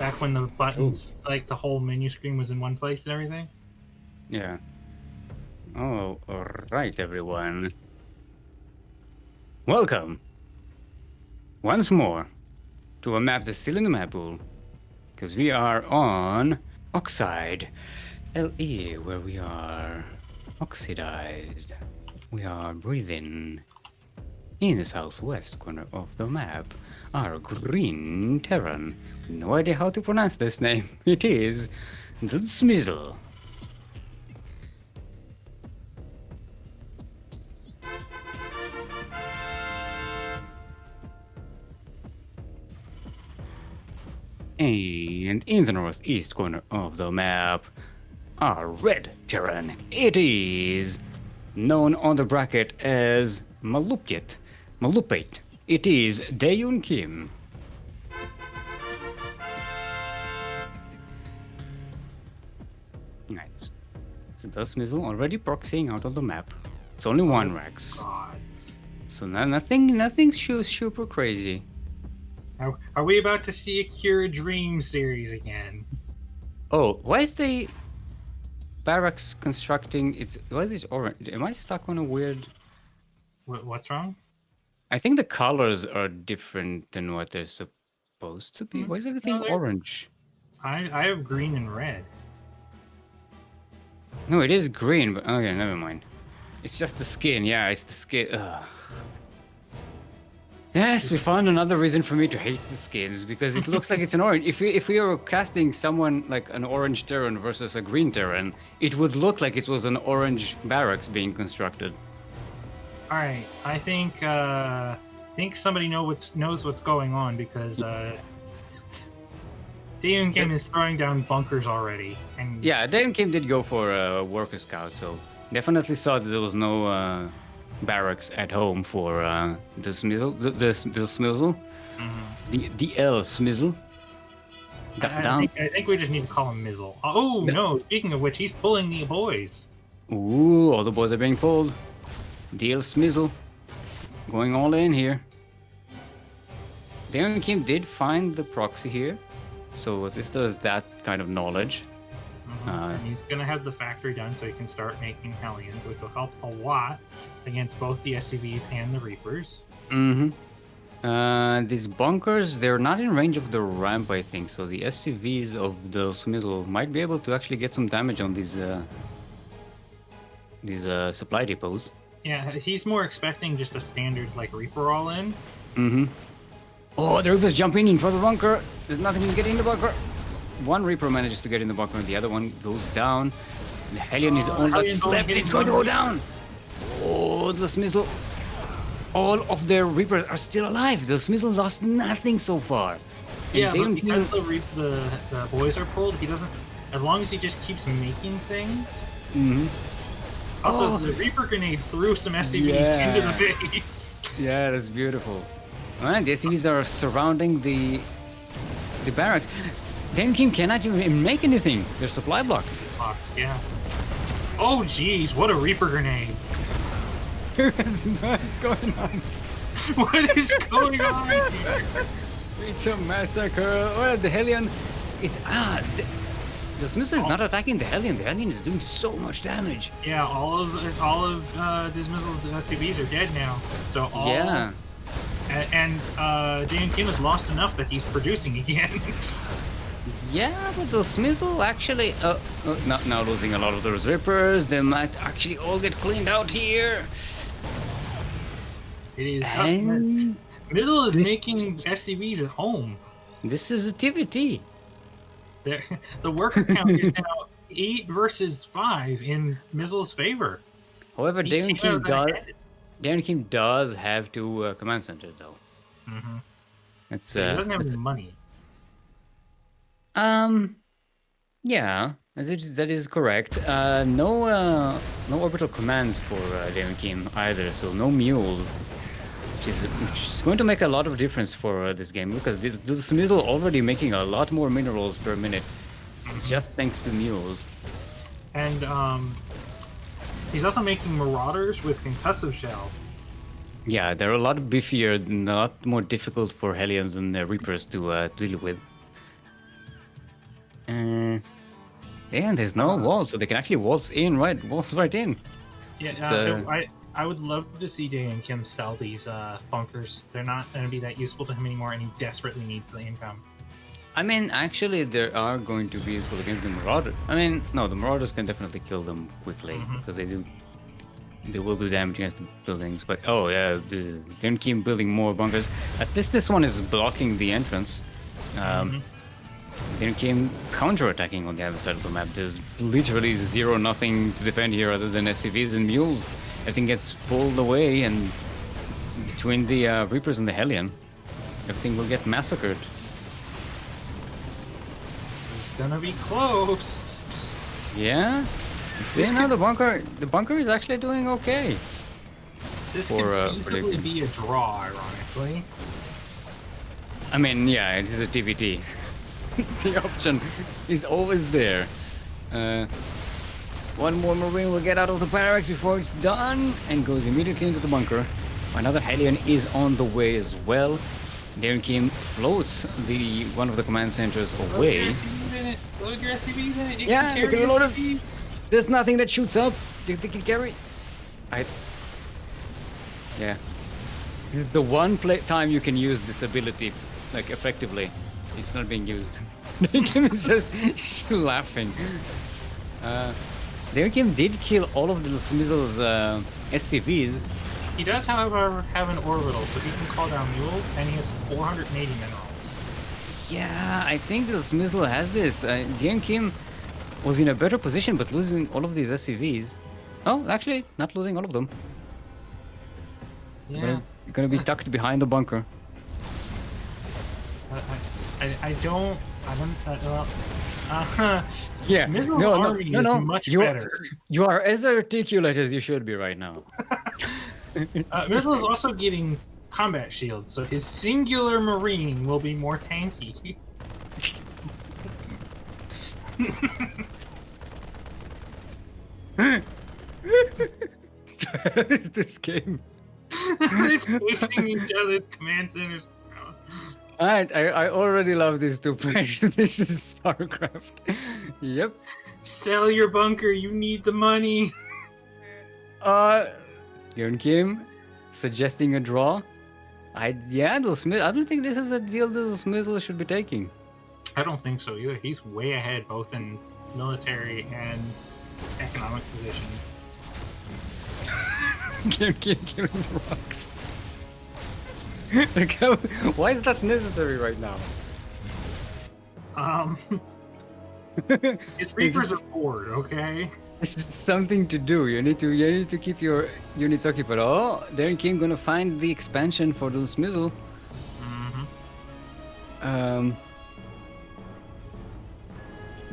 Back when the buttons, like the whole menu screen was in one place and everything. Yeah. Oh, alright, everyone. Welcome once more to a map that's still in the map pool. Because we are on Oxide LE, where we are oxidized. We are breathing in the southwest corner of the map. Our green Terran. No idea how to pronounce this name. It is DLSMIZEL. And in the northeast corner of the map, our red Terran. It is known on the bracket as Malupeyt. It is Daeun Kim. Nice. So DLSMIZEL already proxying out on the map. It's only one Rex. God. So nothing super crazy. Are we about to see a Cure Dream series again? Oh, why is the barracks constructing? Why is it orange? Am I stuck on a weird? What's wrong? I think the colors are different than what they're supposed to be. Why is everything orange? I have green and red. No, it is green, but okay, never mind. It's just the skin. Yeah, it's the skin. Ugh. Yes, we found another reason for me to hate the skins because it looks like it's an orange. If we were casting someone like an orange Terran versus a green Terran, it would look like it was an orange barracks being constructed. All right, I think somebody knows what's going on because Daeun Kim is throwing down bunkers already. And yeah, Daeun Kim did go for a worker scout, so definitely saw that there was no barracks at home for DLSMIZEL. The DLSMIZEL. I think we just need to call him Mizzle. Oh no! Speaking of which, he's pulling the boys. Ooh, all the boys are being pulled. DLSMIZEL going all in here. Daeun Kim did find the proxy here, so at least there's that kind of knowledge. And he's gonna have the factory done so he can start making Hellions, which will help a lot against both the SCVs and the Reapers. These bunkers, they're not in range of the ramp, I think, so the SCVs of the DLSMIZEL might be able to actually get some damage on these supply depots. Yeah, he's more expecting just a standard like Reaper all in. Oh, the Reaper's jumping in for the bunker. There's nothing to get in the bunker. One Reaper manages to get in the bunker, and the other one goes down. The Hellion is on that slip. It's going to go down. Oh, the DLSMIZEL. All of their Reapers are still alive. The DLSMIZEL lost nothing so far. Yeah, but because the boys are pulled, he doesn't. As long as he just keeps making things. Also, the Reaper grenade threw some SCVs into the base. Yeah, that's beautiful. Alright, the SCVs are surrounding the barracks. Daeun Kim cannot even make anything. They're supply blocked. Yeah. Oh, jeez, what a Reaper grenade. What's going on? What is going on here? It's a massacre. Well, the Hellion is... the DLSMIZEL is not attacking the Hellion. The Hellion is doing so much damage. Yeah, all of DLSMIZEL's SCVs are dead now. So all... Yeah. And Daeun Kim has lost enough that he's producing again. Yeah, but the DLSMIZEL actually... now losing a lot of those Reapers. They might actually all get cleaned out here. It is... And Mizzle is making SCVs at home. This is a TVT. The worker count is now 8 versus 5 in Mizzle's favor. However, Daeun Kim does have 2 command centers, though. That's, he doesn't have any money. Yeah, that is correct. No orbital commands for Daeun Kim either, so no mules, which is going to make a lot of difference for this game because this DLSMIZEL already making a lot more minerals per minute, just thanks to mules. And he's also making Marauders with concussive shell. Yeah, they're a lot beefier and a lot more difficult for Hellions and Reapers to deal with. Yeah, there's no wall, so they can actually waltz right in. Yeah, I would love to see Day and Kim sell these bunkers. They're not going to be that useful to him anymore, and he desperately needs the income. I mean, actually, they are going to be useful against the Marauder. I mean, no, the Marauders can definitely kill them quickly because they will do damage against the buildings. But oh yeah, they don't keep building more bunkers. At least this one is blocking the entrance. They came counterattacking on the other side of the map. There's literally nothing to defend here other than SCVs and mules. Everything gets pulled away, and between the Reapers and the Hellion, everything will get massacred. This is gonna be close. Yeah. You see now the bunker is actually doing okay. This could easily be a draw, ironically. I mean, yeah, it is a TVT. The option is always there. One more Marine will get out of the barracks before it's done and goes immediately into the bunker. Another Hellion is on the way as well. Darren Kim floats one of the command centers away. Load your SCVs in it. Yeah, you can load it. There's nothing that shoots up. Do you think it can carry? Yeah. The one time you can use this ability, like, effectively, it's not being used. Kim is just laughing. Darren Kim did kill all of the DLSMIZEL's SCVs. He does, however, have an orbital, so he can call down mules, and he has 480 minerals. Yeah, I think DLSMIZEL has this. Darren Kim was in a better position, but losing all of these SCVs. Oh, actually, not losing all of them. Yeah. You're gonna be tucked behind the bunker. Yeah. No. Much better. You are as articulate as you should be right now. Mizzle is also getting combat shields, so his singular marine will be more tanky. This game. They're chasing each other's command centers. Alright, I already love these two players. This is StarCraft. Yep. Sell your bunker, you need the money. Darren Kim suggesting a draw. DLSMIZEL. I don't think this is a deal DLSMIZEL should be taking. I don't think so either. He's way ahead both in military and economic position. Darren Kim killing the rocks. Why is that necessary right now? His Reapers are bored, okay? It's just something to do. You need to keep your units occupied. Oh, Darren Kim gonna find the expansion for DLSMIZEL.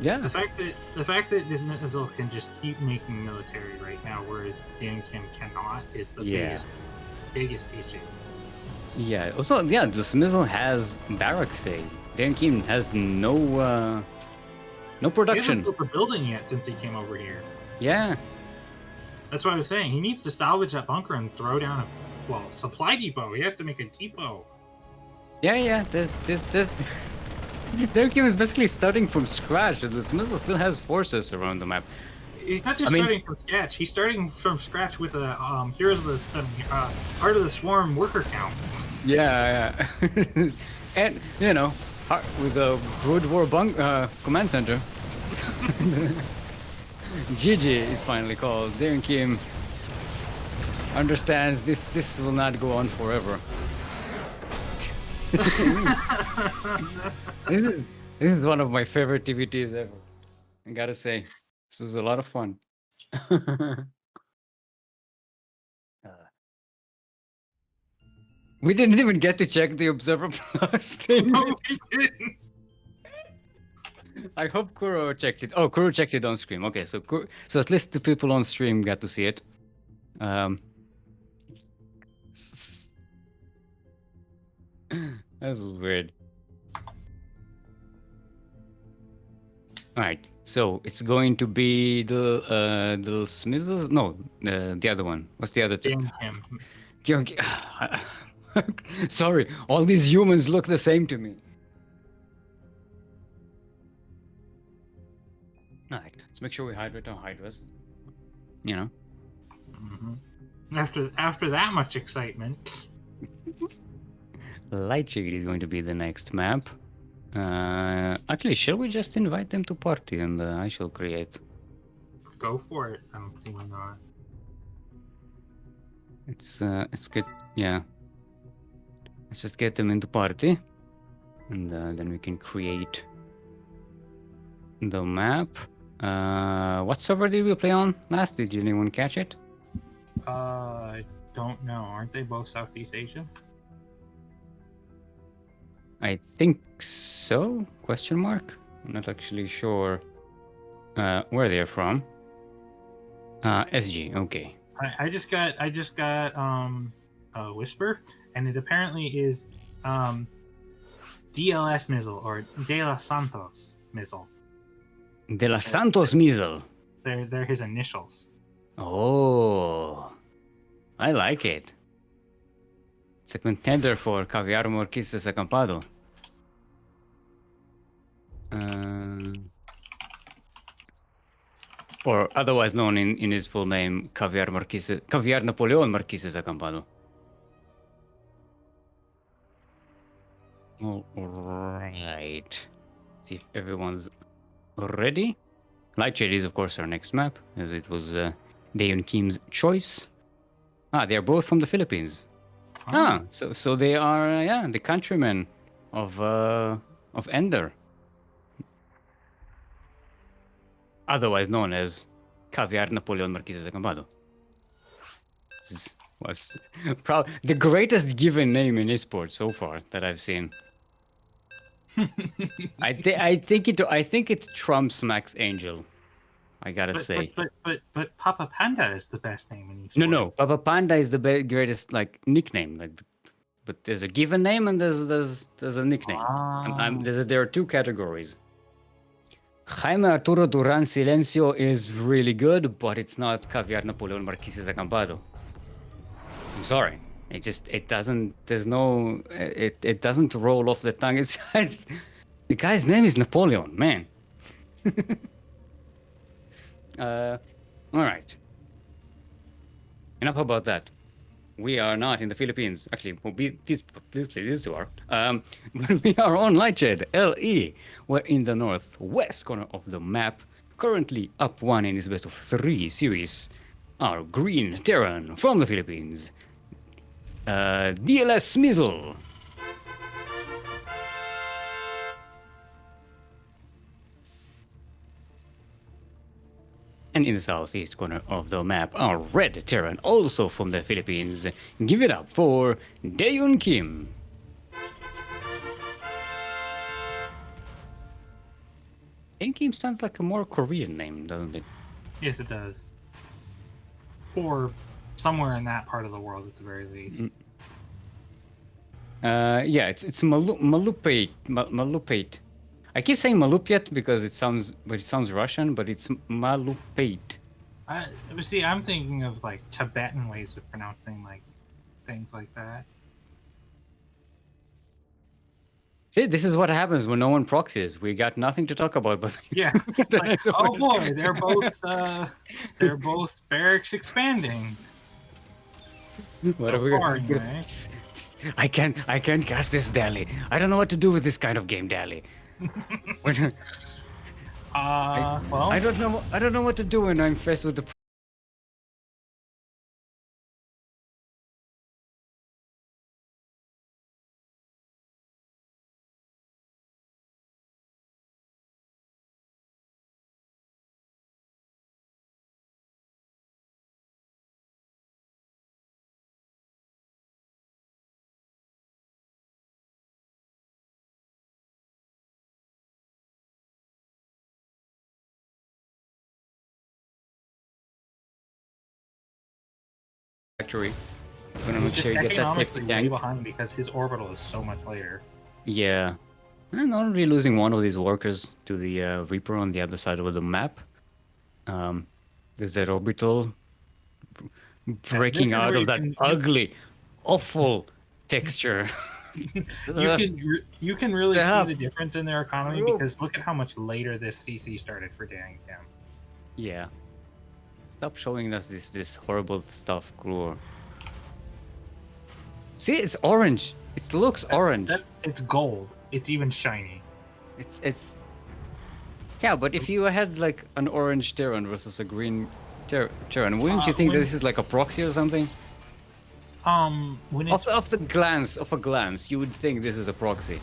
Yeah. The fact that this Mizzle can just keep making military right now, whereas Darren Kim cannot, is the biggest issue. Yeah. Also, DLSMIZEL has barracks. Darren Kim has no production. He hasn't built a building yet since he came over here. Yeah. That's what I was saying. He needs to salvage that bunker and throw down a supply depot. He has to make a depot. Yeah. Darren Kim is basically starting from scratch. DLSMIZEL still has forces around the map. He's not just starting from scratch. He's starting from scratch with a Heroes of the Heart of the Swarm worker count. Yeah. And with the Brood War command center. GG is finally called. Darren Kim understands this will not go on forever. This is one of my favorite TVTs ever. I gotta say, this was a lot of fun. We didn't even get to check the Observer Plus thing. No, we didn't. I hope Kuro checked it. Oh, Kuro checked it on stream. Okay, so at least the people on stream got to see it. That was weird. Alright, so it's going to be the DLSMIZEL? No, the other one. What's the other thing? Sorry, all these humans look the same to me. Let's make sure we hydrate our hydras. You know. After that much excitement. Lightshade is going to be the next map. Actually, shall we just invite them to party and I shall create? Go for it. I don't see why not. It's good. Yeah. Let's just get them into party, and then we can create the map. What server did we play on last? Did anyone catch it? I don't know. Aren't they both Southeast Asia? I think so? Question mark? I'm not actually sure where they're from. SG. Okay. I just got a whisper, and it apparently is DLSMIZEL or De Los Santos Mizzle. De Los Santos Mizzle. They're his initials. Oh, I like it. It's a contender for Caviar Marquises Acampado. Or otherwise known in his full name, Caviar Napoleon Marquises Acampado. All right. See if everyone's ready. Lightshade is, of course, our next map, as it was Dayon Kim's choice. They're both from the Philippines. So they are, the countrymen of Ender, otherwise known as Caviar Napoleon Marquises Acampado. This is the greatest given name in esports so far that I've seen. I think it trumps Max Angel. I gotta say. But Papa Panda is the best name in esports. No. Papa Panda is the greatest nickname. But there's a given name and there's a nickname. There are two categories. Jaime Arturo Duran Silencio is really good, but it's not Caviar Napoleon Marquises Acampado. I'm sorry. It doesn't roll off the tongue. The guy's name is Napoleon, man. All right. Enough about that. We are not in the Philippines. Actually, these two are. But we are on Lightshade, LE. We're in the northwest corner of the map. Currently up 1 in this best of 3 series. Our green Terran from the Philippines. DLSMIZEL. And in the southeast corner of the map, our red Terran, also from the Philippines. Give it up for Dayon Kim. Dayon Kim sounds like a more Korean name, doesn't it? Yes, it does. Or somewhere in that part of the world, at the very least. It's Malupeyt. Malupeyt. I keep saying Malupeyt because it sounds Russian, but it's Malupeyt. See, I'm thinking of like Tibetan ways of pronouncing like things like that. See, this is what happens when no one proxies. We got nothing to talk about, but yeah. Like, oh boy, they're both barracks expanding. What are we gonna? I can't cast this Dally. I don't know what to do with this kind of game, Dally. Well, I don't know what to do when I'm faced with the. Factory. I'm gonna make sure you get that safety tank behind because his orbital is so much later. Yeah, and already losing one of these workers to the Reaper on the other side of the map. There's that orbital breaking out of that ugly, awful texture. You can really see the difference in their economy because look at how much later this CC started for Dan Kim. Yeah. Stop showing us this horrible stuff, Glor. See, it's orange. It looks orange. It's gold. It's even shiny. It's. Yeah, but if you had like an orange Terran versus a green Terran, wouldn't you think this is like a proxy or something? When it's Of a glance, you would think this is a proxy.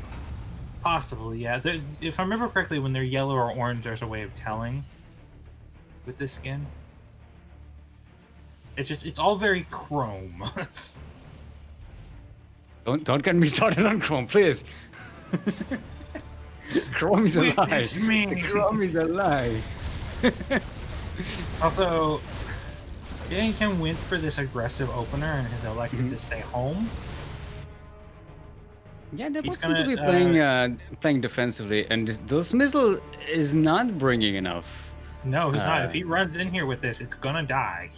possibly, yeah. If I remember correctly, when they're yellow or orange, there's a way of telling with this skin. It's all very chrome. Don't get me started on Chrome, please. Chrome is a lie. Witness me. Chrome is a lie. Also, Dannington went for this aggressive opener and has elected to stay home. Yeah, they He's both seem to be gonna, playing defensively, and DLSMIZEL is not bringing enough. No, he's not. If he runs in here with this, it's gonna die.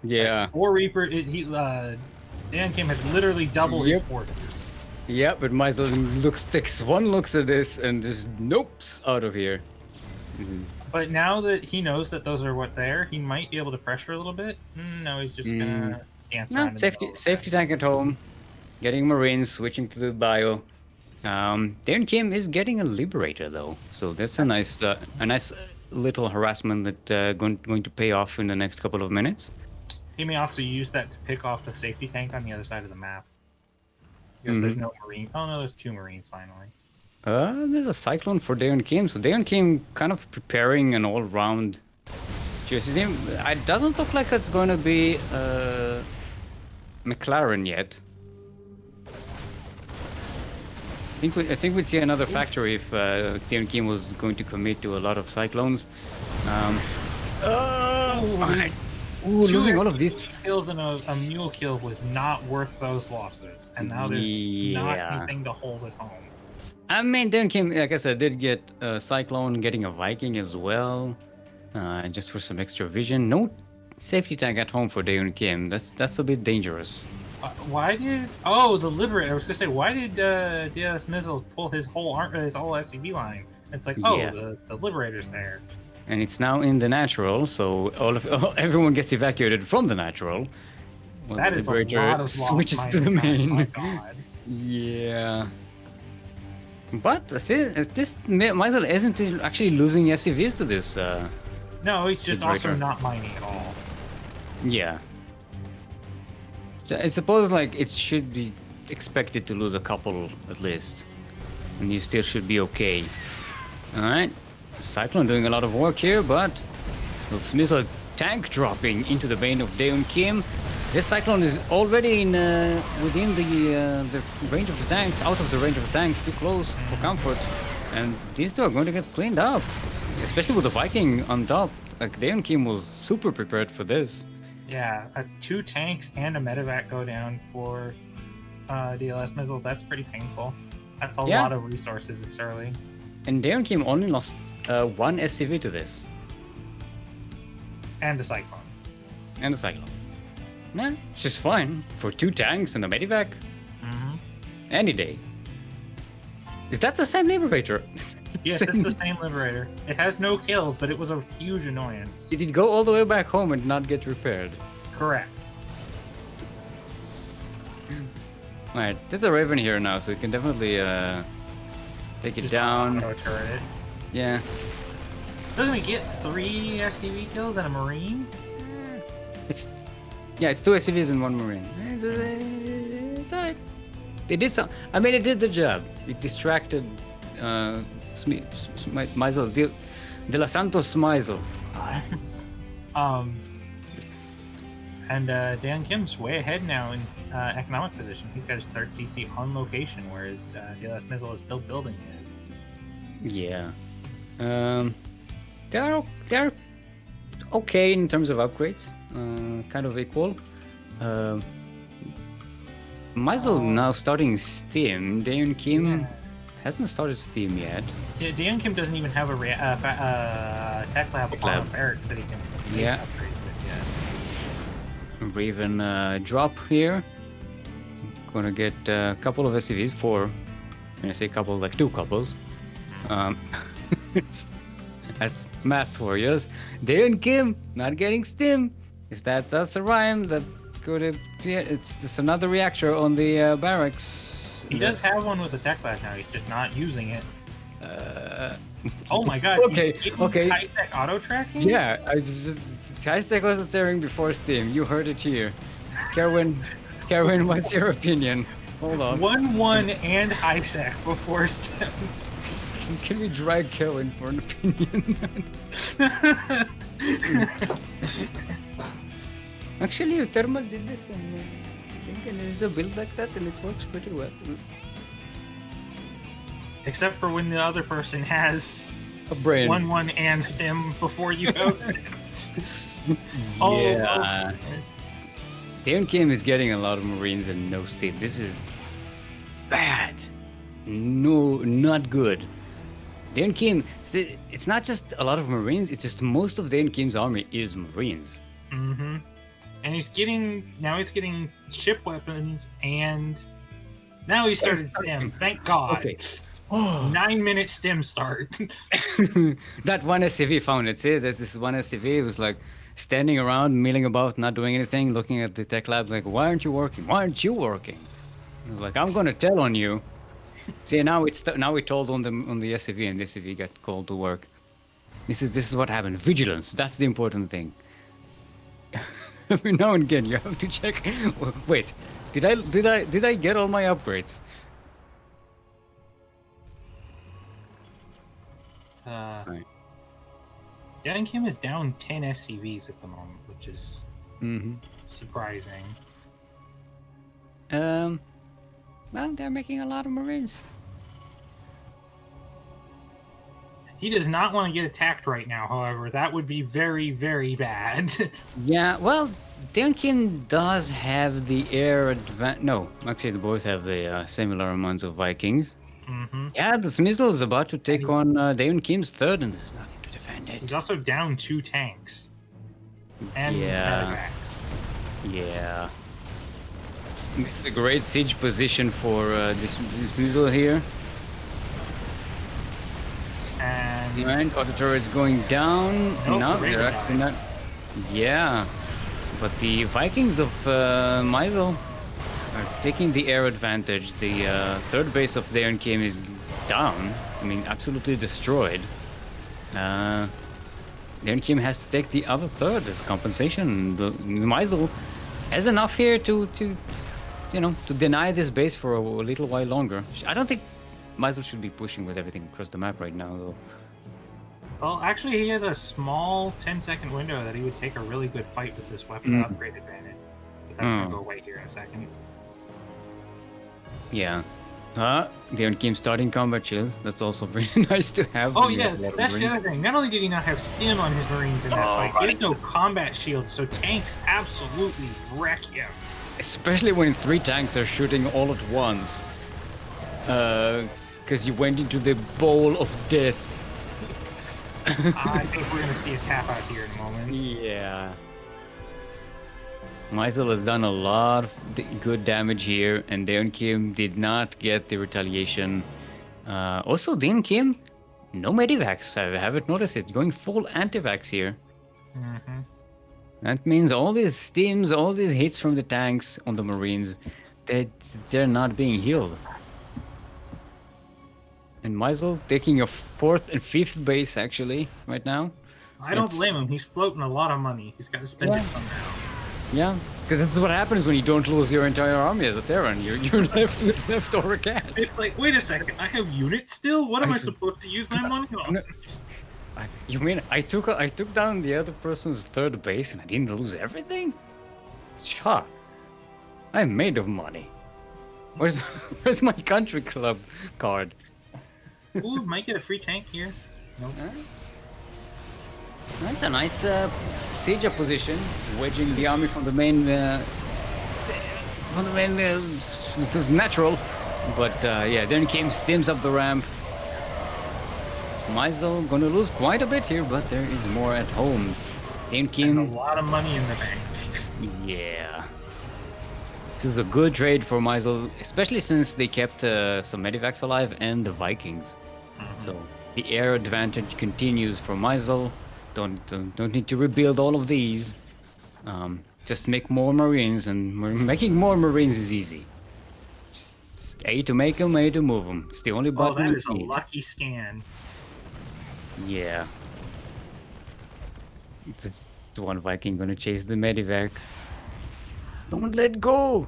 Yeah. Like, 4 Reaper. Dannington has literally doubled his forces. Yeah, but MIZEL takes one looks at this and just nopes out of here. But now that he knows that those are what they're, he might be able to pressure a little bit. No, he's just gonna dance around. Safety tank at home, getting Marines, switching to the bio. Darren Kim is getting a Liberator though, so that's a nice little harassment that going to pay off in the next couple of minutes. He may also use that to pick off the safety tank on the other side of the map. Because there's no Marine. Oh no, there's 2 Marines finally. There's a Cyclone for Darren Kim, so Darren Kim kind of preparing an all-round situation. It doesn't look like it's going to be McLaren yet. I think we'd see another factory if Darren Kim was going to commit to a lot of Cyclones. Losing all of these kills and a mule kill was not worth those losses, and now there's not anything to hold at home. I mean, Darren Kim, like I said, did get a Cyclone, getting a Viking as well, just for some extra vision. No safety tank at home for Darren Kim. That's a bit dangerous. Why did the Liberator? I was gonna say, why did DLSMIZEL pull his whole SCV line? It's like, the Liberator's there. And it's now in the natural, so everyone gets evacuated from the natural. Well, that is a lot of switches to the main. Oh my God. Yeah. But this MIZEL isn't actually losing SCVs to this. No, it's just also not mining at all. Yeah. So I suppose like it should be expected to lose a couple at least, and you still should be okay. All right. Cyclone doing a lot of work here, but DLSMIZEL tank dropping into the vein of Darren Kim. This Cyclone is already in within the range of the tanks, out of the range of the tanks, too close for comfort. And these two are going to get cleaned up, especially with the Viking on top. Like Darren Kim was super prepared for this. Yeah, 2 tanks and a medevac go down for DLSMIZEL. That's pretty painful. That's a lot of resources this early. And Darren Kim only lost 1 SCV to this. And a Cyclone. And a Cyclone. Nah, it's just fine. For 2 tanks and a medevac. Any day. Is that the same Liberator? Yes, it's the same Liberator. It has no kills, but it was a huge annoyance. Did it go all the way back home and not get repaired? Correct. Alright, there's a Raven here now, so we can definitely take it down. Turret it. Yeah. So we get 3 SCV kills and a Marine? It's 2 SCVs and 1 Marine. It's alright. It did some. I mean, it did the job. It distracted MIZEL, De La Santos MIZEL. And Dan Kim's way ahead now in economic position. He's got his 3rd CC on location, whereas DLSMIZEL is still building his. Yeah. They're okay in terms of upgrades. Kind of equal. MIZEL now starting Steam. Darren Kim hasn't started Steam yet. Yeah, Darren Kim doesn't even have a tech lab on barracks that he can make upgrades with yet. Raven drop here. Gonna get a couple of SCVs, 4. When I say couple, like 2 couples. That's math warriors. Dayon Kim not getting stim. That's a rhyme that could have. Yeah, it's just another reactor on the barracks. He does have one with the tech lab now. He's just not using it. Oh my god. Okay. High-tech auto tracking? Yeah, high-tech was tearing before Steam. You heard it here. Kerwin, what's your opinion? Hold on. 1-1 and high-tech before Steam. Can we drag Kerwin for an opinion? Actually, Thermal did this and I think there's a build like that and it works pretty well. Except for when the other person has a brain. 1-1 and stim before you go. Yeah. Dayon Kim is getting a lot of Marines and no stim. This is bad. No, not good. Dayon Kim, it's not just a lot of Marines, it's just most of Dayon Kim's army is Marines. Mm-hmm. And he's getting ship weapons and now he started stim. Thank God. Okay. 9-minute stim start. That one SCV found it. See that this one SCV was like standing around, milling about, not doing anything, looking at the tech lab like, why aren't you working? Why aren't you working? I was like, I'm gonna tell on you. See now we told on the SCV and the SCV got called to work. This is what happened. Vigilance. That's the important thing. Every now and again you have to check. Wait, did I get all my upgrades? Right. Dayon Kim is down 10 SCVs at the moment, which is surprising. Well, they're making a lot of Marines. He does not want to get attacked right now, however. That would be very, very bad. Yeah, well, Dayon Kim does have the air advantage. No, actually, they both have the similar amounts of Vikings. Mm-hmm. Yeah, the SMIZEL is about to take on Dayon Kim's third, and there's nothing to defend it. He's also down 2 tanks. And medevacs. Yeah. This is a great siege position for this SMIZEL here. And auto turrets going down. Nope, No, they're actually not. Yeah, but the Vikings of MIZEL are taking the air advantage. The third base of Dayon Kim is down. I mean, absolutely destroyed. Dayon Kim has to take the other third as compensation. The MIZEL has enough here to deny this base for a little while longer. I don't think MIZEL should be pushing with everything across the map right now, though. Well, actually, he has a small 10-second window that he would take a really good fight with this weapon upgrade advantage. But that's going to go away here in a second. Yeah. Dayon Kim starting combat shields. That's also really nice to have. Oh, yeah, that's the other thing. Not only did he not have stim on his Marines in that fight, he has no combat shield, so tanks absolutely wreck him. Especially when 3 tanks are shooting all at once. Because you went into the bowl of death. I think we're going to see a tap out here in a moment. Yeah. MIZEL has done a lot of good damage here, and Dayon Kim did not get the retaliation. Also, Dayon Kim, no medivacs. I haven't noticed it. Going full antivax here. Mm-hmm. That means all these stims, all these hits from the tanks on the Marines, they're not being healed. And MIZEL taking a 4th and 5th base, actually, right now. I don't blame him. He's floating a lot of money. He's got to spend it somehow. Yeah, because that's what happens when you don't lose your entire army as a Terran. You're left with leftover cash. It's like, wait a second, I have units still? What am I supposed to use my money on? You mean I took down the other person's 3rd base and I didn't lose everything? Cha! I'm made of money. Where's my country club card? Ooh, might get a free tank here. Nope. That's a nice siege position, wedging the army from the main natural. But yeah, then came stims up the ramp. MIZEL gonna lose quite a bit here, but there is more at home. Dayon Kim, and a lot of money in the bank. Yeah. This is a good trade for MIZEL, especially since they kept some medivacs alive and the Vikings. So The air advantage continues for MiZeL. Don't need to rebuild all of these. Just make more Marines, and making more Marines is easy. Just A to make them, A to move them. It's the only button. Oh, that you is a need. lucky scan. Yeah. It's the one Viking gonna chase the Medivac. Don't let go!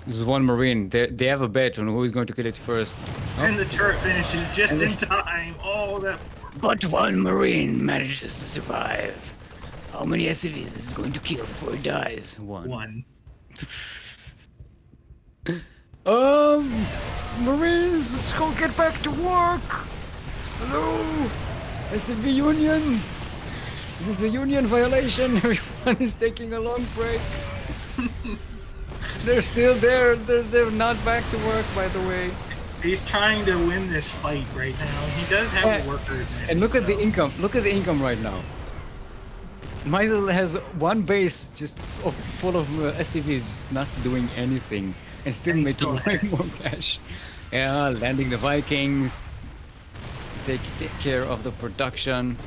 This is one Marine. They have a bet on who is going to kill it first. And the turret finishes just in time. Oh, that. But one Marine manages to survive. How many SCVs is it going to kill before he dies? One. Marines, let's go get back to work! Hello? SCV Union? This is a Union violation. Everyone is taking a long break. They're still there. They're not back to work, by the way. He's trying to win this fight right now. He does have a worker. And look at the income. Look at the income right now. MiZeL has one base just full of SCVs, just not doing anything, and still making way more cash. Yeah, landing the Vikings. Take care of the production.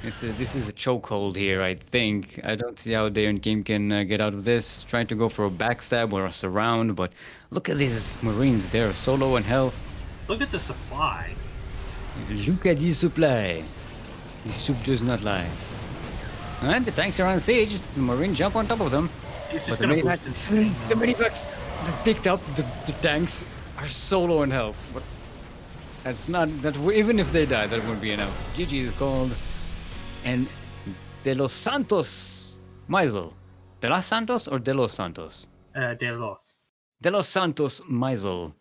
This is a chokehold here, I think. I don't see how Dayon Kim can get out of this. Trying to go for a backstab or a surround, but look at these Marines. They're so low in health. Look at the supply. Look at the supply. The soup does not lie. And the tanks are on siege. The Marine jump on top of them. He's But just the gonna Medivac, boost his the Medivacs just picked up. The tanks are so low in health. But that's not that. Even if they die, that won't be enough. GG is called. And De Los Santos MiZeL. De Los Santos or De Los Santos? De Los. De Los Santos MiZeL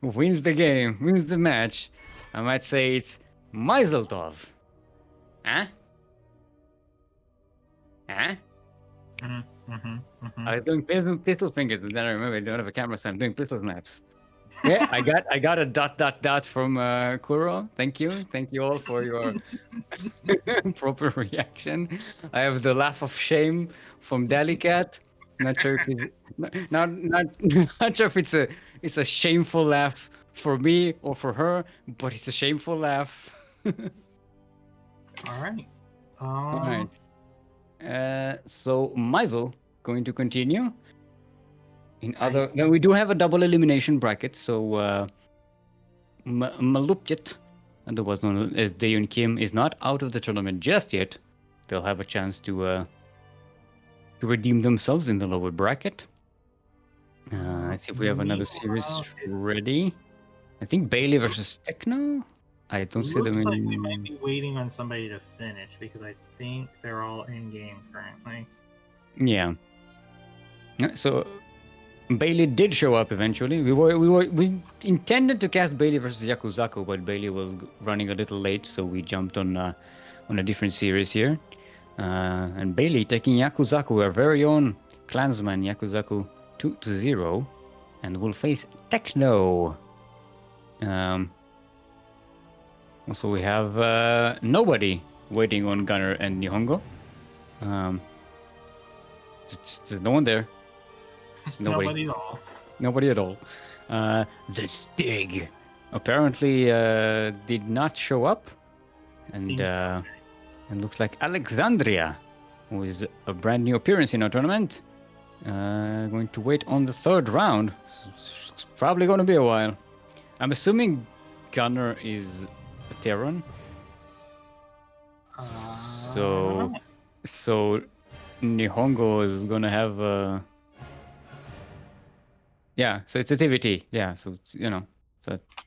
wins the game, wins the match. I might say it's MiZeL-tov. Huh? Huh? I was doing pistol fingers, and then I remember I don't have a camera, so I'm doing pistol snaps. Yeah, I got a ... from Kuro. Thank you all for your proper reaction. I have the laugh of shame from DallyCat. Not sure if it's not sure if it's a shameful laugh for me or for her, but it's a shameful laugh. All right. All right. So MiZeL going to continue. Then we do have a double elimination bracket. So Malupeyt, otherwise known as Dayon Kim, is not out of the tournament just yet. They'll have a chance to redeem themselves in the lower bracket. Let's see if we have another series ready. I think Baillie versus Techno. I don't see them in. Looks like we might be waiting on somebody to finish because I think they're all in game currently. Yeah. So Baillie did show up eventually. We intended to cast Baillie versus Yakuzaku, but Baillie was running a little late, so we jumped on a different series here. And Baillie taking Yakuzaku, our very own clansman Yakuzaku 2-0, and will face Techno. Also, we have nobody waiting on Gunner and Nihongo. Just no one there. Nobody at all. Nobody at all. The Stig apparently did not show up, and looks like Alexandria, who is a brand new appearance in our tournament, going to wait on the third round. It's probably going to be a while. I'm assuming Gunner is a Terran. So Nihongo is gonna have a. Yeah, so it's a TVT. Yeah, so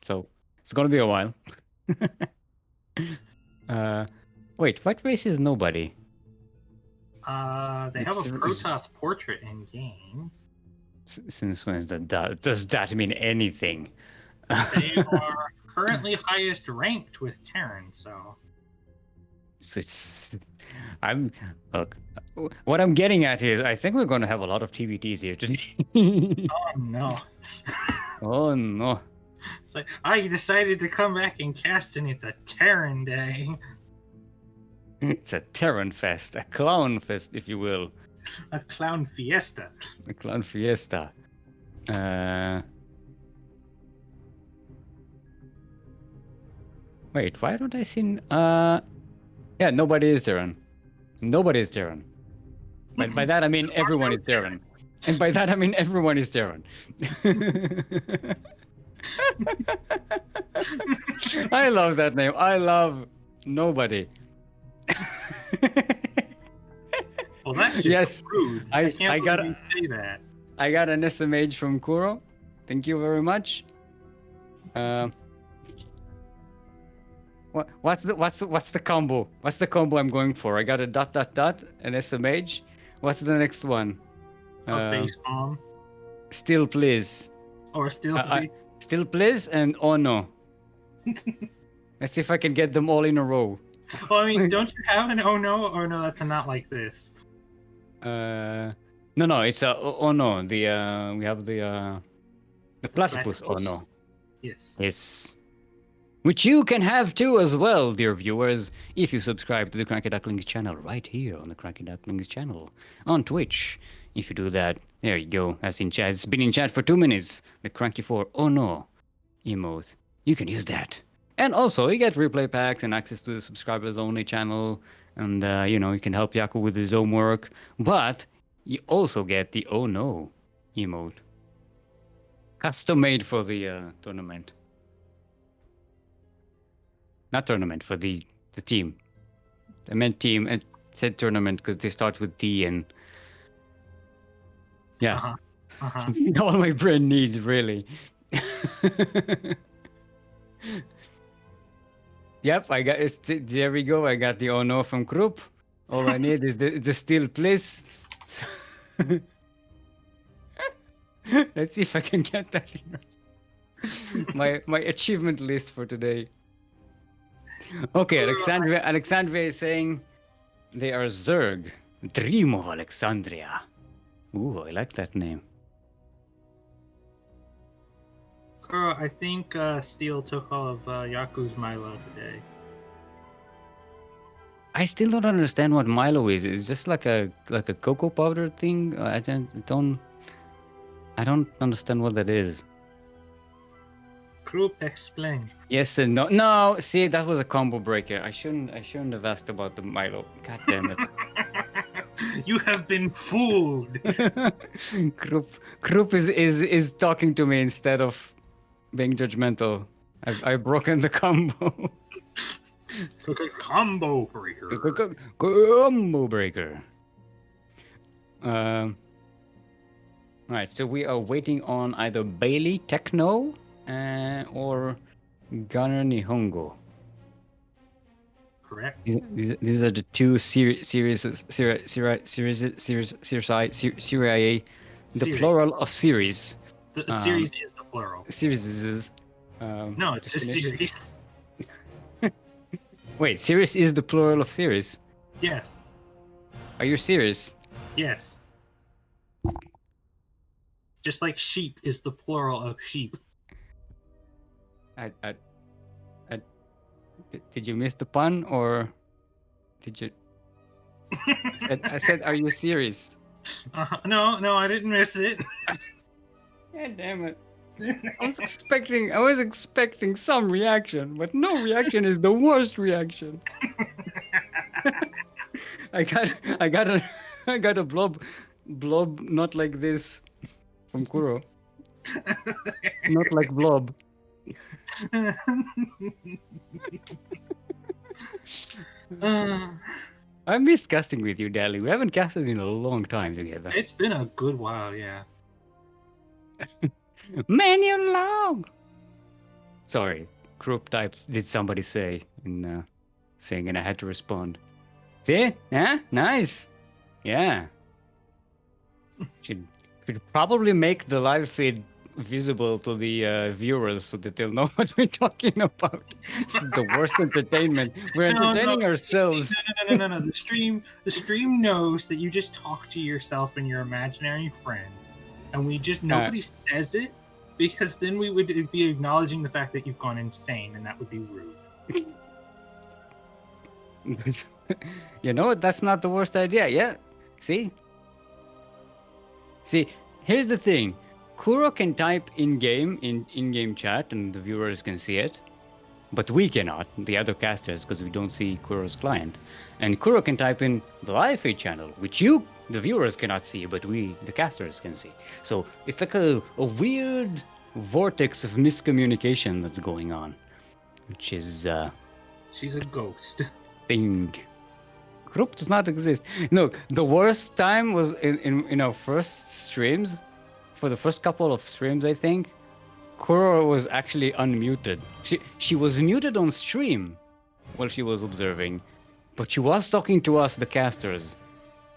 so it's gonna be a while. Wait, what race is nobody? They have a Protoss portrait in game. Since when is that? Does that mean anything? They are currently highest ranked with Terran, so. Look. What I'm getting at is, I think we're going to have a lot of TVTs here today. Oh no! Oh no! It's like I decided to come back and cast, and it's a Terran day. It's a Terran fest, a clown fest, if you will. A clown fiesta. A clown fiesta. Wait, why don't I see? Yeah, nobody is Darren. Nobody is Darren. But by that I mean everyone is Darren. And by that I mean everyone is Darren. I love that name. I love nobody. Well, that's just Yes, rude. I can't believe you say that. I got an SMH from Kuro. Thank you very much. What's the combo? What's the combo I'm going for? I got a ... an SMH. What's the next one? A face bomb. Still please. Or still please. Still please and oh no. Let's see if I can get them all in a row. Well, I mean, don't you have an oh no? Or no, that's a not like this. No, it's a oh no. We have the platypus. Oh no. Yes. Yes. Which you can have too as well, dear viewers, if you subscribe to the CranKy Ducklings channel right here on the CranKy Ducklings channel on Twitch. If you do that, there you go. That's in chat. It's been in chat for 2 minutes. The CranKy4 oh no emote. You can use that. And also, you get replay packs and access to the subscribers only channel. And, you can help Yaku with his homework. But you also get the oh no emote. Custom made for the tournament. Not tournament, for the team. I meant team and said tournament because they start with D and... Yeah. It's all my brain needs, really. Yep, I got it. There we go. I got the oh no from Krupp. All I need is the still please. Let's see if I can get that here. my achievement list for today. Okay, Alexandria is saying they are Zerg. Dream of Alexandria. Ooh, I like that name. Girl, I think Steel took all of Yaku's Milo today. I still don't understand what Milo is. It's just like a cocoa powder thing. I don't understand what that is. Group explain. Yes and no. No, see, that was a combo breaker. I shouldn't have asked about the Milo. God damn it. You have been fooled. Krupp is talking to me instead of being judgmental. I've broken the combo. Combo breaker. Combo breaker. Right, so we are waiting on either Baillie Techno or Gunner NihonGo. Correct. These are the two series, the plural of series. The series is the plural. Series is. No, it's just series. Wait, series is the plural of series? Yes. Are you serious? Yes. Just like sheep is the plural of sheep. Did you miss the pun, or did you? I said, are you serious? No, I didn't miss it. God damn it! I was expecting some reaction, but no reaction is the worst reaction. I got a blob, not like this, from Kuro. Not like blob. I missed casting with you, Dally. We haven't casted in a long time together. It's been a good while, yeah. Menu log. Sorry, group types. Did somebody say in thing, and I had to respond. See? Yeah, nice. Yeah. Should probably make the live feed visible to the viewers so that they'll know what we're talking about. This is the worst entertainment. We're entertaining ourselves. No. The stream knows that you just talk to yourself and your imaginary friend, and nobody says it, because then we would be acknowledging the fact that you've gone insane, and that would be rude. You know what? That's not the worst idea. Yeah. See, here's the thing. Kuro can type in-game chat and the viewers can see it. but we cannot, the other casters, because we don't see Kuro's client. And Kuro can type in the live feed channel, which you, the viewers, cannot see, but we, the casters, can see. So it's like a weird vortex of miscommunication that's going on, which is She's a ghost. thing. Group does not exist. No, the worst time was in our first streams. For the first couple of streams, I think, Kuro was actually unmuted. She was muted on stream while she was observing, but she was talking to us, the casters.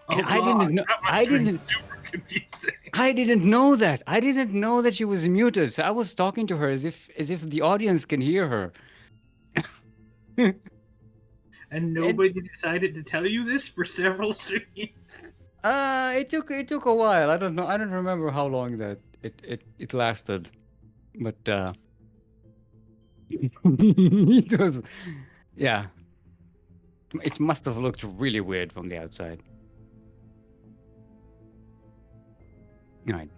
And Oh, I didn't know. Super confusing. I didn't know that. I didn't know that she was muted. So I was talking to her as if the audience can hear her. And nobody decided to tell you this for several streams. It took a while. I don't know. I don't remember how long that it lasted, but it was, yeah. It must have looked really weird from the outside. All right.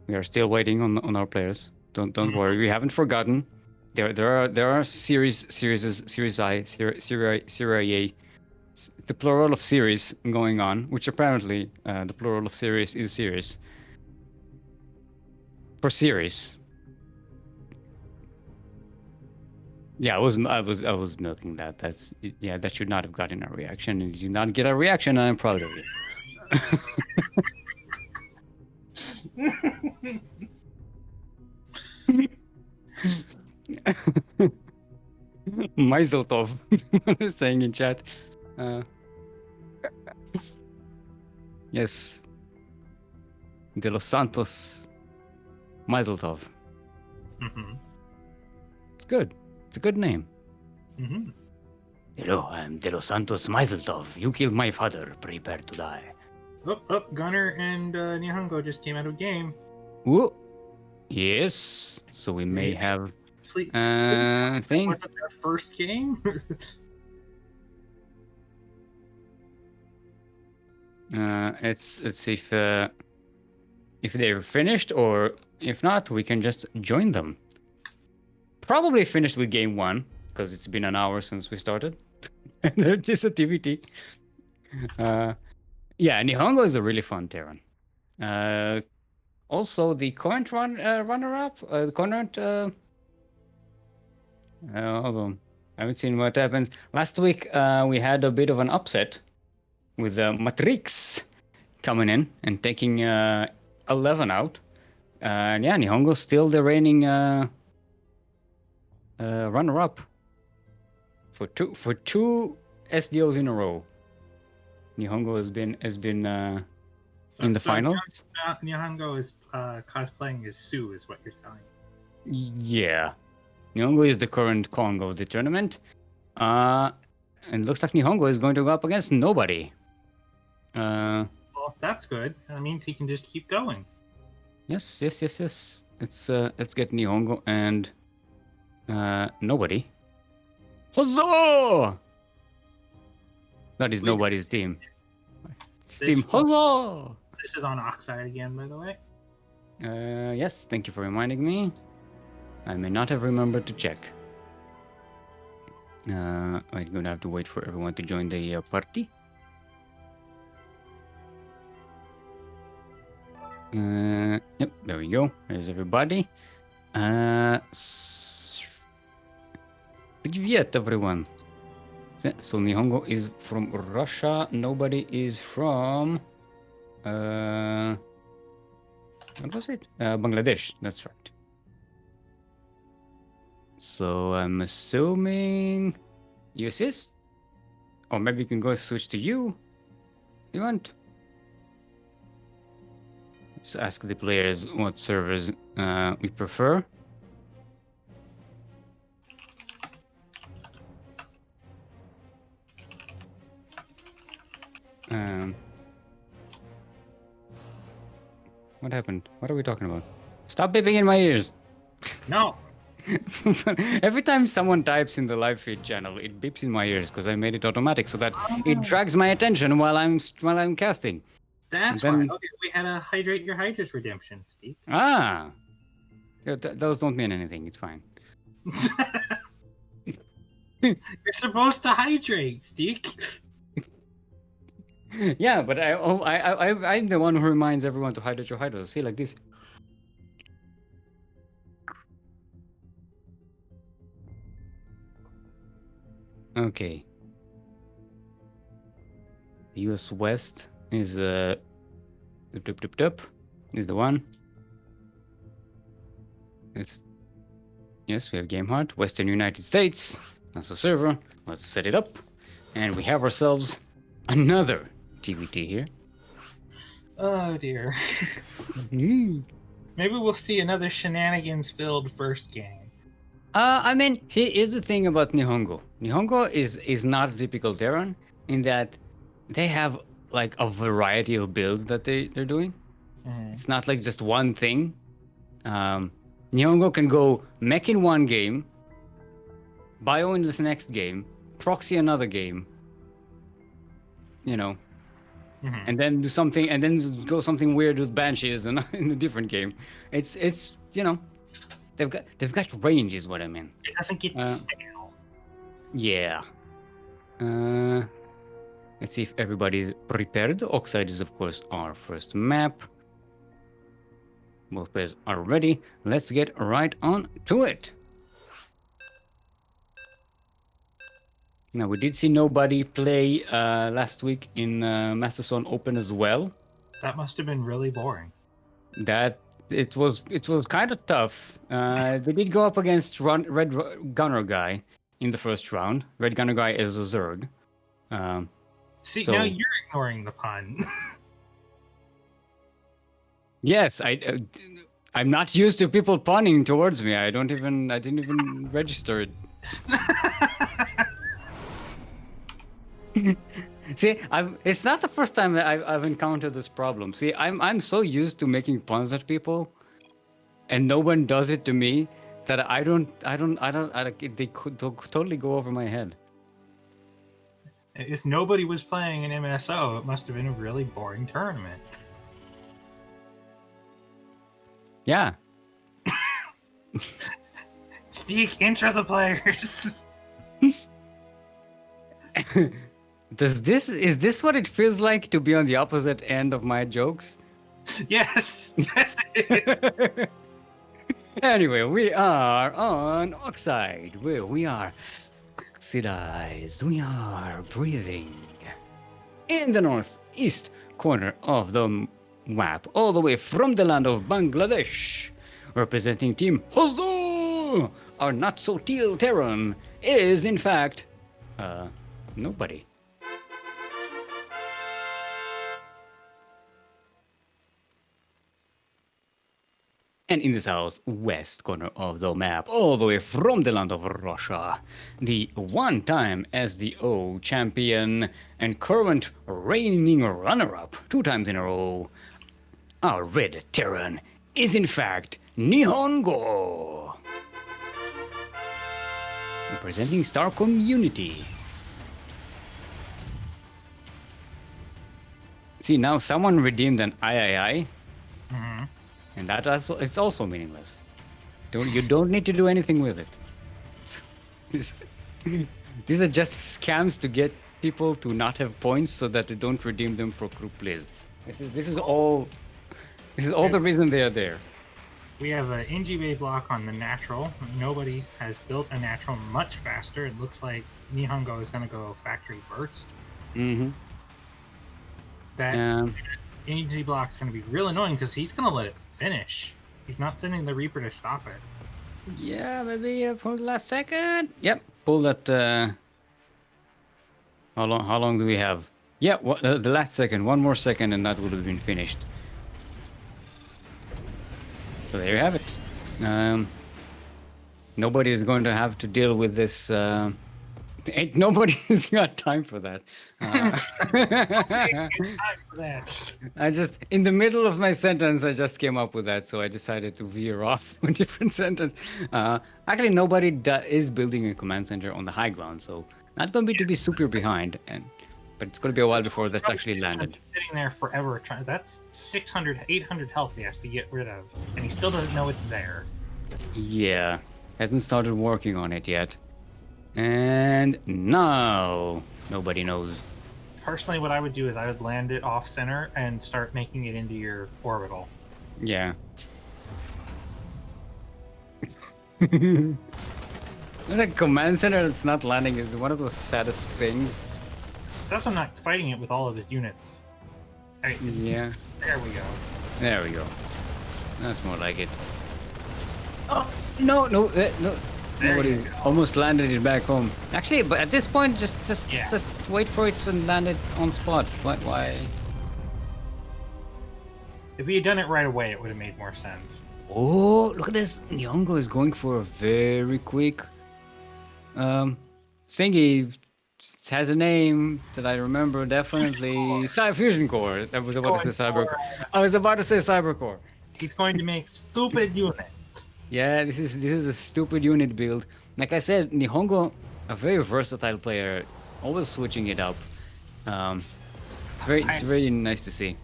We are still waiting on our players. Don't worry. We haven't forgotten. There are series I, Serie, the plural of series going on, which apparently the plural of series is series. For series. Yeah, I was milking that. That should not have gotten a reaction. And you did not get a reaction, I'm proud of you. Mazel tov, saying in chat. Yes. De los Santos. Mazel tov. Mm-hmm. It's good. It's a good name. Mm-hmm. Hello, I'm De los Santos Mazel tov. You killed my father. Prepare to die. Oh, Gunner and NihonGo just came out of game. Whoa. Yes. So we may have Please thing. wasn't their first game? Let's see if they're finished, or if not, we can just join them. Probably finished with game 1 because it's been an hour since we started. Just a TVT. Yeah, NihonGo is a really fun Terran. Also, the current runner-up, the current. Hold on, I haven't seen what happens. Last week we had a bit of an upset with Matrix coming in and taking 11 out. And yeah, NihonGo's still the reigning runner-up for two SDOs in a row. NihonGo has been in the finals. NihonGo is cosplaying as Sue, is what you're telling me. Yeah, NihonGo is the current Kong of the tournament. And looks like NihonGo is going to go up against nobody. Well, that's good. That means he can just keep going. Yes. Let's get NihonGo and nobody. Huzzah! That is nobody's team. Team Huzzah! This is on Oxide again, by the way. Yes, thank you for reminding me. I may not have remembered to check. I'm gonna have to wait for everyone to join the party. Yep, there we go. There's everybody. Привет, everyone. So NihonGo is from Russia. Nobody is from what was it? Bangladesh. That's right. So I'm assuming you assist, or maybe you can go switch to you. You want? Let's ask the players what servers we prefer. What happened? What are we talking about? Stop beeping in my ears. No. Every time someone types in the live feed channel, it beeps in my ears because I made it automatic so that it drags my attention while I'm casting. That's why. Okay, we had a Hydrate Your Hydras redemption, Steve. Ah. Those don't mean anything. It's fine. You're supposed to hydrate, Steak. Yeah, but I'm the one who reminds everyone to hydrate your hydros. See, like this. Okay. US West is is the one. Yes, we have Game Heart. Western United States. That's the server. Let's set it up. And we have ourselves another TVT here. Oh dear. Maybe we'll see another shenanigans-filled first game. I mean, here's the thing about NihonGo. NihonGo is not a typical Terran in that they have like a variety of builds that they're doing. It's not like just one thing. NihonGo can go mech in one game, bio in this next game, proxy another game, you know, and then do something, and then go something weird with banshees in a different game. It's you know, they've got range is what I mean. It doesn't get stale. Yeah. Let's see if everybody's prepared. Oxide is of course our first map. Both players are ready. Let's get right on to it. Now, we did see nobody play last week in Masterson Open as well. That must have been really boring. That it was kind of tough. They did go up against Red Gunner Guy in the first round. Red Gunner Guy is a Zerg. See, now you're ignoring the pun. Yes, I'm not used to people punning towards me. I didn't even register it. See, it's not the first time that I've encountered this problem. See, I'm so used to making puns at people, and no one does it to me that they could totally go over my head. If nobody was playing an MSO, it must have been a really boring tournament. Yeah. Steak, intro the players. Is this what it feels like to be on the opposite end of my jokes? Yes, it is. Anyway, we are on Oxide, where we are oxidized. We are breathing in the northeast corner of the map, all the way from the land of Bangladesh. Representing Team Hosdo, our not so teal Terran is in fact nobody. And in the southwest corner of the map, all the way from the land of Russia, the one-time SDO champion and current reigning runner-up 2 times in a row, our red Terran is in fact NihonGo, representing Star Community. See, now someone redeemed an III. And that it's also meaningless. You don't need to do anything with it. These are just scams to get people to not have points so that they don't redeem them for group plays. This is all the reason they are there. We have an NGB block on the natural. Nobody has built a natural much faster. It looks like NihonGo is going to go factory first. That NG block is going to be real annoying because he's going to let it finish. He's not sending the Reaper to stop it. Yeah, maybe for the last second. Yep, pull that. How long do we have? Yeah, the last second. One more second, and that would have been finished. So there you have it. Nobody is going to have to deal with this. Nobody's got time for that. I just, in the middle of my sentence, I just came up with that, so I decided to veer off to a different sentence. Actually, nobody is building a command center on the high ground, so not going to be super behind, but it's going to be a while before that's actually landed. Sitting there forever, that's 600, 800 health he has to get rid of, and he still doesn't know it's there. Yeah, hasn't started working on it yet. And now nobody knows. Personally, what I would do is I would land it off center and start making it into your orbital. Yeah. The command center that's not landing is one of the saddest things. It's also not fighting it with all of his units. Right, Yeah. there we go. There we go. That's more like it. Oh, no. There Nobody you go. almost landed it back home. Actually, but at this point, just Yeah. wait for it to land it on spot. Why? If we had done it right away, it would have made more sense. Oh, look at this. NihonGo is going for a very quick thingy. It has a name that I remember definitely. Fusion Core. I was about to say Cyber. I was about to say Cybercore. He's going to make stupid unit. Yeah, this is a stupid unit build. Like I said, NihonGo, a very versatile player, always switching it up. It's very nice to see.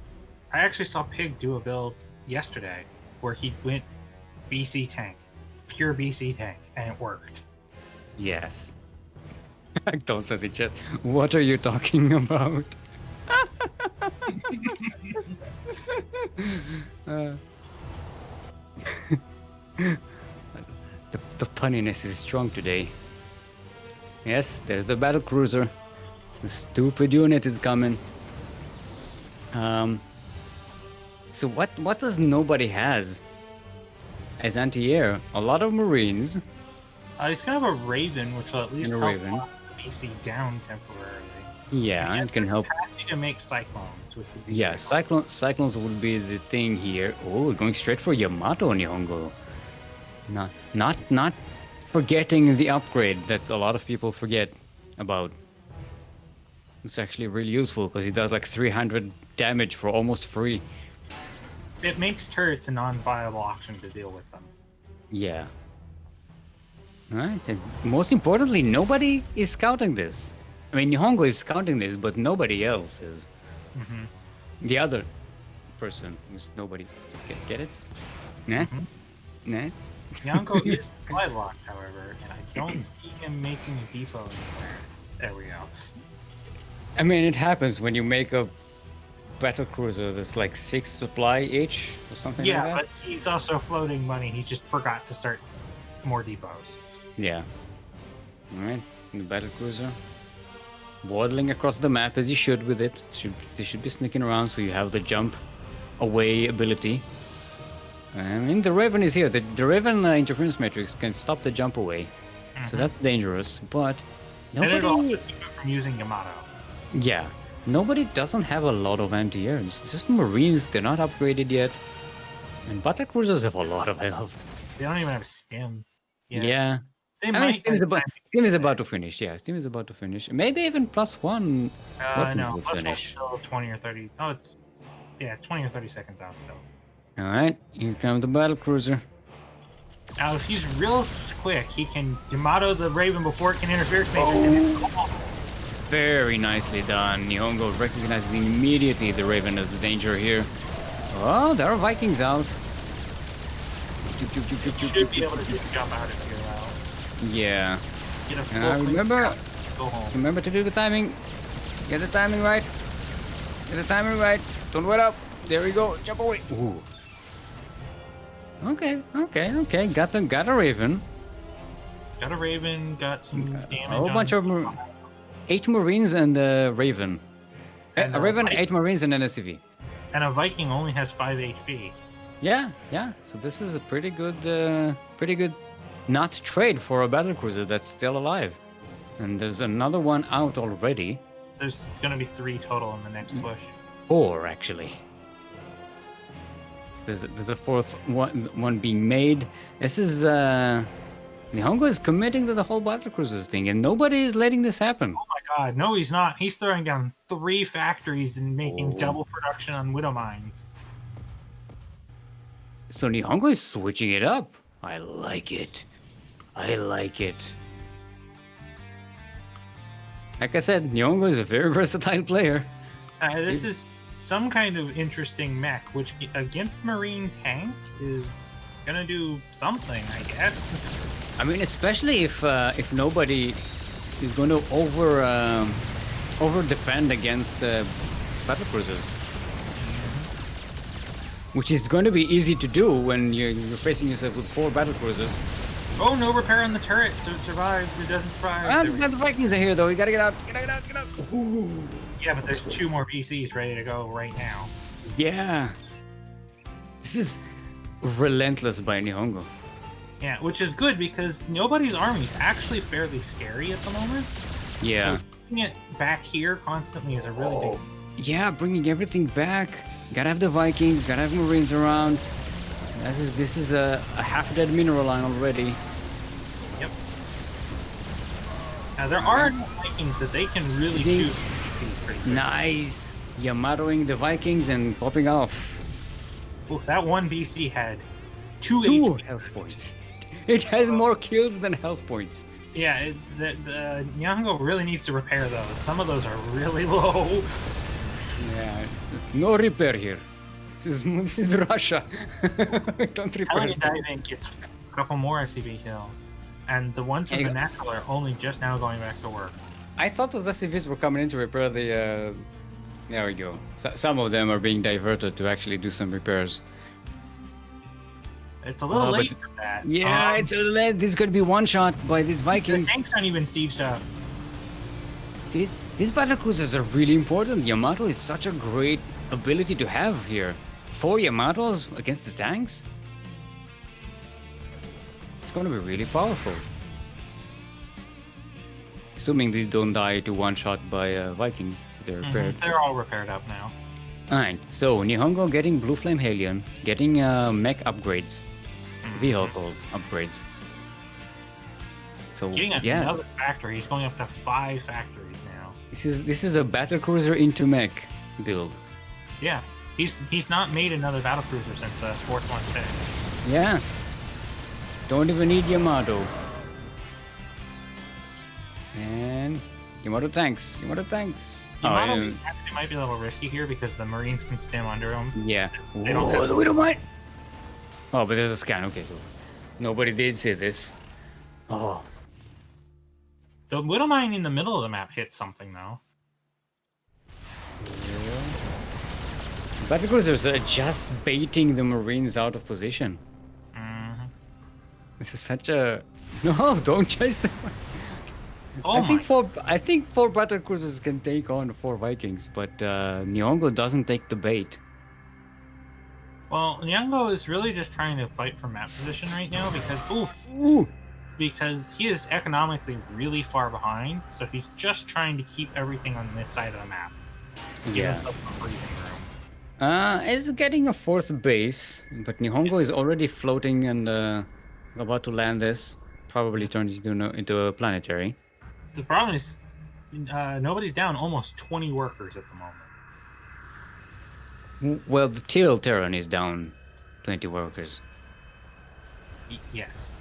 I actually saw Pig do a build yesterday where he went BC tank, pure BC tank, and it worked. Yes. I don't know the chat. What are you talking about? The punniness is strong today. Yes, there's the battle cruiser. The stupid unit is coming. So what does nobody has as anti-air? A lot of Marines. He's kind of a Raven, which will at least And a help Raven. lock the BC down temporarily. Yeah, He has it can the help. capacity to make cyclones, which would be Yeah, cyclones would be the thing here. Oh, we're going straight for Yamato NihonGo. Not forgetting the upgrade that a lot of people forget about. It's actually really useful because it does like 300 damage for almost free. It makes turrets a non-viable option to deal with them. Yeah. Alright, and most importantly, nobody is scouting this. I mean, NihonGo is scouting this, but nobody else is. Mm-hmm. The other person who's nobody. Get it? Nah? Nah? Yanko is supply locked, however, and I don't see him making a depot anywhere. There we go. I mean, it happens when you make a battle cruiser that's like 6 supply each or something Yeah, like but that. he's also floating money. He just forgot to start more depots. Yeah. Alright, the battle cruiser. Waddling across the map as you should with it. They should be sneaking around so you have the jump away ability. I mean, the Raven is here. The Raven interference matrix can stop the jump away. So that's dangerous, but And it'll also nobody... keep him from using Yamato. Yeah, nobody doesn't have a lot of anti-air. It's just Marines, they're not upgraded yet. And battle cruisers have a lot of health. They don't even have a stim. Yeah. They I mean, might. Steam is about to finish. Yeah, Steam is about to finish. Maybe even +1. No, will plus one's finish. still 20 or 30. Oh, it's 20 or 30 seconds out still. All right, here comes the battle cruiser. Now, if he's real quick, he can Yamato the Raven before it can interfere. And Very nicely done. NihonGo recognizes immediately the Raven as the danger here. Oh, there are Vikings out. should be able to just jump out if you're out. Yeah. Get a full Remember, go home. remember to do the timing. Get the timing right. Get the timing right. Don't wait up. There we go. Jump away. Ooh. Okay. Got a Raven. Got a Raven, got some damage. A whole bunch of 8 Marines and a Raven. And A Raven, 8 Marines and an SCV. And a Viking only has 5 HP. Yeah. So this is a pretty good not trade for a battle cruiser that's still alive. And there's another one out already. There's gonna be 3 total in the next push. 4 actually. There's a fourth one being made. This is NihonGo is committing to the whole battle cruisers thing, and nobody is letting this happen. Oh my god, no he's not. He's throwing down 3 factories and making double production on Widow Mines. So NihonGo is switching it up. I like it. Like I said, NihonGo is a very versatile player. This is some kind of interesting mech, which against Marine tank is gonna do something, I guess. I mean, especially if nobody is going to over defend against battle cruisers, which is going to be easy to do when you're facing yourself with 4 battle cruisers. Oh, no repair on the turret, so it survived. It doesn't survive. And the Vikings are here, though. You gotta get out. Get out. Ooh. Yeah, but there's 2 more PCs ready to go right now. Yeah. This is relentless by NihonGo. Yeah, which is good because nobody's army is actually fairly scary at the moment. Yeah. So bringing it back here constantly is a really big... Yeah, bringing everything back. Gotta have the Vikings, gotta have Marines around. This is a half-dead mineral line already. Yep. Now there are Vikings that they can really shoot. Nice. Yamatoing the Vikings and popping off. Ooh, that one BC had 2 HP health points. It has more kills than health points. Yeah, the NihonGo really needs to repair those. Some of those are really low. Yeah, it's no repair here. This is Russia. Don't repair. Telling diving gets a couple more SCV kills, and the ones from the natural are only just now going back to work. I thought those SCVs were coming in to repair the. There we go. Some of them are being diverted to actually do some repairs. It's a little late for that. Yeah, it's a little late. This is going to be one shot by these Vikings. The tanks aren't even sieged up. These battle cruisers are really important. Yamato is such a great ability to have here. 4 Yamatos against the tanks? It's going to be really powerful. Assuming these don't die to one shot by Vikings. They're repaired. They're all repaired up now. Alright, so NihonGo getting Blue Flame Halion, getting mech upgrades, vehicle upgrades. So getting another factory. He's going up to 5 factories now. This is a battle cruiser into mech build. Yeah, he's not made another battle cruiser since the 4th one finished. Yeah. Don't even need Yamato. And Yamato tanks. Yamato actually might be a little risky here because the Marines can stem under him. Yeah. They don't we don't mind. Oh, but there's a scan. Okay, so nobody did say this. Oh. The Widow Mine in the middle of the map hits something though. Yeah. Battle cruisers are just baiting the Marines out of position. This is such a no! Don't chase them. Oh I think 4 battle cruisers can take on 4 Vikings, but NihonGo doesn't take the bait. Well, NihonGo is really just trying to fight for map position right now because because he is economically really far behind, so he's just trying to keep everything on this side of the map. Yeah. Is getting a 4th base, but NihonGo is already floating and about to land this. Probably turned into a planetary. The problem is nobody's down almost 20 workers at the moment. Well, the Teal Terran is down 20 workers. Yes.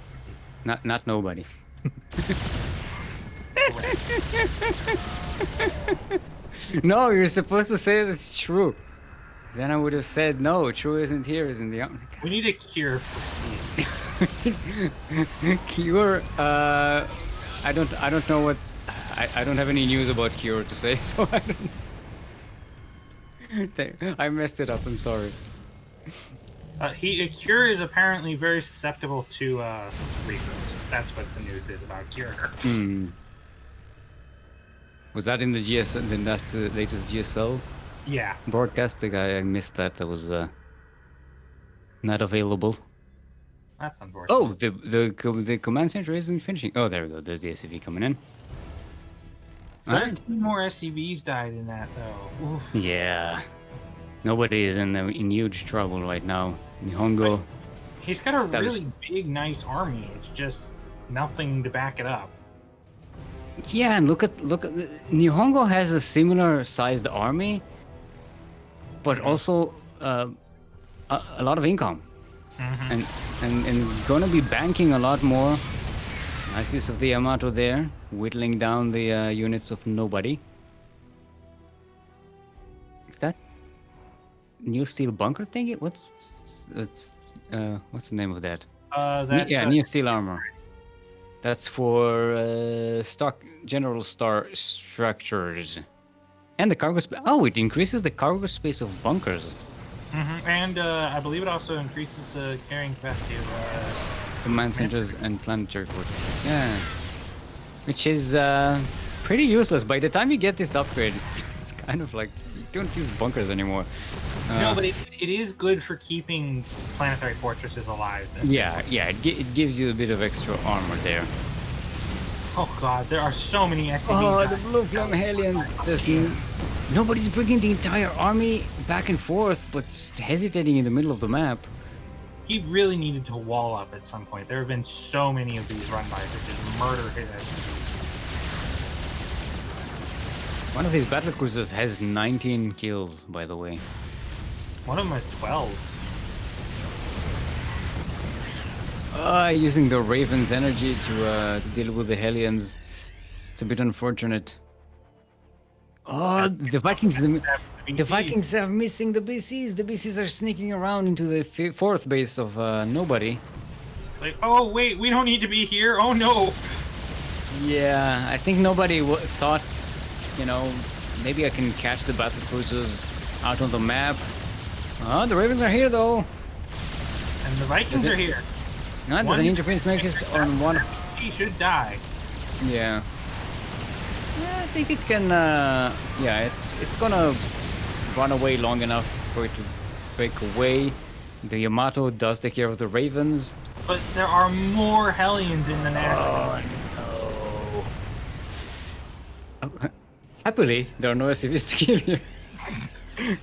Not nobody. No, you're supposed to say that's true. Then I would have said no. True isn't here. Isn't the We need a cure for speed. Cure. I don't know what. I don't have any news about Cure to say, so I don't. I messed it up. I'm sorry. Cure is apparently very susceptible to Reapers. That's what the news is about Cure. Was that in the GSL? Then that's the latest GSL Yeah. broadcast. I missed that. That was not available. That's unfortunate. Oh, the command center isn't finishing. Oh, there we go. There's the SCV coming in. 13 more SCVs died in that though. Oof. Yeah. Nobody is in huge trouble right now. NihonGo. He's got a really big, nice army. It's just nothing to back it up. Yeah, and look at NihonGo has a similar sized army, but also a lot of income, and it's gonna be banking a lot more. Nice use of the Yamato there, whittling down the units of nobody. Is that new steel bunker thingy? What's the name of that? That's new steel armor. That's for general star structures. And the cargo space. Oh, it increases the cargo space of bunkers. And I believe it also increases the carrying capacity of Command centers and planetary fortresses. Yeah. Which is pretty useless. By the time you get this upgrade, it's kind of like you don't use bunkers anymore. No, but it is good for keeping planetary fortresses alive. Yeah, it gives you a bit of extra armor there. Oh god, there are so many SCVs. Oh, the blue flame aliens. Nobody's bringing the entire army back and forth, but just hesitating in the middle of the map. He really needed to wall up at some point. There have been so many of these run-bys that just murder his SCVs. One of these battlecruisers has 19 kills, by the way. One of them has 12. Using the Raven's energy to deal with the Hellions. It's a bit unfortunate. Oh, the Vikings! The Vikings are missing the BCs. The BCs are sneaking around into the fourth base of nobody. It's like, oh wait, we don't need to be here. Oh no. Yeah, I think nobody thought, you know, maybe I can catch the battlecruisers out on the map. Oh, the Ravens are here though. And the Vikings are here. No, there's an interference matrix on one. He should die. Yeah. Yeah, I think it can. Yeah, it's gonna run away long enough for it to break away. The Yamato does take care of the Ravens. But there are more Hellions in the natural. Oh no. Happily, there are no SCVs to kill you.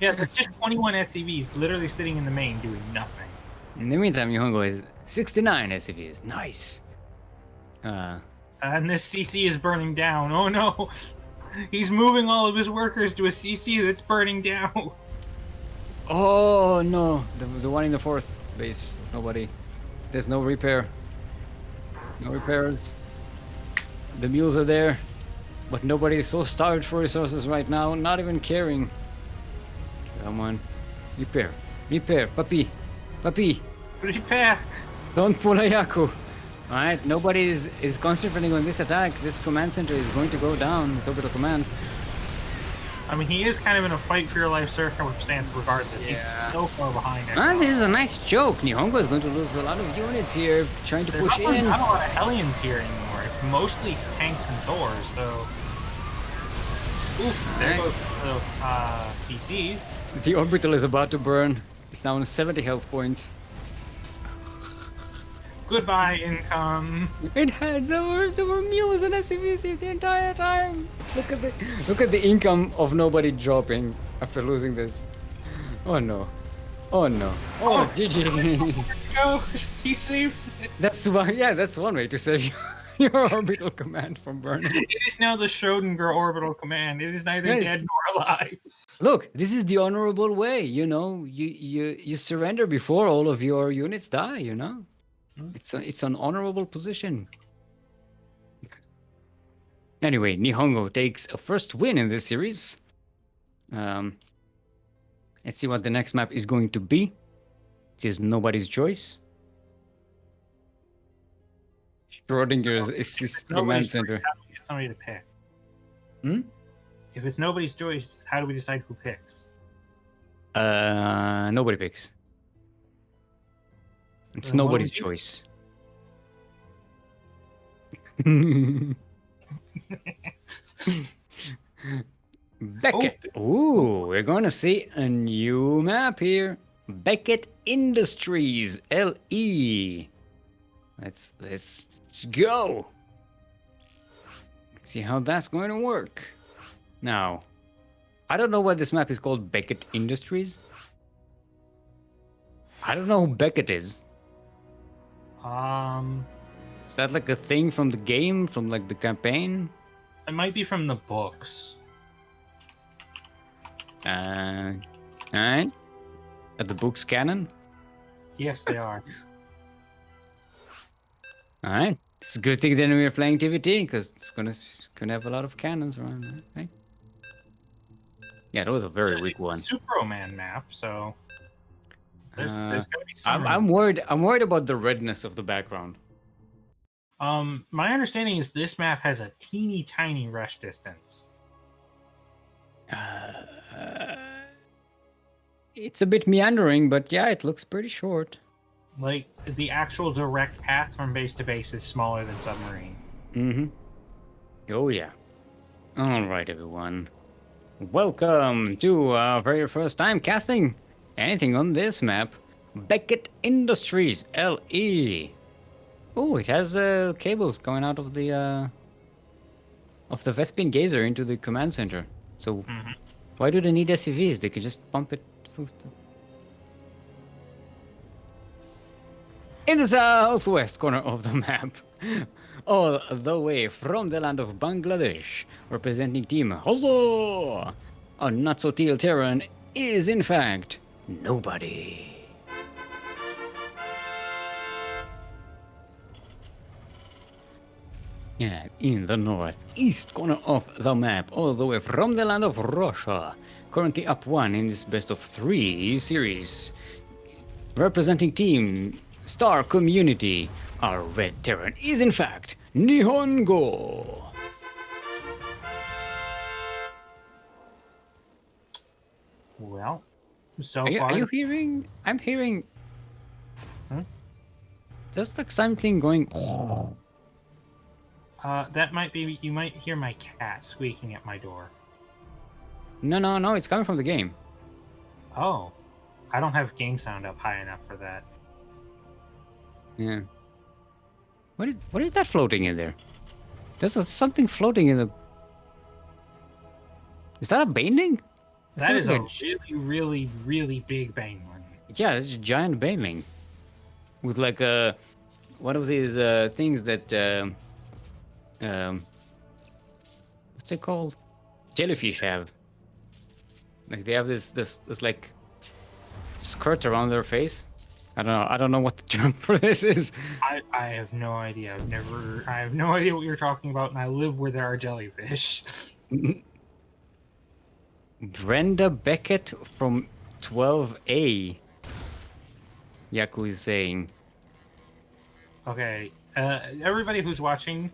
Yeah, there's just 21 SCVs literally sitting in the main doing nothing. In the meantime, NihonGo is 69 SCVs. Nice. And this CC is burning down. Oh no! He's moving all of his workers to a CC that's burning down. Oh no, the one in the fourth base. Nobody. There's no repair. No repairs. The mules are there, but nobody is so starved for resources right now. Not even caring. Come on, repair, puppy. Repair. Don't pull a Yaku. Alright, nobody is concentrating on this attack. This command center is going to go down. This orbital command. I mean, he is kind of in a fight for your life circumstance regardless. Yeah. He's so far behind. This is a nice joke. NihonGo is going to lose a lot of units here, trying to push in. Not a lot of Hellions here anymore. It's mostly tanks and Thors, so... Oof, there goes the PCs. The orbital is about to burn. It's now on 70 health points. Goodbye, income. It had there were mules and SCVs the entire time. Look at the income of nobody dropping after losing this. Oh no. Oh no. Oh, GG. No, he saved it. That's one way to save your orbital command from burning. It is now the Schrodinger orbital command. It is neither dead nor alive. Look, this is the honorable way, you know. You surrender before all of your units die, you know. It's an honorable position. Anyway, NihonGo takes a first win in this series. Let's see what the next map is going to be. It is nobody's choice. Schrodinger's is command center. How do we get somebody to pick? If it's nobody's choice, how do we decide who picks? Nobody picks. It's nobody's choice. Beckett. Ooh, we're gonna see a new map here. Beckett Industries, LE. Let's go. See how that's going to work. Now, I don't know why this map is called Beckett Industries. I don't know who Beckett is. Is that like a thing from the game, from like the campaign? It might be from the books. Alright. Are the books canon? Yes, they are. Alright. It's a good thing that we're playing TVT, because it's gonna have a lot of cannons around, right? Yeah, that was a very weak one. Superman map, so there's gonna be some. I'm worried about the redness of the background. My understanding is this map has a teeny tiny rush distance. It's a bit meandering, but yeah, it looks pretty short. Like, the actual direct path from base to base is smaller than submarine. Mm-hmm. Oh, yeah. All right, everyone. Welcome to our very first time casting anything on this map. Beckett Industries, LE. Oh, it has cables going out of the Vespin Gazer into the command center. So why do they need SUVs? They could just pump it through in the southwest corner of the map, all the way from the land of Bangladesh, representing Team Huzzah! Our not-so-teal Terran is, in fact, nobody. Yeah, in the northeast corner of the map, all the way from the land of Russia, currently up 1 in this best of 3 series, representing Team Star Community, our red Terran is in fact NihonGo. Well, so Are far... you hearing? I'm hearing... just like something going... that might be... You might hear my cat squeaking at my door. No, it's coming from the game. Oh. I don't have game sound up high enough for that. Yeah. What is that floating in there? There's something floating in the... Is that a Baillie? That is a really, really big Baillie. Yeah, it's a giant Baillie. With like one of these things that what's it called? Jellyfish have. Like they have this like skirt around their face. I don't know what the term for this is. I have no idea. I have no idea what you're talking about, and I live where there are jellyfish. Brenda Beckett from 12A. Yaku is saying. Okay, everybody who's watching,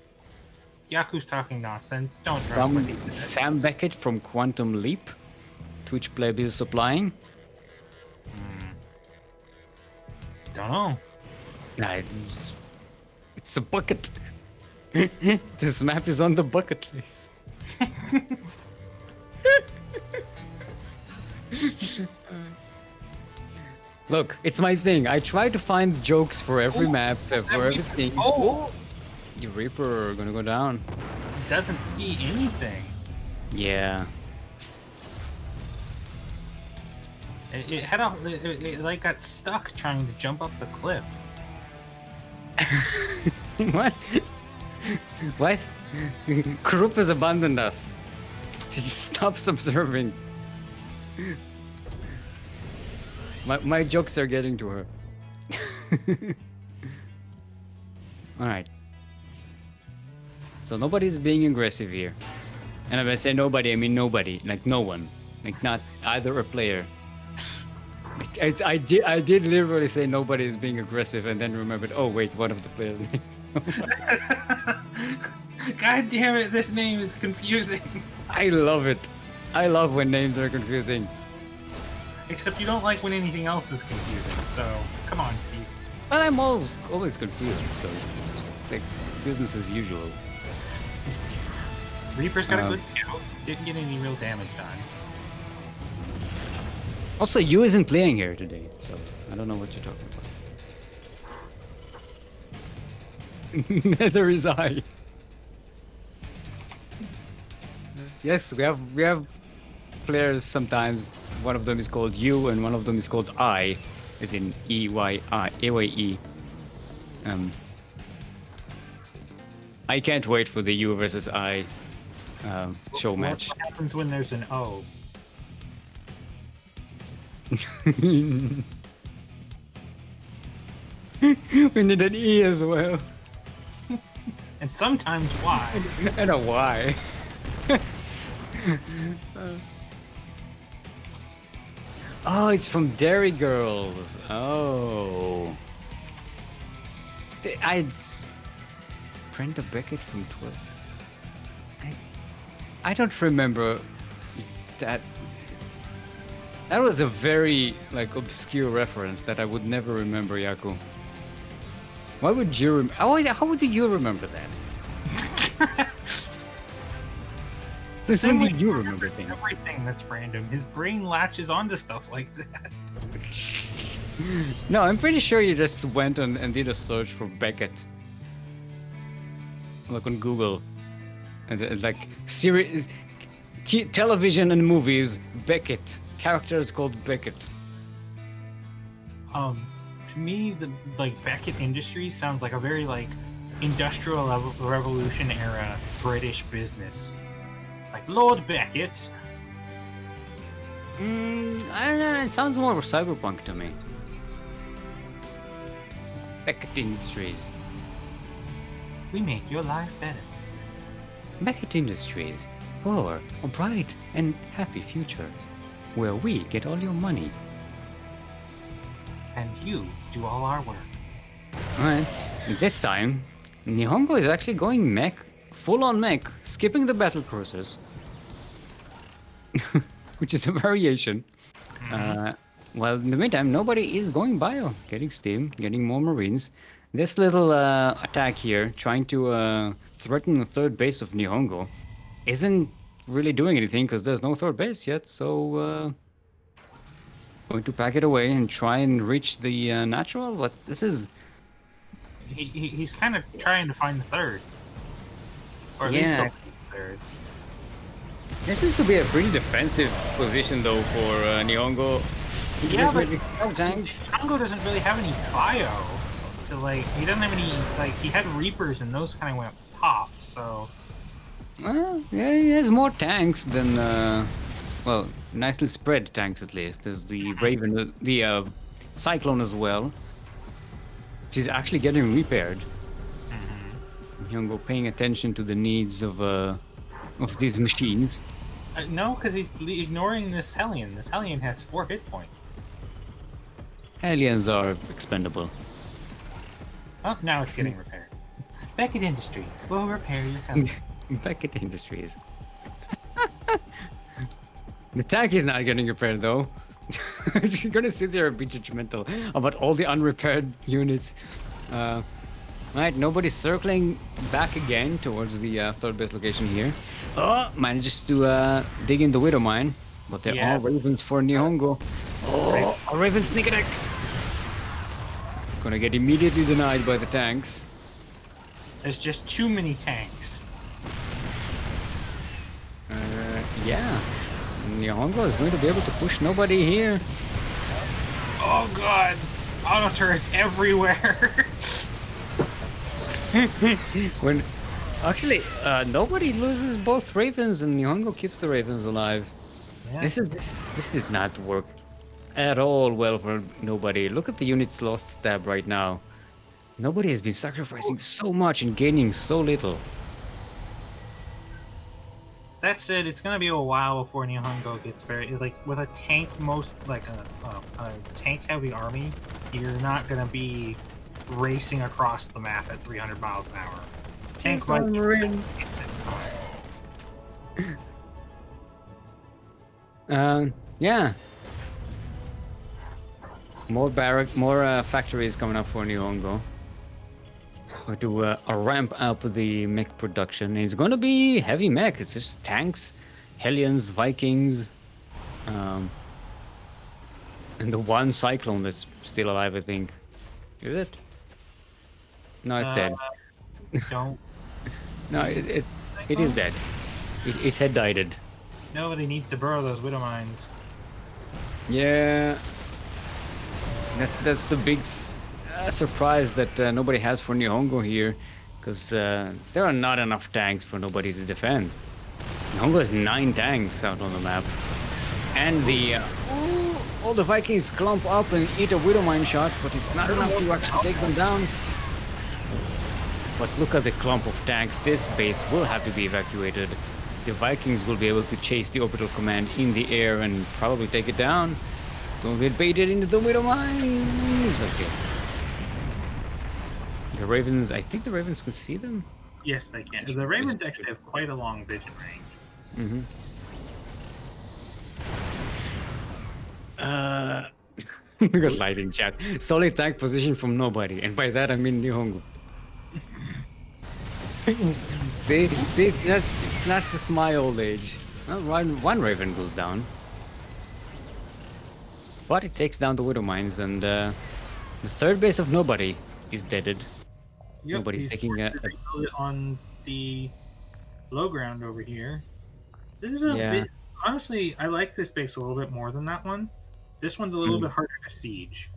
Yaku's talking nonsense. Don't trust what he said. Sam Beckett from Quantum Leap. Twitch Pleb is supplying. Don't know. Nah, it's a bucket. This map is on the bucket list. Look, it's my thing. I try to find jokes for every map, for everything. Oh! The Reaper gonna go down. Doesn't see anything. Yeah. It had it like got stuck trying to jump up the cliff. What? What? Krupp has abandoned us. She just stops observing. My jokes are getting to her. Alright. So nobody's being aggressive here. And if I say nobody, I mean nobody. Like no one. Like not either a player. I did literally say nobody is being aggressive and then remembered, oh wait, one of the players' names. God damn it, this name is confusing. I love it. I love when names are confusing. Except you don't like when anything else is confusing, so come on, Steve. Well, I'm always confused, so it's just like business as usual. Reaper's got a good scout. Didn't get any real damage done. Also, you isn't playing here today, so I don't know what you're talking about. Neither is I. Yes, we have players sometimes. One of them is called you, and one of them is called I, as in AYE. I can't wait for the you versus I show match. What happens when there's an O? We need an E as well. And sometimes Y. And a Y. Oh, it's from Dairy Girls. Oh. Brenda Beckett from 12. I don't remember that. That was a very like obscure reference that I would never remember, Yaku. Why would you? How would you remember that? Since when did you remember things? Everything that's random. His brain latches onto stuff like that. No, I'm pretty sure you just went and did a search for Beckett, like on Google, and like series, television and movies. Beckett characters called Beckett. To me, the Beckett Industries sounds like a very industrial revolution era British business. Like Lord Beckett. I don't know. It sounds more cyberpunk to me. Beckett Industries. We make your life better. Beckett Industries. For a bright and happy future, where we get all your money. And you do all our work. Alright. This time, NihonGo is actually going mech, full on mech, skipping the battle cruisers. Which is a variation. Well, in the meantime, nobody is going bio, getting steam, getting more marines. This little attack here, trying to threaten the third base of NihonGo, isn't really doing anything because there's no third base yet, so going to pack it away and try and reach the natural, but this is... He's kind of trying to find the third. Or at least the third. This seems to be a pretty defensive position though for NihonGo. Yeah, but NihonGo doesn't really have any bio. He doesn't have any, he had Reapers and those kind of went pop, so... Well, yeah, he has more tanks than, well, nicely spread tanks at least. There's the Raven, the Cyclone as well. She's actually getting repaired. NihonGo paying attention to the needs of these machines. No, because he's ignoring this Hellion. This Hellion has 4 hit points. Aliens are expendable. Oh, now it's getting repaired. Beckett Industries will repair your Hellion. Beckett Industries. The tank is not getting repaired though. She's gonna sit there and be judgmental about all the unrepaired units. Right, nobody's circling back again towards the third base location here. Oh, manages to dig in the Widow Mine, but there are Ravens for NihonGo. Oh, a Raven sneak attack! Gonna get immediately denied by the tanks. There's just too many tanks. Yeah. NihonGo is going to be able to push nobody here. Oh god! Auto turrets everywhere! When actually nobody loses both Ravens and NihonGo keeps the Ravens alive. Yeah. This did not work at all well for nobody. Look at the units lost tab right now. Nobody has been sacrificing so much and gaining so little. That said, it's gonna be a while before NihonGo gets very with a tank a tank heavy army. You're not gonna be racing across the map at 300 miles an hour. Tank yeah. More factories coming up for NihonGo. Going to ramp up the mech production. It's going to be heavy mech. It's just tanks, Hellions, Vikings, and the one Cyclone that's still alive, I think. Is it? No, it's dead. Don't. No, it is dead. It had died. Nobody needs to burrow those Widow Mines. Yeah. That's the big surprise that nobody has for NihonGo here, because there are not enough tanks for nobody to defend. NihonGo has 9 tanks out on the map, and all the Vikings clump up and eat a Widow Mine shot, but it's not enough to actually take them down. But look at the clump of tanks. This base will have to be evacuated. The Vikings will be able to chase the orbital command in the air and probably take it down. Don't get baited into the Widow Mines. Okay. The Ravens, I think the Ravens can see them. Yes, they can. The Ravens actually have quite a long vision range. We got light in chat. Solid tank position from nobody, and by that I mean NihonGo. see, it's not just my old age. Well, one Raven goes down, but it takes down the Widow Mines, and the third base of nobody is deaded. Yep, Nobody's taking a on the low ground over here. This is a bit. Honestly, I like this base a little bit more than that one. This one's a little bit harder to siege.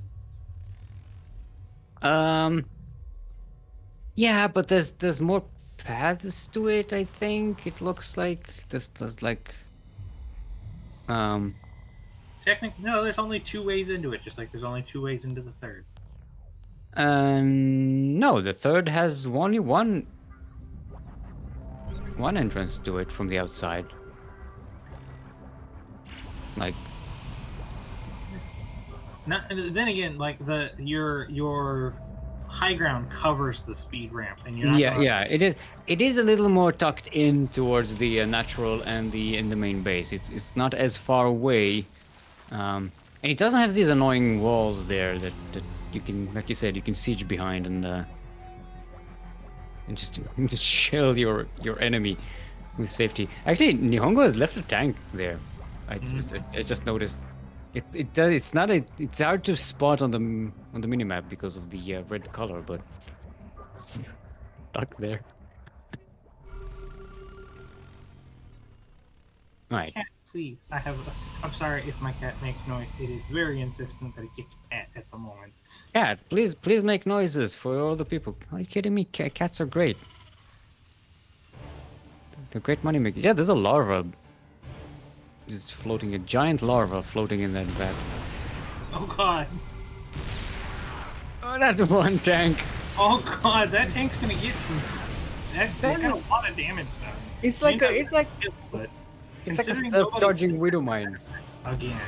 Yeah, but there's more paths to it. I think it looks like there's like Technically, no. There's only 2 ways into it, just like there's only 2 ways into the third. No, the third has only one entrance to it from the outside. Like, not then again, like your high ground covers the speed ramp, and you're not yeah, it is a little more tucked in towards the natural and the main base. It's not as far away, and it doesn't have these annoying walls there that you can, like you said, you can siege behind and just shell your enemy with safety. Actually, NihonGo has left a tank there. I just noticed. It's not it's hard to spot on the minimap because of the red color, but it's stuck there. All right. Cat, please. I'm sorry if my cat makes noise. It is very insistent that it gets pet at the moment. Cat, please make noises for all the people. Are you kidding me? Cats are great. They're great money makers. Yeah, there's a larva. Just floating, a giant larva floating in that vat. Oh god. Oh, that's one tank. Oh god, that tank's gonna get some. That got a lot of damage done. It's like a self-charging Widow Mine. Again.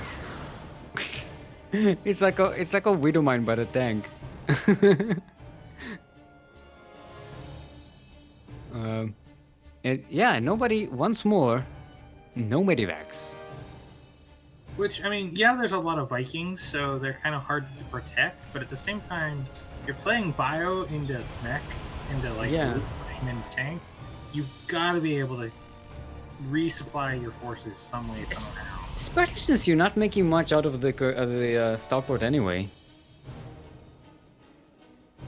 It's like a Widow Mine, but a tank. And yeah, nobody. Once more, no medivacs. Which, I mean, yeah, there's a lot of Vikings, so they're kind of hard to protect, but at the same time, you're playing bio into mech, into like into tanks, you've got to be able to resupply your forces some way, somehow. Especially since you're not making much out of the starport anyway.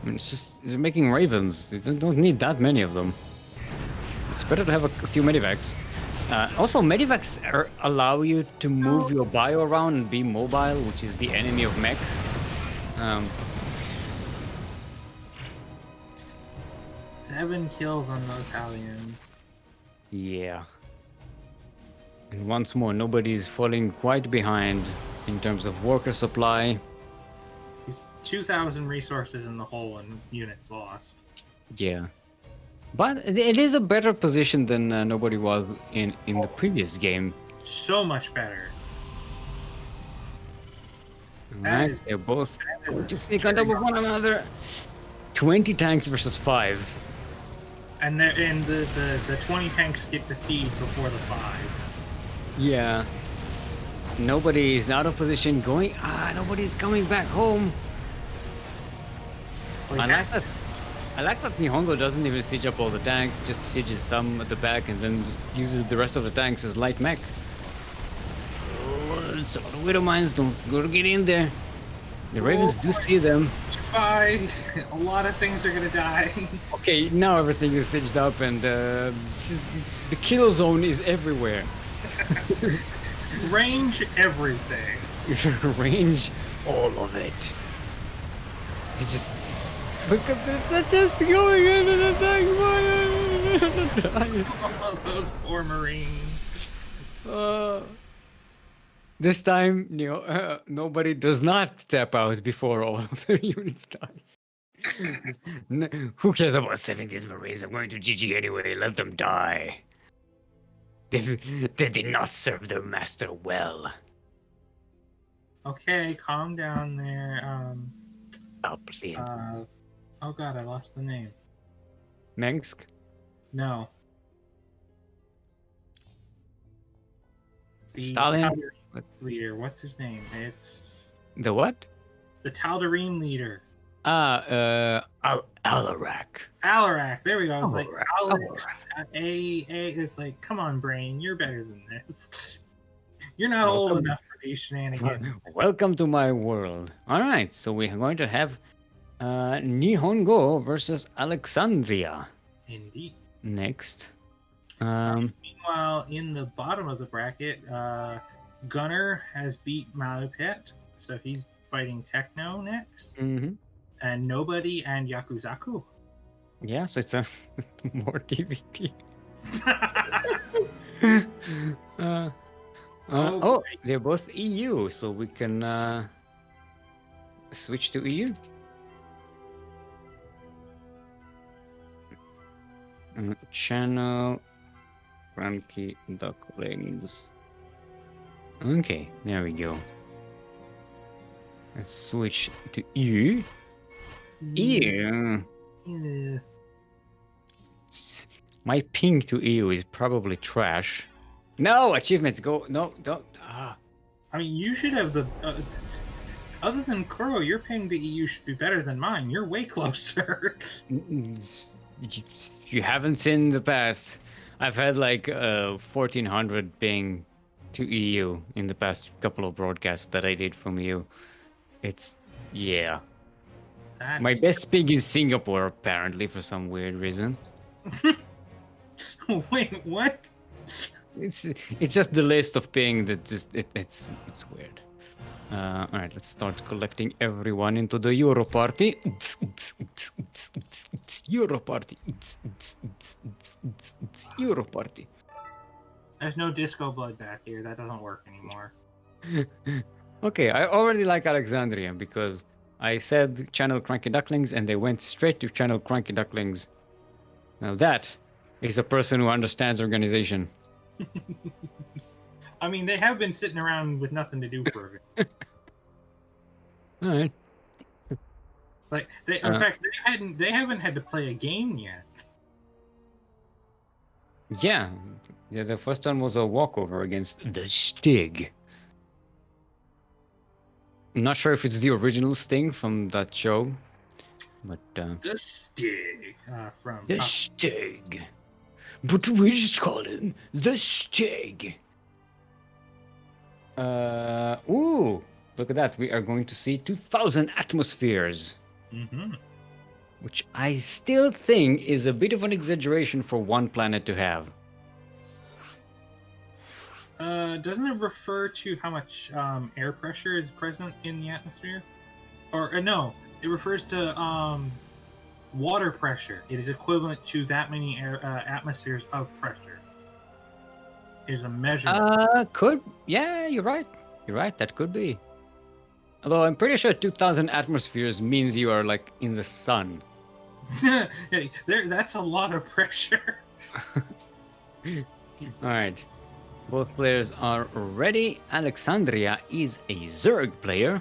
I mean, it's making ravens. You don't need that many of them. It's better to have a few medivacs. Also, medivacs allow you to move your bio around and be mobile, which is the enemy of mech. 7 kills on those Hellions. Yeah. And once more, nobody's falling quite behind in terms of worker supply. It's 2,000 resources in the hole and units lost. Yeah. But it is a better position than nobody was in the previous game. So much better. Alright, they're both to sneak on top of one another. 20 tanks versus 5. And the 20 tanks get to seed before the 5. Yeah. Nobody's out of position going. Nobody's coming back home. I like that NihonGo doesn't even siege up all the tanks, just sieges some at the back and then just uses the rest of the tanks as light mech. Oh, some of the Widow Mines don't go get in there. The Ravens do see them. Bye. A lot of things are gonna die. Okay, now everything is sieged up and the kill zone is everywhere. Range everything. Range all of it. It's just look at this. They're just going in and attacking. Those poor Marines. This time, nobody does not tap out before all of their units dies. Who cares about saving these Marines? I'm going to GG anyway. Let them die. They did not serve their master well. Okay, calm down there. Oh, please. Oh god, I lost the name. Mengsk? No. The Stalin? Tal'Darim leader. What's his name? It's The what? the Tal'Darim leader. Alarak. Alarak. There we go. It's like Alarak. Alex. It's like, come on, brain. You're better than this. You're not old enough for these shenanigans. Welcome to my world. All right, so we're going to have NihonGo versus Alexandria Indeed. next. Meanwhile, in the bottom of the bracket, Gunner has beat Malupeyt, so he's fighting Techno next. Mm-hmm. And Nobody and Yakuzaku. Yeah, so it's a more DVD. Oh, they're both EU, so we can switch to EU. Channel CranKy Ducklings. Okay, there we go. Let's switch to EU. EU. Yeah. My ping to EU is probably trash. No, achievements go. No, don't. I mean, you should have the. Other than Kuro, your ping to EU should be better than mine. You're way closer. You haven't seen the past. I've had like 1400 ping to EU in the past couple of broadcasts that I did from EU. It's yeah. My best ping is Singapore apparently for some weird reason. Wait, what? It's just the list of ping that just it's weird. All right, let's start collecting everyone into the Euro party. Euro party. Euro party. There's no disco blood back here. That doesn't work anymore. Okay, I already like Alexandria because I said channel CranKy Ducklings and they went straight to channel CranKy Ducklings. Now that is a person who understands organization. I mean, they have been sitting around with nothing to do for a bit. All right. Like in fact, they haven't had to play a game yet. Yeah, the first one was a walkover against the Stig. I'm not sure if it's the original Sting from that show, but the Stig from the Stig. But we just call him the Stig. Ooh, look at that. We are going to see 2000 atmospheres. Mm-hmm. Which I still think is a bit of an exaggeration for one planet to have. Doesn't it refer to how much air pressure is present in the atmosphere? Or no, it refers to water pressure. It is equivalent to that many atmospheres of pressure. It is a measurement. Yeah, you're right. You're right. That could be. Although I'm pretty sure 2000 atmospheres means you are like in the sun. That's a lot of pressure. All right. Both players are ready. Alexandria is a Zerg player.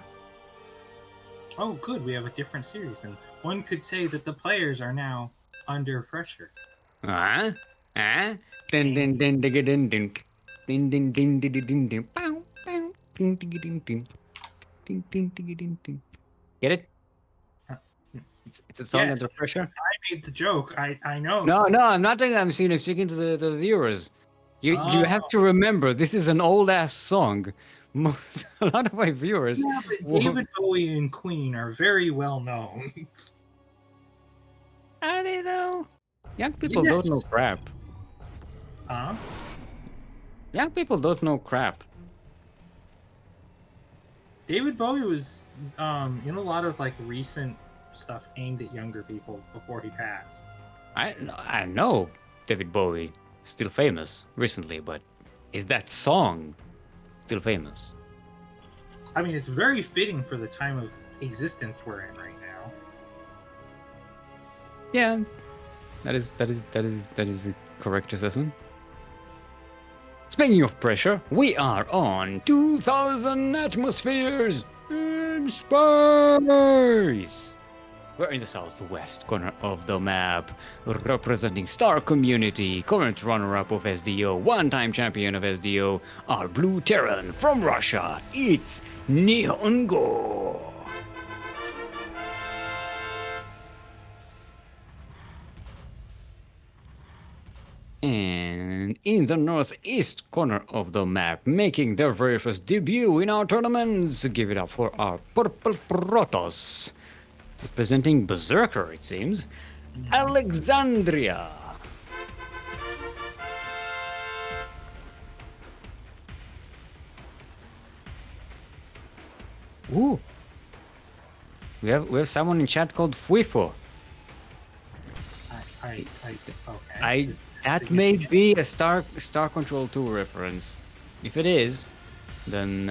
Oh, good. We have a different series. And one could say that the players are now under pressure. Din din din din din din din din din din din din pow pow din din din din din din din din. Get it? It's a song under pressure. I made the joke. I know. No, I'm not doing that. I'm speaking to the viewers. You have to remember this is an old ass song. A lot of my viewers. Yeah, but David Bowie and Queen are very well known. Are they though? Young people don't know crap. Huh? Young people don't know crap. David Bowie was in a lot of like recent stuff aimed at younger people before he passed. I know David Bowie still famous recently, but is that song still famous? I mean, it's very fitting for the time of existence we're in right now. Yeah, that is a correct assessment. Speaking of pressure, we are on 2000 atmospheres in space. We're in the southwest corner of the map, representing Star Community, current runner-up of SDO, one-time champion of SDO, our blue Terran from Russia. It's NihonGo. And in the northeast corner of the map, making their very first debut in our tournaments, give it up for our Purple Protoss. Representing Berserker, it seems, Alexandria. Ooh. We have someone in chat called Fuifo. Okay. That may be a Star Control 2 reference. If it is, then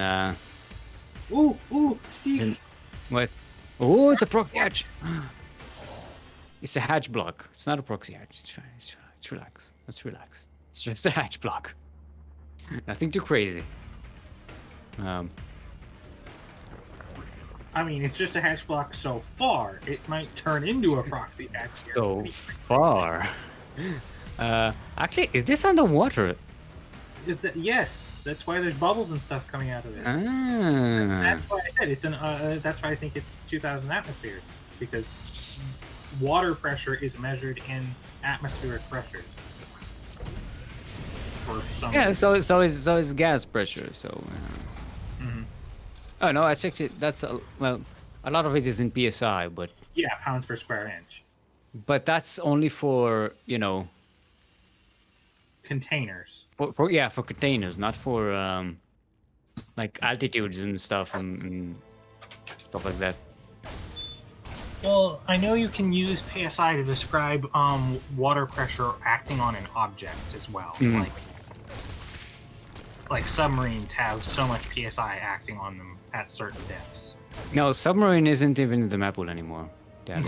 Steve. Then, what? Oh, it's a proxy hatch. It's a hatch block. It's not a proxy hatch. It's fine. It's relax. Let's relax. It's just a hatch block. Nothing too crazy. I mean, it's just a hatch block so far. It might turn into a proxy hatch. So far. Actually, is this underwater? Yes, that's why there's bubbles and stuff coming out of it. Ah. That's why I said it's an. That's why I think it's 2,000 atmospheres, because water pressure is measured in atmospheric pressures. For some reason. So is gas pressure. So. Oh no, actually that's well, a lot of it is in psi, but. Yeah, pounds per square inch. But that's only for Containers. For containers, not for like altitudes and stuff and stuff like that. Well, I know you can use PSI to describe water pressure acting on an object as well. Like submarines have so much PSI acting on them at certain depths. No, submarine isn't even in the map pool anymore. Daddy.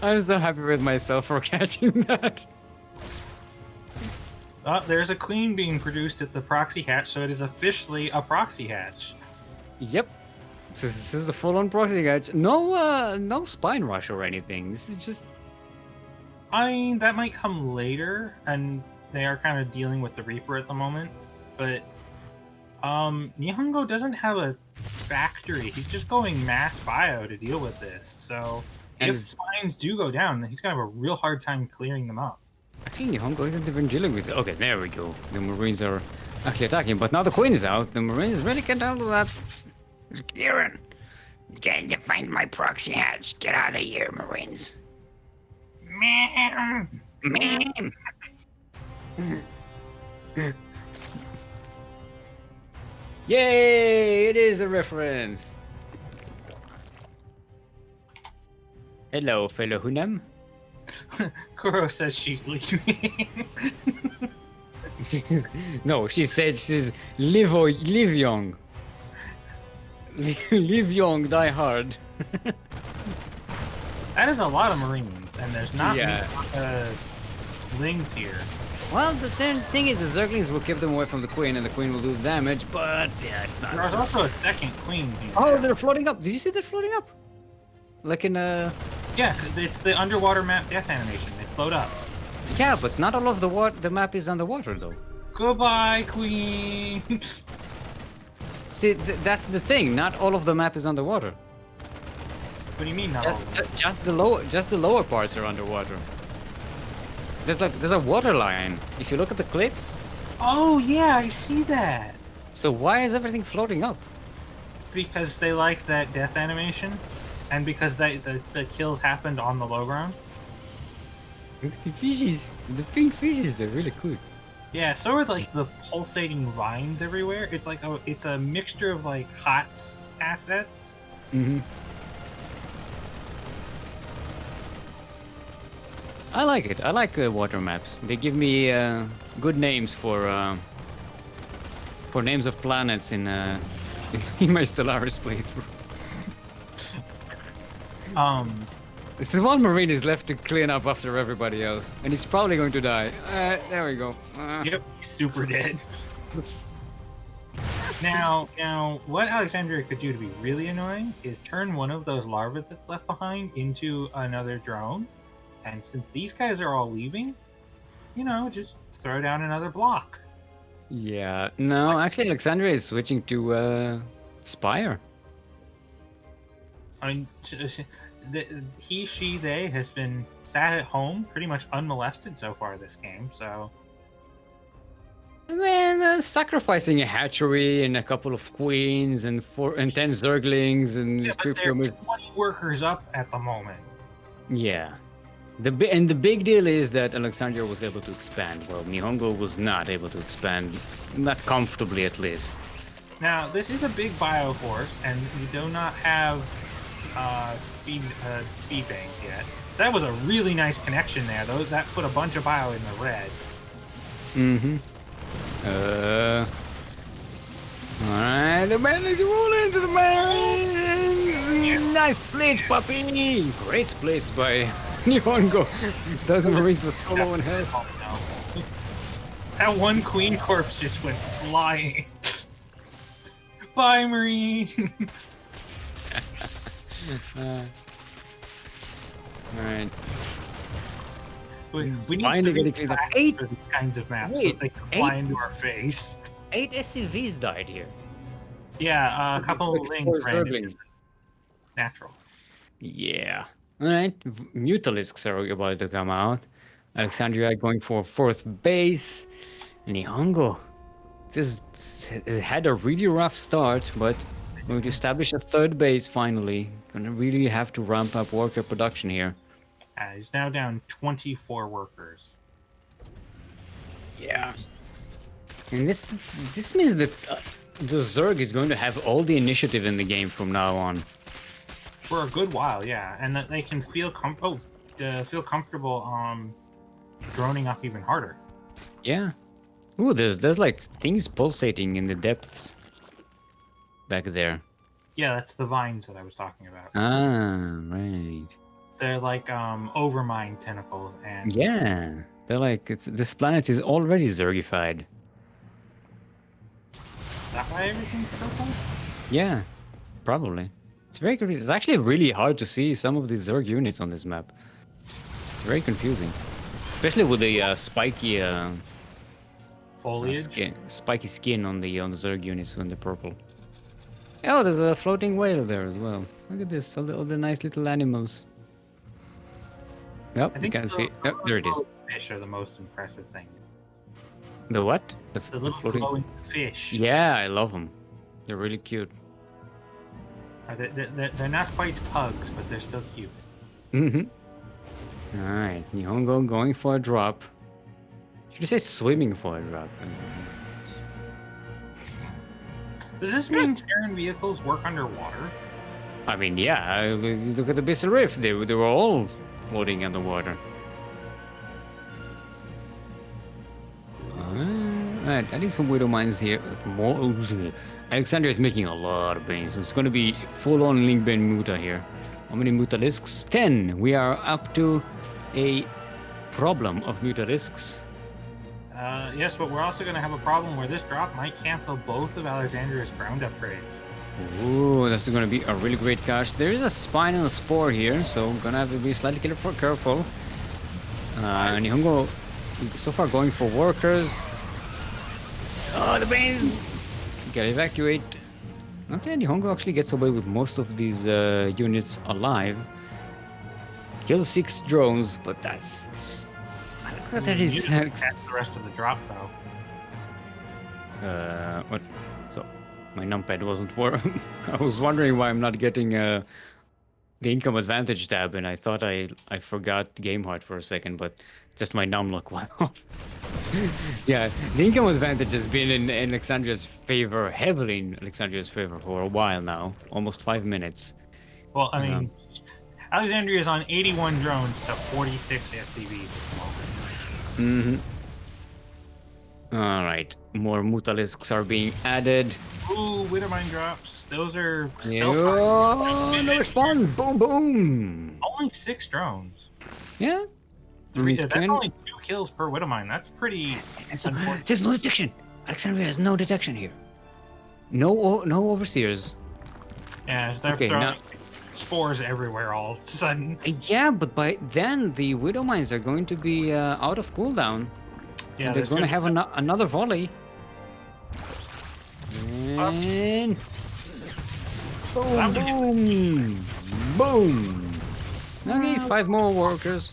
I'm so happy with myself for catching that. There's a queen being produced at the proxy hatch, so it is officially a proxy hatch. Yep. This is a full-on proxy hatch. No spine rush or anything. This is just... I mean, that might come later, and they are kind of dealing with the Reaper at the moment, but NihonGo doesn't have a factory. He's just going mass bio to deal with this, so if spines do go down, he's gonna have a real hard time clearing them up. Actually, NihonGo isn't even dealing with it. Okay, there we go. The Marines are actually attacking, but now the Queen is out. The Marines really can't handle that. Kieran, can you find my proxy hatch? Get out of here, Marines. Man. Yay! It is a reference. Hello, fellow Hunam. Kuro says she's leaving. No, she said she's live young. Live young, die hard. That is a lot of Marines, and there's not Yeah. many Lings here. Well, the thing is, the Ducklings will keep them away from the Queen, and the Queen will do damage, but yeah, it's not. There's also a second Queen here. Oh, they're floating up. Did you see they're floating up? Like in a... Yeah, it's the underwater map death animation. They float up. Yeah, but not all of the map is underwater, though. Goodbye, Queen! See, that's the thing. Not all of the map is underwater. What do you mean, not all of them? Just the lower parts are underwater. There's a water line. If you look at the cliffs. Oh, yeah, I see that! So why is everything floating up? Because they like that death animation, and because the kills happened on the low ground. The fishes, the pink fishes, they're really cool. Yeah, so are like the pulsating vines everywhere. It's like it's a mixture of like HOTS assets. Mm-hmm. I like it. I like water maps. They give me good names for names of planets in my Stellaris playthrough. This is one Marine is left to clean up after everybody else, and he's probably going to die. There we go. Yep, he's super dead. Now, what Alexandria could do to be really annoying is turn one of those larvae that's left behind into another drone. And since these guys are all leaving, just throw down another block. Yeah. No, actually, Alexandria is switching to Spire. I mean, he, she, they has been sat at home pretty much unmolested so far this game, so... Man, sacrificing a hatchery and a couple of queens and 10 zerglings and Yeah, but there's 20 workers up at the moment. Yeah. The big deal is that Alexandria was able to expand, while NihonGo was not able to expand, not comfortably at least. Now, this is a big bioforce, and you do not have speed bangs yet. That was a really nice connection there. That put a bunch of bio in the red. Mm-hmm. Alright, the man is rolling into the man. Nice splits, puppy. Great splits by NihonGo. Dozen Marines with solo and head. Oh, no. That one queen corpse just went flying. Bye, Marine. Alright. We need to be practiced for these kinds of maps so they can fly into our face. 8 SCVs died here. Yeah, a couple of lings ran into natural. Yeah. Alright, Mutalisks are about to come out. Alexandria going for 4th base. NihonGo it had a really rough start, but going to establish a 3rd base finally. Gonna really have to ramp up worker production here. He's now down 24 workers. Yeah. And this means that the Zerg is going to have all the initiative in the game from now on. For a good while, yeah. And that they can feel comfortable droning up even harder. Yeah. Ooh, there's like things pulsating in the depths back there. Yeah, that's the vines that I was talking about. Ah, right. They're like overmind tentacles, and yeah, they're like this planet is already Zergified. Is that why everything's purple? Yeah, probably. It's very confusing. It's actually really hard to see some of these Zerg units on this map. It's very confusing, especially with the spiky foliage, spiky skin on the Zerg units in the purple. Oh, there's a floating whale there as well. Look at this, all the nice little animals. Yep, you can see. Oh, there it is. Fish are the most impressive thing. The what? The little floating glowing fish. Yeah, I love them. They're really cute. They're not quite pugs, but they're still cute. Mm-hmm. Alright, NihonGo going for a drop. Should I say swimming for a drop? Does this mean Terran vehicles work underwater? I mean, yeah. Look at the Bissell Rift. They were all floating underwater. Alright, adding some Widow Mines here. More. Alexandria is making a lot of Banes. So it's going to be full-on Link Bane Muta here. How many Mutalisks? 10. We are up to a problem of Mutalisks. Yes, but we're also going to have a problem where this drop might cancel both of Alexandria's ground upgrades. Ooh, that's going to be a really great cache. There is a Spine and a Spore here, so I'm going to have to be slightly careful. NihonGo so far going for workers. Oh, the Banes! Gotta evacuate. Okay, NihonGo actually gets away with most of these units alive. Kills 6 drones, but that's... That is... That's the rest of the drop, though. What? So, my numpad wasn't working. I was wondering why I'm not getting the income advantage tab, and I thought I forgot GameHeart for a second, but just my numlock went off. Yeah, the income advantage has been in Alexandria's favor, heavily in Alexandria's favor for a while now, almost 5 minutes. Well, I mean, Alexandria is on 81 drones to 46 SCVs at the moment. Mm-hmm. Alright, more Mutalisks are being added. Ooh, Widowmine drops. Those are oh, no respawn! Boom, boom! Only 6 drones. Yeah? That's only 2 kills per Widowmine. That's pretty unfortunate. There's no detection! Alexandria has no detection here. No overseers. Yeah, they're Okay, throwing now. spores everywhere all of a sudden. Yeah, but by then the Widow Mines are going to be out of cooldown. Yeah, And they're there's going to gonna have be another volley. And boom, boom, boom. Okay, 5 more workers.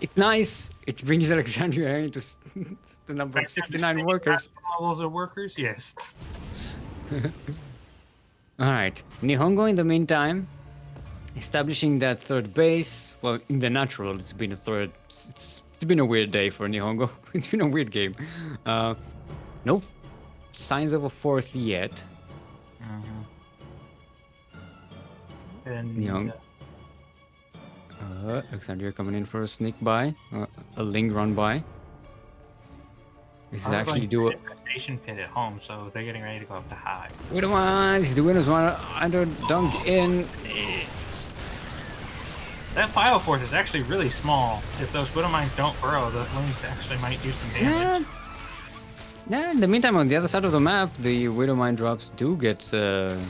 It's nice. It brings Alexandria into the number of 69 workers. levels of workers. Yes. All right, NihonGo in the meantime, establishing that third base. Well, in the natural, it's been a third. It's been a weird day for NihonGo. It's been a weird game. Nope, signs of a fourth yet. And Nihon. Alexandria coming in for a sneak by, a Ling run by. This is actually do a station pit at home, so they're getting ready to go up to high. Widow Mines. The winners want to under dunk in. That Bio Force is actually really small. If those Widow Mines don't burrow, those Lings actually might do some damage. Yeah, in the meantime, on the other side of the map, the Widow Mine drops do get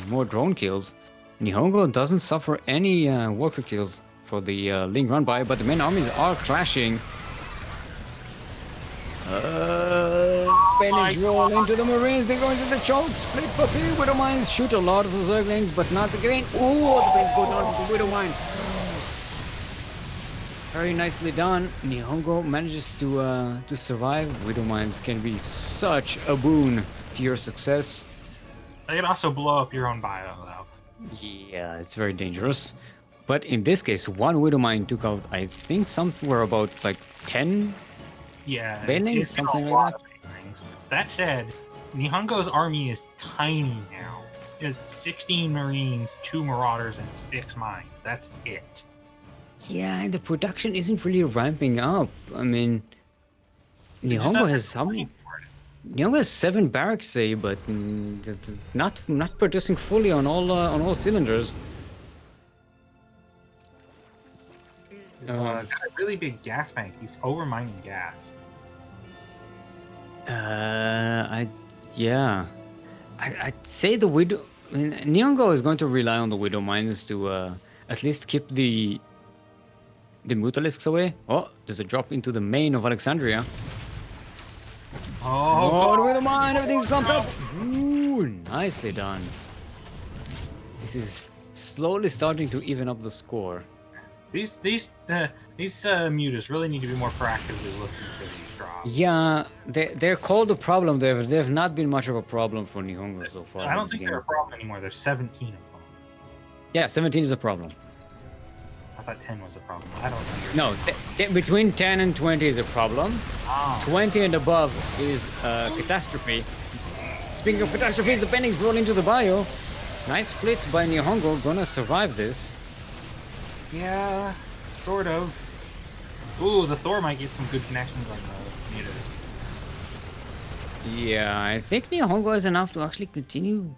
more drone kills. NihonGo doesn't suffer any worker kills for the Ling run by, but the main armies are clashing. Baillie roll into the Marines, they go into the choke, split puppy, Widow Mines shoot a lot of the Zerglings, but not the green. Oh, the base goes down to the Widow Mine. Very nicely done. NihonGo manages to survive. Widow Mines can be such a boon to your success. They can also blow up your own bio, though. Yeah, it's very dangerous. But in this case, one Widow Mine took out, I think, somewhere about like 10 Bailings, something like that. That said, NihonGo's army is tiny now. It has 16 Marines, 2 Marauders, and 6 Mines. That's it. Yeah, and the production isn't really ramping up. I mean, NihonGo has how many? NihonGo has 7 barracks, say, but not producing fully on all cylinders. He's got a really big gas bank. He's over mining gas. I'd say the Widow. I mean, NihonGo is going to rely on the Widow Mines to at least keep the Mutalisks away. Oh, there's a drop into the main of Alexandria. Oh, the Widow Mine, everything's clumped up. Ooh, nicely done. This is slowly starting to even up the score. These mutas really need to be more proactively looking for these drops. Yeah, they're called a problem. They've not been much of a problem for NihonGo so far. I don't think they're a problem anymore. There's 17 of them. Yeah, 17 is a problem. I thought 10 was a problem. I don't know. No, between 10 and 20 is a problem. Oh. 20 and above is catastrophe. Speaking of catastrophes, the Pennings roll into the bio. Nice splits by NihonGo, gonna survive this. Yeah, sort of. Ooh, the Thor might get some good connections on the mutas. Yeah, I think NihonGo has enough to actually continue,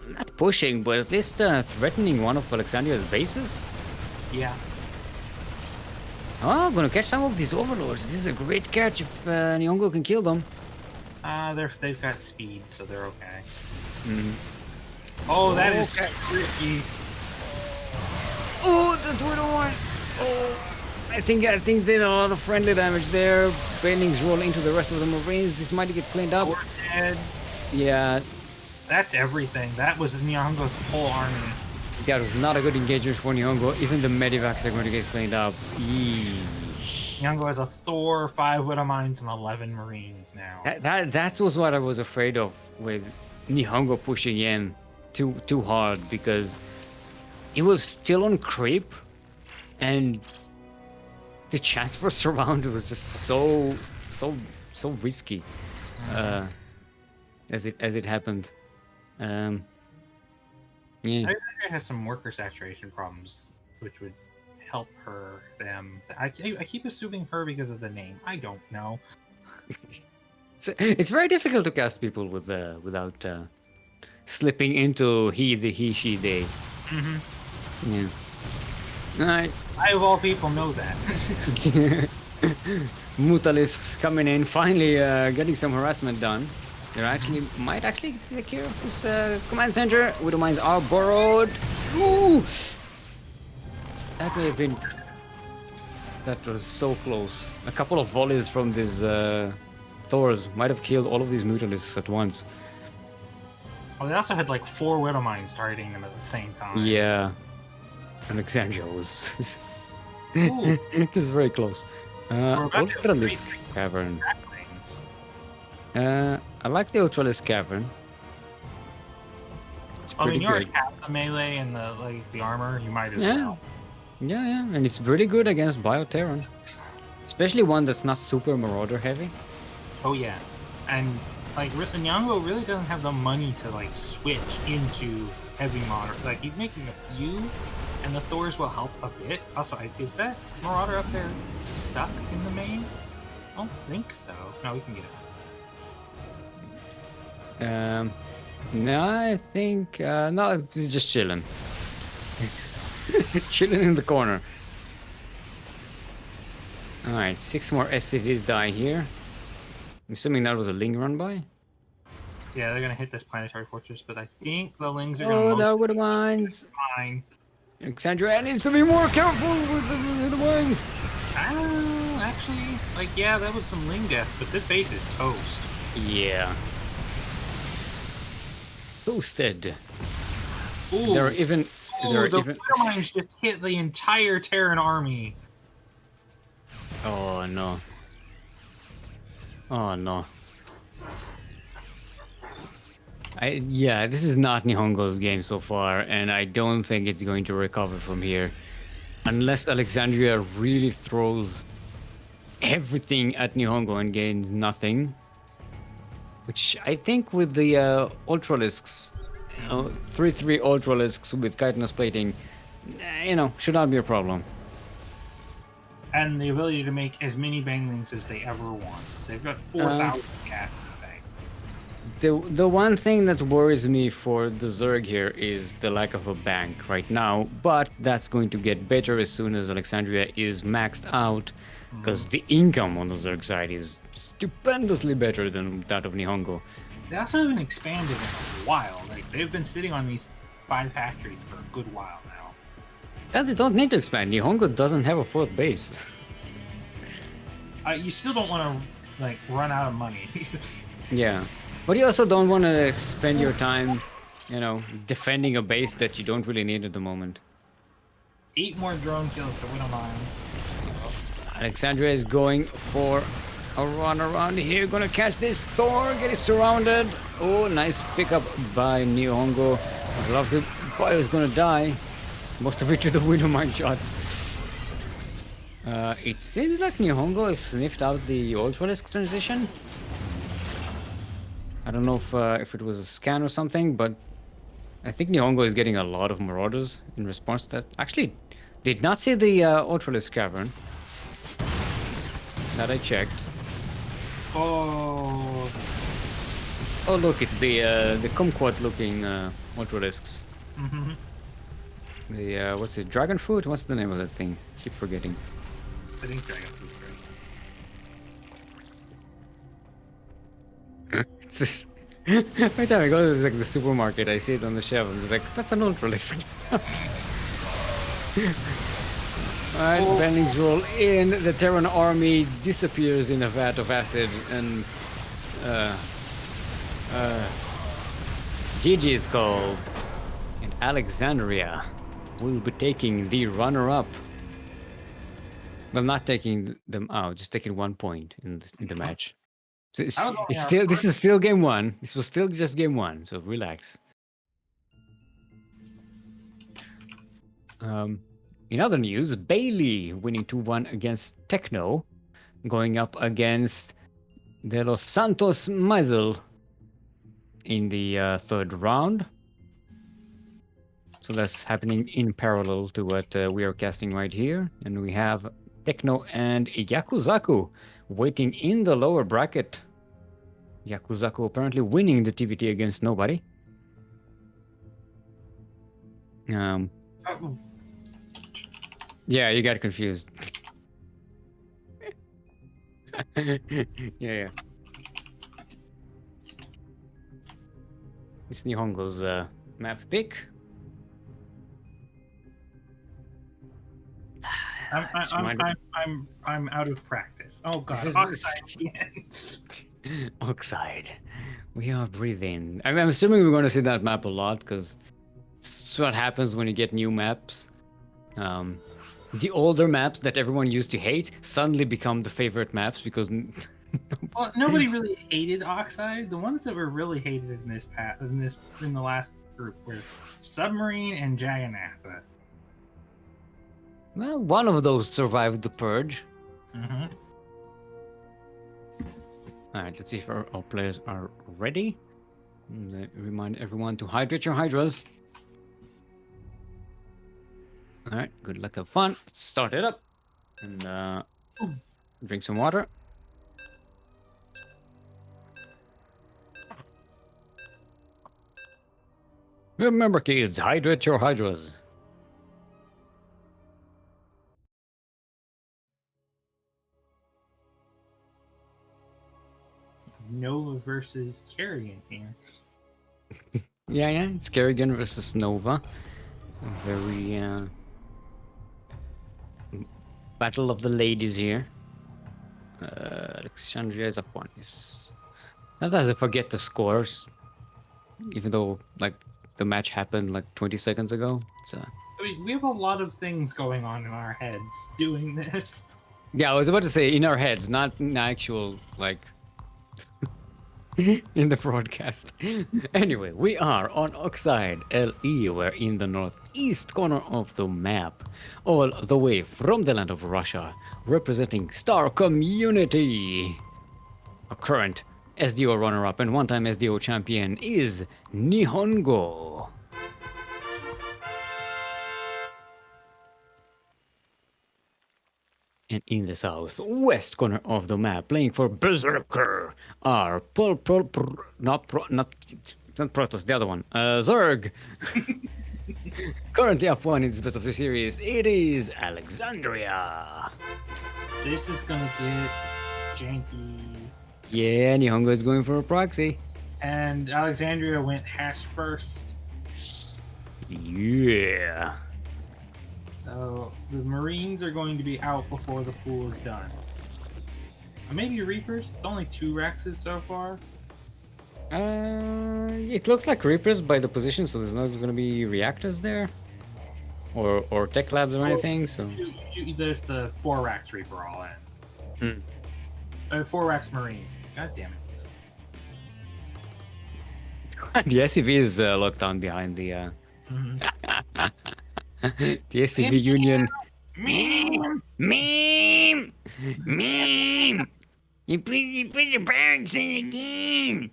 not pushing, but at least threatening one of Alexandria's bases. Yeah. Oh, gonna catch some of these overlords. This is a great catch if NihonGo can kill them. They've got speed, so they're okay. Mm. Oh, that is risky. Oh, the Widow one. Oh, I think they did a lot of friendly damage there. Bailings roll into the rest of the Marines. This might get cleaned up. We're dead. Yeah. That's everything. That was NihonGo's whole army. That was not a good engagement for NihonGo. Even the Medivacs are going to get cleaned up. Yeesh. NihonGo has a Thor, 5 Widow Mines, and 11 Marines now. That was what I was afraid of with NihonGo pushing in too hard, because it was still on creep, and the chance for surround was just so risky as it happened. Yeah. I think it has some worker saturation problems, which would help them. I keep assuming her because of the name. I don't know. It's very difficult to cast people with without slipping into he, she, they. Mm-hmm. Yeah. Alright. I, of all people, know that. Mutalisks coming in, finally getting some harassment done. They actually might actually take care of this command center. Widow mines are borrowed. Ooh! That may have been. That was so close. A couple of volleys from these Thors might have killed all of these Mutalisks at once. Oh, they also had like 4 Widow Mines targeting them at the same time. Yeah. Alexandria was just very close. Ultralisk Cavern. I like the Ultralisk Cavern. It's pretty you good. already have the melee and the armor. You might as well. Yeah, and it's really good against Bioterran. Especially one that's not super Marauder heavy. Oh yeah, and like NihonGo really doesn't have the money to like switch into heavy Marauder. Like he's making a few, and the Thors will help a bit. Also, is that Marauder up there stuck in the main? I don't think so. No, we can get it. No, I think no, he's just chilling. He's chilling in the corner. All right, 6 more SCVs die here. I'm assuming that was a Ling run by. Yeah, they're gonna hit this planetary fortress, but I think the Lings are Oh, gonna. there were the mines. Mine. Alexandria needs to be more careful with the mines. Actually, like yeah, that was some Ling deaths, but this base is toast. Yeah. Toasted. Ooh. There are even. The Widow Mines just hit the entire Terran army. Oh no. Oh no. Yeah, this is not NihonGo's game so far, and I don't think it's going to recover from here. Unless Alexandria really throws everything at NihonGo and gains nothing. Which I think with the Ultralisks, 3-3 Ultralisks with chitinous plating, should not be a problem. And the ability to make as many banglings as they ever want. They've got 4,000 gas in the bank. The one thing that worries me for the Zerg here is the lack of a bank right now, but that's going to get better as soon as Alexandria is maxed out, because the income on the Zerg side is stupendously better than that of NihonGo. They also haven't expanded in a while. Like they've been sitting on these 5 factories for a good while now. Yeah, they don't need to expand. NihonGo doesn't have a 4th base. You still don't want to like run out of money. Yeah, but you also don't want to spend your time, defending a base that you don't really need at the moment. 8 more drone kills to Widow Mines. Alexandria is going for a run around here. Gonna catch this Thor. Get it surrounded. Oh, nice pickup by NihonGo. I'd love to. Bio's gonna die. Most of it to the Widow Mine shot. It seems like NihonGo has sniffed out the Ultralisk transition. I don't know if it was a scan or something, but I think NihonGo is getting a lot of Marauders in response to that. Actually, did not see the Ultralisk Cavern that I checked. Oh. Oh look, it's the kumquat looking Ultralisks. Mm-hmm. The what's it? Dragon fruit? What's the name of that thing? Keep forgetting. I think Dragon Fruit. It's just every time I go to like the supermarket, I see it on the shelf. I'm just like, that's an Ultralisk. Alright, Bendings roll in. The Terran army disappears in a vat of acid, and GG is called, and Alexandria will be taking the runner-up. Well, not taking them out, just taking 1 point in the match. So this is still game 1. This was still just game 1, so relax. In other news, Baillie winning 2-1 against Techno, going up against De Los Santos MIZEL in the 3rd round. So that's happening in parallel to what we are casting right here. And we have Techno and Yakuzaku waiting in the lower bracket. Yakuzaku apparently winning the TVT against nobody. Yeah, you got confused. Yeah. It's NihonGo's map pick. I'm out of practice. Oh god, This is Oxide again. Oxide. We are breathing. I'm assuming we're going to see that map a lot because it's what happens when you get new maps. The older maps that everyone used to hate suddenly become the favorite maps because. Well, nobody really hated Oxide. The ones that were really hated in the last group were Submarine and Jagannatha. Well, one of those survived the purge. Mm-hmm. Alright, let's see if our players are ready. Remind everyone to hydrate your hydras. Alright, good luck, have fun. Let's start it up. And drink some water. Remember, kids, hydrate your hydras. Nova versus Kerrigan here. Yeah, it's Kerrigan versus Nova. A very battle of the ladies here. Alexandria is up one. Yes. Sometimes I forget the scores, even though like the match happened like 20 seconds ago. So. I mean, we have a lot of things going on in our heads doing this. Yeah, I was about to say in our heads, not in actual like in the broadcast. Anyway, we are on Oxide LE. We're in the northeast corner of the map, all the way from the land of Russia, representing Star Community. A current SDO runner-up and one-time SDO champion is NihonGo. And in the southwest corner of the map, playing for Berserker, are not Protoss, the other one, Zerg. Currently up one in this best of the series, it is Alexandria. This is gonna get janky. Yeah, NihonGo is going for a proxy. And Alexandria went hash first. Yeah. So the Marines are going to be out before the pool is done. Maybe Reapers? It's only 2 Rexes so far. It looks like Reapers by the position, so there's not going to be reactors there, or tech labs or anything. So there's the 4 Rex Reaper all in. 4 Rex Marine. God damn it. The SCV is locked down behind the. The SCV Union. Meme! Meme! Meme! You put the barracks in again!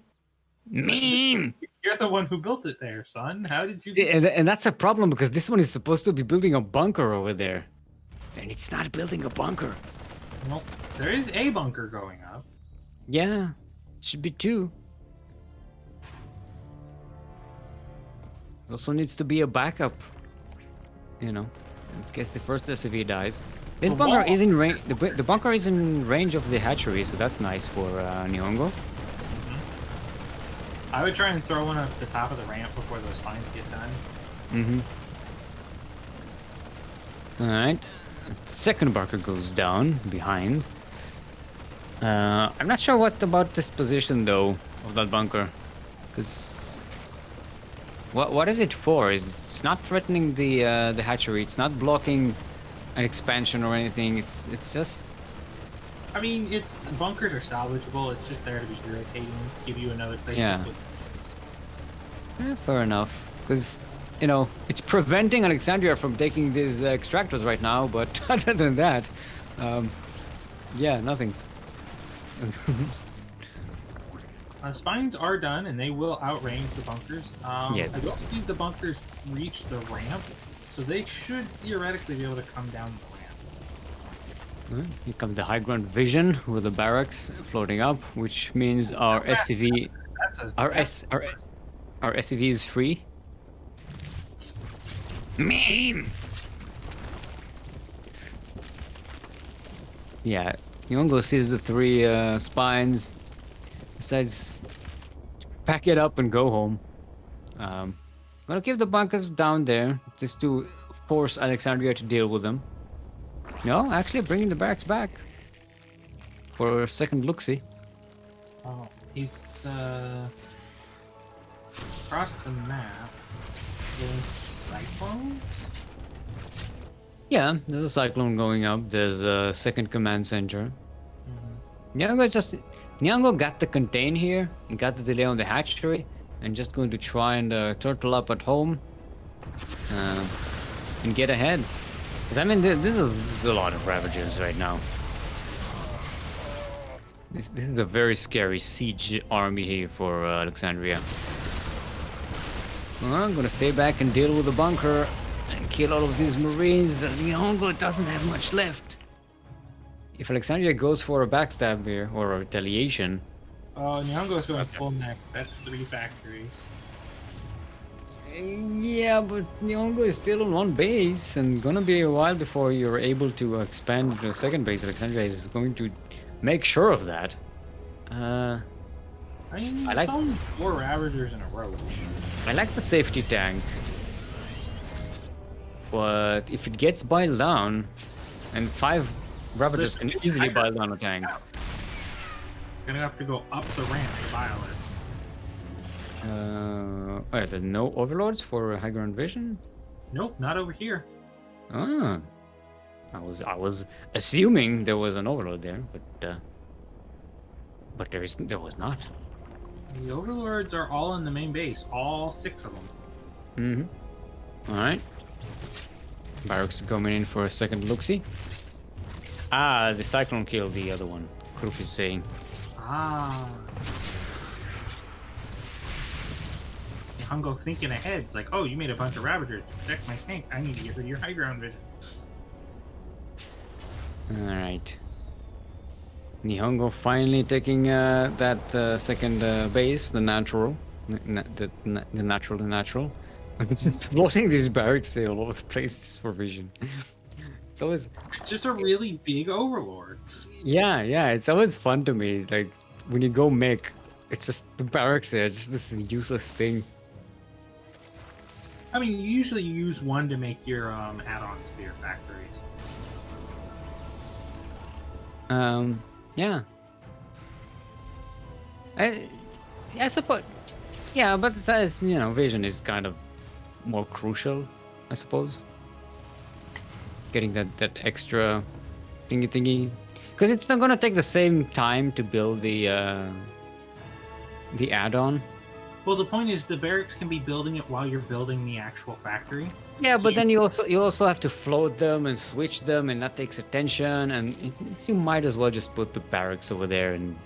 Meme! You're the one who built it there, son. How did you... And that's a problem because this one is supposed to be building a bunker over there. And it's not building a bunker. Well, there is a bunker going up. Yeah, should be 2. Also needs to be a backup. You know, in case the first SCV dies. This bunker is in range. The bunker is in range of the hatchery, so that's nice for NihonGo. I would try and throw one at the top of the ramp before those spines get done. All right. The second bunker goes down behind. I'm not sure what about this position though of that bunker, because what is it for? It's not threatening the hatchery. It's not blocking an expansion or anything. It's just. I mean, bunkers are salvageable. It's just there to be irritating, give you another place. Yeah. Fair enough, because you know it's preventing Alexandria from taking these extractors right now. But other than that, yeah, nothing. Spines are done, and they will outrange the bunkers. Yes. I don't see the bunkers reach the ramp, so they should theoretically be able to come down the ramp. Here comes the high ground vision with the barracks floating up, which means our SCV, our SCV is free. Meme. Yeah, NihonGo sees the 3 spines, decides to pack it up and go home. I'm gonna keep the bunkers down there just to force Alexandria to deal with them. No, actually bringing the barracks back for a second look-see. Oh, he's across the map. There's Cyclone? Yeah, there's a cyclone going up. There's a second command center. NihonGo got the contain here and got the delay on the hatchery and just going to try and turtle up at home and get ahead. 'Cause, I mean, this is a lot of Ravagers right now. This is a very scary siege army here for Alexandria. Well, I'm gonna stay back and deal with the bunker and kill all of these Marines. NihonGo doesn't have much left. If Alexandria goes for a backstab here or a retaliation. NihonGo's going full mech. That's 3 factories. Yeah, but NihonGo is still on one base and gonna be a while before you're able to expand into a second base. Alexandria is going to make sure of that. I mean, I like- it's only 4 Ravagers in a row. I like the safety tank. But if it gets boiled down, and 5 Ravagers can easily boil down a tank. Gonna have to go up the ramp to Violet. Wait, there's no overlords for high ground vision? Nope, not over here. Ah. I was assuming there was an overlord there, but there was not. The Overlords are all in the main base, all 6 of them. Mm-hmm. Alright. Barracks coming in for a second look-see. Ah, the Cyclone killed the other one. Kruk is saying. Ah. NihonGo thinking ahead. It's like, oh, you made a bunch of Ravagers to protect my tank. I need to get rid of your high ground vision. Alright. NihonGo finally taking that second base, the natural. The natural. It's floating these barracks all over the place for vision. It's always... It's just a really big Overlord. Yeah, it's always fun to me. Like, when you go make, it's just the barracks there, just this useless thing. I mean, you usually use one to make your add-ons to your factories. Yeah. I suppose. Yeah, but as vision is kind of more crucial, I suppose. Getting that extra thingy, because it's not gonna take the same time to build the add-on. Well, the point is the barracks can be building it while you're building the actual factory. Yeah, but then you also have to float them and switch them, and that takes attention. And you might as well just put the barracks over there, and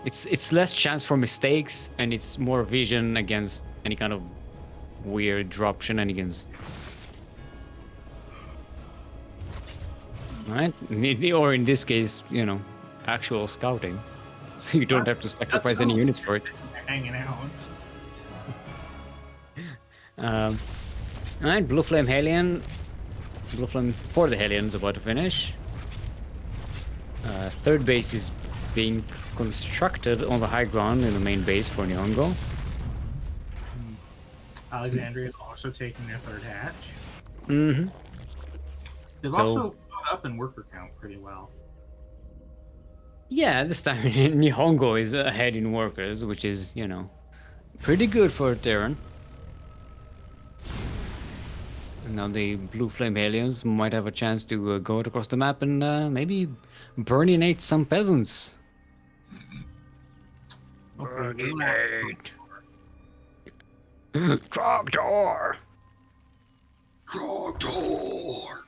it's less chance for mistakes, and it's more vision against any kind of weird drop shenanigans. Right? Or in this case, actual scouting, so you don't have to sacrifice any units for it. Hanging out. Alright, Blue Flame Hellion. Blue Flame for the Hellions about to finish. Third base is being constructed on the high ground in the main base for NihonGo. Alexandria is also taking their 3rd hatch. Mm-hmm. They've also caught up in worker count pretty well. Yeah, this time NihonGo is ahead in workers, which is, pretty good for a Terran. And now the Blue Flame Aliens might have a chance to go across the map and maybe burninate some peasants. Burninate! Trogdor! Trogdor!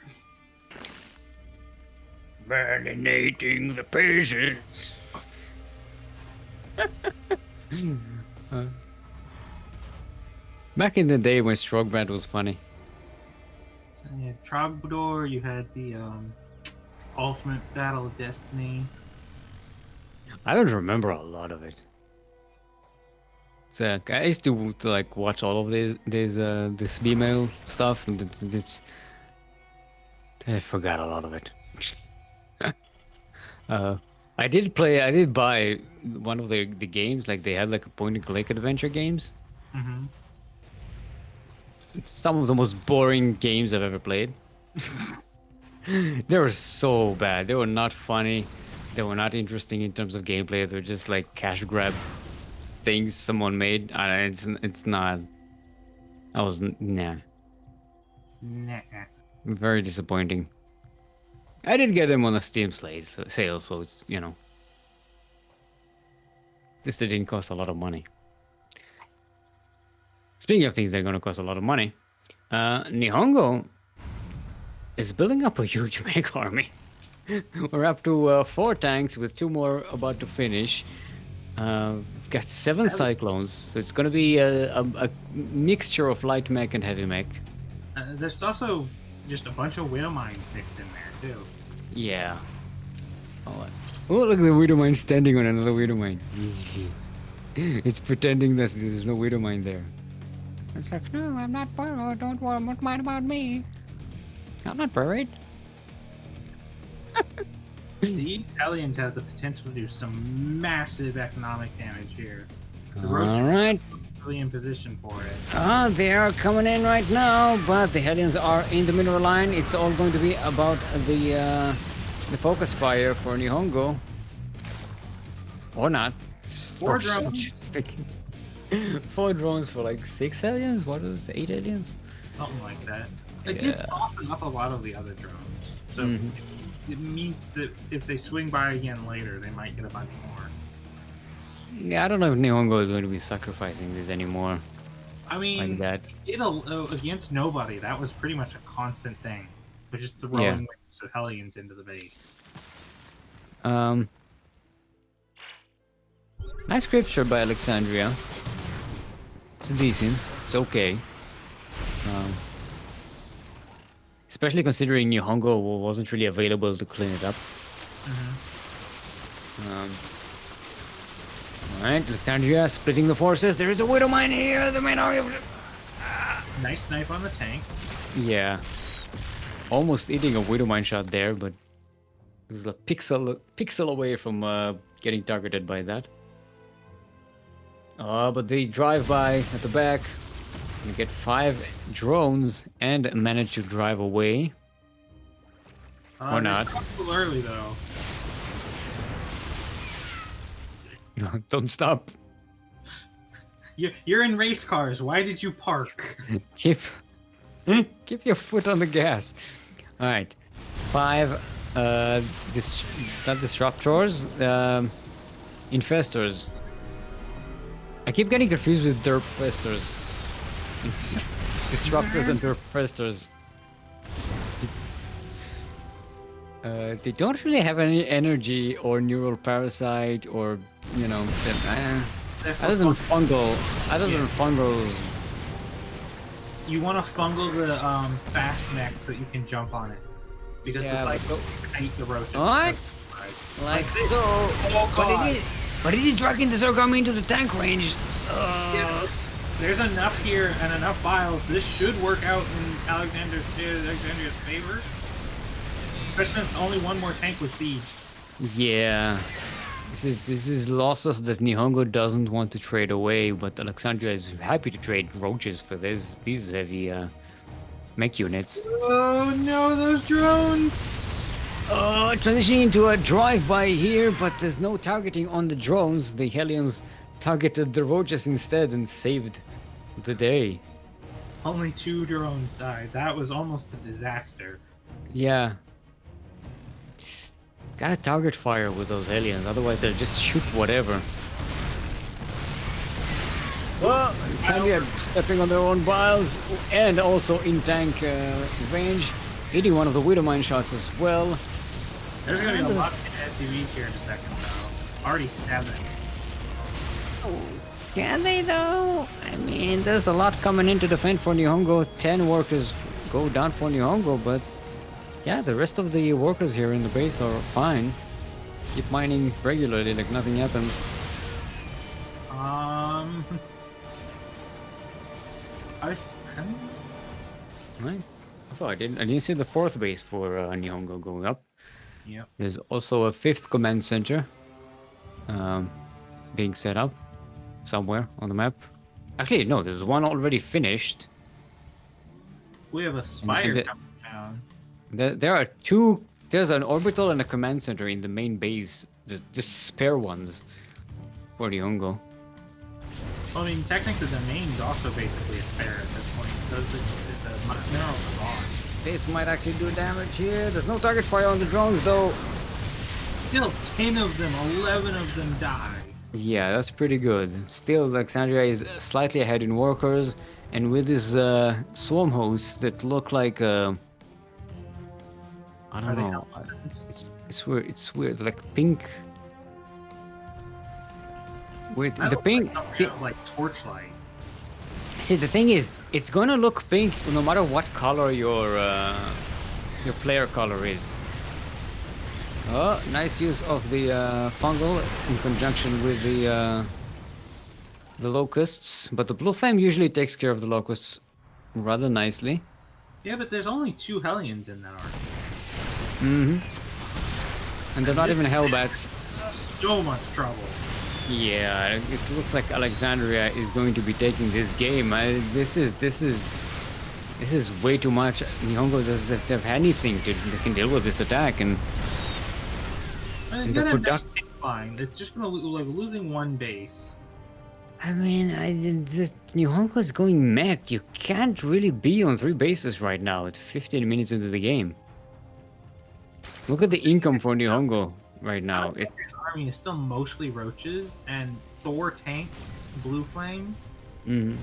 Burninating the peasants! Back in the day when Strogbrand was funny. You had Trogdor, you had the Ultimate Battle of Destiny. I don't remember a lot of it. So I used to like watch all of this B-mail stuff, and I forgot a lot of it. I did buy one of the games, like they had like a point and click adventure games. Mm-hmm. Some of the most boring games I've ever played. They were so bad. They were not funny. They were not interesting in terms of gameplay. They're just like cash grab things someone made. It's not. I was nah. Nah. Very disappointing. I did get them on a Steam sale, so it's this didn't cost a lot of money. Speaking of things that are going to cost a lot of money, NihonGo is building up a huge mech army. We're up to 4 tanks with 2 more about to finish. We've got 7 cyclones, so it's going to be a mixture of light mech and heavy mech. There's also just a bunch of widow mines mixed in there too. Yeah. Oh, look at the widow mine standing on another widow mine. It's pretending that there's no widow mine there. It's like, no, I'm not worried. Don't worry, don't mind about me. I'm not worried. The Italians have the potential to do some massive economic damage here. The All right. really in position for it. They are coming in right now, but the Hellions are in the mineral line. It's all going to be about the focus fire for NihonGo. Or not. 4 drones. Just picking. 4 drones for like 6 Hellions? What is it, 8 Hellions? Something like that. It did soften up a lot of the other drones. So it means that if they swing by again later, they might get a bunch more. Yeah, I don't know if NihonGo is going to be sacrificing this anymore. I mean, like that. Against nobody, that was pretty much a constant thing. But just throwing waves of Hellions into the base. Nice scripture by Alexandria. It's decent. It's okay. Especially considering NihonGo wasn't really available to clean it up. Alright, Alexandria splitting the forces. There is a widow mine here. The main army. Nice snipe on the tank. Yeah. Almost eating a widow mine shot there, but it was a pixel away from getting targeted by that. But they drive by at the back. You get 5 drones and manage to drive away. Or not. A little early though. Don't stop. You're in race cars. Why did you park? Keep your foot on the gas. All right, 5 not disruptors, infestors. I keep getting confused with derp festers. It's disruptors and derp festers. They don't really have any energy or neural parasite or other than fungal. You want to fungal the fast mech so that you can jump on it. Because the cycle tight the roach. What? Like so. But it is dragging the Zergami into the tank range. Yeah, there's enough here and enough vials. This should work out in Alexandria's favor. Especially if only 1 more tank with siege. Yeah. This is losses that NihonGo doesn't want to trade away, but Alexandria is happy to trade roaches for these heavy mech units. Oh no, those drones! Transitioning into a drive-by here, but there's no targeting on the drones. The Hellions targeted the roaches instead and saved the day. Only 2 drones died. That was almost a disaster. Yeah. Gotta target fire with those aliens, otherwise they'll just shoot whatever. Well, Alexandria stepping on their own biles and also in tank range, hitting one of the widow mine shots as well. There's gonna be a lot of SUVs here in a second, though. Already 7. Oh, can they though? I mean, there's a lot coming in to defend for NihonGo. 10 workers go down for NihonGo, but yeah, the rest of the workers here in the base are fine. Keep mining regularly like nothing happens. Right. Also, I didn't see the 4th base for NihonGo going up. Yep. There's also a 5th command center being set up somewhere on the map. Actually, no, there's one already finished. We have a spire coming down. There are two. There's an orbital and a command center in the main base. There's just spare ones for the NihonGo. Well, I mean, technically the main's also basically a spare at this point. Does the minerals gone? This might actually do damage here. There's no target fire on the drones though. Still 10 of them, 11 of them die. Yeah, that's pretty good. Still, Alexandria is slightly ahead in workers, and with these swarm hosts that look like I don't know. It's weird. It's weird, like pink. With the pink, see, like torchlight. See, the thing is, it's gonna look pink no matter what color your player color is. Oh, nice use of the fungal in conjunction with the locusts, but the blue flame usually takes care of the locusts rather nicely. Yeah, but there's only 2 Hellions in that army. Mm-hmm. And they're not even Hellbats. So much trouble. Yeah, it looks like Alexandria is going to be taking this game. This is way too much. NihonGo doesn't have anything that can deal with this attack, and the production line. It's just gonna like losing one base. I mean, the NihonGo is going mech. You can't really be on 3 bases right now at 15 minutes into the game. Look at the income for NihonGo right now. It's army is still mostly roaches and Thor tank, blue flame. Mm-hmm.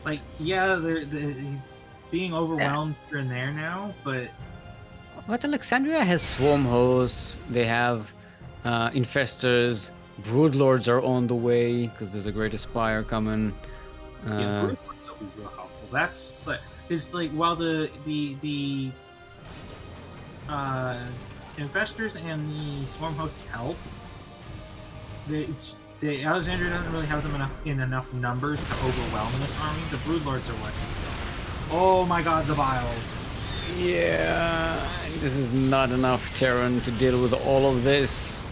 Like, yeah, he's being overwhelmed here and there now, but Alexandria has swarm hosts. They have infestors. Broodlords are on the way because there's a great aspire coming. Yeah, Broodlords will be real helpful. That's like, it's like while the infestors and the swarm hosts help, the Alexandria doesn't really have them in enough numbers to overwhelm this army. The Broodlords are what? Oh my god, the vials. Yeah, this is not enough Terran to deal with all of this.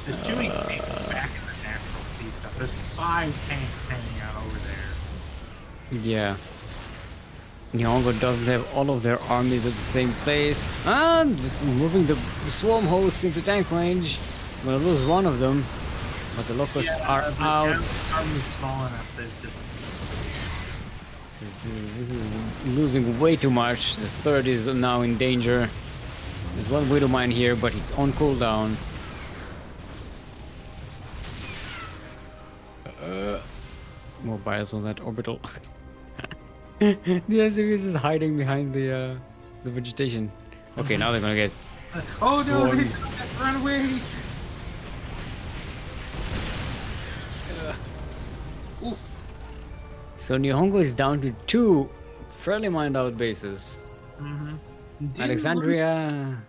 There's too many tanks back in the natural sea stuff. There's 5 tanks hanging out over there. Yeah. NihonGo doesn't have all of their armies at the same place. And just moving the swarm hosts into tank range. I'm gonna lose one of them, but the locusts are out. The army is small enough that it's just losing way too much. The third is now in danger. There's one Widow Mine here, but it's on cooldown. More bias on that orbital. The SCVs is hiding behind the vegetation. Okay, now they're gonna get. Oh no! Run away! So NihonGo is down to 2 fairly mined out bases. Mm-hmm. Alexandria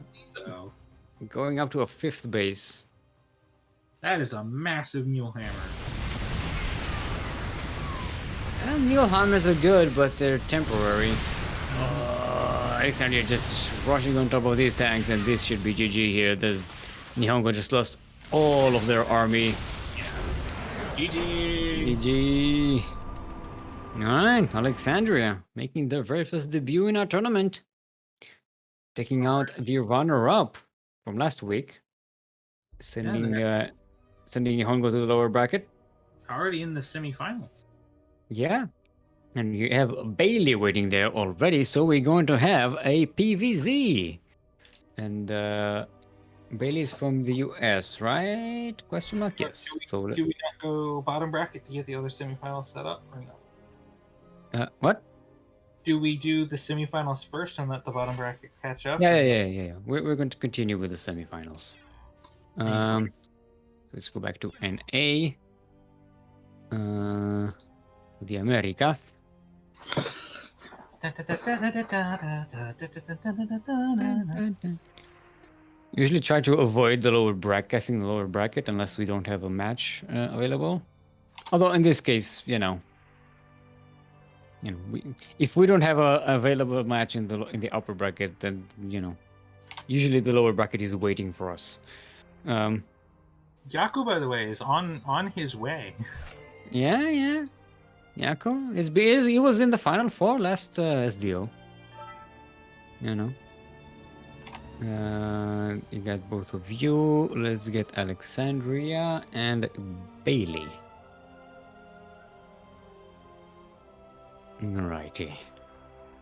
going up to a 5th base. That is a massive mule hammer. Mule hammers are good, but they're temporary. Alexandria just rushing on top of these tanks, and this should be GG here. There's NihonGo just lost all of their army. Yeah. GG. GG. Alright, Alexandria making their very first debut in our tournament. Taking out the runner-up from last week. Sending NihonGo to the lower bracket. Already in the semifinals. Yeah. And you have Baillie waiting there already, so we're going to have a PVZ. And Baillie's from the US, right? Question mark? Yes. Do we not go bottom bracket to get the other semifinals set up or no? What? Do we do the semifinals first and let the bottom bracket catch up? Yeah. We're going to continue with the semifinals. So let's go back to NA. The Americas. Usually try to avoid the lower bracket, guessing the lower bracket, unless we don't have a match available. Although in this case, if we don't have a available match in the upper bracket, then usually the lower bracket is waiting for us. Jaco, by the way, is on his way. Yeah. Yeah, cool. He was in the final four last SDO. You know. You got both of you. Let's get Alexandria and Baillie. Alrighty.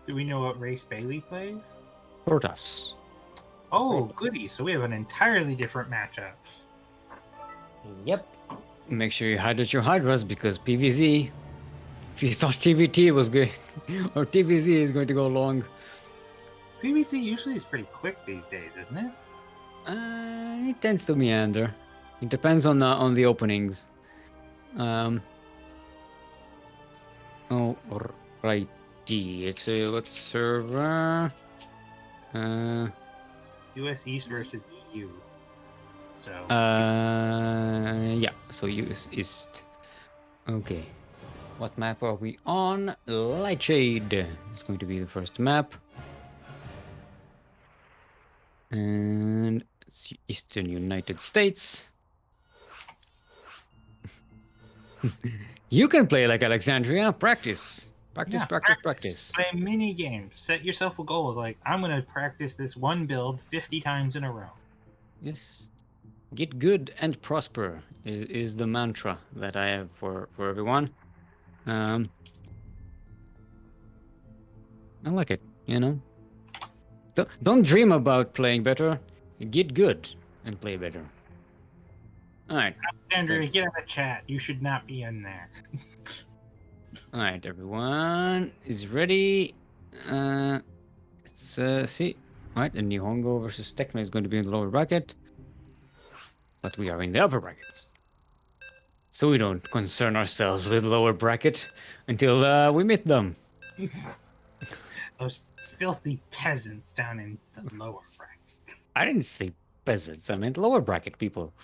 Do we know what race Baillie plays? Protoss. Oh, goody. So we have an entirely different matchup. Yep. Make sure you hydrate your Hydras because PVZ. If you thought TVT was good, or TVZ is going to go long. PvZ usually is pretty quick these days, isn't it? It tends to meander. It depends on the openings. Oh, righty. It's a what server? US East versus EU. So. Yeah. So US East. Okay. What map are we on? Lightshade. It's going to be the first map. And it's Eastern United States. You can play like Alexandria. Practice. Practice. Play mini games. Set yourself a goal. Like, I'm going to practice this one build 50 times in a row. Yes. Get good and prosper is the mantra that I have for everyone. I like it, you know. Don't dream about playing better. Get good and play better. All right. Alexandria, get out of chat. You should not be in there. All right, everyone is ready. Let's see. All right, and NihonGo versus Techno is going to be in the lower bracket, but we are in the upper bracket, so we don't concern ourselves with lower bracket until we meet them. Those filthy peasants down in the lower bracket. I didn't say peasants. I meant lower bracket people.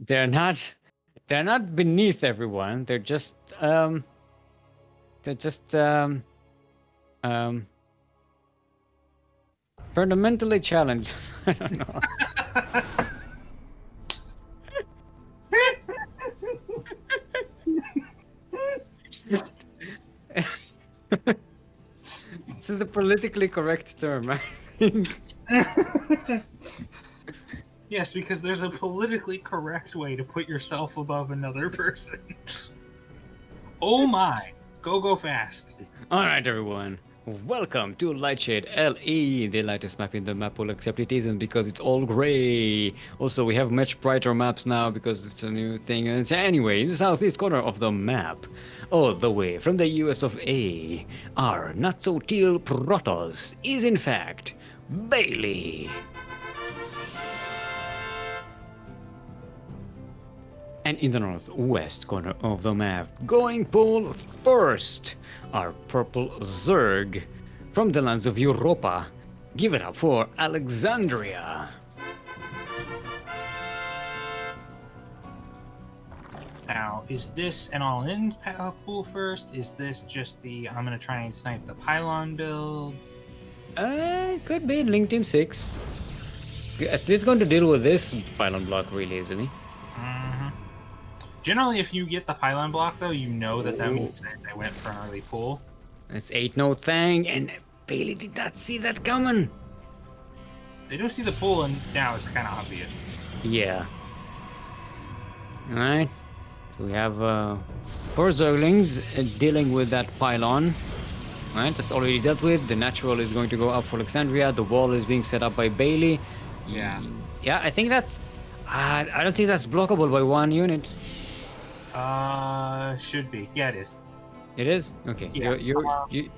They're not beneath everyone. They're just fundamentally challenged. I don't know. This is the politically correct term, I think. Yes, because there's a politically correct way to put yourself above another person. Oh my! Go fast. Alright, everyone. Welcome to Lightshade LE, the lightest map in the map pool, except it isn't because it's all gray. Also, we have much brighter maps now because it's a new thing. And anyway, in the southeast corner of the map, all the way from the US of A, our not-so-teal Protoss is in fact Baillie. And in the northwest corner of the map, going pole first, our purple Zerg from the lands of Europa. Give it up for Alexandria. Now, is this an all-in pool first? Is this just the I'm gonna try and snipe the pylon build? Could be Link Team 6. At least going to deal with this pylon block really easily. Generally, if you get the pylon block, though, you know that means that they went for an early pull. It's 8-no thing, and Baillie did not see that coming. They do see the pull, and now it's kind of obvious. Yeah. Alright. So we have 4 Zerglings dealing with that pylon. Alright, that's already dealt with. The natural is going to go up for Alexandria. The wall is being set up by Baillie. Yeah. Yeah, I think that's... I don't think that's blockable by one unit. Should be. Yeah, it is. It is? Okay. Yeah. You...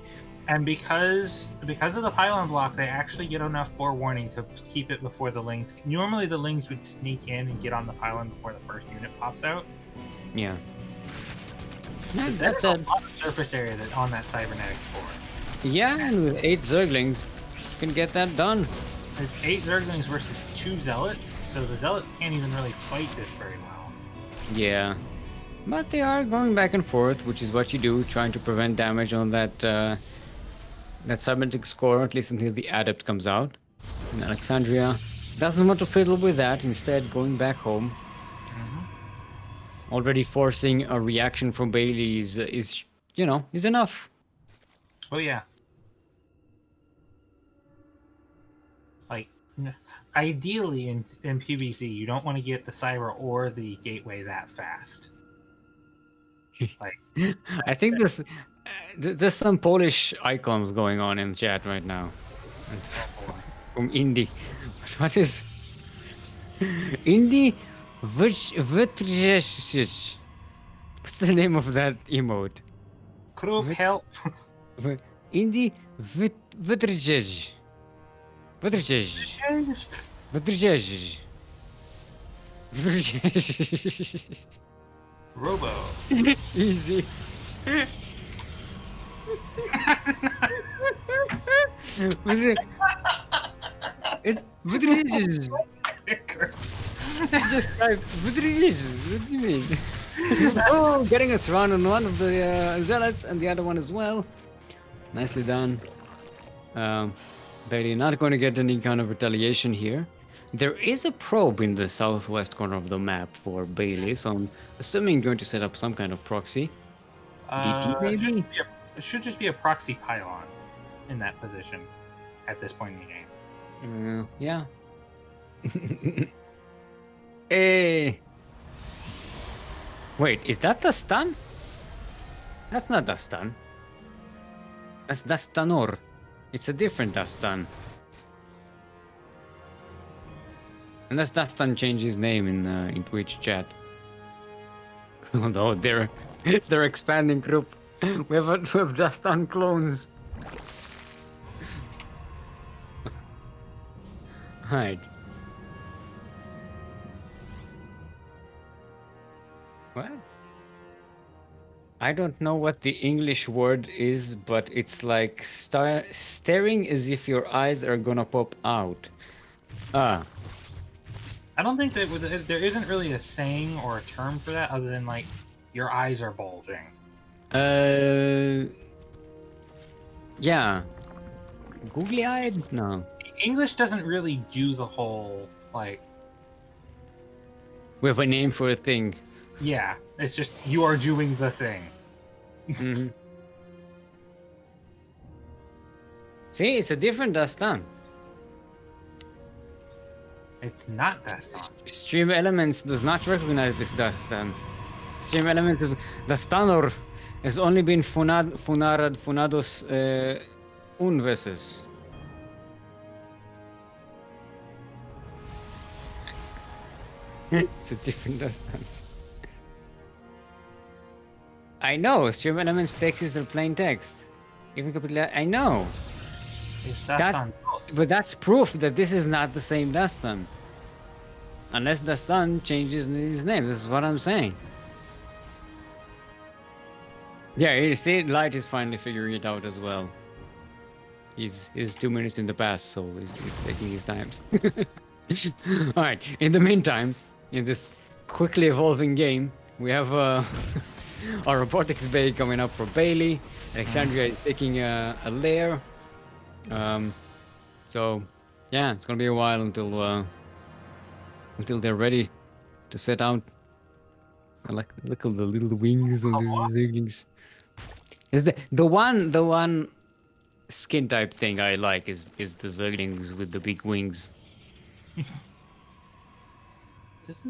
And because of the pylon block, they actually get enough forewarning to keep it before the lings. Normally, the lings would sneak in and get on the pylon before the first unit pops out. Yeah. That's a lot of surface area that on that cybernetics board. Yeah, and with 8 Zerglings, you can get that done. There's 8 Zerglings versus 2 Zealots, so the Zealots can't even really fight this very well. Yeah. But they are going back and forth, which is what you do, trying to prevent damage on that cybernetic score, at least until the Adept comes out. And Alexandria doesn't want to fiddle with that, instead going back home. already forcing a reaction from Baillie is you know, is enough. Oh yeah. Like, ideally in PvZ, you don't want to get the Cyber or the Gateway that fast. Like, I think there's some Polish icons going on in chat right now. From Indie. What is Indie? What's the name of that emote? Krug help. Indie Wytrzyj. Robo. Easy. Was it? It's Wytrzyj. Just type Wytrzyj. What do you mean? Oh, getting us round on one of the zealots and the other one as well. Nicely done. Baillie not going to get any kind of retaliation here. There is a probe in the southwest corner of the map for Baillie, so I'm assuming going to set up some kind of proxy. DT maybe? It should just be a proxy pylon in that position at this point in the game. Yeah. Hey. Wait, is that the stun? That's not the stun. That's Dastanor. It's a different Dastan. Unless Dastan changed his name in Twitch chat. Oh no, they're expanding group. We have Dastan clones. Hide. What? I don't know what the English word is, but it's like staring as if your eyes are gonna pop out. Ah. I don't think that there isn't really a saying or a term for that other than like your eyes are bulging. Yeah. Googly-eyed? No. English doesn't really do the whole like. We have a name for a thing. Yeah, it's just you are doing the thing. Mm-hmm. See, it's a different Dastan. It's not Dastan. Stream Elements does not recognize this Dastan. Stream Elements is Dastanor has only been funados un veces. It's a different Dastan. I know, Stream Elements text is a plain text. Even completely, I know. It's Dastan. But that's proof that this is not the same Dastan. Unless Dastan changes his name, this is what I'm saying. Yeah, you see, Light is finally figuring it out as well. He's 2 minutes in the past, so he's taking his time. Alright, in the meantime, in this quickly evolving game, we have our robotics bay coming up for Baillie. Alexandria is taking a lair. So yeah, it's gonna be a while until they're ready to set out. I look at the little wings on the Zerglings. Is the one skin type thing I like is the Zerglings with the big wings.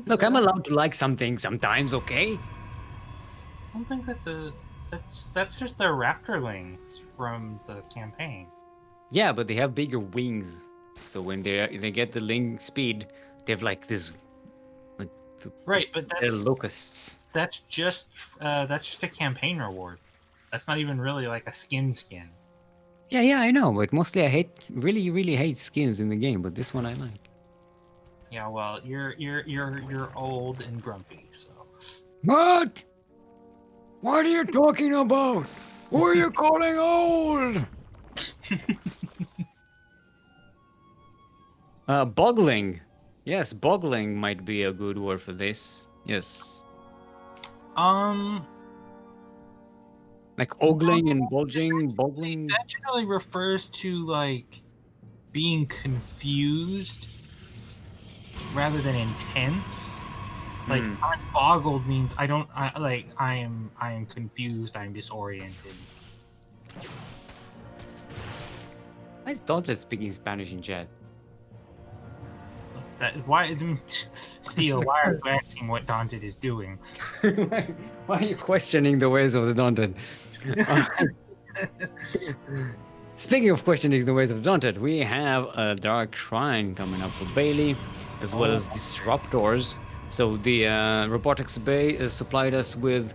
Look, I'm allowed to like something sometimes, okay? I don't think that's just their raptorlings from the campaign. Yeah, but they have bigger wings, so when they get the ling speed, they have like this. Like, right, but they're locusts. That's just a campaign reward. That's not even really like a skin. Yeah, I know, but mostly I really hate skins in the game, but this one I like. Yeah, well, you're old and grumpy, so. What? What are you talking about? Who are you calling old? Boggling. Yes, boggling might be a good word for this. Yes. Like ogling and bulging, boggling. That generally refers to like being confused rather than intense. Like I'm boggled means I don't. I am confused. I'm disoriented. Why is Dante speaking Spanish in chat? That why, Steel? Why are you asking what Dante is doing? Why are you questioning the ways of the Daunted? Speaking of questioning the ways of the Daunted, we have a Dark Shrine coming up for Baillie, as well as Disruptors. So the Robotics Bay has supplied us with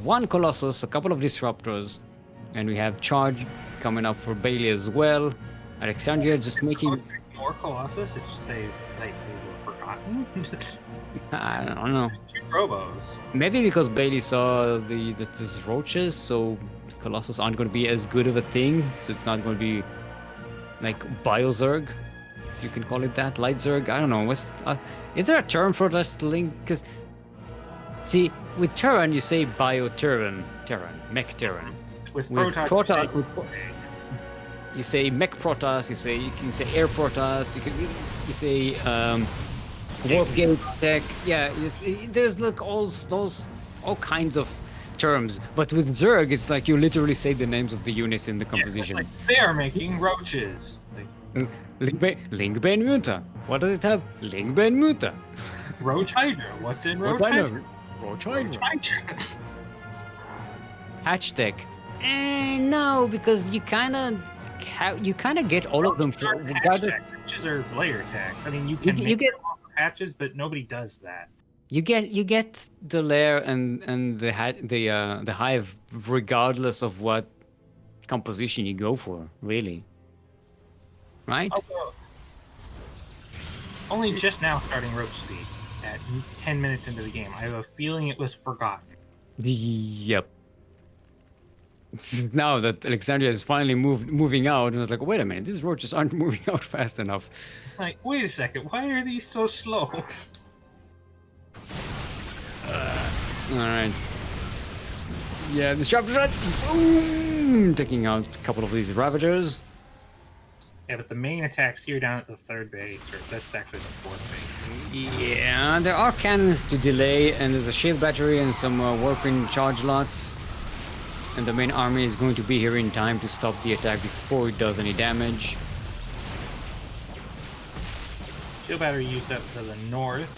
one Colossus, a couple of Disruptors, and we have Charge coming up for Baillie as well. Alexandria just making more Colossus. It's just they were forgotten. I don't know. 2 Robos. Maybe because Baillie saw these roaches, so Colossus aren't going to be as good of a thing. So it's not going to be like Biozerg. You can call it that, Light Zerg. I don't know. Is there a term for this link? Because see, with Terran you say Bio-Terran, Mech Terran. With Protoss, you say Mech Protoss. You can say Air Protoss. You say Warp Gate Tech. Yeah, there's like all kinds of terms. But with Zerg, it's like you literally say the names of the units in the composition. Like they are making roaches. Lingbane Muta. What does it have? Lingbane Muta. Roach Hydra. What's in Roach Hydra? Roach Hydra. Hatch Tech. No, because you kind of get all of them for Hatches are layer tech. I mean, you get hatches, but nobody does that. You get the lair and the hive regardless of what composition you go for, really. Right? Only just now starting roach speed at 10 minutes into the game. I have a feeling it was forgotten. Yep. Now that Alexandria is finally moving out, and I was like, wait a minute, these roaches aren't moving out fast enough. Like, wait a second, why are these so slow? Alright. Yeah, the Disruptor shot! Boom! Taking out a couple of these Ravagers. Yeah, but the main attack's here down at the 3rd base, or that's actually the 4th base. Yeah, there are cannons to delay, and there's a shield battery and some warping charge lots. And the main army is going to be here in time to stop the attack before it does any damage. Shield battery used up to the north,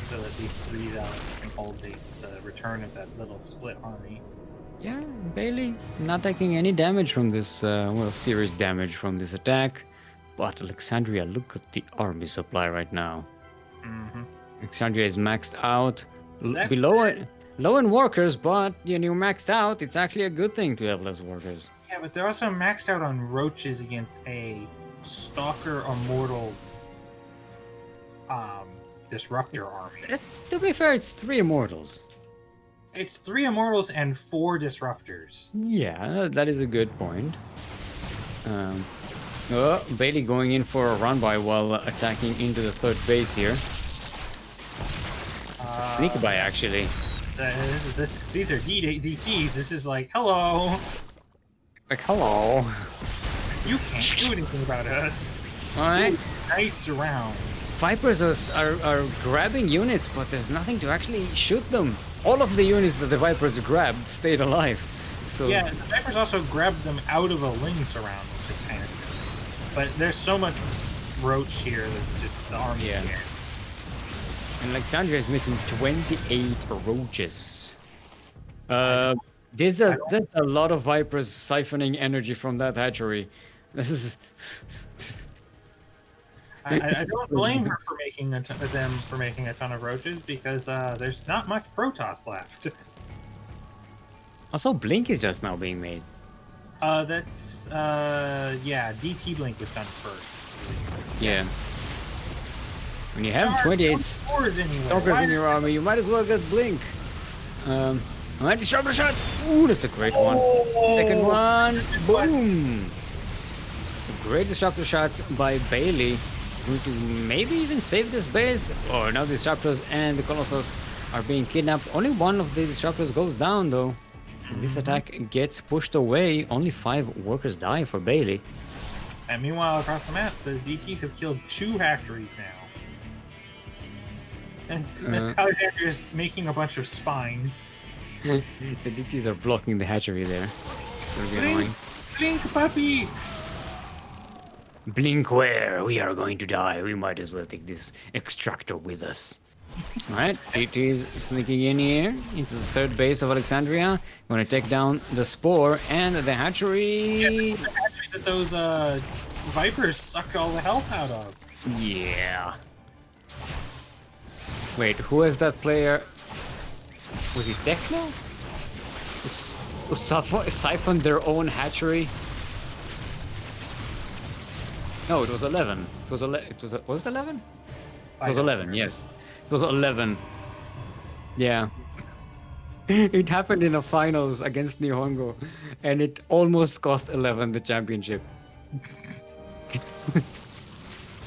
so that these 3 zealots can hold the return of that little split army. Yeah, Baillie not taking any damage from this, serious damage from this attack. But Alexandria, look at the army supply right now. Alexandria is maxed out. Low in workers, but you're maxed out. It's actually a good thing to have less workers. Yeah, but they're also maxed out on roaches against a Stalker Immortal Disruptor army. To be fair, it's 3 Immortals. It's 3 Immortals and 4 Disruptors. Yeah, that is a good point. Baillie going in for a run-by while attacking into the 3rd base here. It's a sneak-by, actually. These are DTs. This is like, hello. Like, hello. You can't do anything about us. Alright. Nice round. Vipers are grabbing units, but there's nothing to actually shoot them. All of the units that the Vipers grabbed stayed alive. So yeah, the Vipers also grabbed them out of a ling surround, which is kind of cool. But there's so much roach here that just the army here. And Alexandria is making 28 roaches. There's a lot of Vipers siphoning energy from that hatchery. This is. I don't blame her for making a ton of roaches because there's not much Protoss left. Also, Blink is just now being made. That's DT Blink was done first. Yeah. When you have 28 stalkers in your army, you might as well get Blink. Alright, Disruptor shot! Ooh, that's a great one. Second one, boom! Great Disruptor shots by Baillie. Going to maybe even save this base. Oh, now the Disruptors and the Colossus are being kidnapped. Only one of the Disruptors goes down, though. This attack gets pushed away. Only 5 workers die for Baillie. And meanwhile, across the map, the DTs have killed 2 hatcheries now. And Alexandria's making a bunch of spines. The DTs are blocking the hatchery there. It'll be annoying. Blink, puppy! Blink where? We are going to die. We might as well take this extractor with us. Alright, DTs sneaking in here into the third base of Alexandria. Going to take down the spore and the hatchery. Yeah, the hatchery that those vipers sucked all the health out of. Yeah. Wait, who is that player? Was it Techno? Who siphoned their own hatchery? No, it was 11. It was 11. Was it 11? It was 11. Yes, it was 11. Yeah. It happened in the finals against NihonGo, and it almost cost 11 the championship.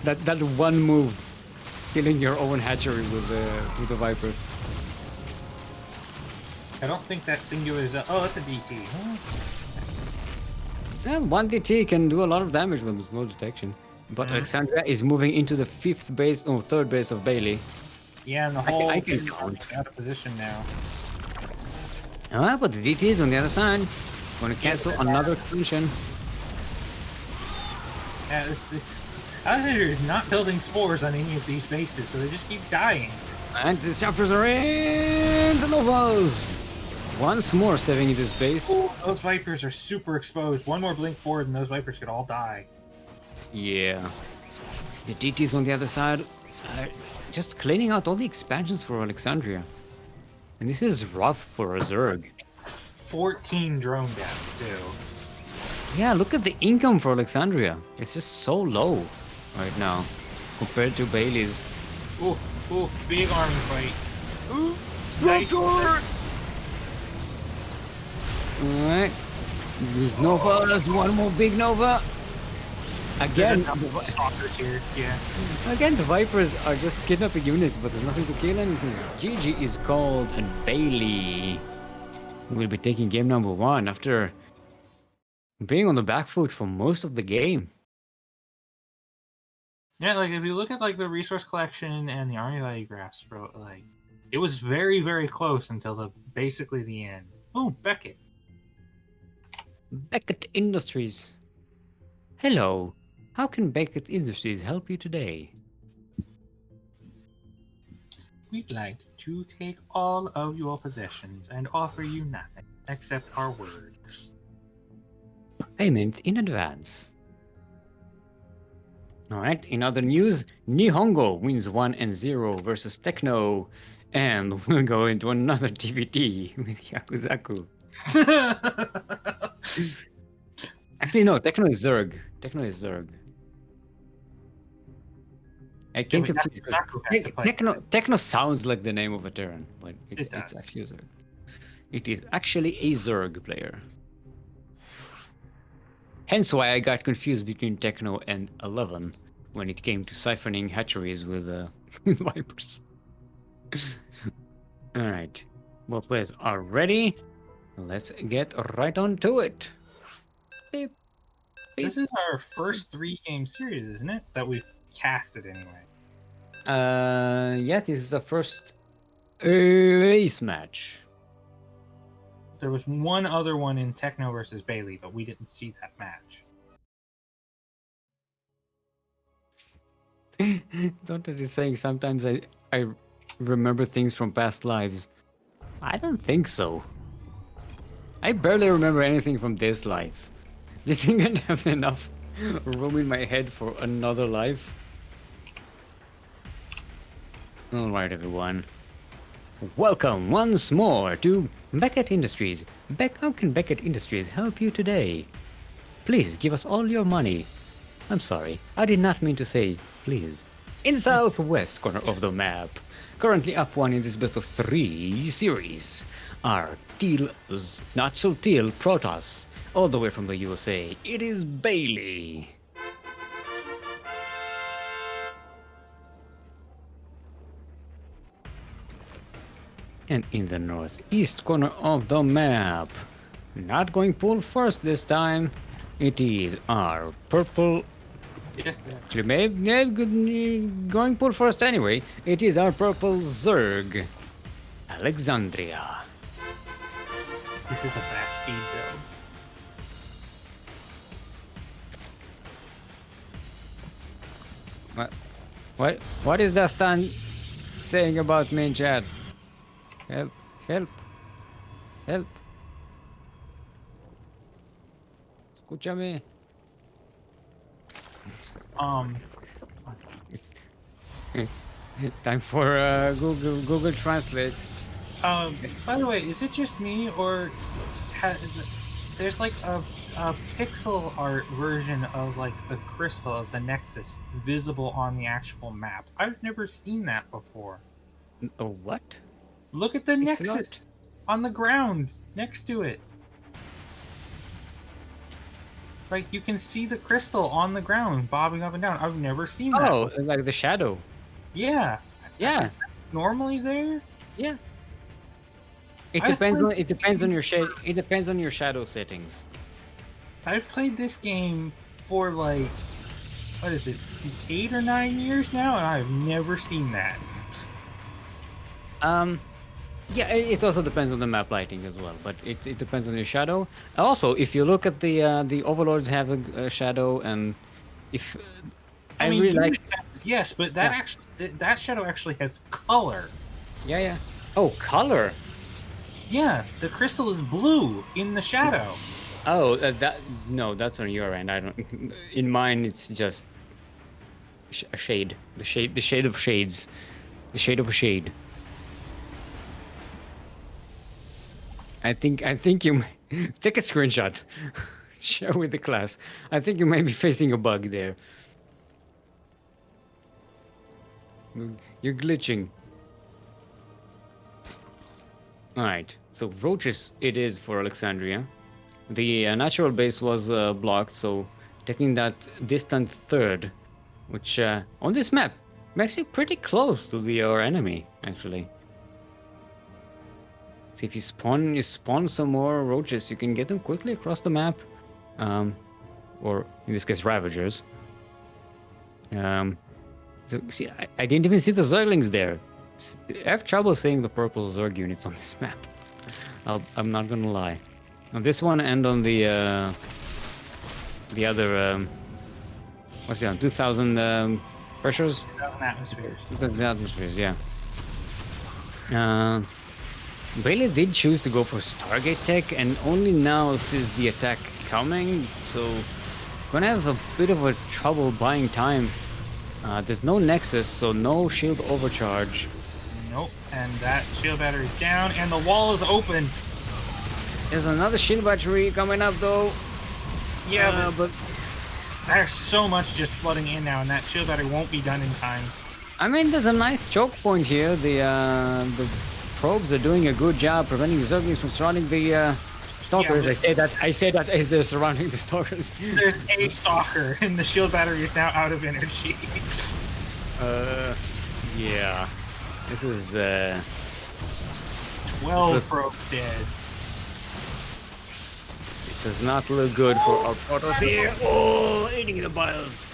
that one move, killing your own hatchery with the Viper. I don't think that singular is oh, that's a DT. Huh? Yeah, one DT can do a lot of damage when there's no detection. But Alexandria is moving into the third base of Baillie. Yeah, and the whole I can count. Out of position now. But the DT is on the other side. Going to cancel another expansion. Yeah, Alexandria is not building spores on any of these bases, so they just keep dying. And the choppers are in the Novas. Once more saving this base. Ooh, those Vipers are super exposed. One more blink forward and those Vipers could all die. Yeah. The DTs on the other side are just cleaning out all the expansions for Alexandria. And this is rough for a Zerg. 14 drone deaths, too. Yeah, look at the income for Alexandria. It's just so low right now compared to Baillie's. Ooh, big army fight. Ooh, nice. Alright. There's Novas, one more big Nova. Again, here. Yeah. Again, the Vipers are just kidnapping units, but there's nothing to kill anything. GG is called, and Baillie will be taking game number 1 after being on the back foot for most of the game. Yeah, like if you look at like the resource collection and the army value graphs, bro, like it was very, very close until basically the end. Oh, Beckett. Beckett Industries. Hello. How can Beckett Industries help you today? We'd like to take all of your possessions and offer you nothing except our words. Payment in advance. Alright, in other news, NihonGo wins 1-0 versus Techno, and we'll go into another TBT with Yakuzaku. Actually, no, Techno is Zerg. I can't confuse. Techno sounds like the name of a Terran, but it's actually a Zerg. It is actually a Zerg player. Hence why I got confused between Techno and 11 when it came to siphoning hatcheries with Vipers. Alright, both players are ready. Let's get right on to it. Beep. Beep. This is our first 3-game series, isn't it? That we've casted anyway. Yeah, this is the first ace match. There was one other one in Techno versus Baillie, but we didn't see that match. Don't is saying sometimes I remember things from past lives. I don't think so. I barely remember anything from this life. Do you think I'd have enough room in my head for another life? Alright, everyone. Welcome once more to Beckett Industries. How can Beckett Industries help you today? Please give us all your money. I'm sorry, I did not mean to say please. In the southwest corner of the map, currently up 1 in this best of 3 series, are not so teal Protoss, all the way from the USA. It is Baillie. And in the northeast corner of the map, not going pool first this time, it is our purple Yes, that. Actually, maybe going pull first anyway. It is our purple Zerg, Alexandria. This is a fast speed build. What is that stand saying about me in chat? Help, help, help. Escúchame. Time for Google Translate. By the way, is it just me or there's like a pixel art version of like the crystal of the Nexus visible on the actual map? I've never seen that before. Oh, what? Look at the Pixel Nexus art? on the ground next to it. Like you can see the crystal on the ground bobbing up and down. I've never seen that. Oh, like the shadow. Yeah. Yeah. Is that normally there? Yeah. It depends on your shade. It depends on your shadow settings. I've played this game for like, what is it, 8 or 9 years now, and I've never seen that. Yeah, it also depends on the map lighting as well, but it depends on your shadow. Also, if you look at the overlords have a shadow, and if I mean, really like, yes, but that actually that shadow actually has color. yeah. Oh, color. Yeah, the crystal is blue in the shadow. Oh, that's on your end. I don't. In mine, it's just a shade. The shade of shades. The shade of a shade. I think you take a screenshot, share with the class. I think you might be facing a bug there. You're glitching. All right, so roaches it is for Alexandria. The natural base was blocked, so taking that distant third, which on this map makes you pretty close to our enemy, actually. So if you spawn some more roaches, you can get them quickly across the map, or in this case, Ravagers. So see, I didn't even see the Zerglings there. I have trouble seeing the purple Zerg units on this map. I'm not gonna lie. On this one and on the other, what's the on 2000 pressures? 2000 atmospheres. 2000 atmospheres, yeah. Baillie did choose to go for Stargate tech, and only now sees the attack coming, so gonna have a bit of a trouble buying time. There's no Nexus, so no shield overcharge. Nope, and that shield battery's down, and the wall is open. There's another shield battery coming up, though. Yeah, but there's so much just flooding in now, and that shield battery won't be done in time. I mean, there's a nice choke point here. The probes are doing a good job preventing the Zerglings from surrounding the stalkers. Yeah, I say that as they're surrounding the stalkers. There's a stalker, and the shield battery is now out of energy. Yeah. This is 12 probes dead. It does not look good for our protos here. Oh, eating the biles.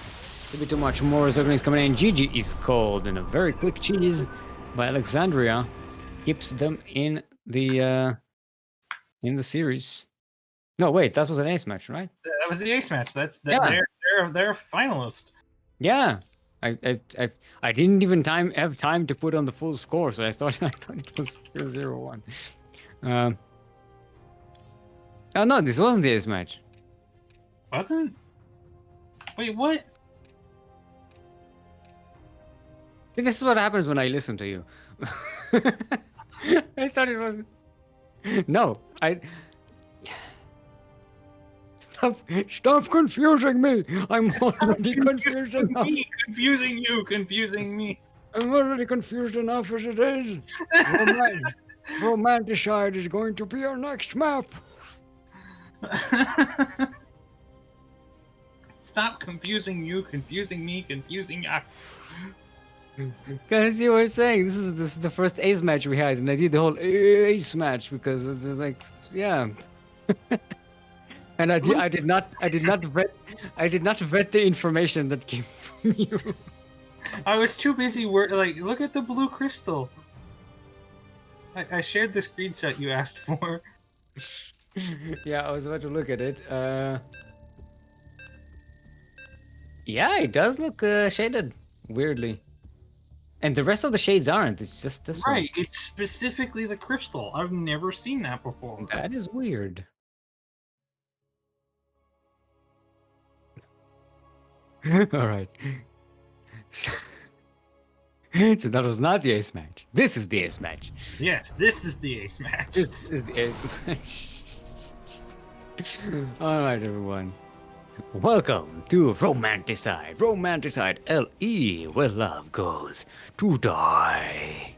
It's a bit too much. More Zerglings coming in. GG is called, and a very quick cheese by Alexandria keeps them in the series. No, wait, that was an ace match, right? That was the ace match. They're a finalist. Yeah, I didn't even have time to put on the full score, so I thought it was 0-1. Oh no, this wasn't the ace match. Wasn't? Wait, what? See, this is what happens when I listen to you. I thought it was. No, Stop confusing me! I'm already confused enough. Confusing me. I'm already confused enough as it is. Romanticide is going to be our next map. Stop confusing you, confusing me, confusing us. Guys, you were saying this is the first ace match we had, and I did the whole ace match because it was like, yeah. And I did not vet the information that came from you. I was too busy look at the blue crystal. I shared the screenshot you asked for. Yeah, I was about to look at it. Yeah, it does look shaded weirdly, and the rest of the shades aren't. It's just this one. Right, it's specifically the crystal. I've never seen that before. That is weird. All right. So that was not the ace match. This is the ace match. Yes, this is the ace match. This is the ace match. All right, everyone. Welcome to Romanticide. Romanticide LE, where love goes to die.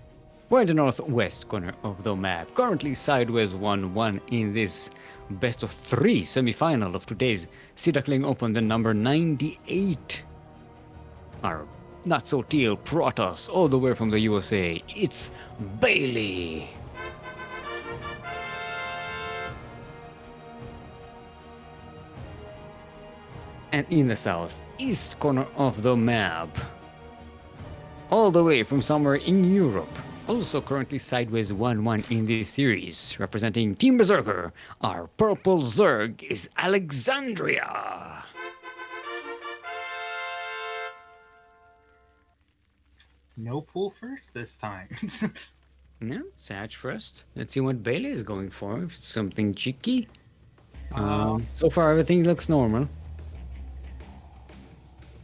We're in the northwest corner of the map, currently sideways 1-1 in this best of 3 semi-final of today's Sea Duckling Open, the number 98. Our not-so-teal Protoss, all the way from the USA, it's Baillie. And in the southeast corner of the map, all the way from somewhere in Europe, also currently sideways 1-1 in this series, representing Team Berserker, our purple Zerg is Alexandria. No pool first this time. Yeah, Satch first. Let's see what Baillie is going for. Something cheeky. So far everything looks normal.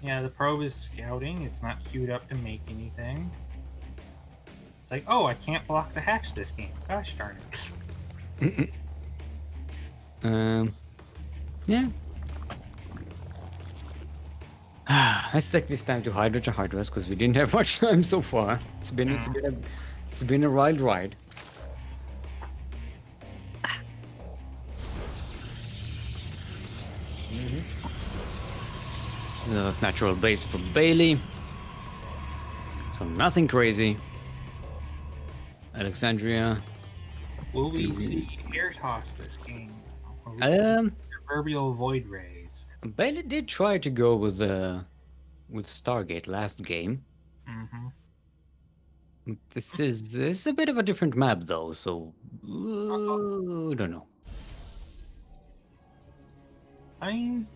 Yeah, the probe is scouting. It's not queued up to make anything. It's like, oh, I can't block the hatch this game. Gosh darn it. Yeah. Let's take this time to hydrate our hydras because we didn't have much time so far. It's been a wild ride. The natural base for Baillie. So nothing crazy. Alexandria. Will we see air toss this game? Or will we see proverbial void rays? Baillie did try to go with Stargate last game. This is a bit of a different map though, so don't know. I mean,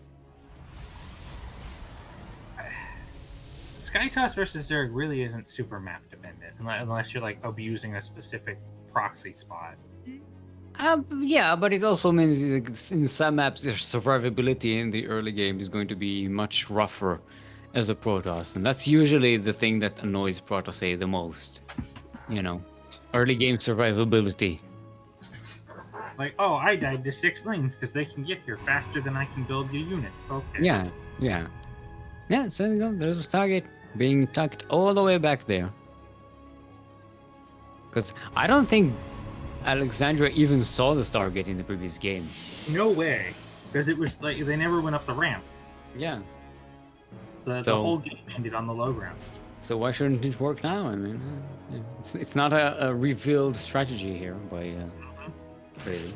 Skytoss versus Zerg really isn't super map dependent, unless you're like abusing a specific proxy spot. Yeah, but it also means in some maps, the survivability in the early game is going to be much rougher as a Protoss, and that's usually the thing that annoys Protoss the most. You know, early game survivability. Like, oh, I died to 6 lings because they can get here faster than I can build your unit. Okay. Yeah. So there you go. There's a Stargate being tucked all the way back there. Because I don't think Alexandria even saw the Stargate in the previous game. No way. Because it was like they never went up the ramp. Yeah. The whole game ended on the low ground. So why shouldn't it work now? I mean, it's not a revealed strategy here by Baillie.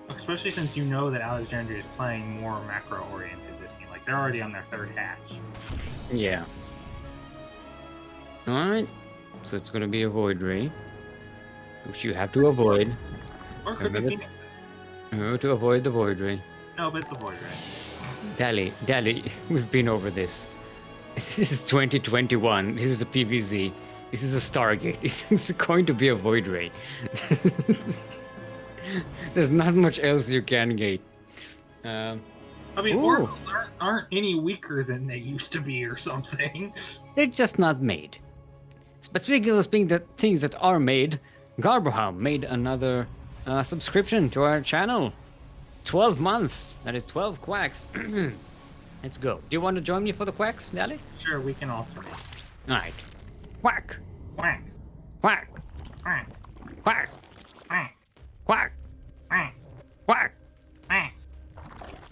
Especially since you know that Alexandria is playing more macro-oriented this game. Like, they're already on their 3rd hatch. Yeah. Alright. So it's going to be a Void Ray, which you have to avoid. Or could be Phoenix. To avoid the Void Ray. No, but it's a Void Ray. Dally, we've been over this. This is 2021. This is a PVZ. This is a Stargate. This is going to be a Void Ray. There's not much else you can gate. I mean, orbitals aren't any weaker than they used to be or something. They're just not made. But speaking of things that are made, Garboham made another subscription to our channel. 12 months. That is 12 quacks. Let's go. Do you want to join me for the quacks, Dally? Sure, we can alternate. Alright. Quack. Quack. Quack. Quack. Quack. Quack. Quack. Quack. Quack. Quack.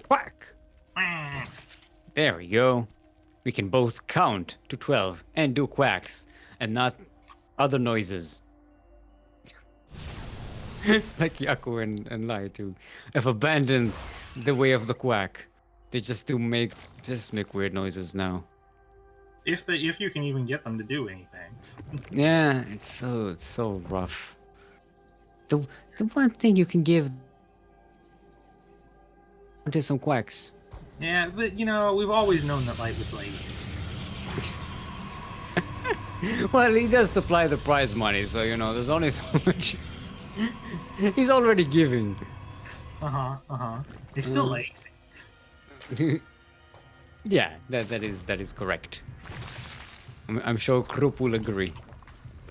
Quack. Quack. There we go. We can both count to 12 and do quacks and not other noises. Like Yaku and Lai too have abandoned the way of the quack. They just make weird noises now. If you can even get them to do anything. Yeah, it's so rough. The one thing you can give is some quacks. Yeah, but you know, we've always known that Light was lazy. Well, he does supply the prize money, so you know, there's only so much. He's already giving. He's still lazy. Yeah, that is correct. I'm sure Krupp will agree.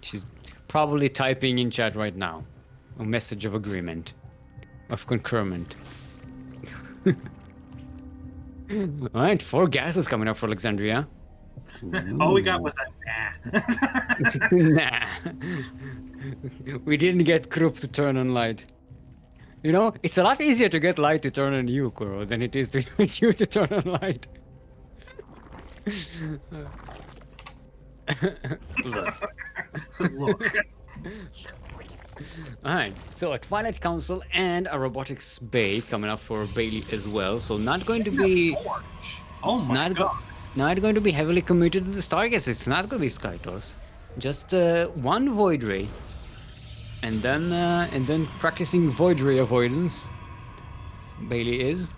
She's probably typing in chat right now a message of agreement, of concurrent. All right, 4 gases coming up for Alexandria. All we got was a Nah. We didn't get Krupp to turn on Light. You know, it's a lot easier to get Light to turn on you, Kuro, than it is to get you to turn on Light. Look. Alright, so a Twilight Council and a Robotics Bay coming up for Baillie as well. So not going to be... Oh my god. Not going to be heavily committed to the Stargaze. It's not going to be Skytos. Just one Void Ray. And then practicing Void Ray avoidance. Baillie is.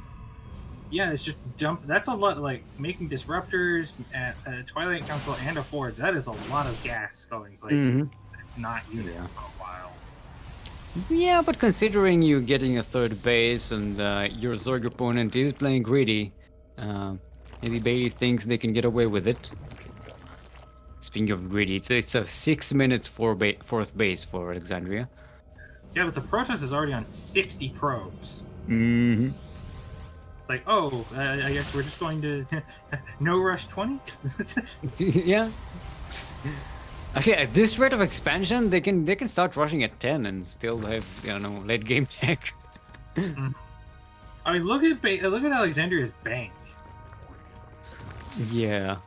Yeah, it's just jump. That's a lot. Like making disruptors at a Twilight Council and a Forge. That is a lot of gas going places. It's not used for a while. Yeah, but considering you getting a 3rd base and your Zorg opponent is playing greedy, maybe Baillie thinks they can get away with it. Speaking of greedy, it's a 6 minutes 4th base for Alexandria. Yeah, but the Protoss is already on 60 probes. Mm-hmm. It's like, oh, I guess we're just going to no rush 20. Yeah. Okay, at this rate of expansion, they can start rushing at 10 and still have, you know, late game tech. I mean, look at Alexandria's bank. Yeah.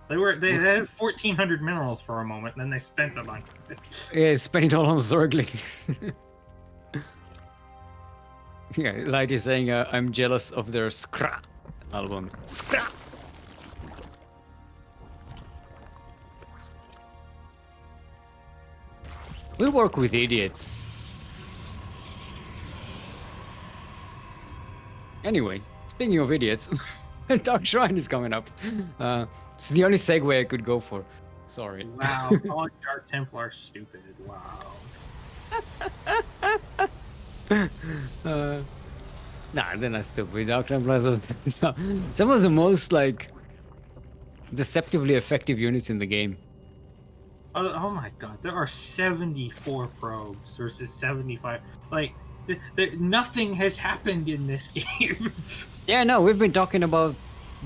They had 1,400 minerals for a moment, and then they spent a bunch of it. Yeah, spend it all on Zorglings. Yeah, Light is saying, I'm jealous of their Skra album. Skra! We work with idiots. Anyway, speaking of idiots, Dark Shrine is coming up. It's the only segue I could go for. Sorry. Wow, calling Dark Templar stupid. Wow. Nah, they're not stupid. Dark Templars are some of the most, like, deceptively effective units in the game. Oh my god, there are 74 probes versus 75. Like, nothing has happened in this game. Yeah, no, we've been talking about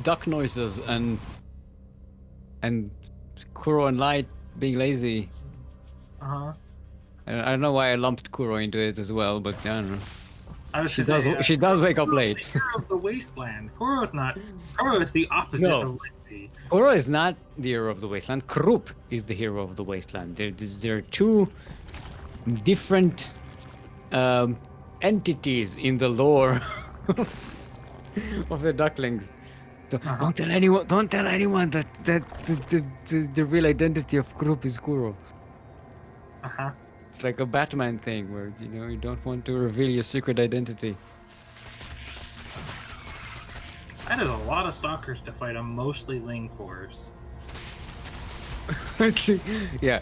duck noises and Kuro and Light being lazy. Uh-huh. I don't know why I lumped Kuro into it as well, but I don't know. She does wake up late. The hero of the wasteland. Kuro is the opposite of lazy. Kuro is not the hero of the wasteland. Krupp is the hero of the wasteland. There are two different entities in the lore of the Ducklings. Don't tell anyone. Don't tell anyone that the real identity of Krupp is Kuro. It's like a Batman thing where you don't want to reveal your secret identity. That is a lot of stalkers to fight a mostly Ling force. Yeah.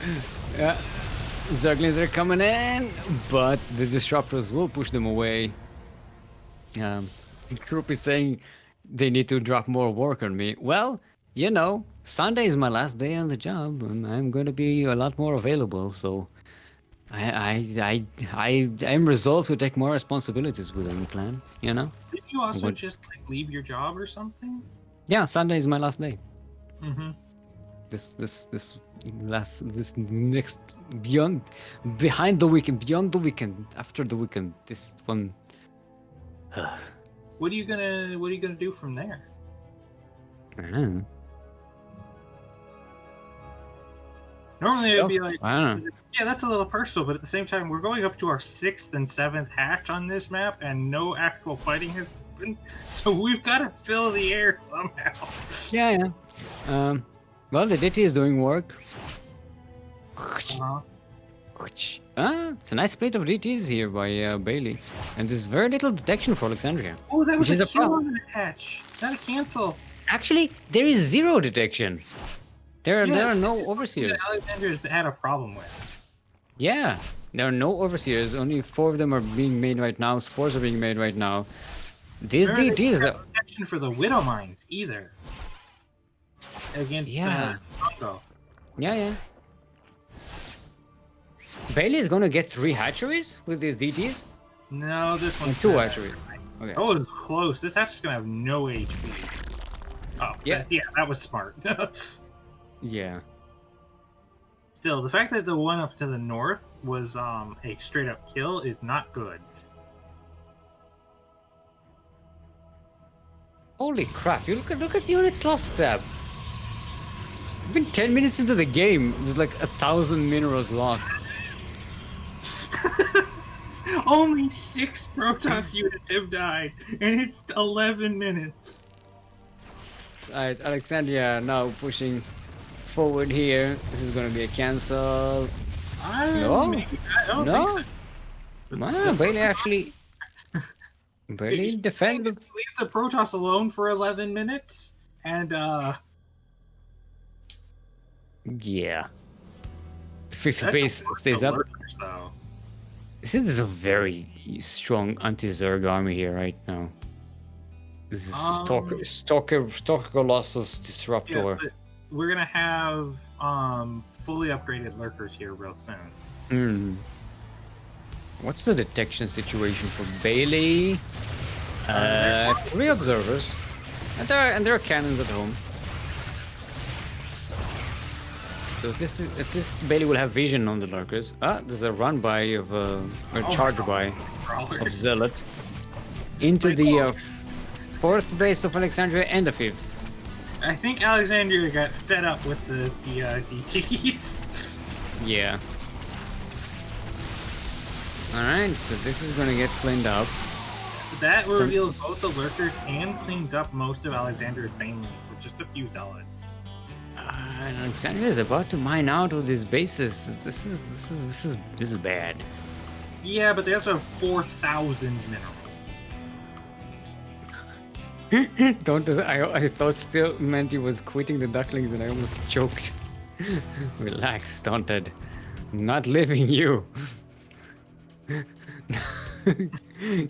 Zerglings are coming in, but the disruptors will push them away. Krupp is saying they need to drop more work on me. Well, Sunday is my last day on the job, and I'm going to be a lot more available. So, I'm resolved to take more responsibilities within the clan. Did you also just leave your job or something? Yeah, Sunday is my last day. Mm-hmm. Behind the weekend, beyond the weekend, after the weekend, this one. What are you gonna do from there? I don't know. Normally it'd be like, I don't know. yeah, that's a little personal, but at the same time, we're going up to our 6th and 7th hatch on this map, and no actual fighting Open, so we've got to fill the air somehow. Yeah. Well, the DT is doing work. Uh-huh. It's a nice plate of DTs here by Baillie, and there's very little detection for Alexandria. Oh, that was which a is kill on the hatch. Is that a cancel? Actually, there is zero detection. There are no overseers. Alexandria's had a problem with. Yeah, there are no overseers. Only 4 of them are being made right now. Spores are being made right now. These DTs no protection for the Widow Mines either. Against NihonGo. Yeah. Baillie is gonna get 3 hatcheries with these DTs? No, this one's 2 hatcheries. Okay. Oh, it was close. This hatch is gonna have no HP. Oh, yeah. That was smart. Yeah. Still, the fact that the one up to the north was a straight up kill is not good. Holy crap! You look at the units lost tab. Even 10 minutes into the game, there's like 1,000 minerals lost. Only 6 Protoss units have died, and it's 11 minutes. Alright, Alexandria now pushing forward here. This is gonna be a cancel. No? I don't think so. Man, Baillie actually... Baillie defended... Leave the Protoss alone for 11 minutes, and yeah. 5th base stays up. Lurkers, though. This is a very strong anti-Zerg army here right now. This is Stalker Colossus Disruptor. Yeah, but we're gonna have fully upgraded lurkers here real soon. What's the detection situation for Baillie? 3 observers, and there are cannons at home. So at least Baillie will have vision on the lurkers. There's a run by of or charge by of Zealot into the 4th base of Alexandria and the 5th. I think Alexandria got fed up with the DTs. Yeah. Alright, so this is gonna get cleaned up. That reveals both the lurkers and cleans up most of Alexandria's Baillie with just a few zealots. Alexandria is about to mine out of these bases. This is bad. Yeah, but they also have 4,000 minerals. I thought still meant he was quitting the Ducklings and I almost choked. Relax, Daunted. I'm not leaving you.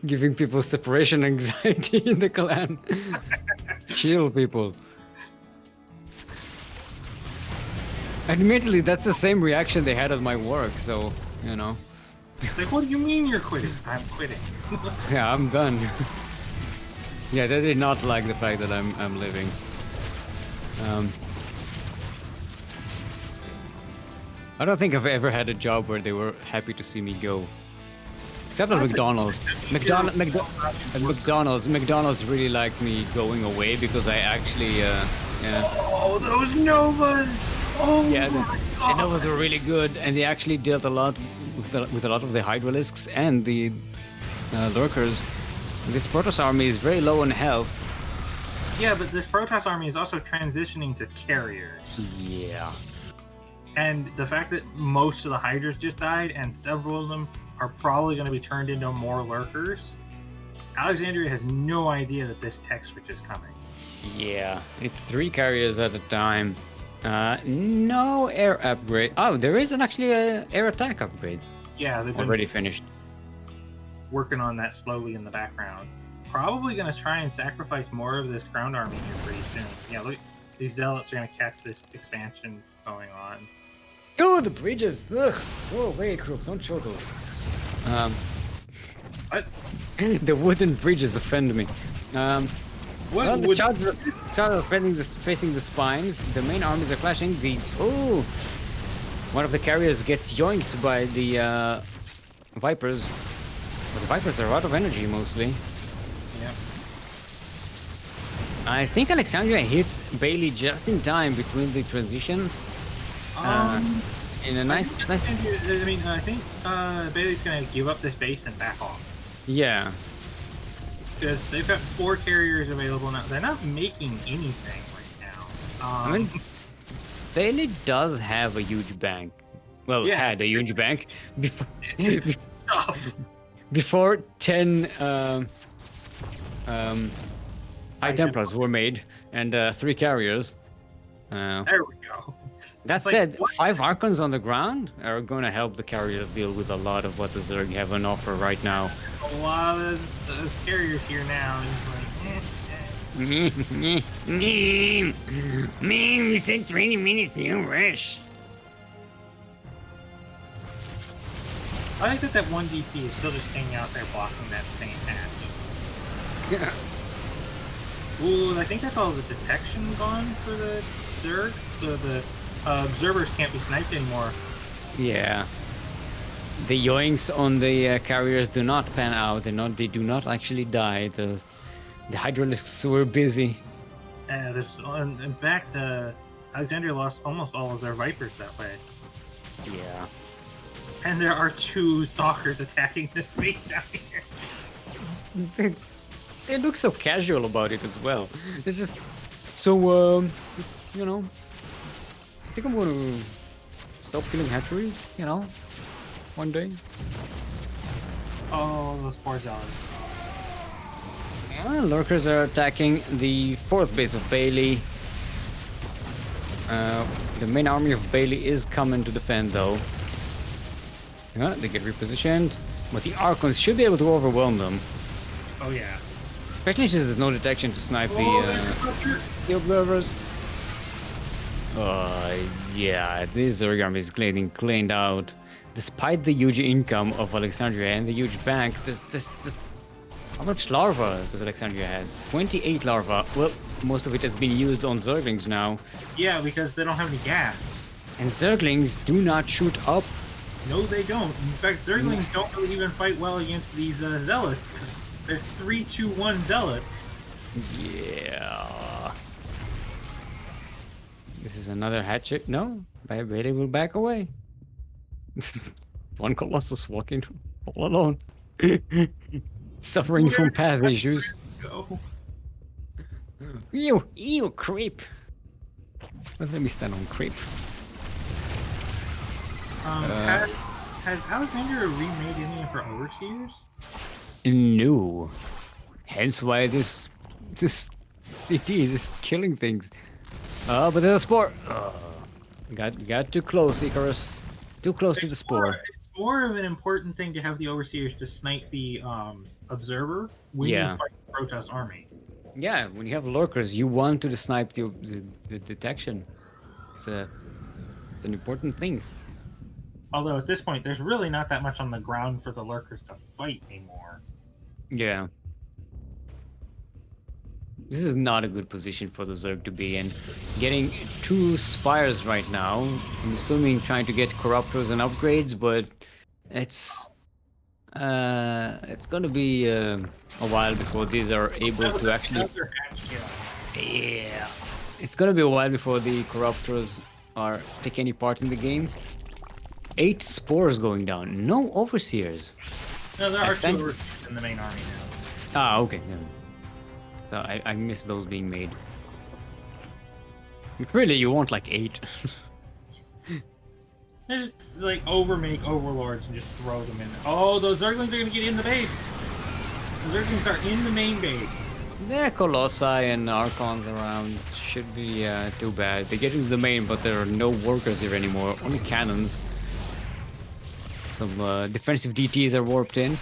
Giving people separation anxiety in the clan. Chill, people. Admittedly, that's the same reaction they had at my work, so, you know. Like, what do you mean you're quitting? I'm quitting. Yeah, I'm done. Yeah, they did not like the fact that I'm leaving. I don't think I've ever had a job where they were happy to see me go. Except at McDonald's. McDonald's really liked me going away because I actually, yeah. Oh, those Novas! Oh, yeah, the Novas were really good, and they actually dealt a lot with a lot of the Hydralisks and the lurkers. This Protoss army is very low on health. Yeah, but this Protoss army is also transitioning to carriers. Yeah. And the fact that most of the Hydras just died, and several of them are probably going to be turned into more lurkers, Alexandria has no idea that this tech switch is coming. Yeah, it's 3 carriers at a time. No air upgrade. Oh, there is actually an air attack upgrade. Yeah, they've been already finished. Working on that slowly in the background. Probably going to try and sacrifice more of this ground army here pretty soon. Yeah, look, these zealots are going to catch this expansion going on. Oh, the bridges! Ugh! Whoa, wait, group, don't show those. What? The wooden bridges offend me. Well, the charges are facing the spines. The main armies are clashing. One of the carriers gets yoinked by the Vipers. But the Vipers are out of energy mostly. Yeah. I think Alexandria hit Baillie just in time between the transition. In a nice. I think Bailey's gonna give up this base and back off. Yeah. because they've got 4 carriers available now. They're not making anything right now. I mean, Baillie does have a huge bank. Well, had a huge bank before before 10 High Templars were made and 3 carriers. There we go. That said, 5 Archons on the ground are going to help the carriers deal with a lot of what the Zerg have on offer right now. A lot of those carriers here now. It's like, Man, we said 20 minutes, no rush. I think that one DP is still just hanging out there blocking that same hatch. Yeah. Ooh, I think that's all the detection gone for the Zerg, so the observers can't be sniped anymore. Yeah. The yoinks on the carriers do not pan out. They do not actually die. The Hydralisks were busy. In fact, Alexandria lost almost all of their Vipers that way. Yeah. And there are 2 Stalkers attacking this base down here. They look so casual about it as well. It's just so, you know, I think I'm going to stop killing hatcheries, you know, one day. Oh, those poor zealots. Lurkers are attacking the 4th base of Baillie. The main army of Baillie is coming to defend, though. Yeah, they get repositioned, but the Archons should be able to overwhelm them. Oh yeah. Especially since there's no detection to snipe the observers. Yeah, this Zerg army is getting cleaned out. Despite the huge income of Alexandria and the huge bank, this how much larva does Alexandria have? 28 larva. Well, most of it has been used on Zerglings now. Yeah, because they don't have any gas. And Zerglings do not shoot up. No, they don't. In fact, Zerglings don't really even fight well against these zealots. They're 3-2-1 zealots. Yeah. This is another hatchet. No, Baillie will back away. One Colossus walking all alone. Suffering from path issues. Go. Ew, creep. Let me stand on creep. Has Alexandria remade any of her overseers? No. Hence why this DT is killing things. But there's a spore. Got too close, Icarus. Too close to the spore. It's more of an important thing to have the overseers to snipe the observer when you fight the Protoss army. Yeah, when you have lurkers, you want to snipe the detection. It's an important thing. Although at this point, there's really not that much on the ground for the lurkers to fight anymore. Yeah. This is not a good position for the Zerg to be in. Getting 2 Spires right now. I'm assuming trying to get Corruptors and upgrades, but it's gonna be a while before these are able to actually... Yeah. It's gonna be a while before the Corruptors are take any part in the game. 8 spores going down. No overseers. No, there are 2 overseers in the main army now. Ah, okay. Yeah. So I missed those being made. Really, you want like 8. Just like overmake overlords and just throw them in. Oh, those Zerglings are gonna get in the base. The Zerglings are in the main base. Yeah, Colossi and Archons around should be too bad. They get into the main, but there are no workers here anymore. Only cannons. Some defensive DTs are warped in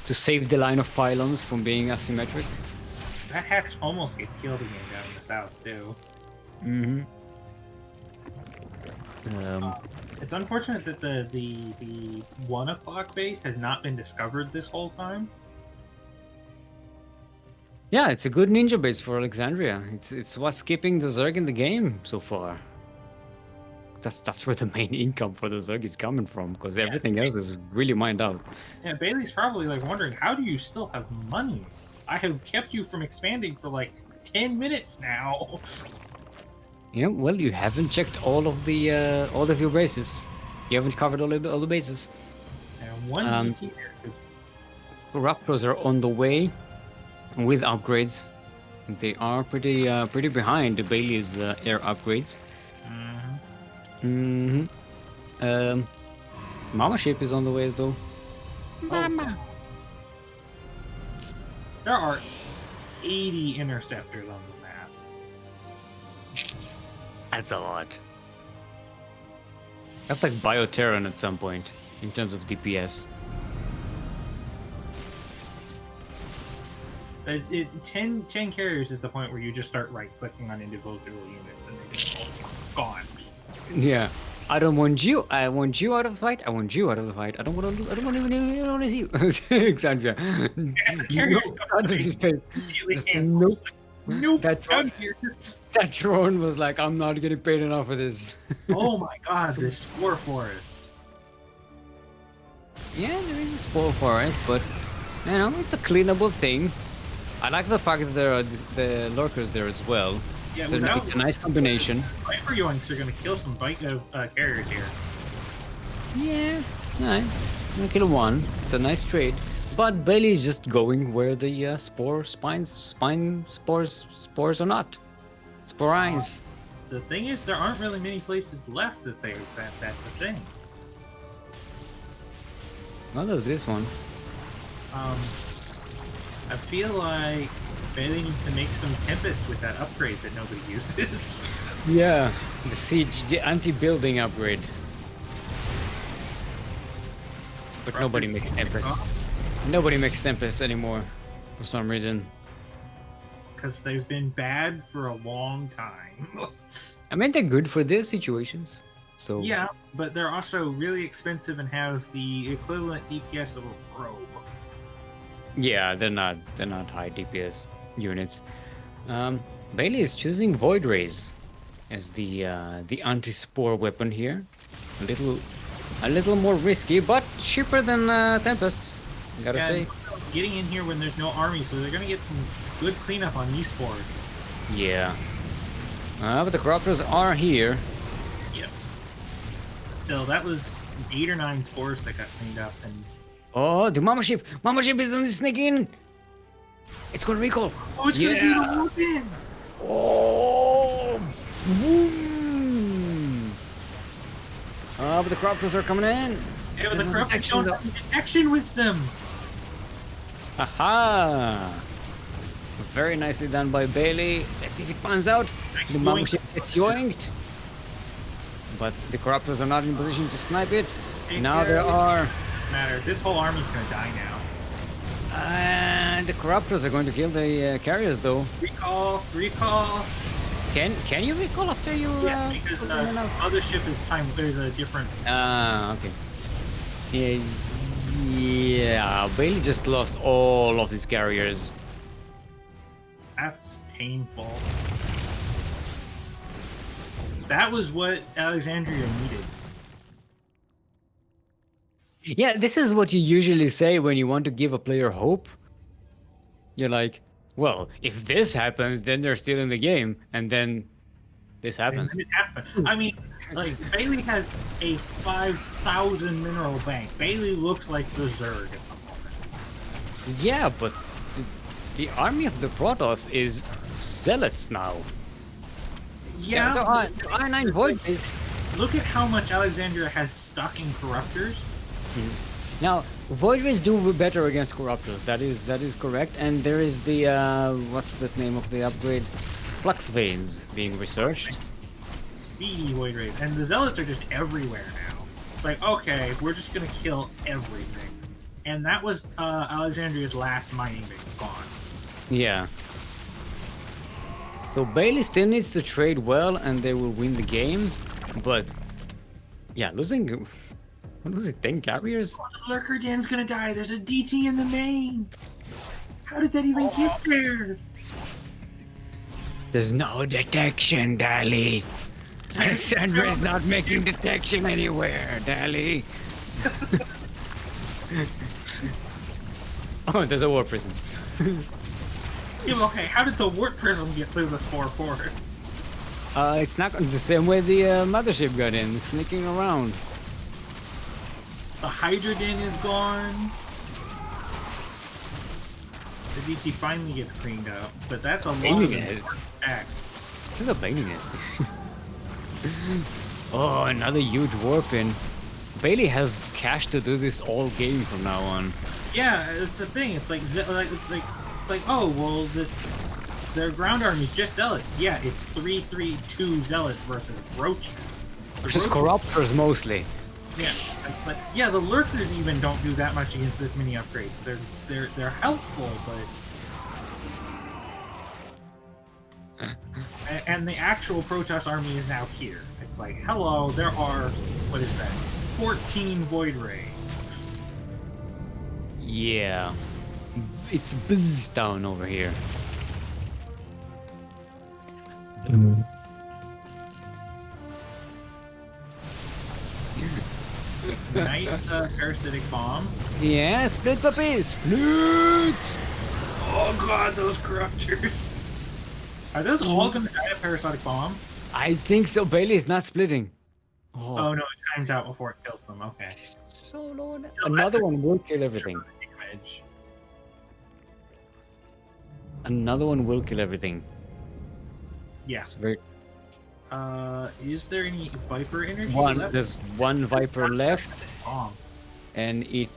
to save the line of pylons from being asymmetric. That hatch almost gets killed again down in the south too. Mm-hmm. It's unfortunate that the 1 o'clock base has not been discovered this whole time. Yeah, it's a good ninja base for Alexandria. It's what's keeping the Zerg in the game so far. That's where the main income for the Zerg is coming from, because everything else is really mined out. Yeah, Bailey's probably like wondering, how do you still have money? I have kept you from expanding for like 10 minutes now. Yeah, well, you haven't checked all of your bases. You haven't covered all the bases. And one DT Raptors are on the way. with upgrades. They are pretty behind the Baillie's air upgrades. Mama ship is on the way as though. Mama. There are 80 interceptors on the map. That's a lot. That's like Bioterran at some point in terms of DPS. 10 carriers is the point where you just start right-clicking on individual units and they just all gone. Yeah. I don't want you. I want you out of the fight. I want you out of the fight. I don't want to. I don't want to even see you. Alexandria. Nope. That drone was like, I'm not getting paid enough for this. Oh my god, this spore forest. Yeah, there is a spore forest, but you know, it's a cleanable thing. I like the fact that there are the lurkers there as well. Yeah, so it's a nice combination. Viper yoinks are gonna kill some carriers here. Yeah, nice. I'm gonna kill one. It's a nice trade. But Baillie is just going where the spores are not. Sporize. The thing is, there aren't really many places left that's the thing. What does this one? I feel like Baillie needs to make some Tempest with that upgrade that nobody uses. Yeah, the siege, the anti-building upgrade. But nobody makes Tempest. Nobody makes Tempest anymore, for some reason. Because they've been bad for a long time. I mean, they're good for their situations. So yeah, but they're also really expensive and have the equivalent DPS of a probe. Yeah, they're not high DPS units. Baillie is choosing Void Rays as the anti-spore weapon here. A little more risky, but cheaper than Tempest. Gotta say. Getting in here when there's no army, so they're gonna get some good cleanup on these spores. Yeah. But the corruptors are here. Yep. Still, that was 8 or 9 spores that got cleaned up, and. Oh, the Mama ship! Mama ship is sneaking in! It's gonna recall! Oh, it's gonna do the open! Oh! Boom! But the corruptors are coming in! Yeah, but the corruptors don't have detection with them! Aha! Very nicely done by Baillie. Let's see if it pans out. The Mama ship gets yoinked. But the corruptors are not in position to snipe it. Now there are... Matter. This whole army's gonna die now. And the corruptors are going to kill the carriers, though. Recall. Can you recall after you? Yeah, because the mothership is time. There's a different. Okay. Yeah. Baillie just lost all of these carriers. That's painful. That was what Alexandria needed. Yeah, this is what you usually say when you want to give a player hope. You're like, well, if this happens, then they're still in the game, and then this happens. I mean, like, Baillie has a 5,000 mineral bank. Baillie looks like the Zerg at the moment. Yeah, but the army of the Protoss is zealots now. Yeah, there are 9 Void Rays. Look at how much Alexandria has stuck in Corruptors. Now, Void Rays do better against Corruptors. That is correct. And there is the what's the name of the upgrade? Flux Veins being researched. Speedy Void Rays, and the Zealots are just everywhere now. It's like, okay, we're just gonna kill everything. And that was Alexandria's last mining base gone. Yeah. So Baillie still needs to trade well, and they will win the game. But yeah, losing. What was it, 10 carriers? Oh, the Lurker Den's gonna die. There's a DT in the main. How did that even get there? There's no detection, Dally. Alexandria is not making detection anywhere, Dally. Oh, there's a war prison. Yeah, okay, how did the warp prism get through the spore forest? It's not the same way the mothership got in, sneaking around. The Hydra Den is gone. The DC finally gets cleaned up, but that's a lot of attack. Look at the Baillie nest. Oh, another huge warp in. Baillie has cash to do this all game from now on. Yeah, it's the thing. It's like oh well, their ground army is just zealots. Yeah, it's 3-3-2 zealots versus roaches. Just corruptors mostly. Yeah, but yeah, the lurkers even don't do that much against this mini upgrade. They're helpful, but and the actual Protoss army is now here. It's like, hello, there are what is that? 14 Void Rays. Yeah, it's buzz down over here. Nice parasitic bomb. Yeah, split puppy, split! Oh god, those corruptors. Are those all gonna die of parasitic bomb? I think so. Baillie is not splitting. Oh no, it times out before it kills them. Okay. So low. Another one will kill everything. Damage. Another one will kill everything. Yeah. Very... is there any Viper energy left? There's one Viper left. Bomb. And it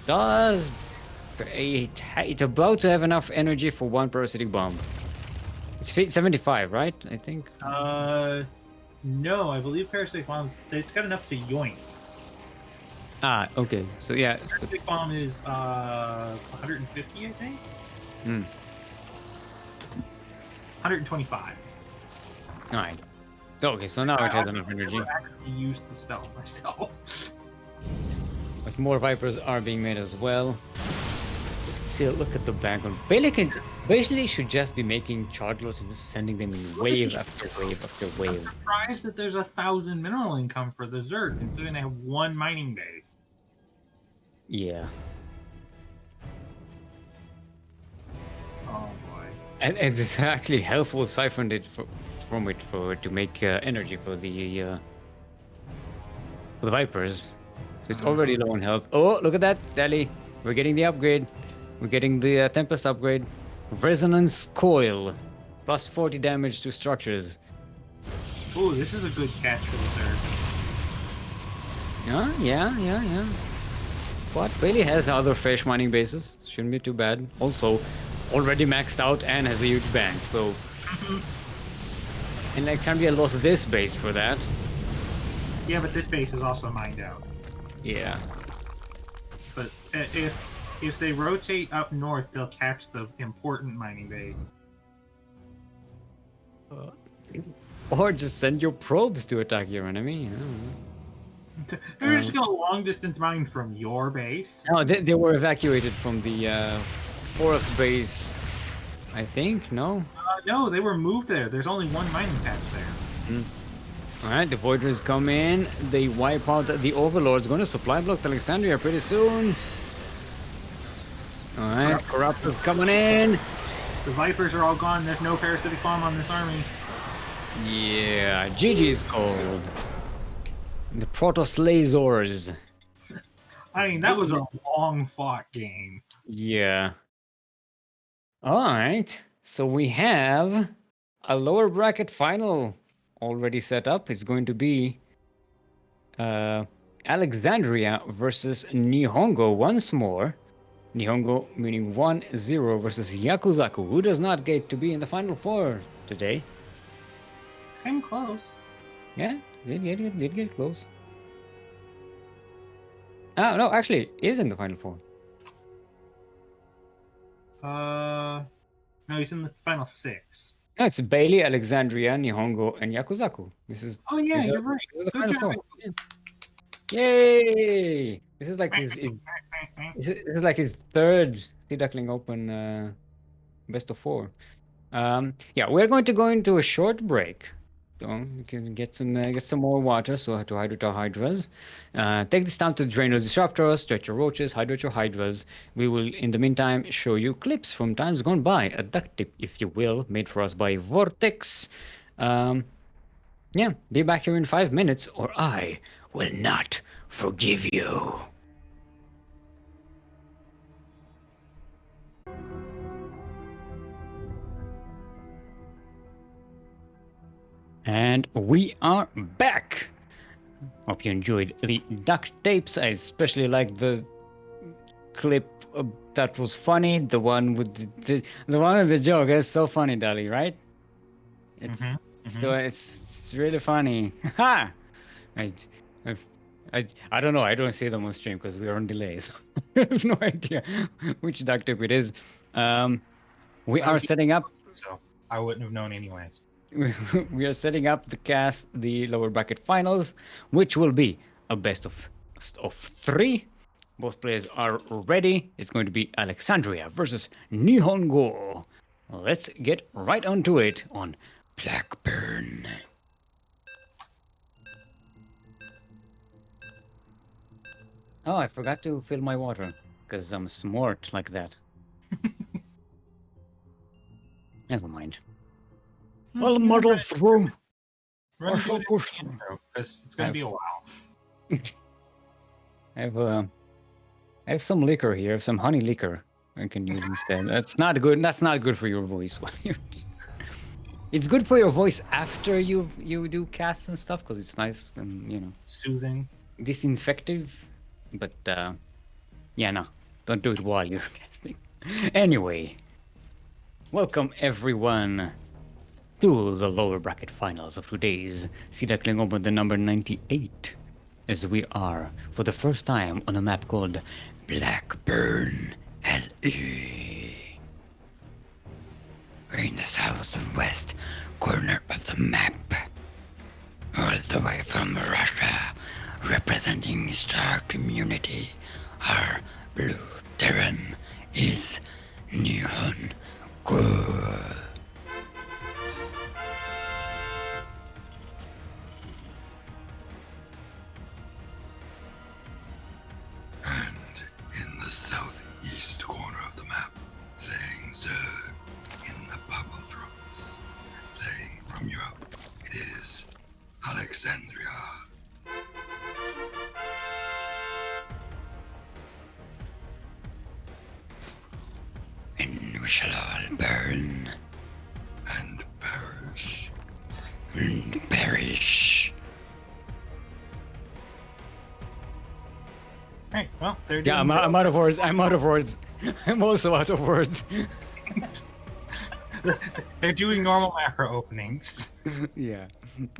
does... It's about to have enough energy for one parasitic bomb. It's 75, right? I think. No, I believe parasitic bombs. It's got enough to yoink. Ah, okay. So yeah. Parasitic bomb is 150, I think. 125. All right. Okay, so now it has enough energy. I actually used the spell myself. But more Vipers are being made as well. Still, look at the background. Baillie should just be making chargeloads and just sending them in wave after wave after wave. I'm surprised that there's 1,000 mineral income for the Zerg, considering they have one mining base. Yeah. Oh boy. And it's actually health was siphoned from it to make energy for the Vipers. So it's already low on health. Oh, look at that, Dally. We're getting the upgrade. We're getting the Tempest upgrade. Resonance Coil. Plus 40 damage to structures. Oh, this is a good catch for the Zerg. Yeah. But Baillie has other fish mining bases. Shouldn't be too bad. Also, already maxed out and has a huge bank, so... And Alexandria lost this base for that. Yeah, but this base is also mined out. Yeah. But if they rotate up north, they'll catch the important mining base. Or just send your probes to attack your enemy. They're just gonna long distance mine from your base. No, they were evacuated from the fourth base, I think. No. No, they were moved there. There's only one mining patch there. All right, the Voiders come in. They wipe out the Overlord's going to supply block Alexandria pretty soon. All right, Corruptors coming in. The Vipers are all gone. There's no parasitic bomb on this army. Yeah, GG's called. The Protoss lasers. I mean, that was a long fought game. Yeah. All right. So we have a lower bracket final already set up. It's going to be Alexandria versus NihonGo once more. NihonGo meaning 1-0 versus Yakuzaku, who does not get to be in the final four today. Came close. Yeah, did get close. Oh, no, actually, is in the final four. No, he's in the final 6. No, it's Baillie, Alexandria, Nihongo, and Yakuzaku. This is. Oh yeah, you're right. Good job. Yay! This is like his this is like his third Sea Duckling Open best of 4. Yeah, we're going to go into a short break. So you can get some more water, so to hydrate our hydras. Take this time to drain your disruptors, stretch your roaches, hydrate your hydras. We will, in the meantime, show you clips from times gone by, a duck tip, if you will, made for us by Vortex. Yeah, be back here in 5 minutes, or I will not forgive you. And we are back. Hope you enjoyed the duct tapes. I especially like the clip that was funny. The one with the one with the joke. That's so funny, Dali, right? It's really funny. Ha! I don't know. I don't see them on stream because we are on delay. So I have no idea which duct tape it is. We are setting up. So I wouldn't have known anyways. We are setting up the lower bracket finals, which will be a best of 3. Both players are ready. It's going to be Alexandria versus NihonGo. Let's get right onto it on Blackburn. Oh, I forgot to fill my water because I'm smart like that. Never mind. I'll muddle through. Because it's going to be a while. I have some liquor here, some honey liquor I can use instead. That's not good. That's not good for your voice. It's good for your voice after you do casts and stuff because it's nice and soothing, disinfective. But yeah, no, don't do it while you're casting. Anyway, welcome everyone to the lower bracket finals of today's Sea Duckling Open, the number 98, as we are for the first time on a map called Blackburn LE. We're in the southwest corner of the map, all the way from Russia, representing Star Community. Our blue Terran is NihonGo. And in the southeast corner of the map, playing Zerg in the purple drops, playing from Europe, it is Alexandria. And we shall all burn. And perish. And perish. Right, well, they're doing I'm out of words. I'm out of words. I'm also out of words. They're doing normal macro openings. Yeah.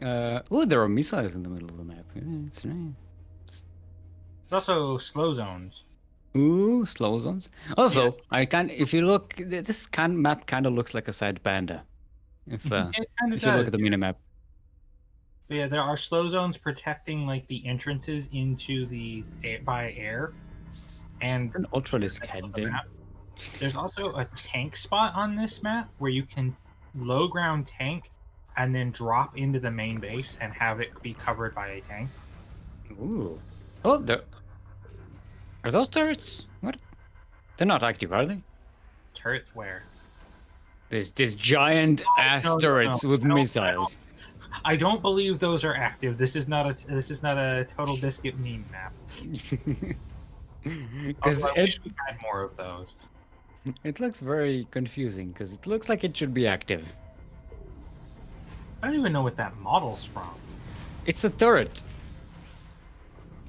Oh, there are missiles in the middle of the map. Yeah, it's nice. There's also slow zones. Ooh, slow zones. Also, Yes. I can. If you look, this map kind of looks like a side panda. If It kind of if you look at the minimap. But yeah, there are slow zones protecting like the entrances into the by air, and An ultralisk head there. map. There's also a tank spot on this map where you can low ground tank and then drop into the main base and have it be covered by a tank. Ooh. Oh, are those turrets? What? They're not active, are they? Turrets where? There's giant ass no, turrets with No, missiles. I don't believe those are active. This is not a Total Biscuit meme map. Because I wish we had more of those. it looks very confusing because it looks like it should be active. I don't even know what that model's from. It's a turret.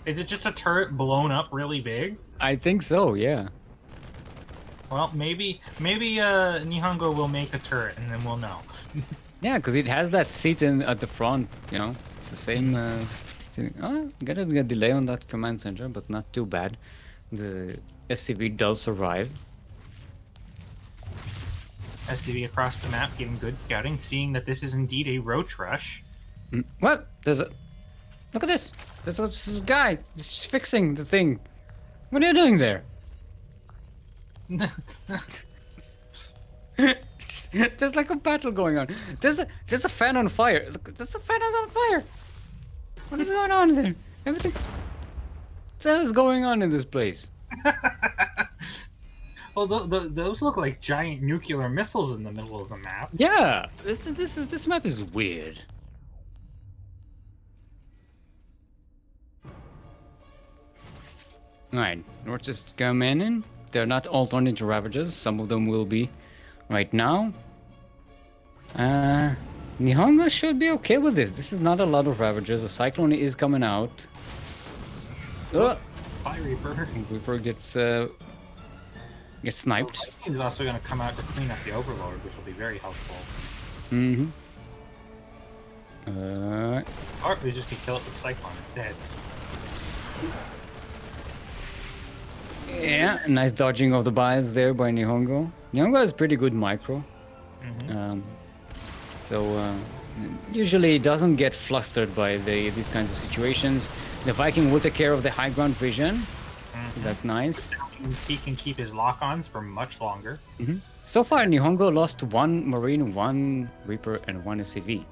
Is it just a turret blown up really big? I think so, yeah. Well, maybe NihonGo will make a turret and then we'll know. Yeah, because it has that seat at the front, It's the same thing. Oh, got a delay on that command center, but not too bad. The SCV does survive. SCV across the map getting good scouting, seeing that this is indeed a roach rush. What? Look at this! There's this guy just fixing the thing. What are you doing there? There's like a battle going on. There's a fan on fire. Look, there's a fan is on fire. What is going on there? What is going on in this place? Well, those look like giant nuclear missiles in the middle of the map. Yeah, this map is weird. Alright, we're just coming in. They're not all turned into Ravagers. Some of them will be right now. NihonGo should be okay with this. This is not a lot of Ravagers. A Cyclone is coming out. Oh! Bye, Reaper. Reaper gets sniped. He's also going to come out to clean up the Overlord, which will be very helpful. Mm-hmm. Or we just kill it with Cyclone instead. Yeah, nice dodging of the bias there by NihonGo. NihonGo has pretty good micro. So usually doesn't get flustered by these kinds of situations. The Viking will take care of the high ground vision. That's nice. He can keep his lock-ons for much longer. So far, NihonGo lost 1 Marine, 1 Reaper, and 1 SCV.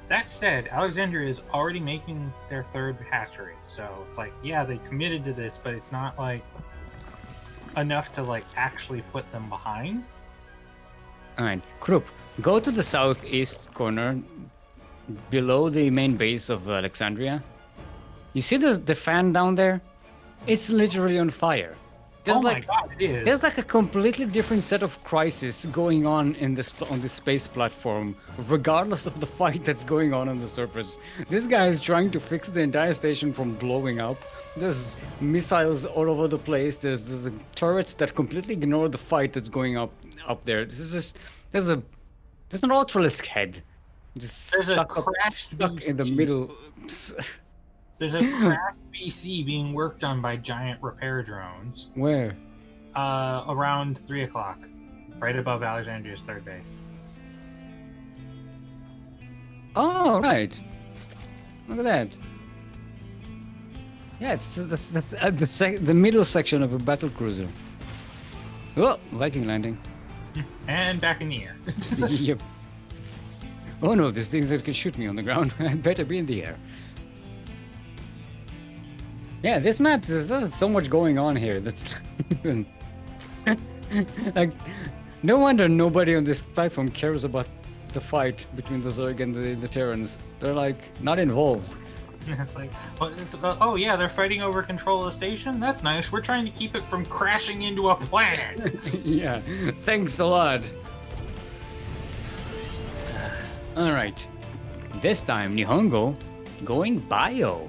That said, Alexandria is already making their 3rd hatchery, so it's like, yeah, they committed to this, but it's not like enough to like actually put them behind. All right, Krupp, go to the southeast corner, below the main base of Alexandria. You see the fan down there? It's literally on fire. There's my god, it is. There's like a completely different set of crisis going on in this space platform, regardless of the fight that's going on the surface. This guy is trying to fix the entire station from blowing up. There's missiles all over the place. There's turrets that completely ignore the fight that's going up there. This is just there's an Ultralisk head just stuck in the middle. There's a craft BC being worked on by giant repair drones. Where? Around 3 o'clock, right above Alexandria's 3rd base. Oh, right. Look at that. Yeah, that's at the middle section of a battle cruiser. Oh, Viking landing. And back in the air. Yep. Oh no, this thing that can shoot me on the ground. I'd better be in the air. Yeah, this map, there's so much going on here. That's like, no wonder nobody on this platform cares about the fight between the Zerg and the Terrans. They're like not involved. It's like, oh yeah, they're fighting over control of the station. That's nice. We're trying to keep it from crashing into a planet. Yeah, thanks a lot. All right, this time NihonGo going bio.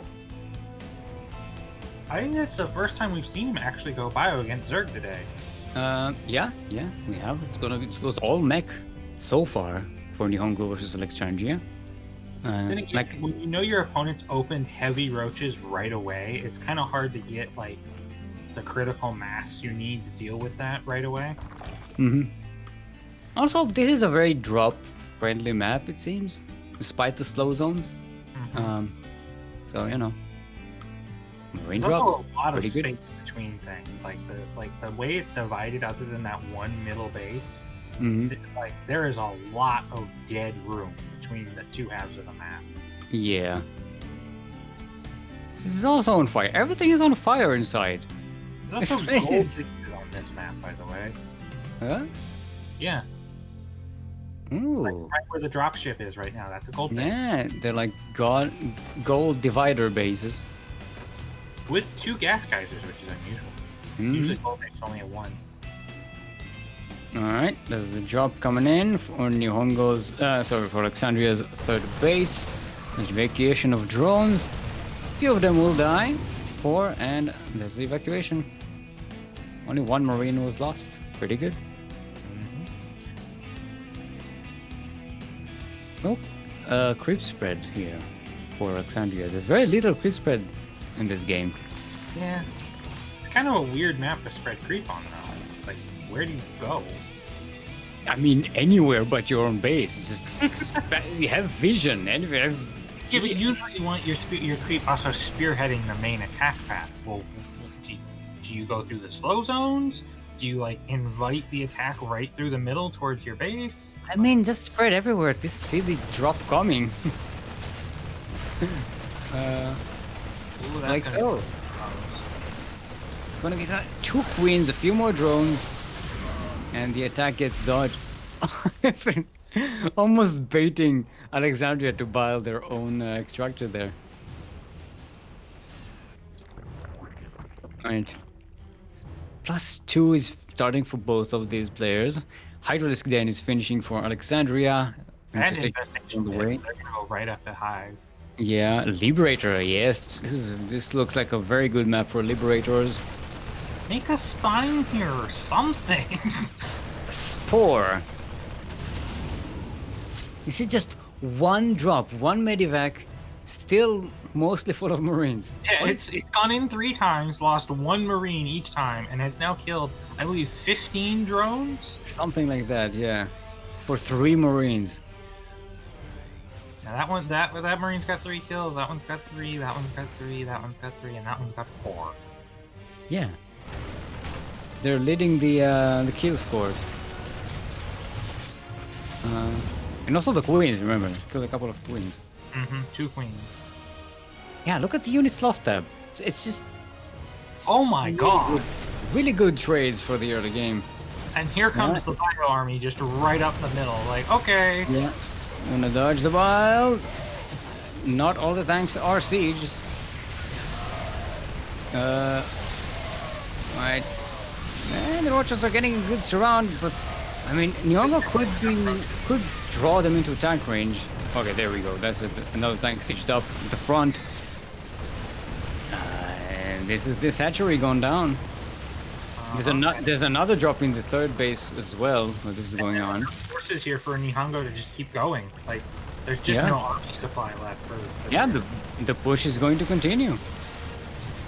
I think that's the first time we've seen him actually go bio against Zerg today. Yeah, we have. It was all mech so far for NihonGo versus Alexandria. Then again, like when you know your opponent's opened heavy roaches right away, it's kind of hard to get like the critical mass you need to deal with that right away. Also, this is a very drop-friendly map, it seems, despite the slow zones. So you know. Marine There's drops, also a lot of pretty space good. between things, like the way it's divided, other than that one middle base. Like there is a lot of dead room between the 2 halves of the map. Yeah. This is also on fire. Everything is on fire inside. There's also This gold is- pieces on this map, by the way. Huh? Yeah, Ooh. like right where the dropship is right now. That's a gold base. Yeah, they're like gold divider bases. With 2 gas geysers, which is unusual. Usually gold base only at 1. Alright, there's the drop coming in for NihonGo's, for Alexandria's 3rd base. There's evacuation of drones. A few of them will die. 4, and there's the evacuation. Only 1 Marine was lost. Pretty good. So, creep spread here for Alexandria. There's very little creep spread in this game. Yeah, it's kind of a weird map to spread creep on, though. Like, where do you go? I mean, anywhere but your own base. Just you have vision. Anywhere. Yeah, but usually you want your creep also spearheading the main attack path. Well, do you go through the slow zones? Do you like invite the attack right through the middle towards your base? I mean, just spread everywhere. This see the drop coming. Ooh, that's Like gonna so. Gonna get 2 queens, a few more drones, and the attack gets dodged. Almost baiting Alexandria to buy their own extractor there. Alright. +2 is starting for both of these players. Hydralisk then is finishing for Alexandria. And Infestation infestation on the pit, way. they're gonna go right up the hive. Yeah, Liberator. Yes, this looks like a very good map for Liberators. Make a spine here or something. Spore. This is just one drop, one medivac, still mostly full of Marines. Yeah, it's gone in 3 times, lost 1 Marine each time, and has now killed, I believe, 15 drones? Something like that, yeah. For 3 Marines. Now that Marine's got 3 kills, that one's got 3, that one's got 3, that one's got 3, and that one's got 4. Yeah. They're leading the kill scores. And also the queens, remember. Killed a couple of queens. 2 queens. Yeah, look at the units lost tab. It's just... Oh my god! Really good trades for the early game. And here comes the Bio Army just right up the middle. Like, okay. Yeah. Gonna dodge the biles. Not all the tanks are sieged. Right. And the Rochers are getting a good surround, but I mean, NihonGo could draw them into tank range. Okay, there we go. That's another tank sieged up at the front. And this hatchery gone down. There's another drop in the 3rd base as well. Where this is going on. Forces here for NihonGo to just keep going. Like, there's just no army supply left for yeah, the push is going to continue.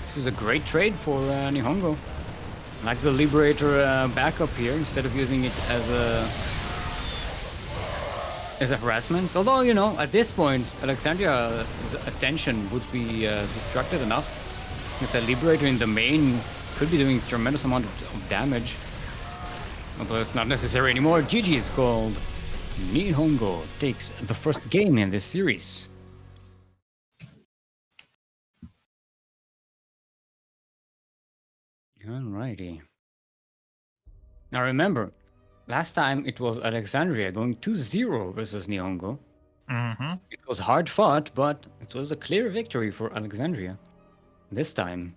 This is a great trade for NihonGo. Like the Liberator backup here, instead of using it as a harassment. Although, you know, at this point, Alexandria's attention would be distracted enough. With the Liberator in the main, could be doing tremendous amount of damage. Although it's not necessary anymore. GG is called. NihonGo takes the first game in this series. Alrighty. Now remember, last time it was Alexandria going 2-0 versus NihonGo. It was hard fought, but it was a clear victory for Alexandria. This time,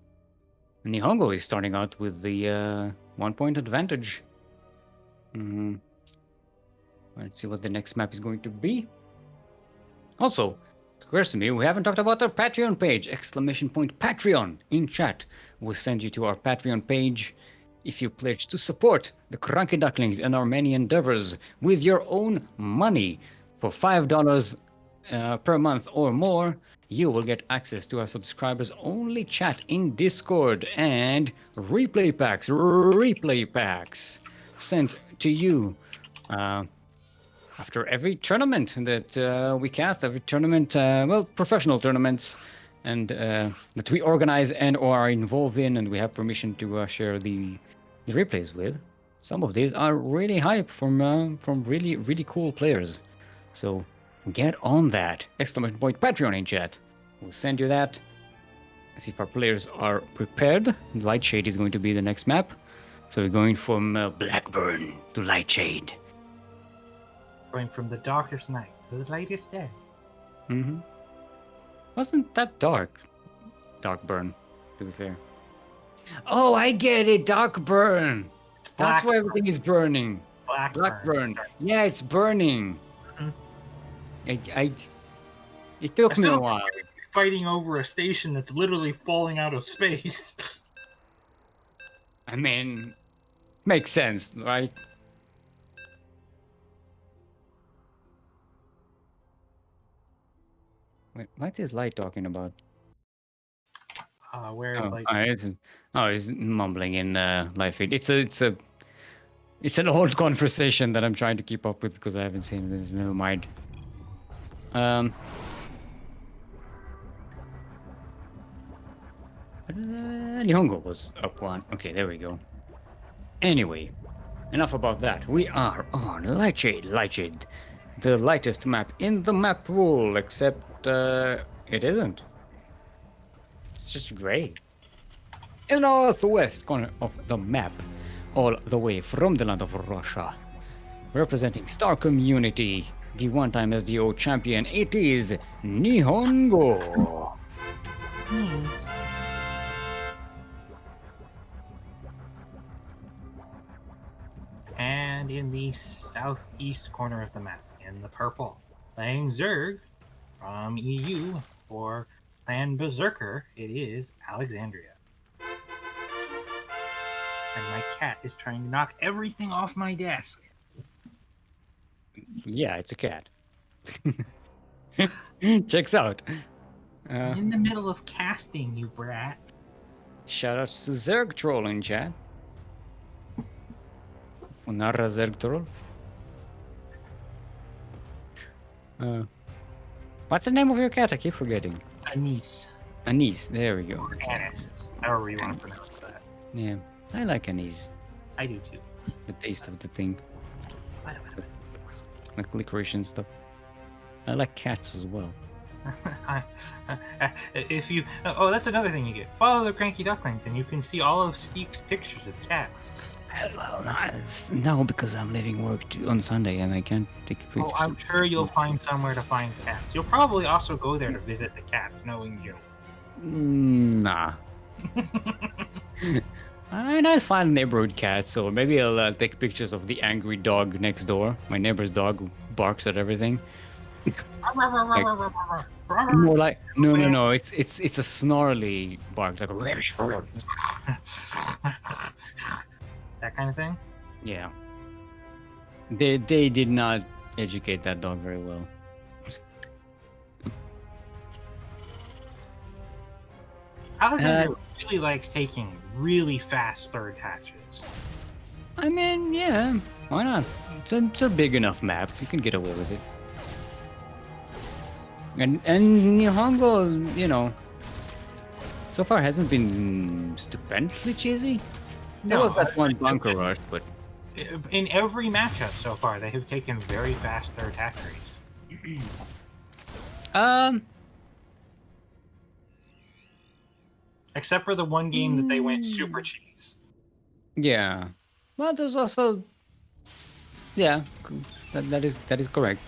NihonGo is starting out with the 1-point advantage. Let's see what the next map is going to be. Also, it occurs to me we haven't talked about our Patreon page! Patreon in chat. We'll send you to our Patreon page if you pledge to support the CranKy Ducklings and our many endeavors with your own money. For $5 per month or more, you will get access to our subscribers only chat in Discord and replay packs sent to you after every tournament that we cast, every tournament, professional tournaments and that we organize and or are involved in, and we have permission to share the replays with. Some of these are really hype from really, really cool players. So get on that! Patreon in chat. We'll send you that. See if our players are prepared. Lightshade is going to be the next map. So we're going from Blackburn to Lightshade. Going from the darkest night to the lightest day. Wasn't that dark? Darkburn, to be fair. Oh, I get it! Darkburn! That's why everything is burning. Blackburn. Yeah, it's burning. It took me a while. Fighting over a station that's literally falling out of space. I mean, makes sense, right? Wait, what is Light talking about? Where is Light? He's mumbling in live feed. It's an old conversation that I'm trying to keep up with because I haven't seen it. Never mind. NihonGo was up 1. Okay, there we go. Anyway, enough about that. We are on Lightshade. The lightest map in the map pool, except it isn't. It's just gray. In the northwest corner of the map, all the way from the land of Russia, representing Star Community, the one-time SDO champion, it is NihonGo. And in the southeast corner of the map, in the purple. Playing Zerg from EU for Clan Berserker, it is Alexandria. And my cat is trying to knock everything off my desk. Yeah, it's a cat. Checks out. I'm in the middle of casting, you brat. Shoutouts to Zerg Troll in chat. Unarra Zerg Troll. What's the name of your cat? I keep forgetting. Anise. Anise. There we go. Or Anis. However you want to pronounce that. Yeah, I like anise. I do too. The taste of the thing. Like licorice and stuff. I like cats as well. If you... Oh, that's another thing you get. Follow the Cranky Ducklings and you can see all of Steek's pictures of cats. Well, no, because I'm leaving work on Sunday and I can't take pictures. Oh, I'm sure you'll find somewhere to find cats. You'll probably also go there to visit the cats, knowing you. Nah. I'd find neighborhood cats, so maybe I'll take pictures of the angry dog next door. My neighbor's dog who barks at everything. More like no. It's a snarly bark, like a that kind of thing. Yeah. They did not educate that dog very well. Alexandria really likes taking really fast third hatches. I mean, yeah, why not? It's a big enough map. You can get away with it. And NihonGo, you know, so far hasn't been stupendously cheesy. There was that one bunker rush, but in every matchup so far, they have taken very fast third hatcheries. Except for the one game that they went super cheese. Yeah. Well, there's also, yeah, that is correct.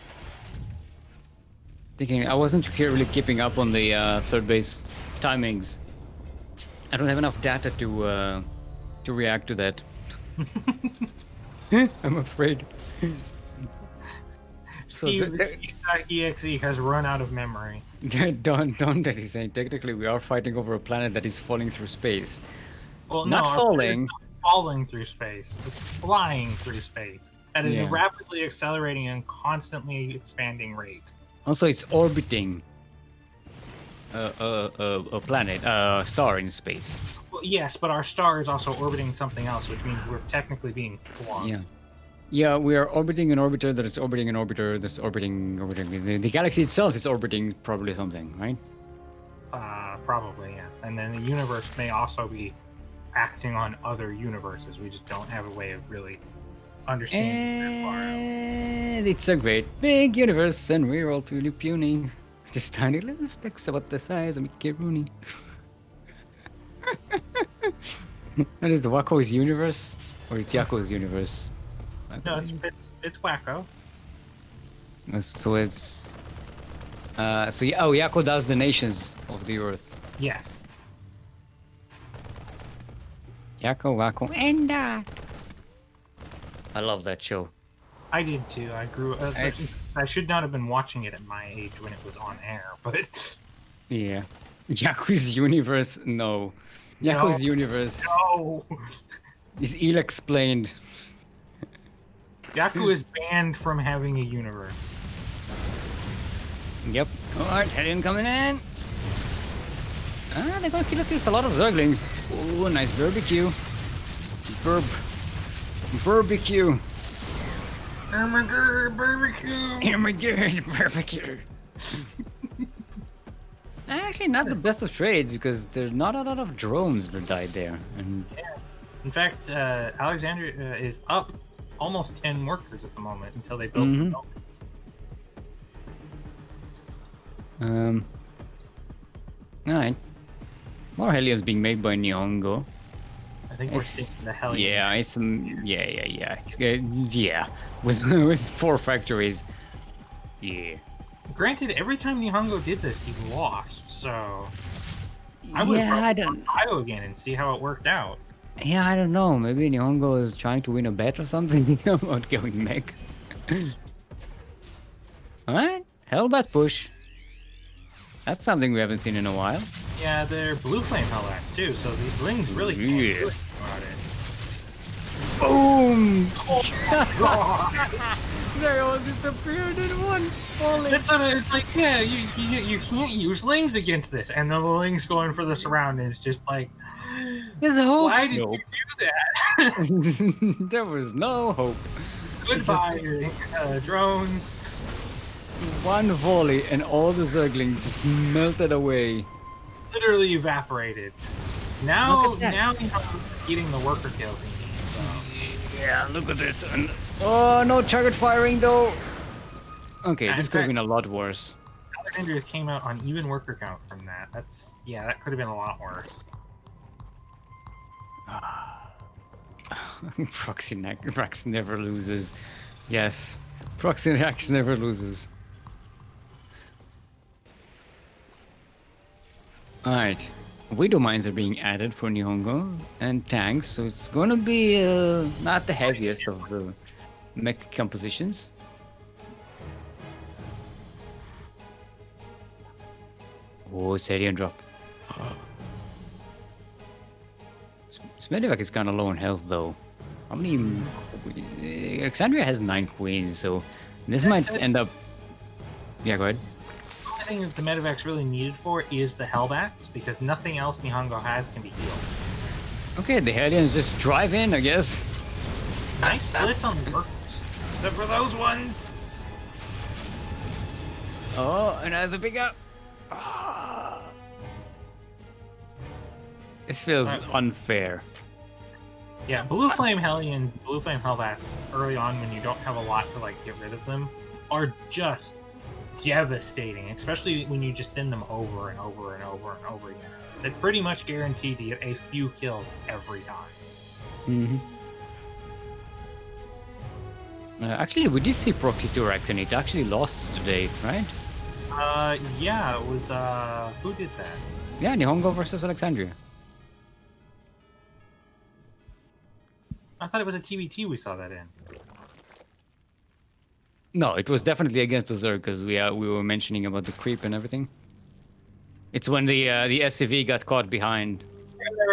Thinking I wasn't really keeping up on the third base timings. I don't have enough data to react to that. I'm afraid. So EXE has run out of memory. Don't that he's saying technically we are fighting over a planet that is falling through space. Well, not no, falling. It's not falling through space. It's flying through space at a rapidly accelerating and constantly expanding rate. Also, it's orbiting a planet, a star in space. Well, yes, but our star is also orbiting something else, which means we're technically being flung. Yeah. Yeah, we are orbiting an orbiter that is orbiting an orbiter that's orbiting. The galaxy itself is orbiting probably something, right? Probably, yes. And then the universe may also be acting on other universes. We just don't have a way of really understanding that far. And it's a great big universe, and we're all really puny. Just tiny little specks about the size of Mickey Rooney. That is the Waco's universe? Or is Yako's universe? No, it's Wacko. So it's... Yako does the nations of the earth. Yes. Yako, Wako, and that. I love that show. I did too. I grew up. I should not have been watching it at my age when it was on air, but... Yeah. Yaku's universe, no. Yaku's universe is ill-explained. Yaku is banned from having a universe. Yep. Alright, Hellion coming in. They're gonna kill at least a lot of Zerglings. Oh, nice barbecue. Barbecue. Oh my god, barbecue! Oh my god, barbecue. Actually, not the best of trades because there's not a lot of drones that died there. And yeah. In fact, Alexandria is up almost 10 workers at the moment until they build some buildings. Alright. More Hellions being made by NihonGo. I think we're seeing the Hellion. Yeah, it's yeah. With 4 factories. Yeah. Granted, every time NihonGo did this, he lost, so... I would probably Bio again and see how it worked out. Yeah, I don't know. Maybe NihonGo is trying to win a bet or something about going mech. Alright, Hellbat push. That's something we haven't seen in a while. Yeah, they're blue flame Hellbats too, so these lings really Yeah. about it. Boom! Oh, They all disappeared in one falling. it's like, yeah, you can't use lings against this, and the lings going for the surroundings, just like, There's hope. why did you do that? There was no hope. Goodbye, drones. One volley and all the Zerglings just melted away. Literally evaporated. Now Look at that. now you're getting the worker kills in these. So. Yeah, look at this. And, oh, no target firing though. Okay, Yeah, this in could have fact- been a lot worse. Alexandria came out on even worker count from that. That could have been a lot worse. Proxy never loses. Yes, Proxy never loses. Alright, Widow Mines are being added for NihonGo and tanks, so it's gonna be not the heaviest of the mech compositions. Oh, Serian drop. Smedevac is kind of low on health though. How many? Alexandria has 9 queens, so this might end up. Yeah, go ahead. The only thing that the medevac's really needed for is the Hellbats, because nothing else NihonGo has can be healed. Okay, the Hellions just drive in, I guess. Nice splits on the workers, except for those ones. Oh, another big up. Ah. This feels unfair. Yeah, Blue Flame Hellion, Blue Flame Hellbats, early on when you don't have a lot to like get rid of them, are just devastating, especially when you just send them over and over and over and over again. They're pretty much guaranteed to get a few kills every time. Mm-hmm. Actually, we did see Proxy Turax and it actually lost today, right? Yeah, it was, who did that? Yeah, NihonGo versus Alexandria. I thought it was a TBT we saw that in. No, it was definitely against the Zerg because we were mentioning about the creep and everything. It's when the SCV got caught behind.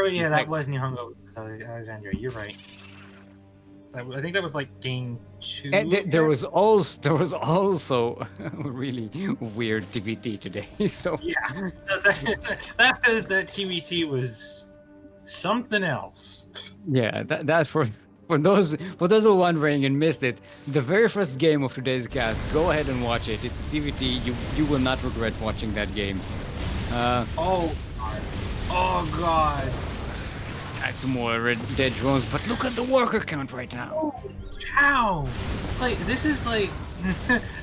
Yeah, that was NihonGo versus Alexandria. You're right. I think that was like game 2. And there was also a really weird TBT today. So Yeah, that TBT was something else. yeah, that's for those who are wondering and missed it. The very first game of today's cast. Go ahead and watch it. It's TBT. You will not regret watching that game. Oh god. Oh god. Add some more red dead drones, but look at the worker count right now. How? It's like this is like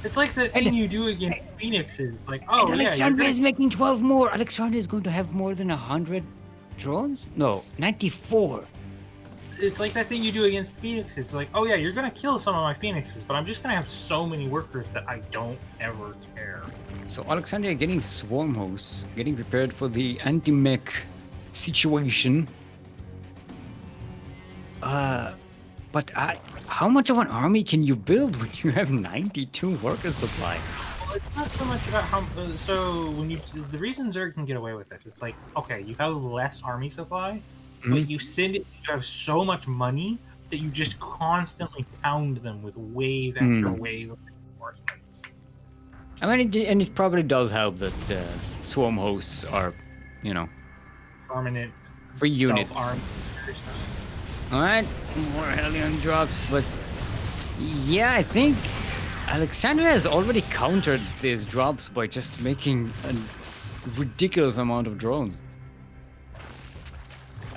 it's like the thing you do against Phoenixes. It's like, oh And yeah, Alexandria is making 12 more. Alexandria is going to have more than 100 drones? No, 94. it's like that thing you do against Phoenixes. It's like, oh yeah, you're gonna kill some of my Phoenixes, but I'm just gonna have so many workers that I don't ever care. So Alexandria getting swarm hosts, getting prepared for the anti-mech situation. But how much of an army can you build when you have 92 worker supply? Well, it's not so much about how. So when the reason Zerg can get away with it, it's like, okay, you have less army supply, but you send it. You have so much money that you just constantly pound them with wave after wave of reinforcements. I mean, it probably does help that swarm hosts are, Permanent free units. self-armed. Alright, more Hellion drops, but yeah, I think Alexandria has already countered these drops by just making a ridiculous amount of drones.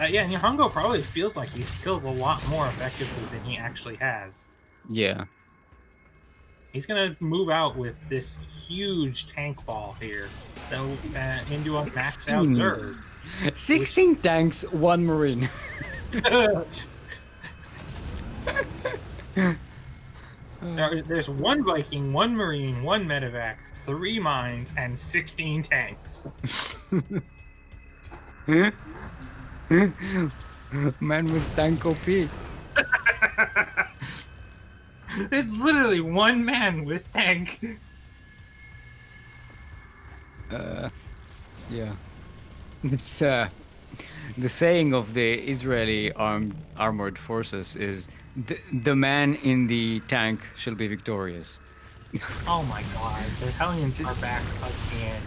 Yeah, NihonGo probably feels like he's killed a lot more effectively than he actually has. Yeah. He's gonna move out with this huge tank ball here, into a maxed out Zerg. 16 tanks, 1 marine. There's 1 Viking, 1 Marine, 1 Medevac, 3 mines, and 16 tanks. Man with tank OP. It's literally 1 man with tank. Yeah. This the saying of the Israeli armored forces is the man in the tank shall be victorious. Oh my god, the Hellions are back again.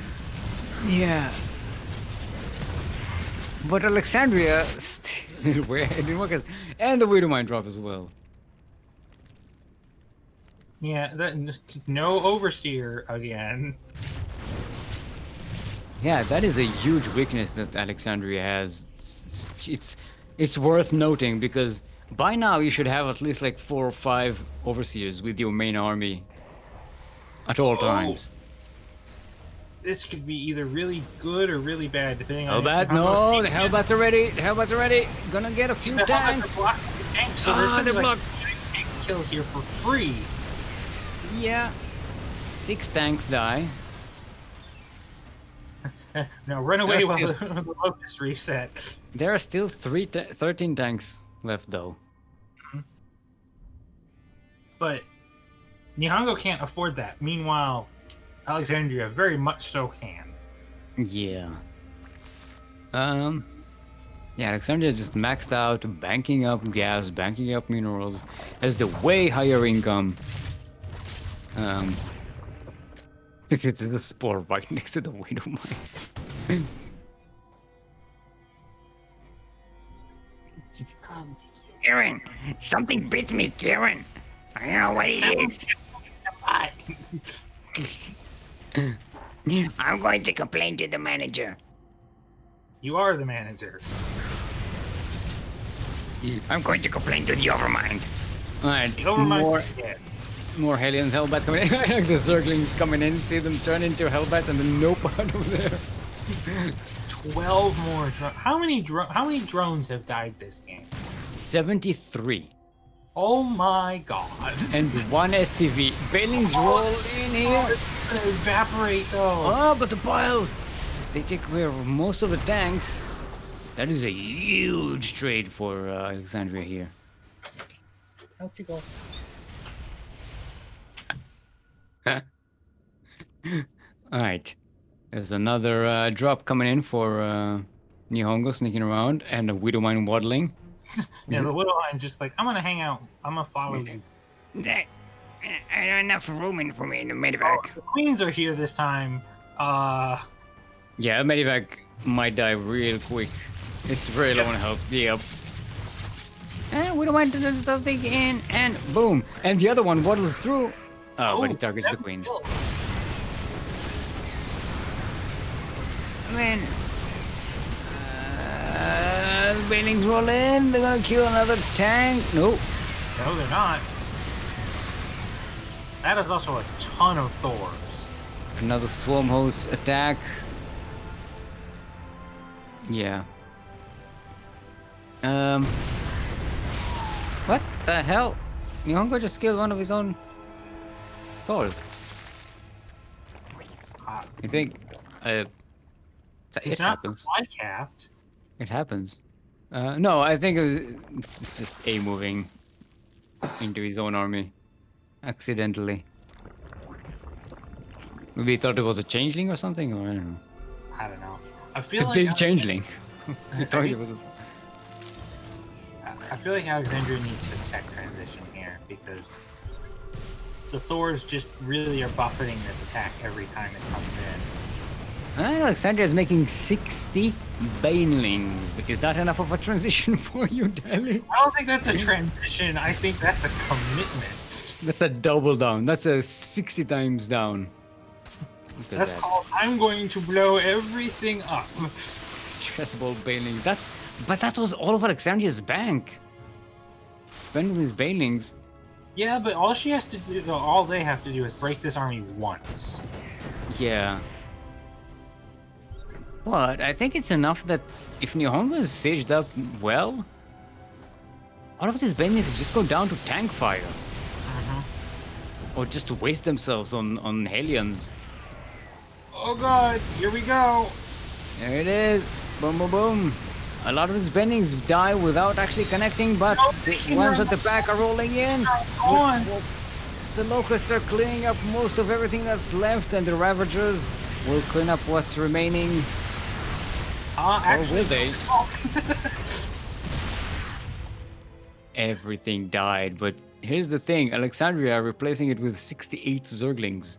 Yeah. But Alexandria it didn't work as, and the Widow Mine drop as well. Yeah, no Overseer again. Yeah, that is a huge weakness that Alexandria has. It's worth noting because by now you should have at least like 4 or 5 overseers with your main army at all times. This could be either really good or really bad, depending on Hellbat, no, the Hellbats are ready. The Hellbats are ready. Gonna get a few tanks. So there's gonna be like blocked. 5 tank kills here for free. Yeah, 6 tanks die. No, run away while still- the Locust reset. There are still 13 tanks left though. But NihonGo can't afford that. Meanwhile, Alexandria very much so can. Yeah. Yeah, Alexandria just maxed out, banking up gas, banking up minerals, has the way higher income. Look at the spore right next to the Widow Mine. Karen, something bit me, Karen. I don't know what it is. I'm going to complain to the manager. You are the manager. I'm going to complain to the Overmind. Alright, The Overmind more, is dead. more Hellions, Hellbats coming in. Like the Zerglings coming in, see them turn into Hellbats and then nope out of there. 12 more. How many drones have died this game? 73. Oh my god. And 1 SCV. Bailings roll in here. It's gonna evaporate though. Oh, but the piles! They take care of most of the tanks. That is a huge trade for Alexandria here. Out you go. Alright. There's another drop coming in for NihonGo sneaking around and a Widow Mine waddling. Yeah, the Widow Line's just like, I'm gonna hang out. I'm gonna follow you. I don't have enough room for me in the medevac. The Queens are here this time. Yeah, Medivac might die real quick. It's very low on health. Yep. And Widow Mine does dig in and boom. And the other one waddles through. Oh, but he targets the 7 Queen. kills. Man. Bailings roll in. They're gonna kill another tank. Nope. No, they're not. That is also a ton of Thors. Another swarm host attack. Yeah. What the hell? NihonGo just killed one of his own Thors. You think? It It's not happens. supply capped. It happens. No, I think it's just A moving into his own army accidentally. Maybe he thought it was a changeling or something, or I don't know. I don't know. I It's feel a like big changeling. He thought it was. I feel like Alexandria needs a tech transition here because the Thors just really are buffeting this attack every time it comes in. Alexandria is making 60 banelings. Is that enough of a transition for you, Dally? I don't think that's a transition. I think that's a commitment. That's a double down. That's a 60 times down. Look at That's that. called I'm going to blow everything up. Stressable banelings. But that was all of Alexandria's bank. Spending his banelings. Yeah, but all she has to do, all they have to do is break this army once. Yeah. But I think it's enough that if NihonGo is sieged up well, all of these banelings just go down to tank fire. Or just to waste themselves on Hellions. Oh god, here we go. There it is. Boom, boom, boom. A lot of his bendings die without actually connecting, but No, the ones at the back are rolling in. on. The locusts are cleaning up most of everything that's left, and the ravagers will clean up what's remaining. Actually, or will they? Everything died, but here's the thing: Alexandria replacing it with 68 Zerglings.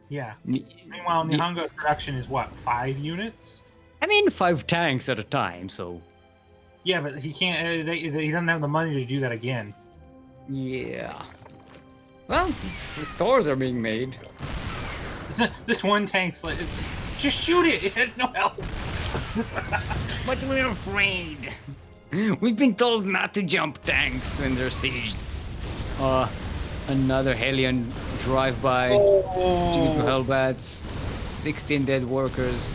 Yeah. Ni- Meanwhile, ni- NihonGo's production is what, 5 units? I mean, 5 tanks at a time, so Yeah, but he can't. He doesn't have the money to do that again. yeah. Well, Thors are being made. This one tank's like, just shoot it. It has no health. But we're afraid. We've been told not to jump tanks when they're sieged. Another Hellion drive-by. 2 Hellbats. 16 dead workers.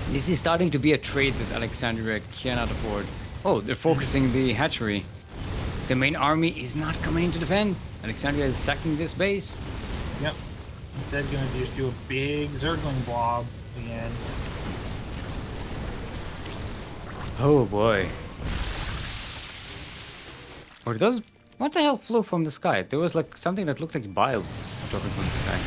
This is starting to be a trade that Alexandria cannot afford. Oh, they're focusing the hatchery. The main army is not coming in to defend. Alexandria is sacking this base. Yep. Instead, gonna just do a big Zergling blob again. Oh boy. Or does what the hell flew from the sky? There was like something that looked like biles dropping from the sky.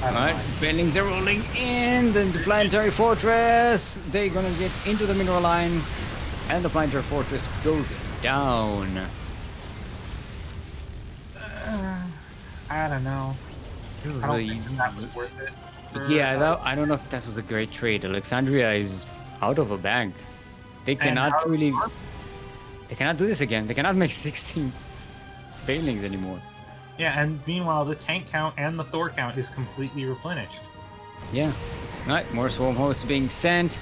Alright, buildings are rolling in the planetary fortress. They're gonna get into the mineral line, and the planetary fortress goes down. I don't know. I don't think that was worth it. Yeah, I don't know if that was a great trade. Alexandria is out of a bag. They cannot really. They cannot do this again. They cannot make 16 failings anymore. Yeah, and meanwhile, the tank count and the Thor count is completely replenished. Yeah. Alright, more swarm hosts being sent.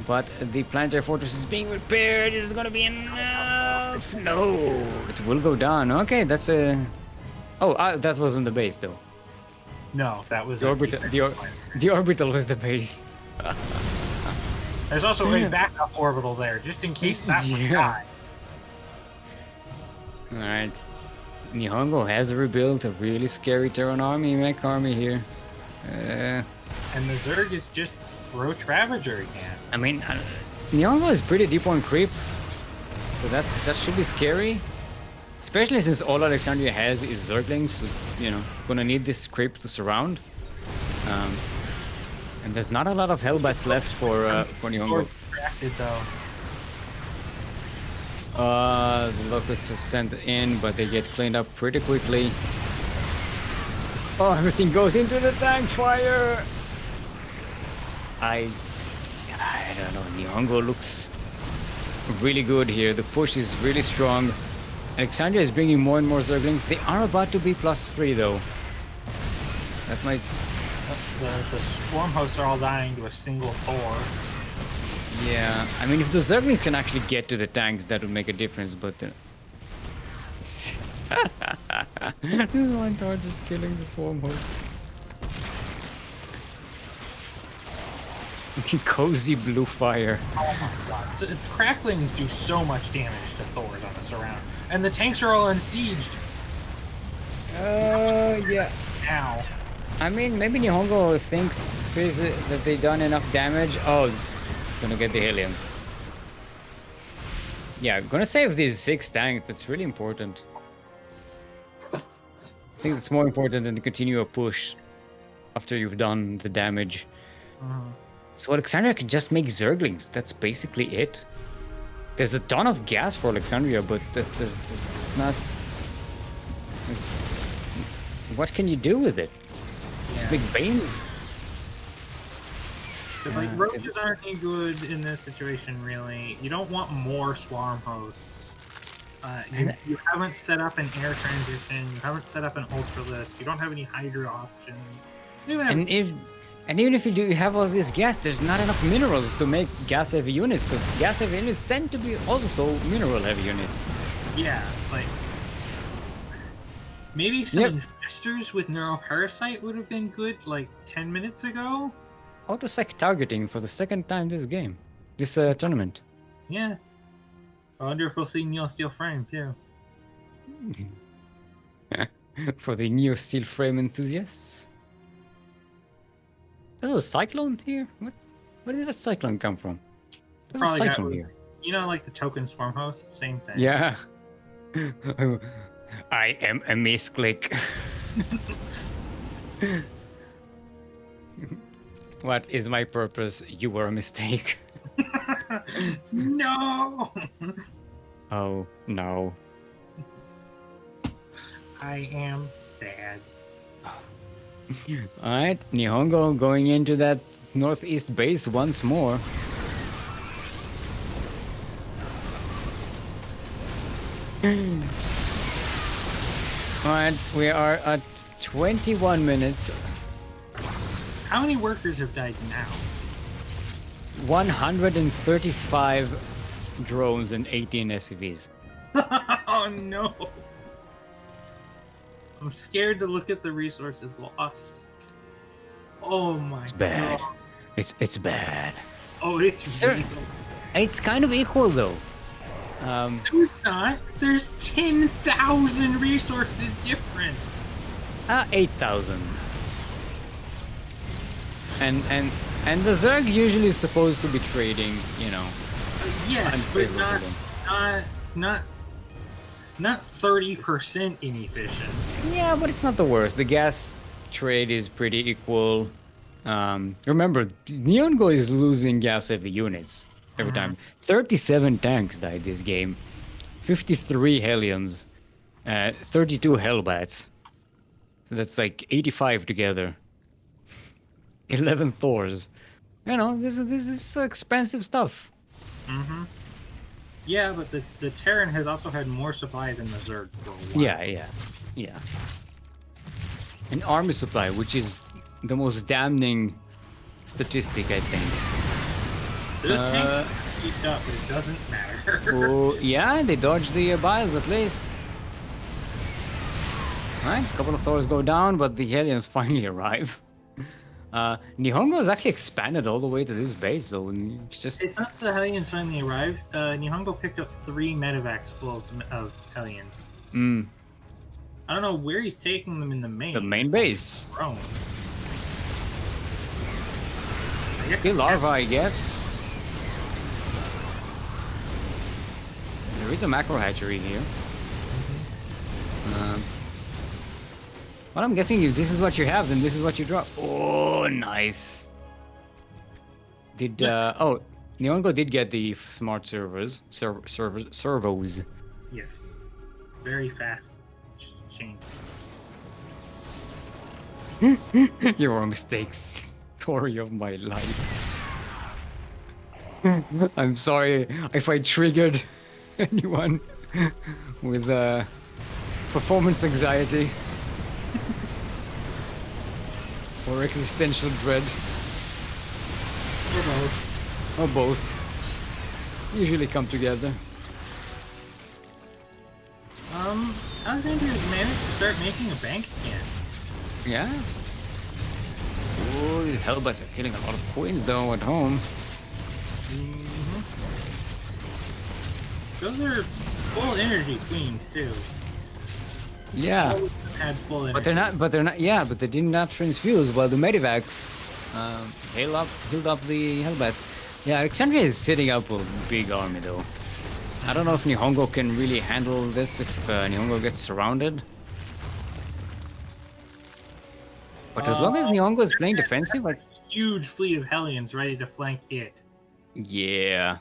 But the planetary fortress is being repaired. Is it gonna be enough? No. It will go down. Okay, that's a. Oh, that wasn't the base though. No, that was The orbital. The orbital was the base. There's also a backup orbital there, just in case that one died. Alright. NihonGo has rebuilt a really scary Terran army, mech army here. And the Zerg is just Roach Ravager again. I mean, NihonGo is pretty deep on creep, so that should be scary. Especially since all Alexandria has is Zerglings, so, you know, gonna need this creep to surround. And there's not a lot of Hellbats left for NihonGo. Distracted though. The locusts are sent in, but they get cleaned up pretty quickly. Oh, everything goes into the tank fire! I don't know, NihonGo looks really good here. The push is really strong. Alexandria is bringing more and more Zerglings. They are about to be +3 though. That might... The swarm hosts are all dying to a single Thor. Yeah, I mean, if the Zerglings can actually get to the tanks, that would make a difference, but... This one Thor just killing the swarm hosts. Cozy blue fire. Oh my god. So, cracklings do so much damage to Thors on the surround. And the tanks are all unsieged. Yeah. Now. I mean, maybe NihonGo thinks that they done enough damage. Oh, gonna get the aliens. Yeah, gonna save these 6 tanks. That's really important. I think it's more important than to continue a push after you've done the damage. So Alexandria can just make Zerglings. That's basically it. There's a ton of gas for Alexandria, but that's not... What can you do with it? Just make Banes? Because, like, roaches aren't any good in this situation, really. You don't want more swarm hosts. You haven't set up an air transition. You haven't set up an ultralisk. You don't have any Hydra options. And even if you do have all this gas, there's not enough minerals to make gas-heavy units, because gas-heavy units tend to be also mineral-heavy units. Yeah, like... Maybe some infestors with neuroparasite would have been good, like, 10 minutes ago? Autosec targeting for the 2nd time this tournament. Yeah. I wonder if we'll see Neo Steel Frame, too. For the Neo Steel Frame enthusiasts. There's a cyclone here? Where did that cyclone come from? There's a cyclone here. You know, like the token swarm host? Same thing. Yeah. I am a misclick. What is my purpose? You were a mistake. No! Oh, no. I am sad. Alright, NihonGo going into that northeast base once more. Alright, we are at 21 minutes. How many workers have died now? 135 drones and 18 SCVs. Oh no! I'm scared to look at the resources lost. Oh my It's bad. god. It's bad. Oh, it's Sir- real. It's kind of equal though. No, it's not. There's 10,000 resources difference. 8,000. And the Zerg usually is supposed to be trading, you know. Yes, but unfavorably. not 30% inefficient. Yeah, but it's not the worst. The gas trade is pretty equal. Remember, NihonGo is losing gas-heavy units every time. 37 tanks died this game. 53 Hellions. 32 Hellbats. So that's like 85 together. 11 Thors. You know, this is expensive stuff. Mm-hmm. Yeah, but the Terran has also had more supply than the Zerg for a while. Yeah. An army supply, which is the most damning statistic, I think. Those tanks are keeped up, but it doesn't matter. Oh, yeah, they dodged the biles at least. Alright, a couple of Thors go down, but the Hellions finally arrive. NihonGo has actually expanded all the way to this base, so it's just... It's not the Hellions finally arrived. NihonGo picked up 3 medevacs full of Hellions. Mm, I don't know where he's taking them in the main. the main base. Drones. I guess Still larva, I guess. There is a macro hatchery here. Well, I'm guessing if this is what you have, then this is what you drop. Oh, nice. Oh, NihonGo did get the smart servos. Yes. Very fast change. Your mistakes, story of my life. I'm sorry if I triggered anyone with performance anxiety or existential dread, Or both. or both. Usually come together. Alexandria's managed to start making a bank again. Yeah. Oh, these Hellbats are killing a lot of queens though at home. Mm-hmm. Those are full energy queens too. Yeah. Both had full energy. But they're not, yeah, but they did not transfuse while the Medivacs healed up the Hellbats. Yeah, Alexandria is setting up a big army though. I don't know if NihonGo can really handle this if NihonGo gets surrounded. But as long as NihonGo is playing defensive, like, Huge fleet of Hellions ready to flank it. yeah,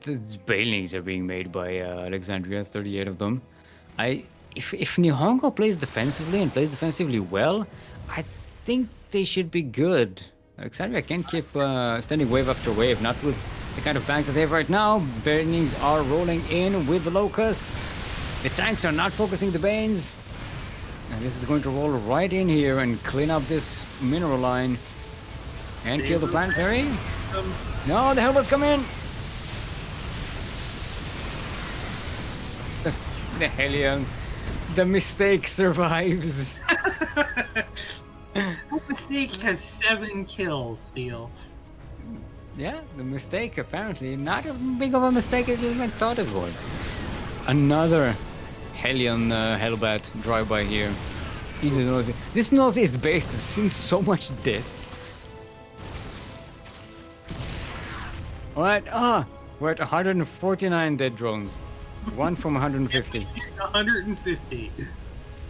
the Bailings are being made by Alexandria, 38 of them. If NihonGo plays defensively and plays defensively well, I think they should be good. Alexandria can keep standing wave after wave, not with the kind of bank that they have right now. Bailings are rolling in with the Locusts. The tanks are not focusing the Banes. And this is going to roll right in here and clean up this mineral line. And kill the planetary. No, the Hellbats come in! The Hellion. The mistake survives. That mistake has 7 kills, Steel. Yeah, the mistake apparently not as big of a mistake as you might thought it was. Another Hellion Hellbat drive-by here. Into the northeast. This northeast base has seen so much death. Alright, we're at 149 dead drones. 1 from 150. 150.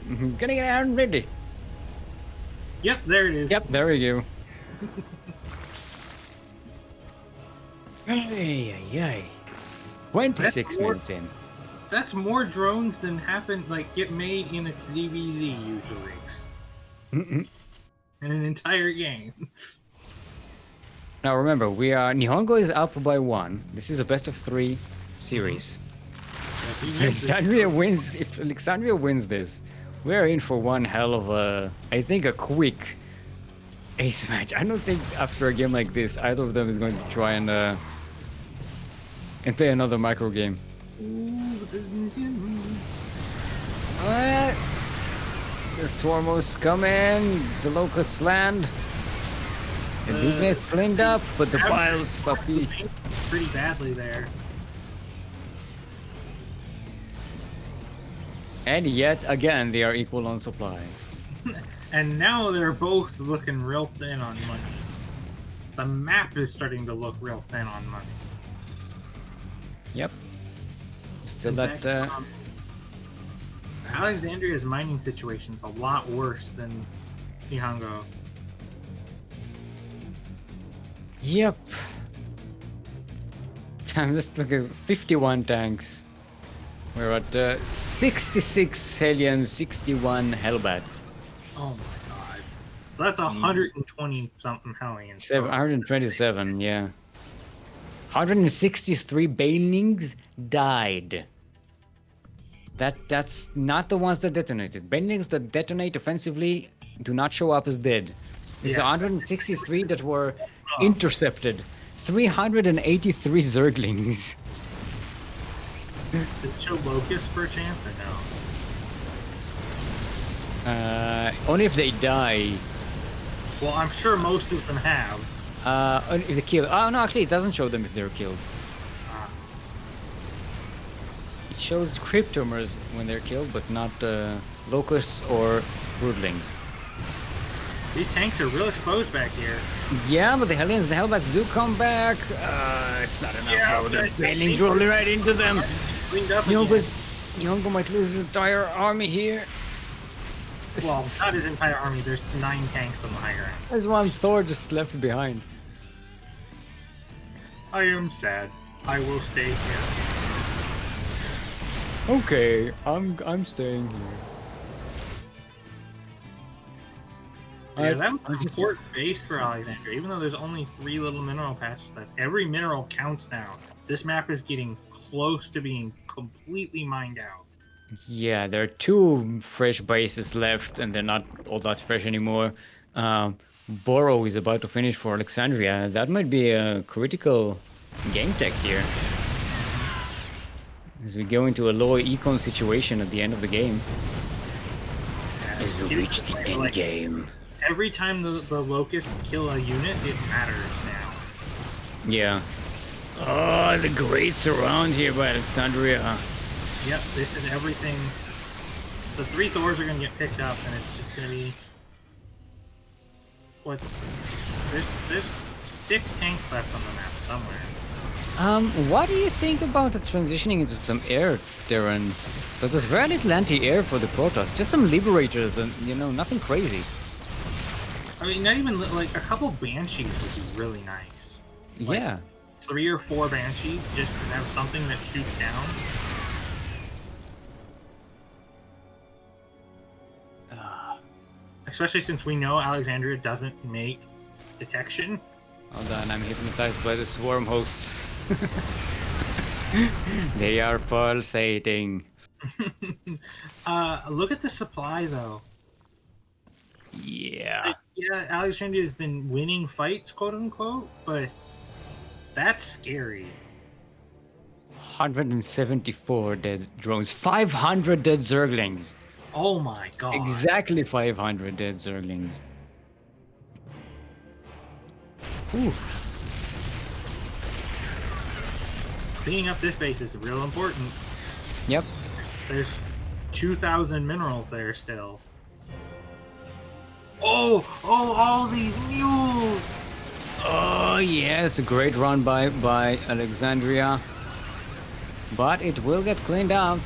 Gonna get 150. Yep, there it is. Yep, there we go. Ay, ay, ay. 26 minutes in. That's more drones than get made in a ZVZ usually. In an entire game. Now remember, NihonGo is up by 1. This is a best of 3 series. If Alexandria wins this, we're in for one hell of I think a quick ace match. I don't think after a game like this, either of them is going to try and play another micro game. The Swarmos come in, the Locusts land. The Ducklings cleaned up, but the Bile puppy pretty badly there. And yet again, they are equal on supply. And now they're both looking real thin on money. The map is starting to look real thin on money. Yep. Still In fact, Alexandria's mining situation is a lot worse than NihonGo. Yep. I'm just looking at 51 tanks. We're at 66 Hellions, 61 Hellbats. Oh my god. So that's 120 something Hellions. 127, yeah. 163 Bailings died. That's not the ones that detonated. Bailings that detonate offensively do not show up as dead. It's 163 that were intercepted. 383 Zerglings. Did it show Locust for a chance or no? Only if they die. Well, I'm sure most of them have. If they kill. Oh no, actually, it doesn't show them if they're killed. It shows Cryptomers when they're killed, but not Locusts or Broodlings. These tanks are real exposed back here. Yeah, but the Hellions, the Hellbats do come back. It's not enough, bro. The Bailings rolling right into them. NihonGo might lose his entire army here. Well, not his entire army. There's 9 tanks on the high ground. There's one Thor just left behind. I am sad. I will stay here. Okay, I'm staying here. Yeah, that was an important base for Alexandria. Even though there's only 3 little mineral patches left, every mineral counts now. This map is getting close to being completely mined out. Yeah, there are 2 fresh bases left, and they're not all that fresh anymore. Borough is about to finish for Alexandria. That might be a critical game tech here. As we go into a low econ situation at the end of the game. As we reach the end game. Every time the Locusts kill a unit, it matters now. Yeah. Oh, the great surround here by Alexandria. Yep, this is everything. The 3 Thors are going to get picked up, and it's just going to be... There's 6 tanks left on the map somewhere. What do you think about transitioning into some air, Darren? But there's very little anti-air for the Protoss. Just some Liberators and, nothing crazy. I mean, not even, like, a couple Banshees would be really nice. Like, yeah. 3 or 4 Banshees, just to have something that shoots down. Especially since we know Alexandria doesn't make detection. Hold on, I'm hypnotized by the swarm hosts. They are pulsating. Look at the supply, though. Yeah. Yeah, Alexandria has been winning fights, quote unquote, but that's scary. 174 dead drones, 500 dead Zerglings. Oh my god. Exactly 500 dead Zerglings. Ooh. Cleaning up this base is real important. Yep. There's 2,000 minerals there still. Oh, all these mules! Oh yeah, it's a great run by Alexandria. But it will get cleaned up.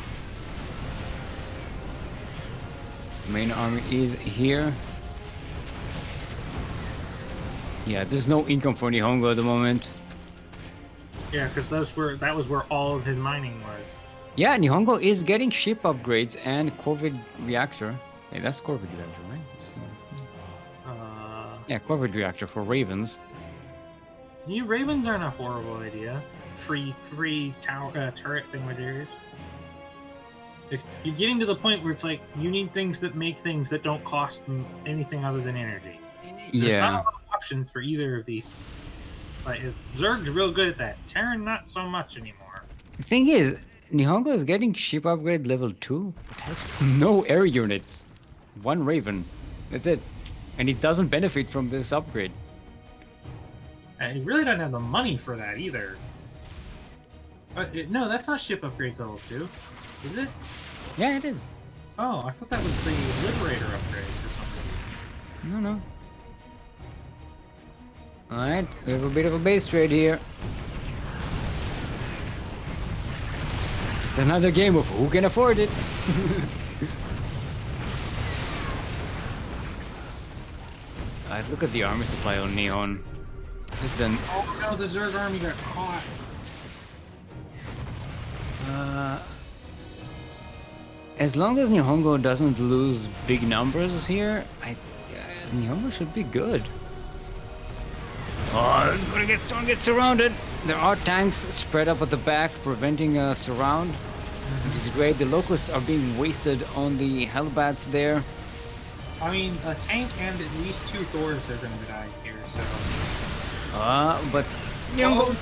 Main army is here. Yeah, there's no income for NihonGo at the moment. Yeah, because that was where all of his mining was. Yeah, NihonGo is getting ship upgrades and COVID reactor. Hey, that's COVID reactor, right? Yeah, COVID reactor for Ravens. New Ravens aren't a horrible idea. Free tower turret thingamajigers. You're getting to the point where it's like you need things that make things that don't cost them anything other than energy. There's not a lot of options for either of these. Like Zerg's real good at that. Terran not so much anymore. The thing is, NihonGo is getting ship upgrade level 2. It has no air units. One Raven. That's it. And it doesn't benefit from this upgrade. And he really doesn't have the money for that either. No, that's not ship upgrades level 2. Is it? Yeah, it is. Oh, I thought that was the Liberator upgrade or something. No. Alright, we have a bit of a base trade here. It's another game of who can afford it. Alright, look at the army supply on Nihon. Just done. Oh no, the Zerg army got caught. As long as NihonGo doesn't lose big numbers here, NihonGo should be good. Oh, it's gonna get surrounded. There are tanks spread up at the back, preventing a surround, which is great. The locusts are being wasted on the hellbats there. I mean, a tank and at least 2 Thors are gonna die here, so. But Oh,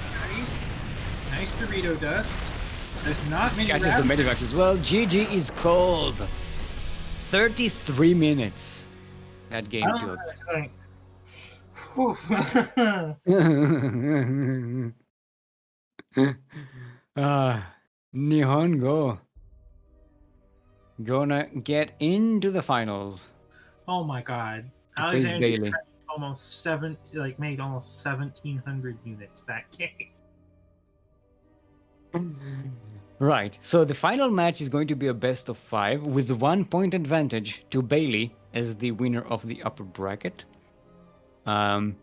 nice Dorito dust. There's not many catches the medivacs as well. GG is called. 33 minutes. That game took. NihonGo gonna get into the finals. Oh my god. To face Baillie. Made almost 1,700 units that game. Right, so the final match is going to be a best of 5 with 1 point advantage to Baillie as the winner of the upper bracket. Do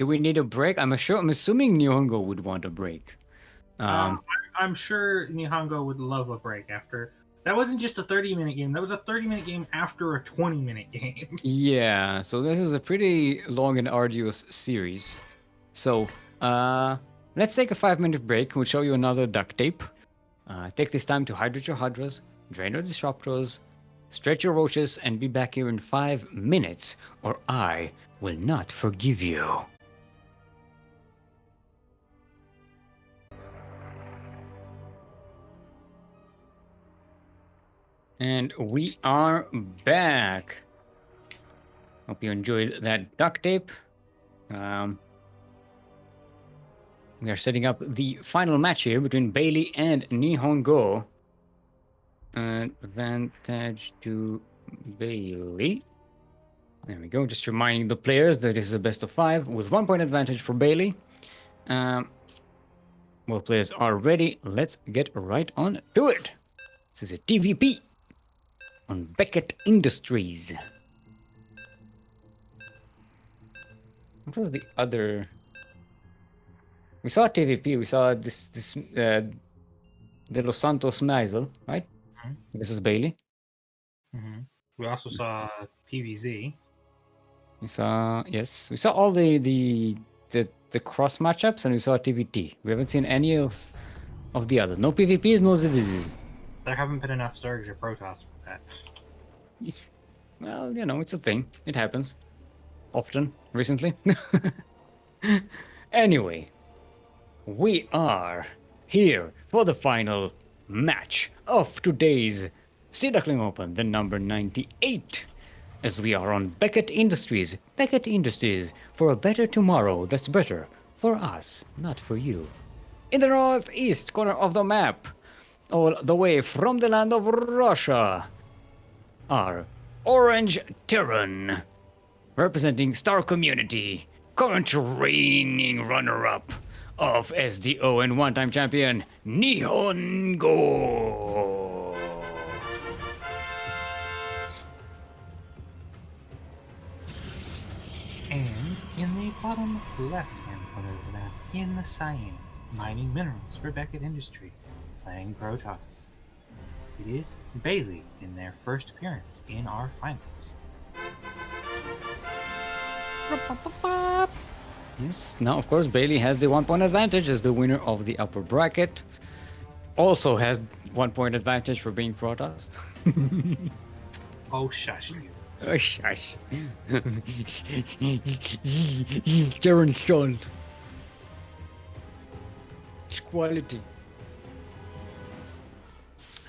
we need a break? I'm assuming NihonGo would want a break. I'm sure NihonGo would love a break after. That wasn't just a 30-minute game. That was a 30-minute game after a 20-minute game. Yeah, so this is a pretty long and arduous series. So, let's take a 5-minute break. We'll show you another duct tape. Take this time to hydrate your Hydras, drain your Disruptors, stretch your Roaches, and be back here in 5 minutes, or I will not forgive you. And we are back. Hope you enjoyed that duct tape. We are setting up the final match here between Baillie and NihonGo. Advantage to Baillie. There we go. Just reminding the players that this is a best of 5 with 1 point advantage for Baillie. Well, players are ready. Let's get right on to it. This is a TVP on Beckett Industries. What was the other? We saw TVP. We saw this little DLSMIZEL, right? Mm-hmm. This is Baillie. Mm-hmm. We also saw PVZ. We saw all the cross matchups, and we saw TVT. We haven't seen any of the other. No PvPs, no ZVZs. There haven't been enough Zergs or Protoss for that. Well, it's a thing. It happens often recently. Anyway, we are here for the final match of today's Sea Duckling Open, the number 98. As we are on Beckett Industries. Beckett Industries, for a better tomorrow that's better for us, not for you. In the northeast corner of the map, all the way from the land of Russia, are Orange Terran, representing Star Community, current reigning runner-up of SDO and one-time champion, NihonGo. And in the bottom left-hand corner of the map, in the cyan, mining minerals for Beckett Industry, playing Protoss. It is Baillie in their first appearance in our finals. Yes, now of course Baillie has the 1 point advantage as the winner of the upper bracket. Also has 1 point advantage for being Protoss. Oh, shush you. Oh, shush. Darren Sean. It's quality.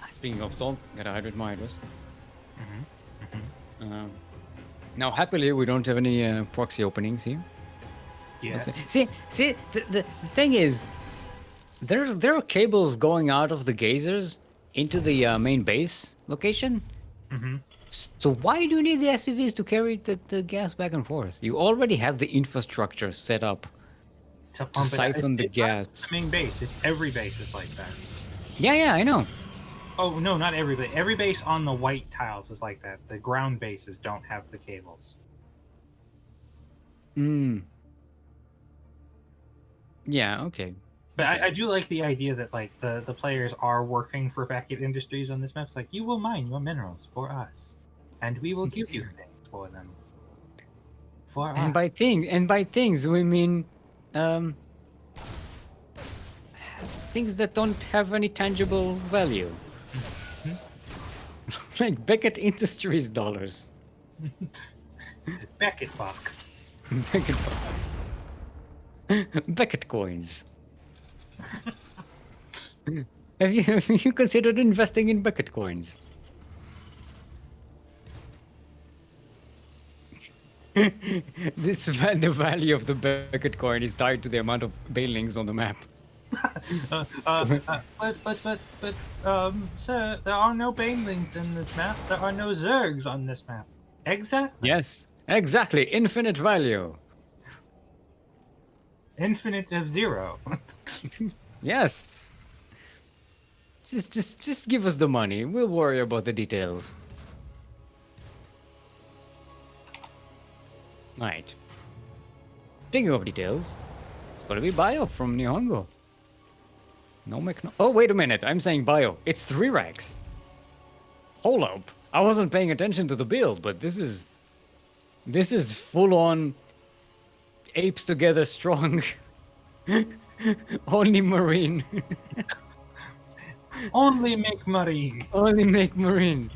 Speaking of salt, gotta hydrate my hydros. Now, happily, we don't have any proxy openings here. Yeah. See, the thing is, there are cables going out of the geysers into the main base location. So why do you need the SUVs to carry the gas back and forth? You already have the infrastructure set up to siphon the gas. It's the main base. It's every base is like that. Yeah, I know. Oh, no, not every base. Every base on the white tiles is like that. The ground bases don't have the cables. Yeah, okay. But I do like the idea that like the players are working for Beckett Industries on this map. It's like, you will mine your minerals for us, and we will give you things for them. And by things we mean things that don't have any tangible value. Like Beckett Industries dollars. Beckett bucks. Beckett bucks. Beckett coins. have you considered investing in Beckett coins? The value of the Beckett coin is tied to the amount of Bailings on the map. Sir, there are no banelings in this map. There are no zergs on this map. Exactly. Yes, exactly. Infinite value. Infinite of zero. Yes. Just give us the money. We'll worry about the details. Right. Speaking of details, it's gonna be Bio from NihonGo. Oh, wait a minute. I'm saying Bio. It's 3 racks. Hold up. I wasn't paying attention to the build, but this is full on apes together strong. Only Marine. Only make Marine. Only make Marine.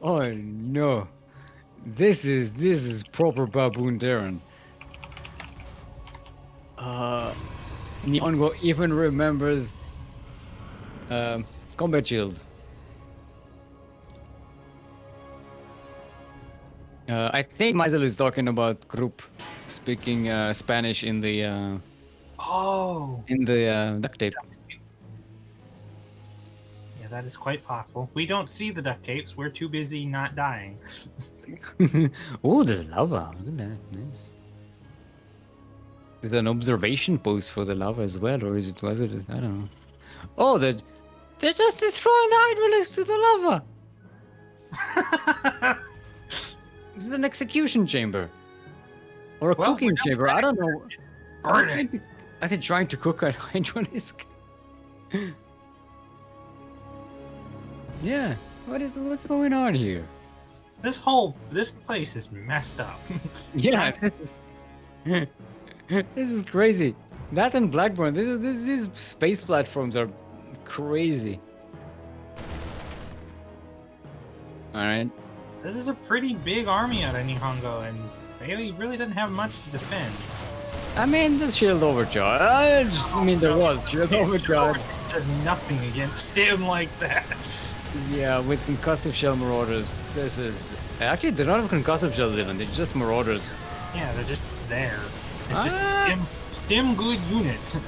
Oh no. This is proper baboon Terran. NihonGo even remembers combat shields. I think Mizel is talking about group speaking Spanish in the duct tape. Yeah, that is quite possible. We don't see the duct tapes. We're too busy not dying. Oh, there's lava. Look at that. Nice. There's an observation post for the lava as well, or was it? I don't know. Oh, they're just destroying the hydraulics to the lava. This is an execution chamber. Or a cooking chamber. I don't know. Are they trying to cook a hydraulisk? Yeah. What's going on here? This place is messed up. Yeah, this is crazy. That and Blackburn, these space platforms are crazy. Alright. This is a pretty big army out of Nihongo, and Baillie really doesn't have much to defend. I mean, the shield overcharge. I mean, there was shield overcharge. Does nothing against him like that. Yeah, with concussive shell marauders, this is... Actually, they're not even concussive shells even, they're just marauders. Yeah, they're just there. It's just stim good units.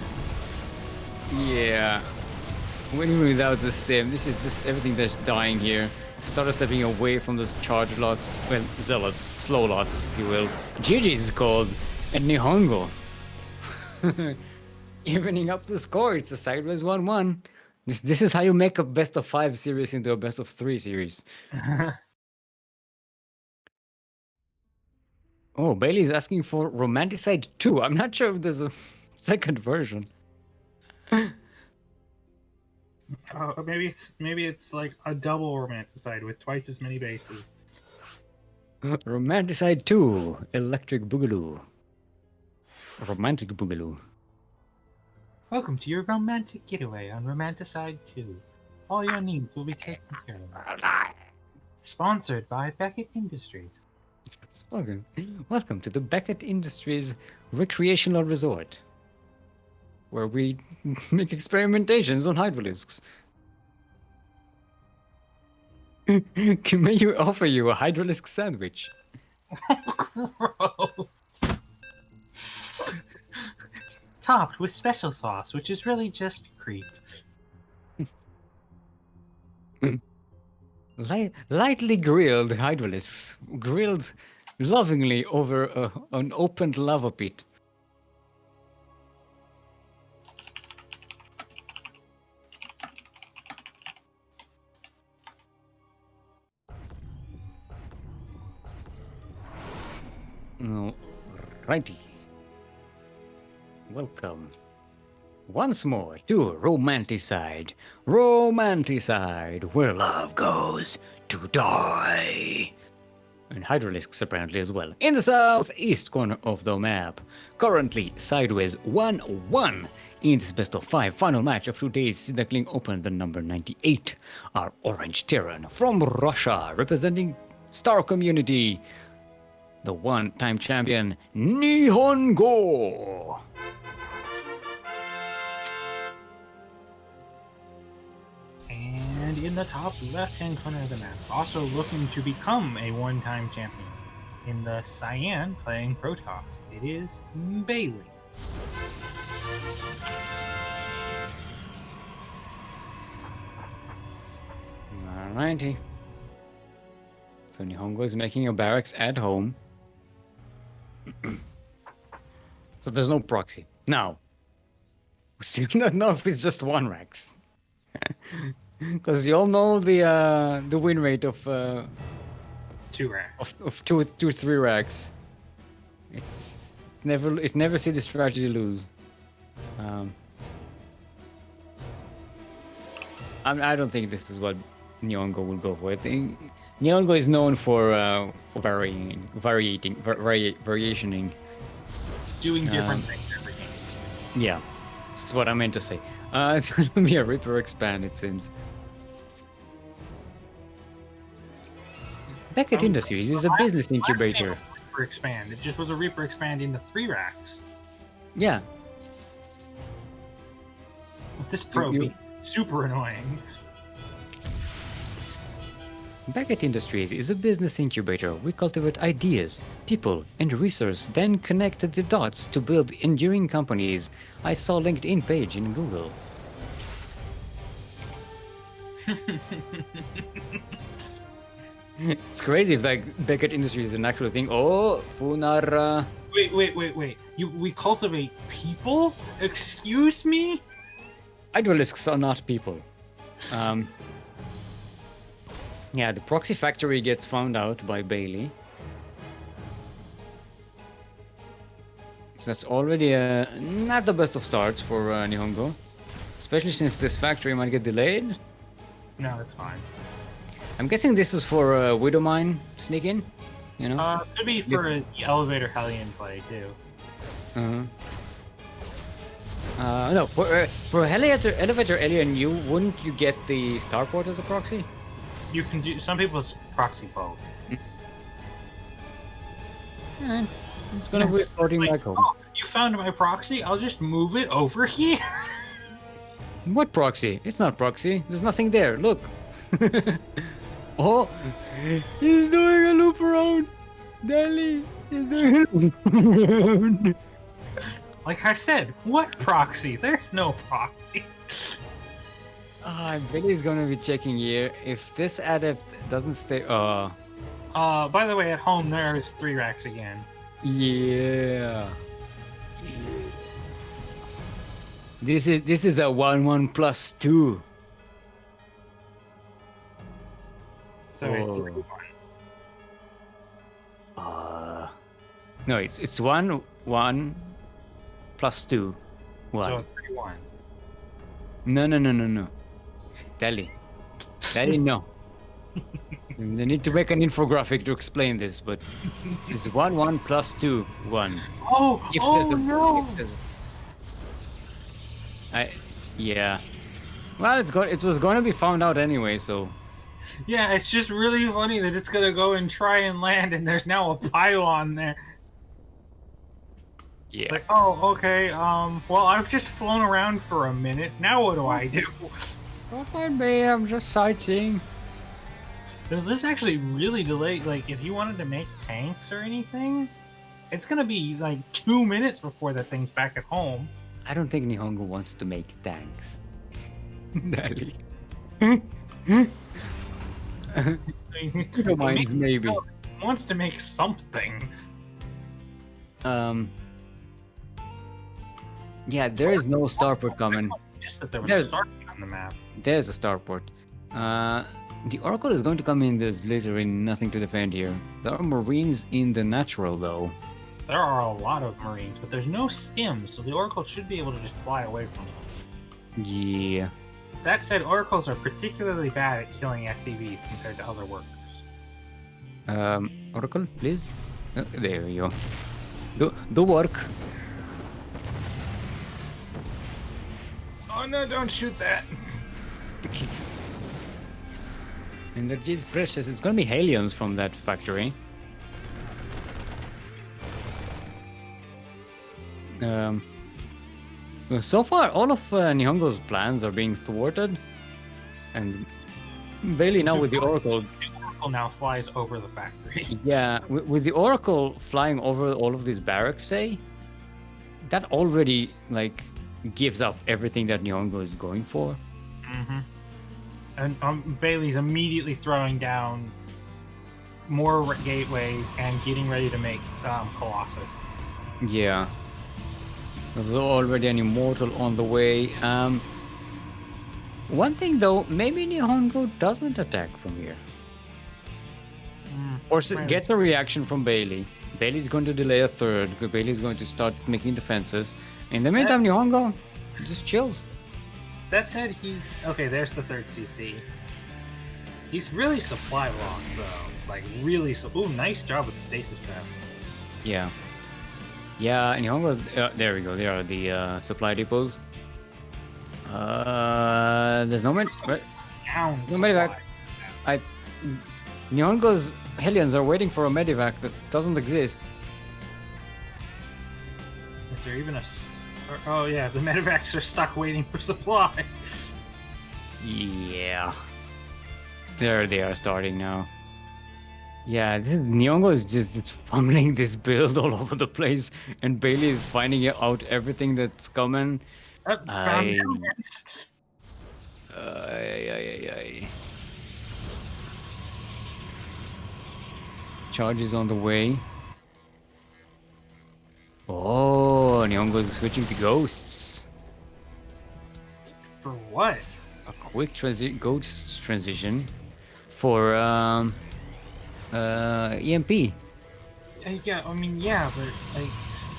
Yeah. Winning without the stim, this is just everything that's dying here. Started stepping away from the charge lots, well, zealots, slow lots, if you will. GG's is called, and NihonGo. Evening up the score, it's a sideways 1-1. This is how you make a best of 5 series into a best of 3 series. Oh, Bailey's asking for Romanticide 2. I'm not sure if there's a second version. Maybe it's like a double romanticide with twice as many bases. Romanticide 2, Electric Boogaloo. Romantic Boogaloo. Welcome to your romantic getaway on Romanticide 2. All your needs will be taken care of. Sponsored by Beckett Industries. Welcome to the Beckett Industries Recreational Resort, where we make experimentations on hydralisks. May you offer you a hydralisk sandwich? Gross. Topped with special sauce, which is really just creep. Lightly grilled hydralisks, grilled lovingly over an opened lava pit. Alrighty. Welcome once more to Romanticide. Romanticide, where love goes to die. And hydralisks apparently as well. In the southeast corner of the map. Currently sideways 1-1 in this best of 5 final match of today's Sea Duckling Open, the number 98. Our orange Terran from Russia, representing Star Community, the one-time champion NihonGo. And in the top left-hand corner of the map, also looking to become a one-time champion. In the cyan, playing Protoss, it is Baillie. Alrighty. So NihonGo is making a barracks at home. So there's no proxy. Now, we still don't know if it's just one Rex. Because you all know the win rate of 2 racks. of 3 racks. It never see the strategy lose. I don't think this is what NihonGo will go for. I think NihonGo is known for variationing. Doing different things every game. Yeah, that's what I meant to say. It's gonna be a Reaper expand, it seems. Beckett Industries is a business incubator. Reaper expand. It just was a Reaper expand into 3 racks. Yeah. With this probe being super annoying. Beckett Industries is a business incubator. We cultivate ideas, people, and resource, then connect the dots to build enduring companies. I saw LinkedIn page in Google. It's crazy if like Beckett Industries is an actual thing. Oh, Funara. Wait. We cultivate people? Excuse me? Hydralisks are not people. Yeah, the proxy factory gets found out by Baillie. So that's already not the best of starts for NihonGo. Especially since this factory might get delayed. No, it's fine. I'm guessing this is for Widowmine sneak in, you know? Could be for the elevator Hellion play too. No, for elevator alien, wouldn't you get the starport as a proxy? You can do. Some people proxy both. It's gonna be starting back home. Oh, you found my proxy? I'll just move it over here. What proxy? It's not proxy. There's nothing there. Look. Oh, he's doing a loop around. Dally is doing a loop around. Like I said, what proxy? There's no proxy. Billy's gonna be checking here. If this adept doesn't stay, by the way, at home there's 3 racks again. Yeah. This is a 1-1 plus 2. So it's 3-1. No, it's 1-1 plus 2. What? So 3-1. No. Dally, no. They need to make an infographic to explain this, but this is 1-1 plus 2-1. Oh, no! Yeah. Well, it was going to be found out anyway, so. Yeah, it's just really funny that it's gonna go and try and land, and there's now a pylon there. Yeah. Like, oh, okay, well, I've just flown around for a minute. Now what do I do? Don't mind me, I'm just sightseeing. Does this actually really delay? Like, if you wanted to make tanks or anything, it's gonna be like 2 minutes before the thing's back at home. I don't think NihonGo wants to make tanks. Dally. Reminds maybe. Wants to make something. Yeah, there is no starport coming. Just that there was a starport on the map. There's a starport. The Oracle is going to come in. There's literally nothing to defend here. There are Marines in the natural, though. There are a lot of Marines, but there's no skims, so the Oracle should be able to just fly away from them. Yeah. That said, Oracles are particularly bad at killing SCVs compared to other workers. Oracle, please. There you go. Do work. Oh no, don't shoot that! Energy is precious. It's gonna be Halions from that factory. So far, all of NihonGo's plans are being thwarted, and Baillie now with the Oracle. The Oracle now flies over the factory. Yeah, with the Oracle flying over all of these barracks, say, that already like gives up everything that NihonGo is going for. Mm-hmm. And Baillie's immediately throwing down more gateways and getting ready to make Colossus. Yeah. There's already an Immortal on the way. One thing though, maybe NihonGo doesn't attack from here. Or gets a reaction from Baillie. Baillie's going to delay a third. Baillie's going to start making defenses. In the meantime, NihonGo just chills. That said, okay, there's the third CC. He's really supply long, though. Like, really. Ooh, nice job with the stasis trap. Yeah. Yeah, and NihonGo's. There we go. There are the supply depots. There's no medevac. NihonGo's Hellions are waiting for a medevac that doesn't exist. Is there even a... Oh yeah, the medevacs are stuck waiting for supply. Yeah. There they are starting now. Yeah, NihonGo is just fumbling this build all over the place, and Baillie is finding out everything that's coming. Charge is on the way. Oh, NihonGo is switching to ghosts. For what? A quick ghost transition for EMP. Yeah, I mean, yeah, but like,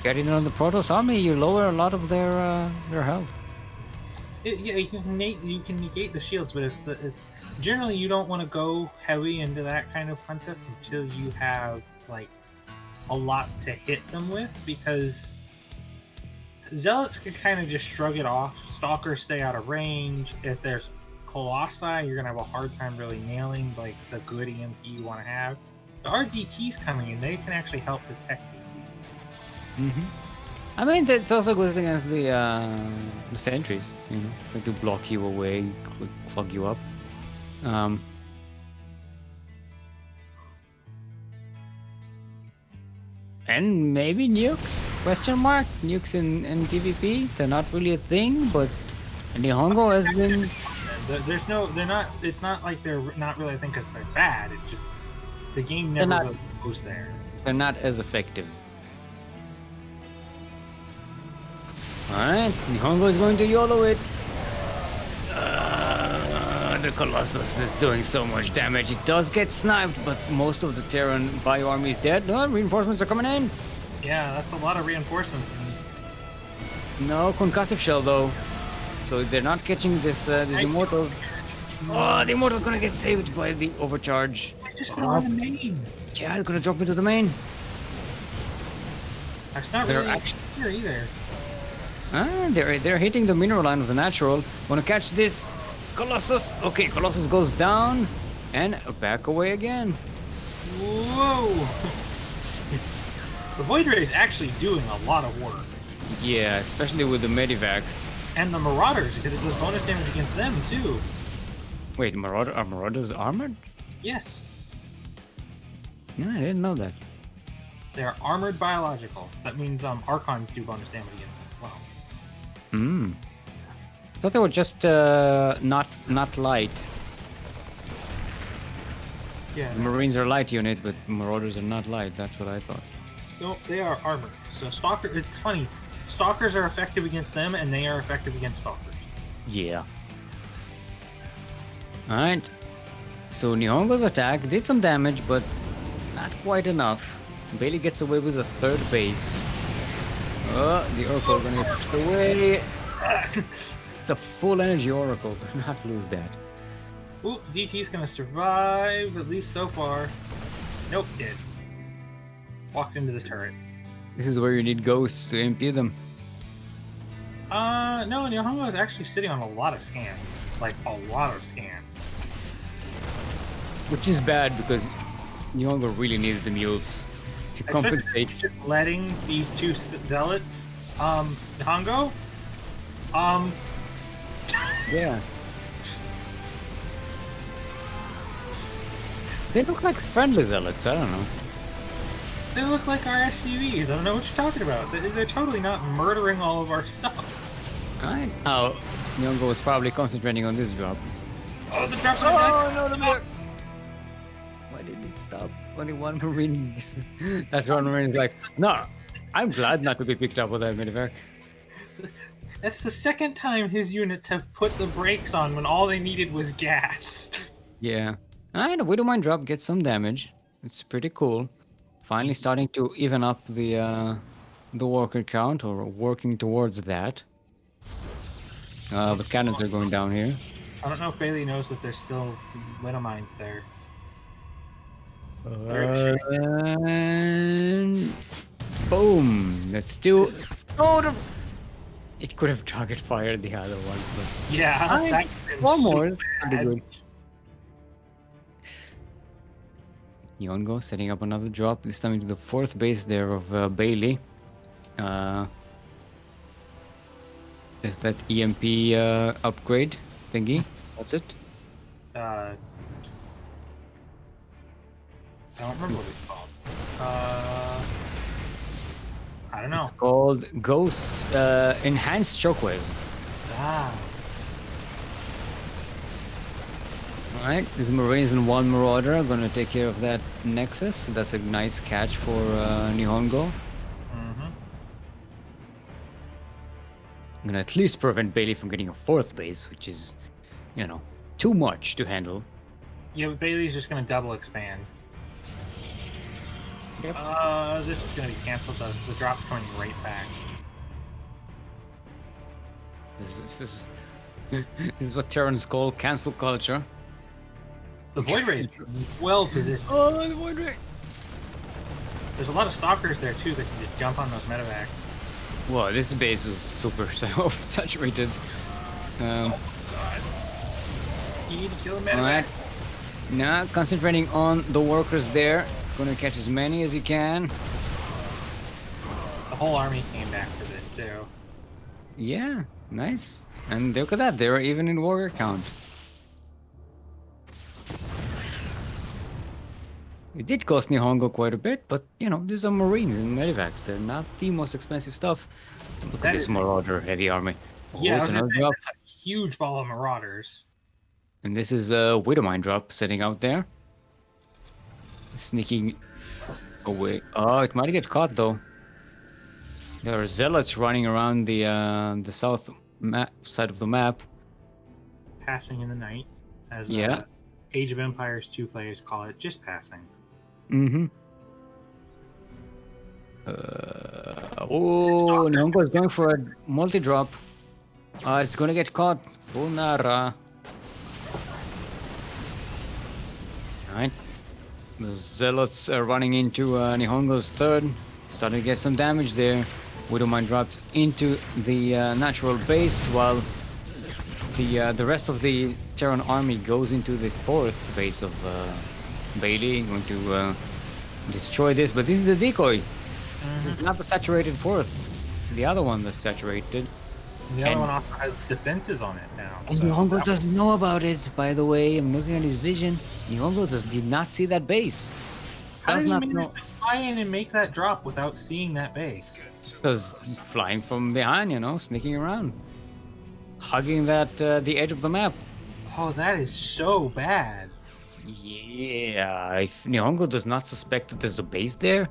getting on the Protoss army, you lower a lot of their health. Yeah, you can negate the shields, but it's generally you don't want to go heavy into that kind of concept until you have like a lot to hit them with, because Zealots can kind of just shrug it off. Stalkers stay out of range. If there's Colossi, you're gonna have a hard time really nailing like the good EMP you want to have. The RDT's coming in; they can actually help detect you. I mean, it's also goes against the sentries, you know, trying to block you away, clog you up. And maybe nukes? Question mark? Nukes in PvP? They're not really a thing, but NihonGo has been... They're not, it's not like they're not really a thing because they're bad, it's just the game never really goes there. They're not as effective. Alright, NihonGo is going to YOLO it. The Colossus is doing so much damage. It does get sniped, but most of the Terran bio army is dead. No, reinforcements are coming in. Yeah, that's a lot of reinforcements. No concussive shell though, so they're not catching this immortal. Oh, the immortal gonna get saved by the overcharge. I just fell on the main. Yeah, it's gonna drop into the main. That's not They're really actually here either. they're hitting the mineral line of the natural. Wanna catch this Colossus? Okay, Colossus goes down and back away again. Whoa! The Void Ray is actually doing a lot of work. Yeah, especially with the Medivacs. And the Marauders, because it does bonus damage against them too. Wait, are Marauders armored? Yes. No, I didn't know that. They are armored biological. That means Archons do bonus damage against them as well. Hmm. I thought they were just not light. Yeah. The Marines are light unit, but Marauders are not light. That's what I thought. No, they are armored. So Stalker, it's funny. Stalkers are effective against them, and they are effective against Stalkers. Yeah. Alright. So Nihongo's attack did some damage, but not quite enough. Baillie gets away with a third base. Oh, the Oracle gonna get pushed away. It's a full energy Oracle. Do not lose that. Ooh, DT's gonna survive, at least so far. Nope, did. Walked into the turret. This is where you need ghosts to impede them. No, NihonGo is actually sitting on a lot of scans. Like, a lot of scans. Which is bad because Nihongo really needs the mules to compensate. Just letting these two zealots, NihonGo, Yeah. They look like friendly zealots, I don't know. they look like our SCVs. I don't know what you're talking about. They're totally not murdering all of our stuff. Alright. Oh, Nihongo was probably concentrating on this drop. Oh, the drop's on deck. No, the bear! Why did it stop? Only one Marine. That's one Marine is like, no, I'm glad not to be picked up with that medevac. That's the second time his units have put the brakes on when all they needed was gas. Yeah. Alright, a Widowmine drop gets some damage. It's pretty cool. Finally starting to even up the worker count, or working towards that. But cannons are going down here. I don't know if Baillie knows that there's still widow mines there. And boom! Let's do. Oh, it could have target fired the other one, but Yeah, one more. Pretty good. NihonGo setting up another drop. This time into the fourth base there of Baillie. Is that EMP upgrade thingy? That's it. I don't remember what it's called. I don't know. It's called Ghosts Enhanced Shockwaves. Ah. Alright, these Marines and one Marauder are gonna take care of that Nexus. That's a nice catch for NihonGo. Mm-hmm. I'm gonna at least prevent Baillie from getting a fourth base, which is, you know, too much to handle. Yeah, but Bailey's just gonna double expand. Yep. This is gonna be canceled. The drop's coming right back. This is this is what Terrans call cancel culture. The Void Ray is well positioned. Oh, the Void Ray! There's a lot of stalkers there too that can just jump on those medevacs. Well, this base is super saturated. God. You need to kill a medevac. Alright. Now, concentrating on the workers there. Gonna catch as many as you can. The whole army came back for this too. Yeah, nice. And look at that, they're even in warrior count. It did cost NihonGo quite a bit, but you know, these are Marines and Medivacs. They're not the most expensive stuff. Look at this Marauder heavy army. Yeah, I was it's gonna another say, drop. that's a huge ball of marauders. And this is a Widowmine drop sitting out there. Sneaking away. Oh, it might get caught though. There are zealots running around the south side of the map. Passing in the night, as Yeah. Age of Empires 2 players call it, just passing. Mm-hmm. Oh, NihonGo is going for a multi-drop. It's gonna get caught. Funara. Alright. The Zealots are running into NihonGo's third. Starting to get some damage there. Widowmine drops into the natural base while the rest of the Terran army goes into the fourth base of Baillie. Going to destroy this, but this is the decoy. This is not the saturated fourth. It's the other one that's saturated. The other one also has defenses on it now. And NihonGo doesn't know about it, by the way. I'm looking at his vision. NihonGo did not see that base. How Does did he not manage know. to fly in and make that drop without seeing that base? Because flying from behind, you know, sneaking around. Hugging that the edge of the map. Oh, that is so bad. Yeah, if NihonGo does not suspect that there's a base there,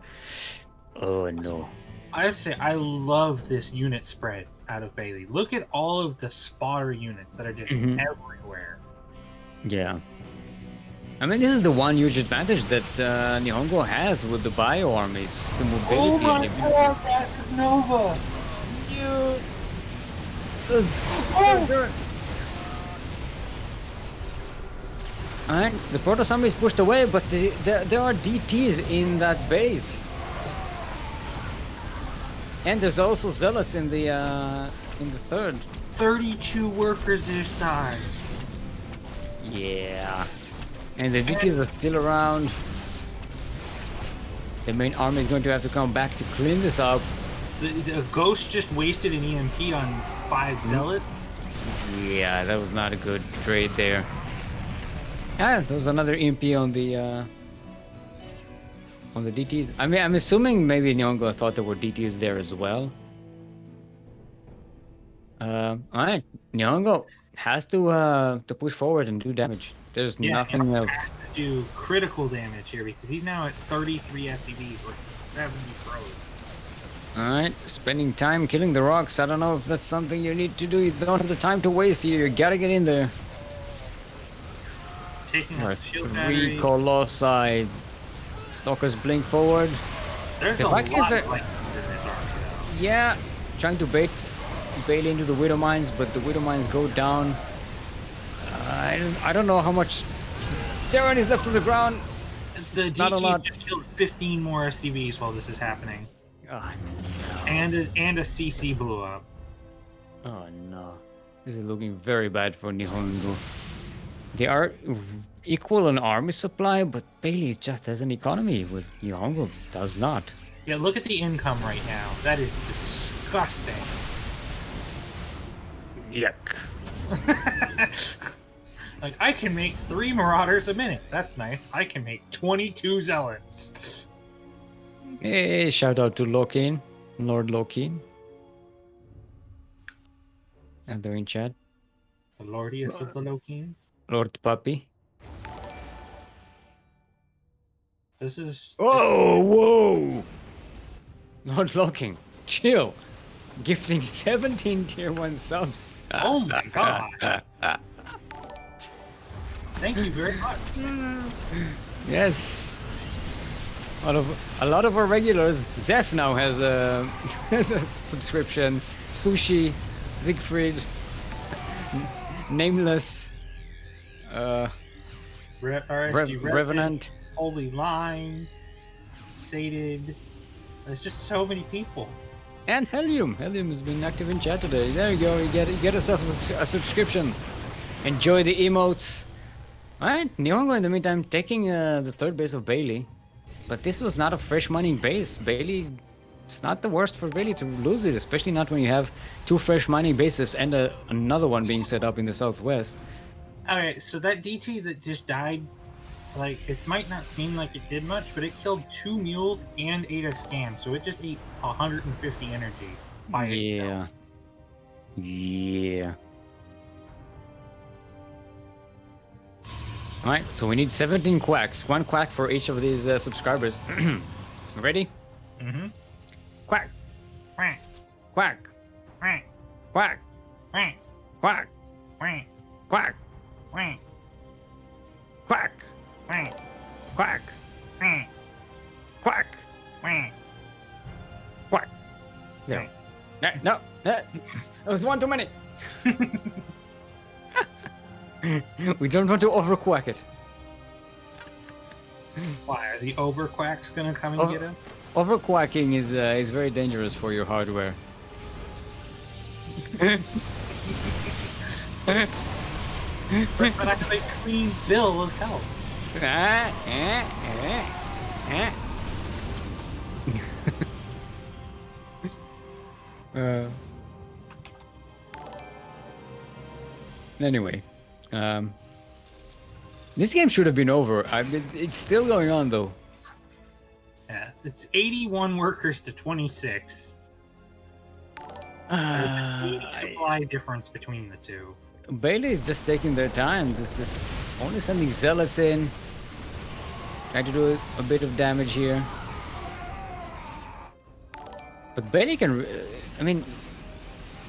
oh no. I have to say, I love this unit spread out of Baillie. Look at all of the spotter units that are just everywhere. Yeah. I mean, this is the one huge advantage that NihonGo has with the bio armies, the mobility. Oh my and god, that is Nova! Alright, the Protoss army is pushed away, but there are DTs in that base. And there's also Zealots in the third. 32 workers just died. Yeah. And the DTs are still around. The main army is going to have to come back to clean this up. The Ghost just wasted an EMP on 5 Zealots. Yeah, that was not a good trade there. Ah, there was another EMP on the DTs. I mean, I'm assuming maybe NihonGo thought there were DTs there as well. Alright, NihonGo has to push forward and do damage. There's nothing else. Has to do critical damage here because he's now at 33 SCVs or 70 pros. Alright, spending time killing the rocks. I don't know if that's something you need to do. You don't have the time to waste here. You gotta get in there. Taking out the shield 3 battery. Colossi. Stalkers blink forward. There's The a fact is lot that- of like in this army though. Yeah, trying to bait Baillie into the Widow Mines, but the Widow Mines go down. I don't know how much Terran is left on the ground. The It's not a DTs lot. just killed 15 more SCVs while this is happening. Oh, And a CC blew up. oh no. This is looking very bad for NihonGo. They are equal in army supply, but Baillie just has an economy, with NihonGo does not. Yeah, look at the income right now. That is disgusting. Yuck. Like, I can make 3 Marauders a minute. That's nice. I can make 22 Zealots. Hey, shout out to Lokin, Lord Lokin. And they're in chat. The Lordius of the Lokin. Lord Puppy. This is... Whoa! Lord Locking, chill. Gifting 17 tier 1 subs. Oh my god. Thank you very much. Yes. A lot of our regulars. Zeph now has a, has a subscription. Sushi, Siegfried, Nameless, RSG Revenant. Holy Line, Sated. There's just so many people. And Helium. Helium has been active in chat today. There you go. You get yourself a subscription. Enjoy the emotes. Alright, NihonGo in the meantime taking the third base of Baillie. But this was not a fresh mining base. Baillie, it's not the worst for Baillie to lose it, especially not when you have 2 fresh mining bases and another one being set up in the southwest. Alright, so that DT that just died, like, it might not seem like it did much, but it killed 2 mules and 8 a scam, so it just ate 150 energy by itself. Yeah. Alright, so we need 17 quacks. 1 quack for each of these subscribers. Ready? Mm-hmm. Quack, Quack, quack, quack, quack, quack, quack, quack, quack, quack, quack, quack, quack, quack, quack, quack, Okay. No, that was one too many. We don't want to overquack it. Why are the overquacks gonna come and get him? Overquacking is very dangerous for your hardware. But I have a clean bill of health. Anyway, this game should have been over. It's still going on though. Yeah, it's 81 workers to 26. There's a 80 supply difference between the two. Baillie is just taking their time. This only sending zealots in. Trying to do a bit of damage here. But Baillie can... I mean...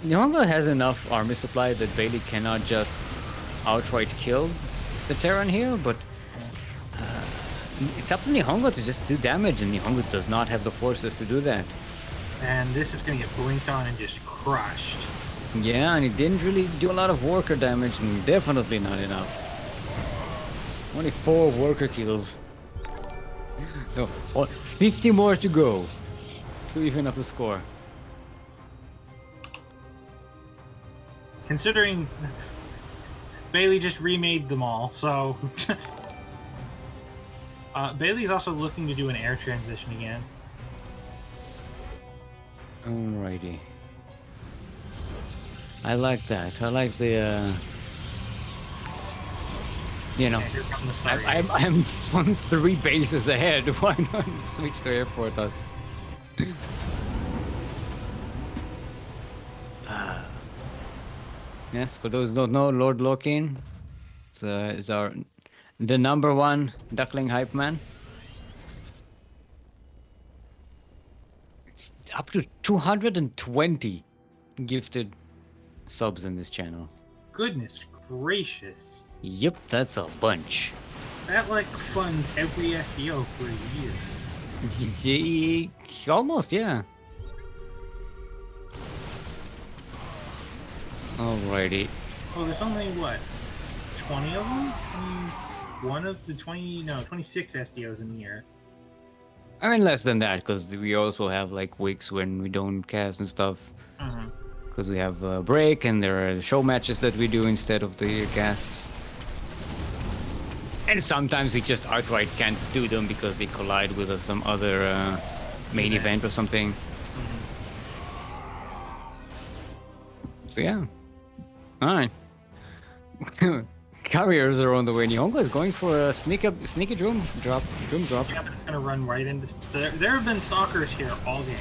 NihonGo has enough army supply that Baillie cannot just outright kill the Terran here, but... it's up to NihonGo to just do damage, and NihonGo does not have the forces to do that. And this is going to get blinked on and just crushed. Yeah, and it didn't really do a lot of worker damage, and definitely not enough. Only 4 worker kills. So, 50 more to go to even up the score. Considering Baillie just remade them all, so... Baillie's also looking to do an air transition again. Alrighty. I like that. I like the, you know, I'm on 3 bases ahead. Why not switch to airport us? Yes, for those who don't know, Lord Lokin is the #1 Duckling hype man. It's up to 220 gifted subs in this channel. Goodness gracious. Yep, that's a bunch. That like funds every SDO for a year. Almost, yeah. Alrighty. Oh, there's only what? 20 of them? One of the 26 SDOs in the year. I mean, less than that, because we also have like weeks when we don't cast and stuff. Because we have a break and there are show matches that we do instead of the casts. And sometimes we just outright can't do them because they collide with some other main event or something. So yeah. Alright. Carriers are on the way. NihonGo is going for a sneaky drum drop. Yeah, but it's gonna run right into... There have been stalkers here all game.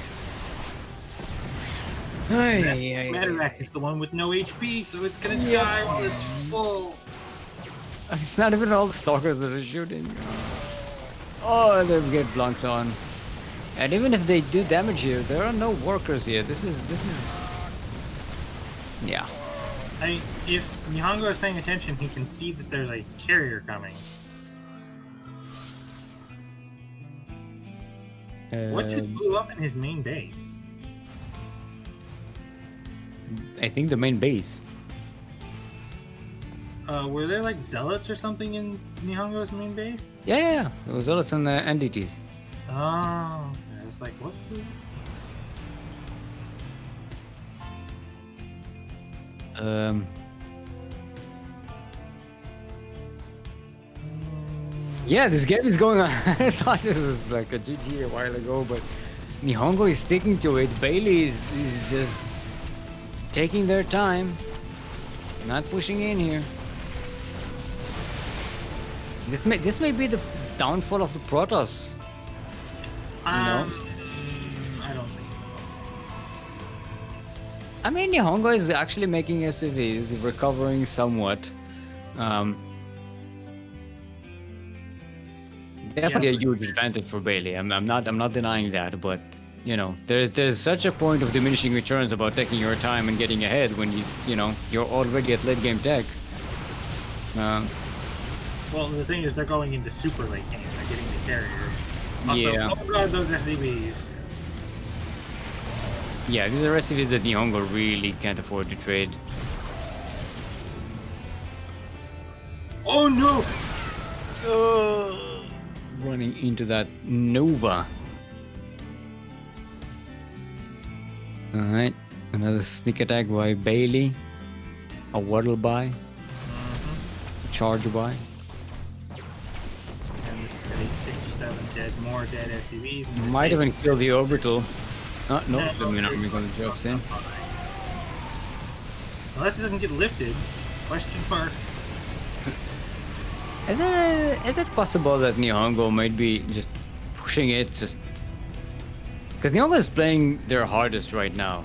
Medevac is the one with no HP, so it's gonna die while it's full. It's not even all the stalkers that are shooting. Oh, they get blanked on. And even if they do damage here, there are no workers here. This is... Yeah. I mean, if NihonGo is paying attention, he can see that there's a carrier coming. What just blew up in his main base? I think the main base. Were there like zealots or something in NihonGo's main base? Yeah. There was zealots and entities. Oh, I was like, what? Yeah, this game is going on. I thought this was like a GG a while ago, but NihonGo is sticking to it. Baillie is just taking their time, not pushing in here. This may be the downfall of the Protoss. You know? I don't think so. I mean, NihonGo is actually making SCVs, recovering somewhat. Definitely a huge advantage for Baillie. I'm not denying that, but you know, there's such a point of diminishing returns about taking your time and getting ahead when you're already at late game tech. Well, the thing is, they're going into super late game. They're getting the carrier. Also, yeah. oh god, those SCVs. Yeah, these are recipes that NihonGo really can't afford to trade. Oh no! Running into that Nova. Alright, another sneak attack by Baillie. A Waddle buy. A Charge buy. And this is a 6 or 7 dead, more dead SUVs. Might even kill the orbital. Oh, no, the Minami gonna drops in. Unless it doesn't get lifted. Question mark. Is it possible that NihonGo might be just pushing it just... Because NihonGo is playing their hardest right now.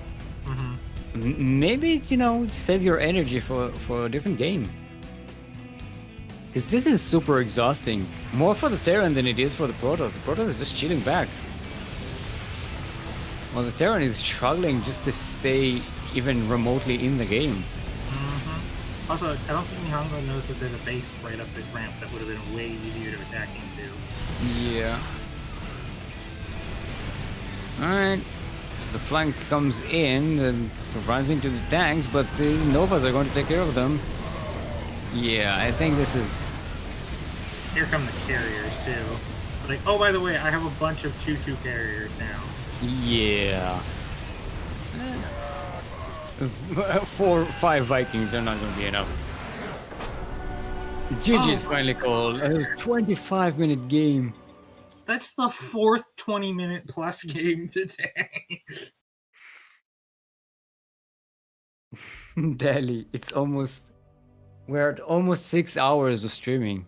Maybe, you know, save your energy for a different game. Because this is super exhausting. More for the Terran than it is for the Protoss. The Protoss is just chilling back. Well, the Terran is struggling just to stay even remotely in the game. Also, I don't think NihonGo knows that there's a base right up this ramp that would have been way easier to attack into. Yeah. Alright. So the flank comes in and runs into the tanks, but the Novas are going to take care of them. Yeah, I think this is... Here come the carriers, too. Like, oh, by the way, I have a bunch of choo-choo carriers now. Yeah. 4 or 5 Vikings are not going to be enough. GG's finally called. A 25-minute game. That's the 4th 20-minute plus game today. Dally, it's almost... We're at almost 6 hours of streaming.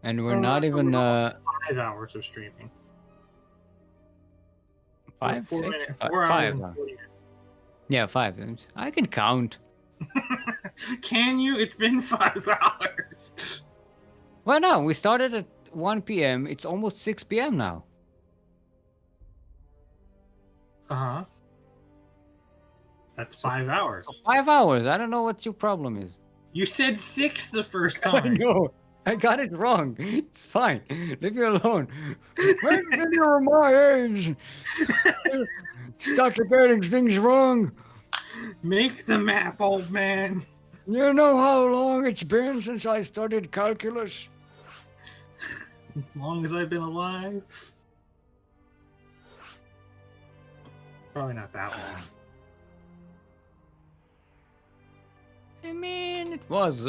And we're not even... 5 hours of streaming. 5? 4 6? minutes, 5? 4 hours 5. and 40 minutes. Yeah, 5. I can count. Can you? It's been 5 hours. Well, no, we started at 1 p.m. It's almost 6 p.m. now. Uh-huh. That's 5 hours. 5 hours. I don't know what your problem is. You said 6 the first I time. know. I got it wrong. It's fine. Leave me alone. When you're my age, start getting things wrong. Make the map, old man. You know how long it's been since I studied calculus? As long as I've been alive. Probably not that long. I mean, it was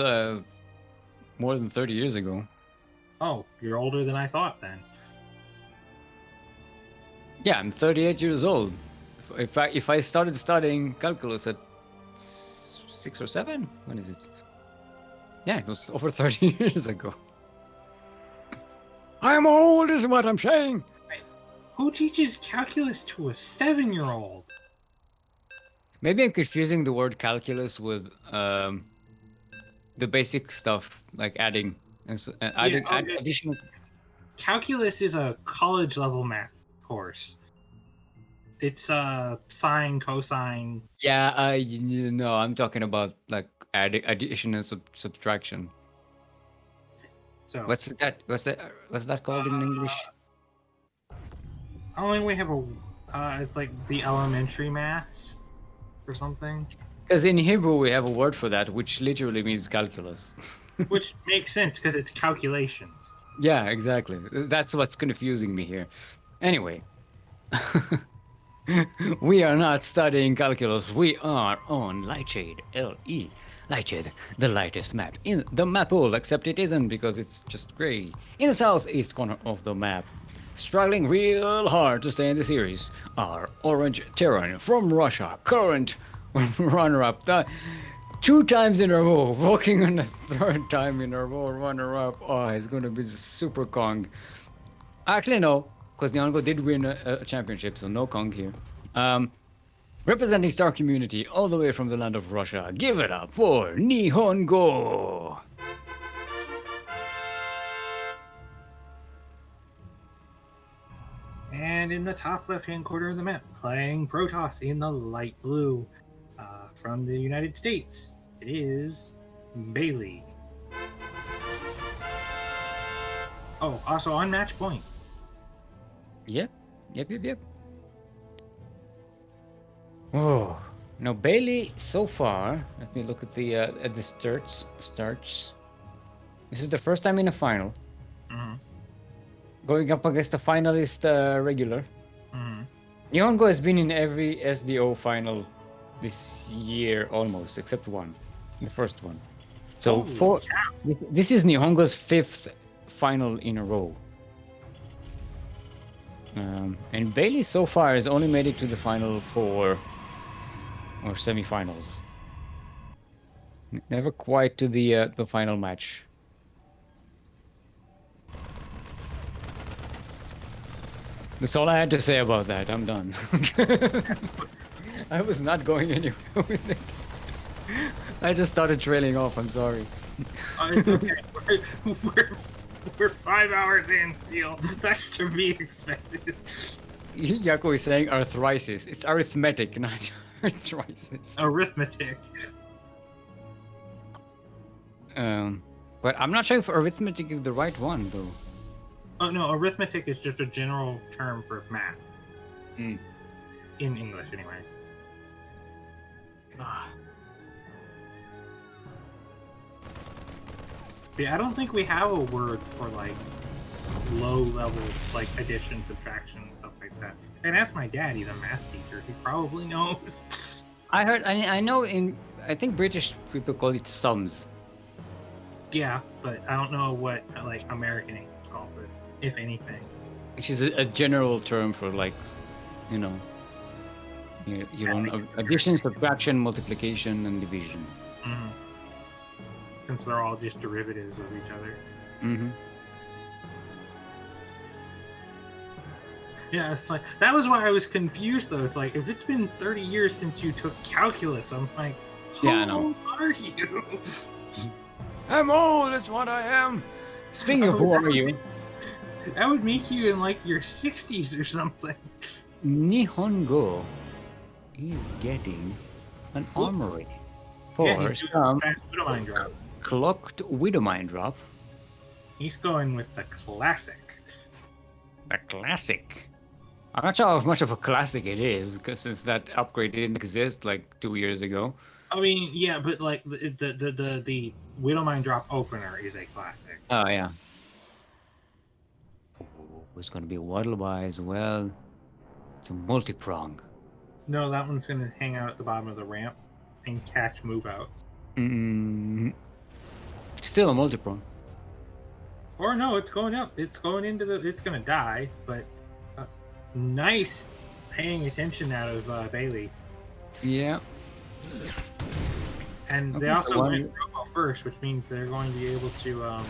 more than 30 years ago. Oh, you're older than I thought then. Yeah, I'm 38 years old. If I started studying calculus at 6 or 7, when is it? Yeah, it was over 30 years ago. I'm old, is what I'm saying. Who teaches calculus to a 7-year-old? Maybe I'm confusing the word calculus with the basic stuff like adding and adding additional. Calculus is a college level math course. It's sine, cosine. Yeah, no, I'm talking about like addition and subtraction. So What's that called in English? I don't think we have a. It's like the elementary maths or something. Because in Hebrew we have a word for that, which literally means calculus. Which makes sense because it's calculations. Yeah, exactly. That's what's confusing me here. Anyway, we are not studying calculus. We are on Lightshade LE. Lightshade, the lightest map in the map pool, except it isn't because it's just gray. In the southeast corner of the map, struggling real hard to stay in the series, are Orange Terran from Russia, current runner-up. 2 times in a row, walking on the 3rd time in a row, runner-up. Oh, it's going to be super Kong. Actually, no, because NihonGo did win a championship, so no Kong here. Representing Star Community all the way from the land of Russia, give it up for NihonGo! And in the top left-hand corner of the map, playing Protoss in the light blue. From the United States, it is Baillie. Oh, also on match point. Yep. Oh, now Baillie so far. Let me look at the starts. This is the first time in a final. Mm-hmm. Going up against the finalist regular. Mm-hmm. NihonGo has been in every SDO final this year almost, except one, the first one. So Holy this is NihonGo's 5th final in a row. And Baillie so far has only made it to the final 4 or semifinals. Never quite to the final match. That's all I had to say about that. I'm done. I was not going anywhere with it. I just started trailing off. I'm sorry. It's okay. We're 5 hours in, Steel. That's to be expected. Yako is saying arthritis. It's arithmetic, not arthritis. Arithmetic. But I'm not sure if arithmetic is the right one, though. Oh no, arithmetic is just a general term for math. Mm. In English, anyways. Yeah, I don't think we have a word for like low level like addition, subtraction, stuff like that. And ask my dad; he's a math teacher. He probably knows. I heard. I know. I think British people call it sums. Yeah, but I don't know what like American English calls it, if anything. Which is a general term for like, you know, your own addition, subtraction, multiplication, and division. Mm-hmm. Since they're all just derivatives of each other. Mm-hmm. Yeah, it's like that was why I was confused though. It's like if it's been 30 years since you took calculus, I'm like, Yeah, I know. old are you? I'm old. That's what I am. Speaking of who are you, That would make you in like your 60s or something. NihonGo is getting an armory for Yeah, he's doing some a fast Widowmine drop. clocked Widowmine drop. He's going with the classic. The classic. I'm not sure how much of a classic it is, because since that upgrade didn't exist like 2 years ago. I mean, yeah, but like the Widowmine drop opener is a classic. Oh yeah. Oh, it's gonna be a Waddleby as well. It's a multi-prong. No, that one's gonna hang out at the bottom of the ramp and catch move outs. Still a multi-prong. Or no, it's going up. It's going into the. It's gonna die, but nice paying attention out of Baillie. Yeah. And they Okay, also so went Robo first, which means they're going to be able to.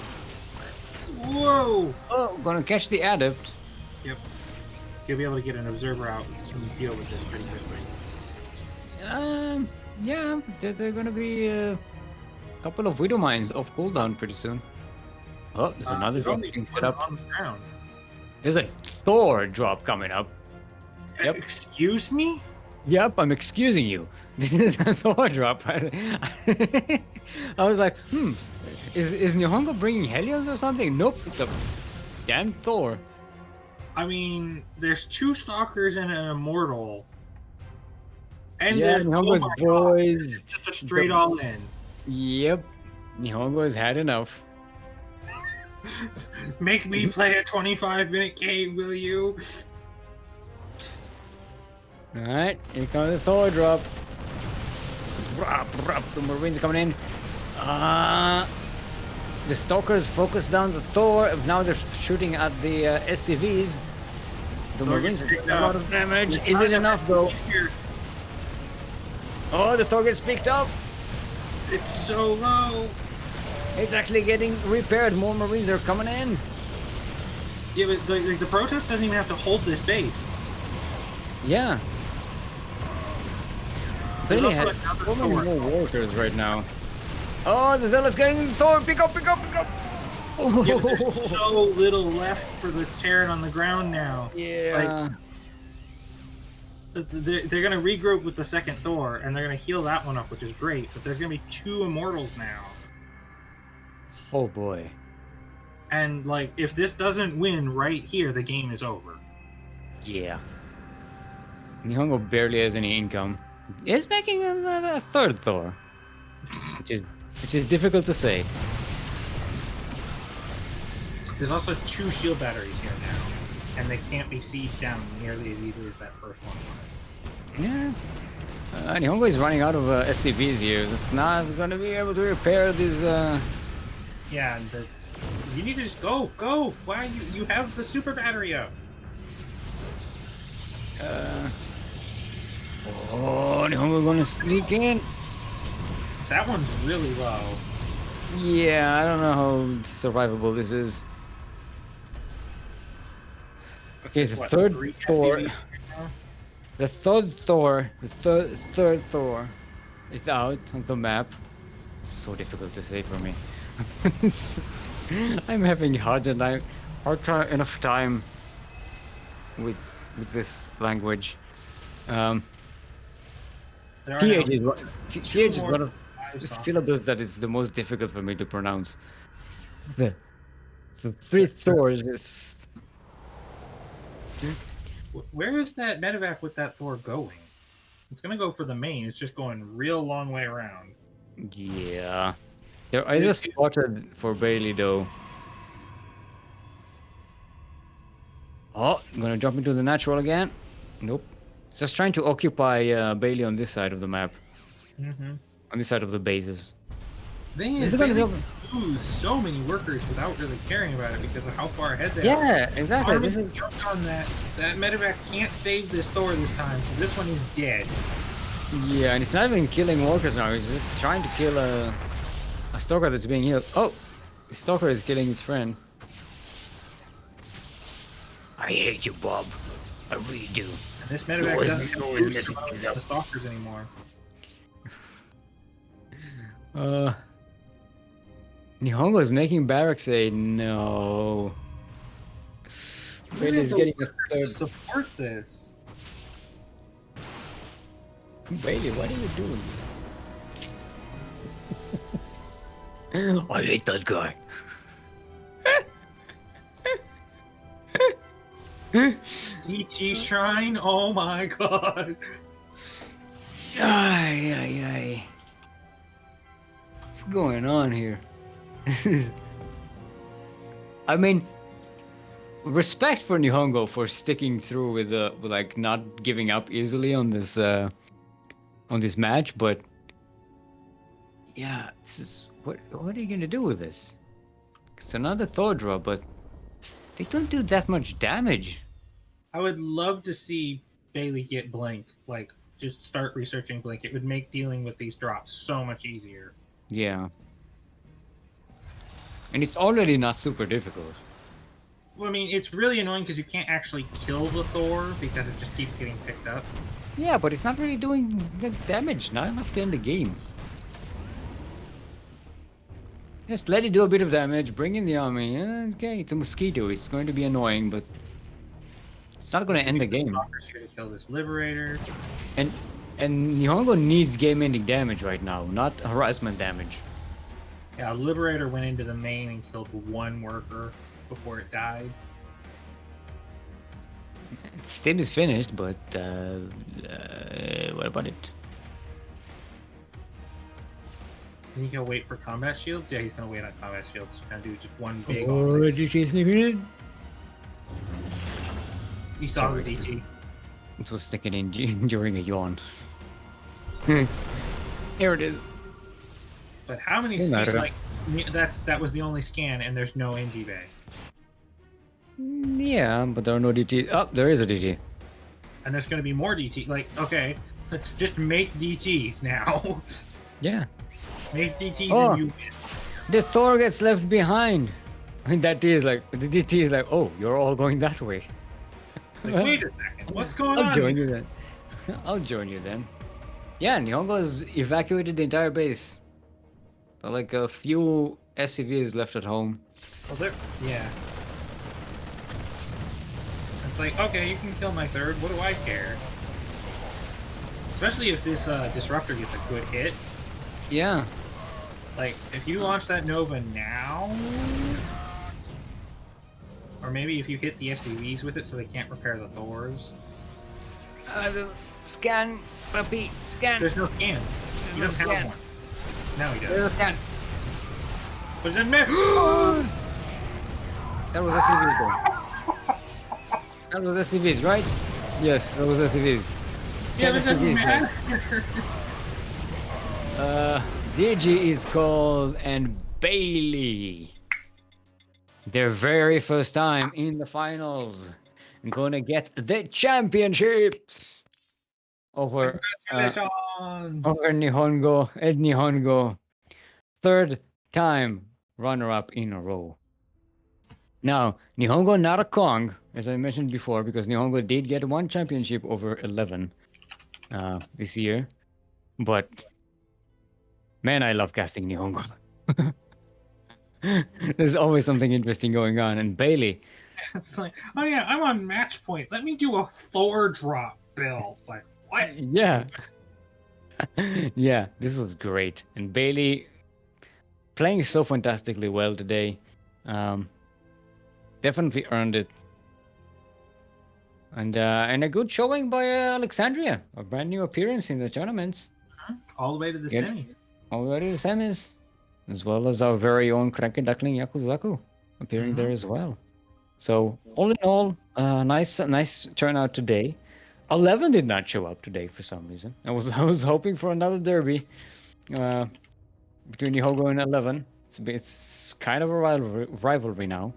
Whoa! Oh, gonna catch the adept. Yep. You'll be able to get an observer out and deal with this pretty quickly. Yeah, they're gonna be a couple of Widow Mines off cooldown pretty soon. Oh, there's another drop being set up. On the ground. There's a Thor drop coming up. Yep. Excuse me? Yep, I'm excusing you. This is a Thor drop. I was like, is NihonGo bringing Helios or something? Nope, it's a damn Thor. I mean, there's 2 stalkers and an immortal. And Yeah, there's NihonGo's boys. It's just a straight all in. Yep, NihonGo has had enough. Make me play a 25-minute game, will you? Alright, here comes the Thor drop. The Marines are coming in. The Stalkers focus down the Thor. Now they're shooting at the SCVs. The Marines are doing a lot of damage. Is it enough though? Oh, the Thor gets picked up. It's so low. It's actually getting repaired. More Marines are coming in. Yeah, but the protest doesn't even have to hold this base. Yeah. There's Baillie also has another so many Thor. more workers right now. Oh, the Zealot's getting the Thor. Pick up, pick up, pick up. Oh. Yeah, but there's so little left for the Terran on the ground now. Yeah. They're going to regroup with the second Thor, and they're going to heal that one up, which is great. But there's going to be 2 Immortals now. Oh boy. And, like, if this doesn't win right here, the game is over. Yeah. NihonGo barely has any income. is making a third Thor, which is difficult to say. There's also 2 shield batteries here now, and they can't be sieged down nearly as easily as that first one was. Yeah. NihonGo is running out of SCVs here. It's not gonna be able to repair these. Yeah, you need to just go. Why you have the super battery up? Oh, NihonGo gonna sneak in. That one's really low. Yeah, I don't know how survivable this is. Okay, the What, third 3 Thor. SCVs now? The third Thor is out on the map. It's so difficult to say for me. I'm having hard enough time with this language. There are TH now is one of five the songs. syllables that is the most difficult for me to pronounce. So 3 Thors is. Where is that medevac with that Thor going? It's gonna go for the main. It's just going real long way around. Yeah. There is a spotted for Baillie though. Oh, I'm gonna jump into the natural again. Nope. It's just trying to occupy Baillie on this side of the map. Mm-hmm. On this side of the bases. Thing Is is, it they gonna lose so many workers without really caring about it because of how far ahead they are. Yeah, exactly. Armin This is jumped on that. That medevac can't save this Thor this time, so this one is dead. yeah, and it's not even killing workers now. It's just trying to kill a stalker that's being healed. Oh, the stalker is killing his friend. I hate you, Bob. I really do. And this medevac doesn't always boost messing things up. the stalkers anymore. NihonGo is making barracks say no. Baillie is getting a to third. support this. Baillie, what are you doing? I hate that guy. DT Shrine? Oh my god. Ay, ay, ay. What's going on here? I mean, respect for NihonGo for sticking through with like not giving up easily on this match, but yeah, this is what are you gonna do with this? It's another Thor draw, but they don't do that much damage. I would love to see Baillie get Blink. Like, just start researching Blink. It would make dealing with these drops so much easier. Yeah. And it's already not super difficult. Well, I mean, it's really annoying because you can't actually kill the Thor because it just keeps getting picked up. Yeah, but it's not really doing the damage, not enough to end the game. Just let it do a bit of damage, bring in the army. Yeah, okay, it's a mosquito, it's going to be annoying, but it's not going to end the game. Stalkers here to kill this Liberator. And NihonGo needs game-ending damage right now, not harassment damage. Yeah, Liberator went into the main and killed one worker before it died. Stim is finished, but what about it? Can he go wait for combat shields? Yeah, he's gonna wait on combat shields. He's gonna do just one big. Oh, did you sneaking in? He saw Sorry. the DT. It was sticking in during a yawn. Here it is. But how many Doesn't matter. like that was the only scan, and there's no NG bay. Yeah, but there are no DT. Oh, there is a DT. And there's gonna be more DT. Like, okay, just make DTs now. Yeah. Make DTs Oh. and you win. The Thor gets left behind. And that is like, the DT is like, oh, you're all going that way. It's like, wait a second, what's going on? I'll join you then. I'll join you then. Yeah, NihonGo has evacuated the entire base. Like a few SCVs left at home. Well, yeah. It's like, okay, you can kill my third. What do I care? Especially if this disruptor gets a good hit. Yeah. Like, if you launch that Nova now, or maybe if you hit the SCVs with it so they can't repair the Thors. Scan, puppy, scan. There's no scan. He doesn't have scan. one. Now he does. There's a scan. But then man, That was SCVs though. That was SCVs, right? Yes, that was SCVs. yeah, 10 it doesn't SCVs matter. DG is called and Baillie. Their very first time in the finals. Gonna get the championships over Congratulations. NihonGo and NihonGo. Third time runner-up in a row. Now, NihonGo not a Kong, as I mentioned before, because NihonGo did get one championship over 11 this year. But, man, I love casting NihonGo. There's always something interesting going on. And Baillie, It's like, oh yeah, I'm on match point. Let me do a 4-drop bill. It's like, what? yeah. Yeah, this was great. And Baillie playing so fantastically well today. Definitely earned it. And a good showing by Alexandria. A brand new appearance in the tournaments. All the way to the Yeah. semis. Already the semis. As well as our very own CranKy Duckling Yakuzaku appearing there as well. So all in all, nice turnout today. 11 did not show up today for some reason. I was hoping for another derby between NihonGo and 11. It's kind of a rivalry now.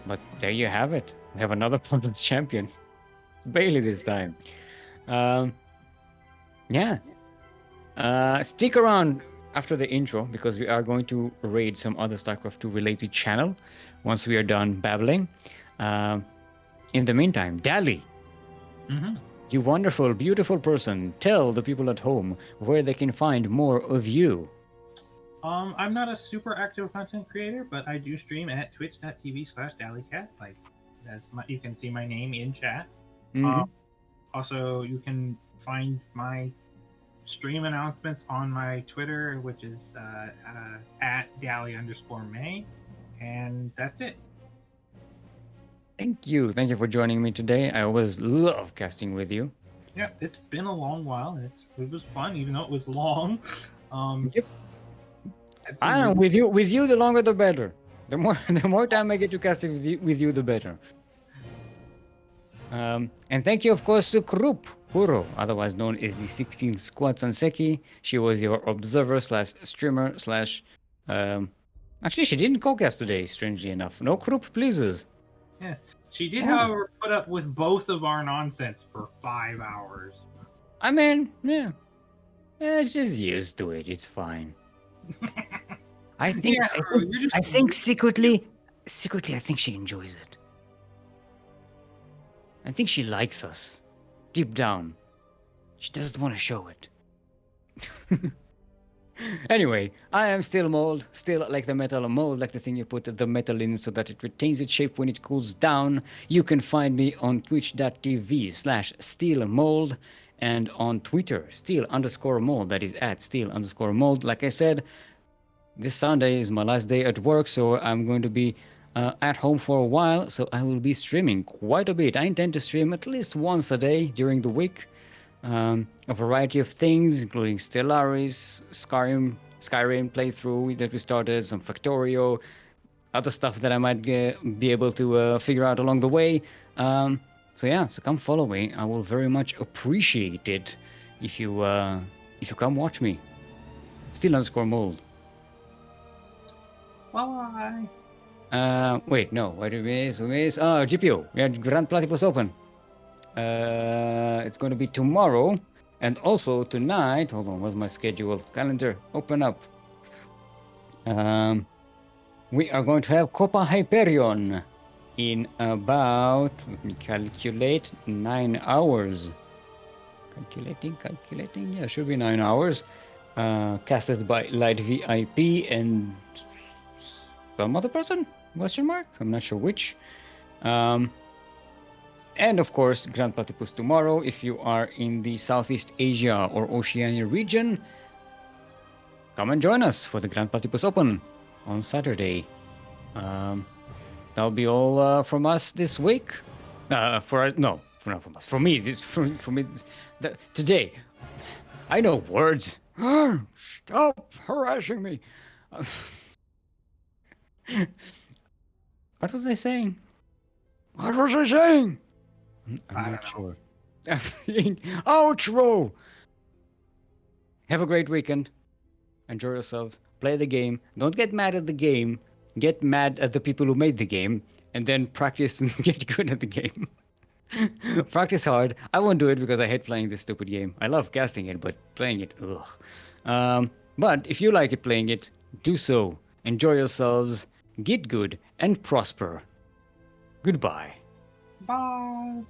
But there you have it. We have another Province champion, Baillie this time. Yeah. Stick around after the intro because we are going to raid some other StarCraft 2 related channel once we are done babbling. In the meantime, Dally, you wonderful, beautiful person, tell the people at home where they can find more of you. I'm not a super active content creator, but I do stream at twitch.tv/DallyCat. Like, you can see my name in chat. Also, you can find my stream announcements on my Twitter, which is at Dally_May, and that's it. Thank you for joining me today. I always love casting with you. Yeah, it's been a long while. It was fun, even though it was long. Yep. I don't know, with you, the longer the better. The more time I get to cast with you, the better. And thank you, of course, to Krupp Huro, otherwise known as the 16th Squad Sanseki. She was your observer / streamer / actually, she didn't co-cast today, strangely enough. No Krupp pleases. Yeah, she did, however, put up with both of our nonsense for 5 hours. I mean, yeah, she's used to it. It's fine. I think secretly, I think she enjoys it. I think she likes us. Deep down. She doesn't want to show it. Anyway, I am Steelmold, still like the metal mold, like the thing you put the metal in so that it retains its shape when it cools down. You can find me on twitch.tv/Steelmold and on Twitter, Steel_mold, that is at Steel_mold. Like I said, this Sunday is my last day at work, so I'm going to be at home for a while, so I will be streaming quite a bit. I intend to stream at least once a day during the week. A variety of things, including Stellaris, Skyrim playthrough that we started, some Factorio, other stuff that I might be able to figure out along the way. So come follow me. I will very much appreciate it if you come watch me. Steel_mold. Bye. Wait, no. What do we miss? GPO. We had Grand Platypus Open. It's going to be tomorrow. And also tonight. Hold on, what's my schedule? Calendar. Open up. We are going to have Copa Hyperion in about, let me calculate, 9 hours. Calculating. Yeah, should be 9 hours. Casted by Light VIP and some other person? Question mark? I'm not sure which. And of course, Grand Platypus tomorrow. If you are in the Southeast Asia or Oceania region, come and join us for the Grand Platypus Open on Saturday. That'll be all from us this week. For not from us. For me, today, I know words. Stop harassing me. What was I saying? What was I saying? I'm not sure. Outro! Have a great weekend. Enjoy yourselves. Play the game. Don't get mad at the game. Get mad at the people who made the game. And then practice and get good at the game. Practice hard. I won't do it because I hate playing this stupid game. I love casting it, but playing it, ugh. But if you like it playing it, do so. Enjoy yourselves. Get good and prosper. Goodbye. Bye.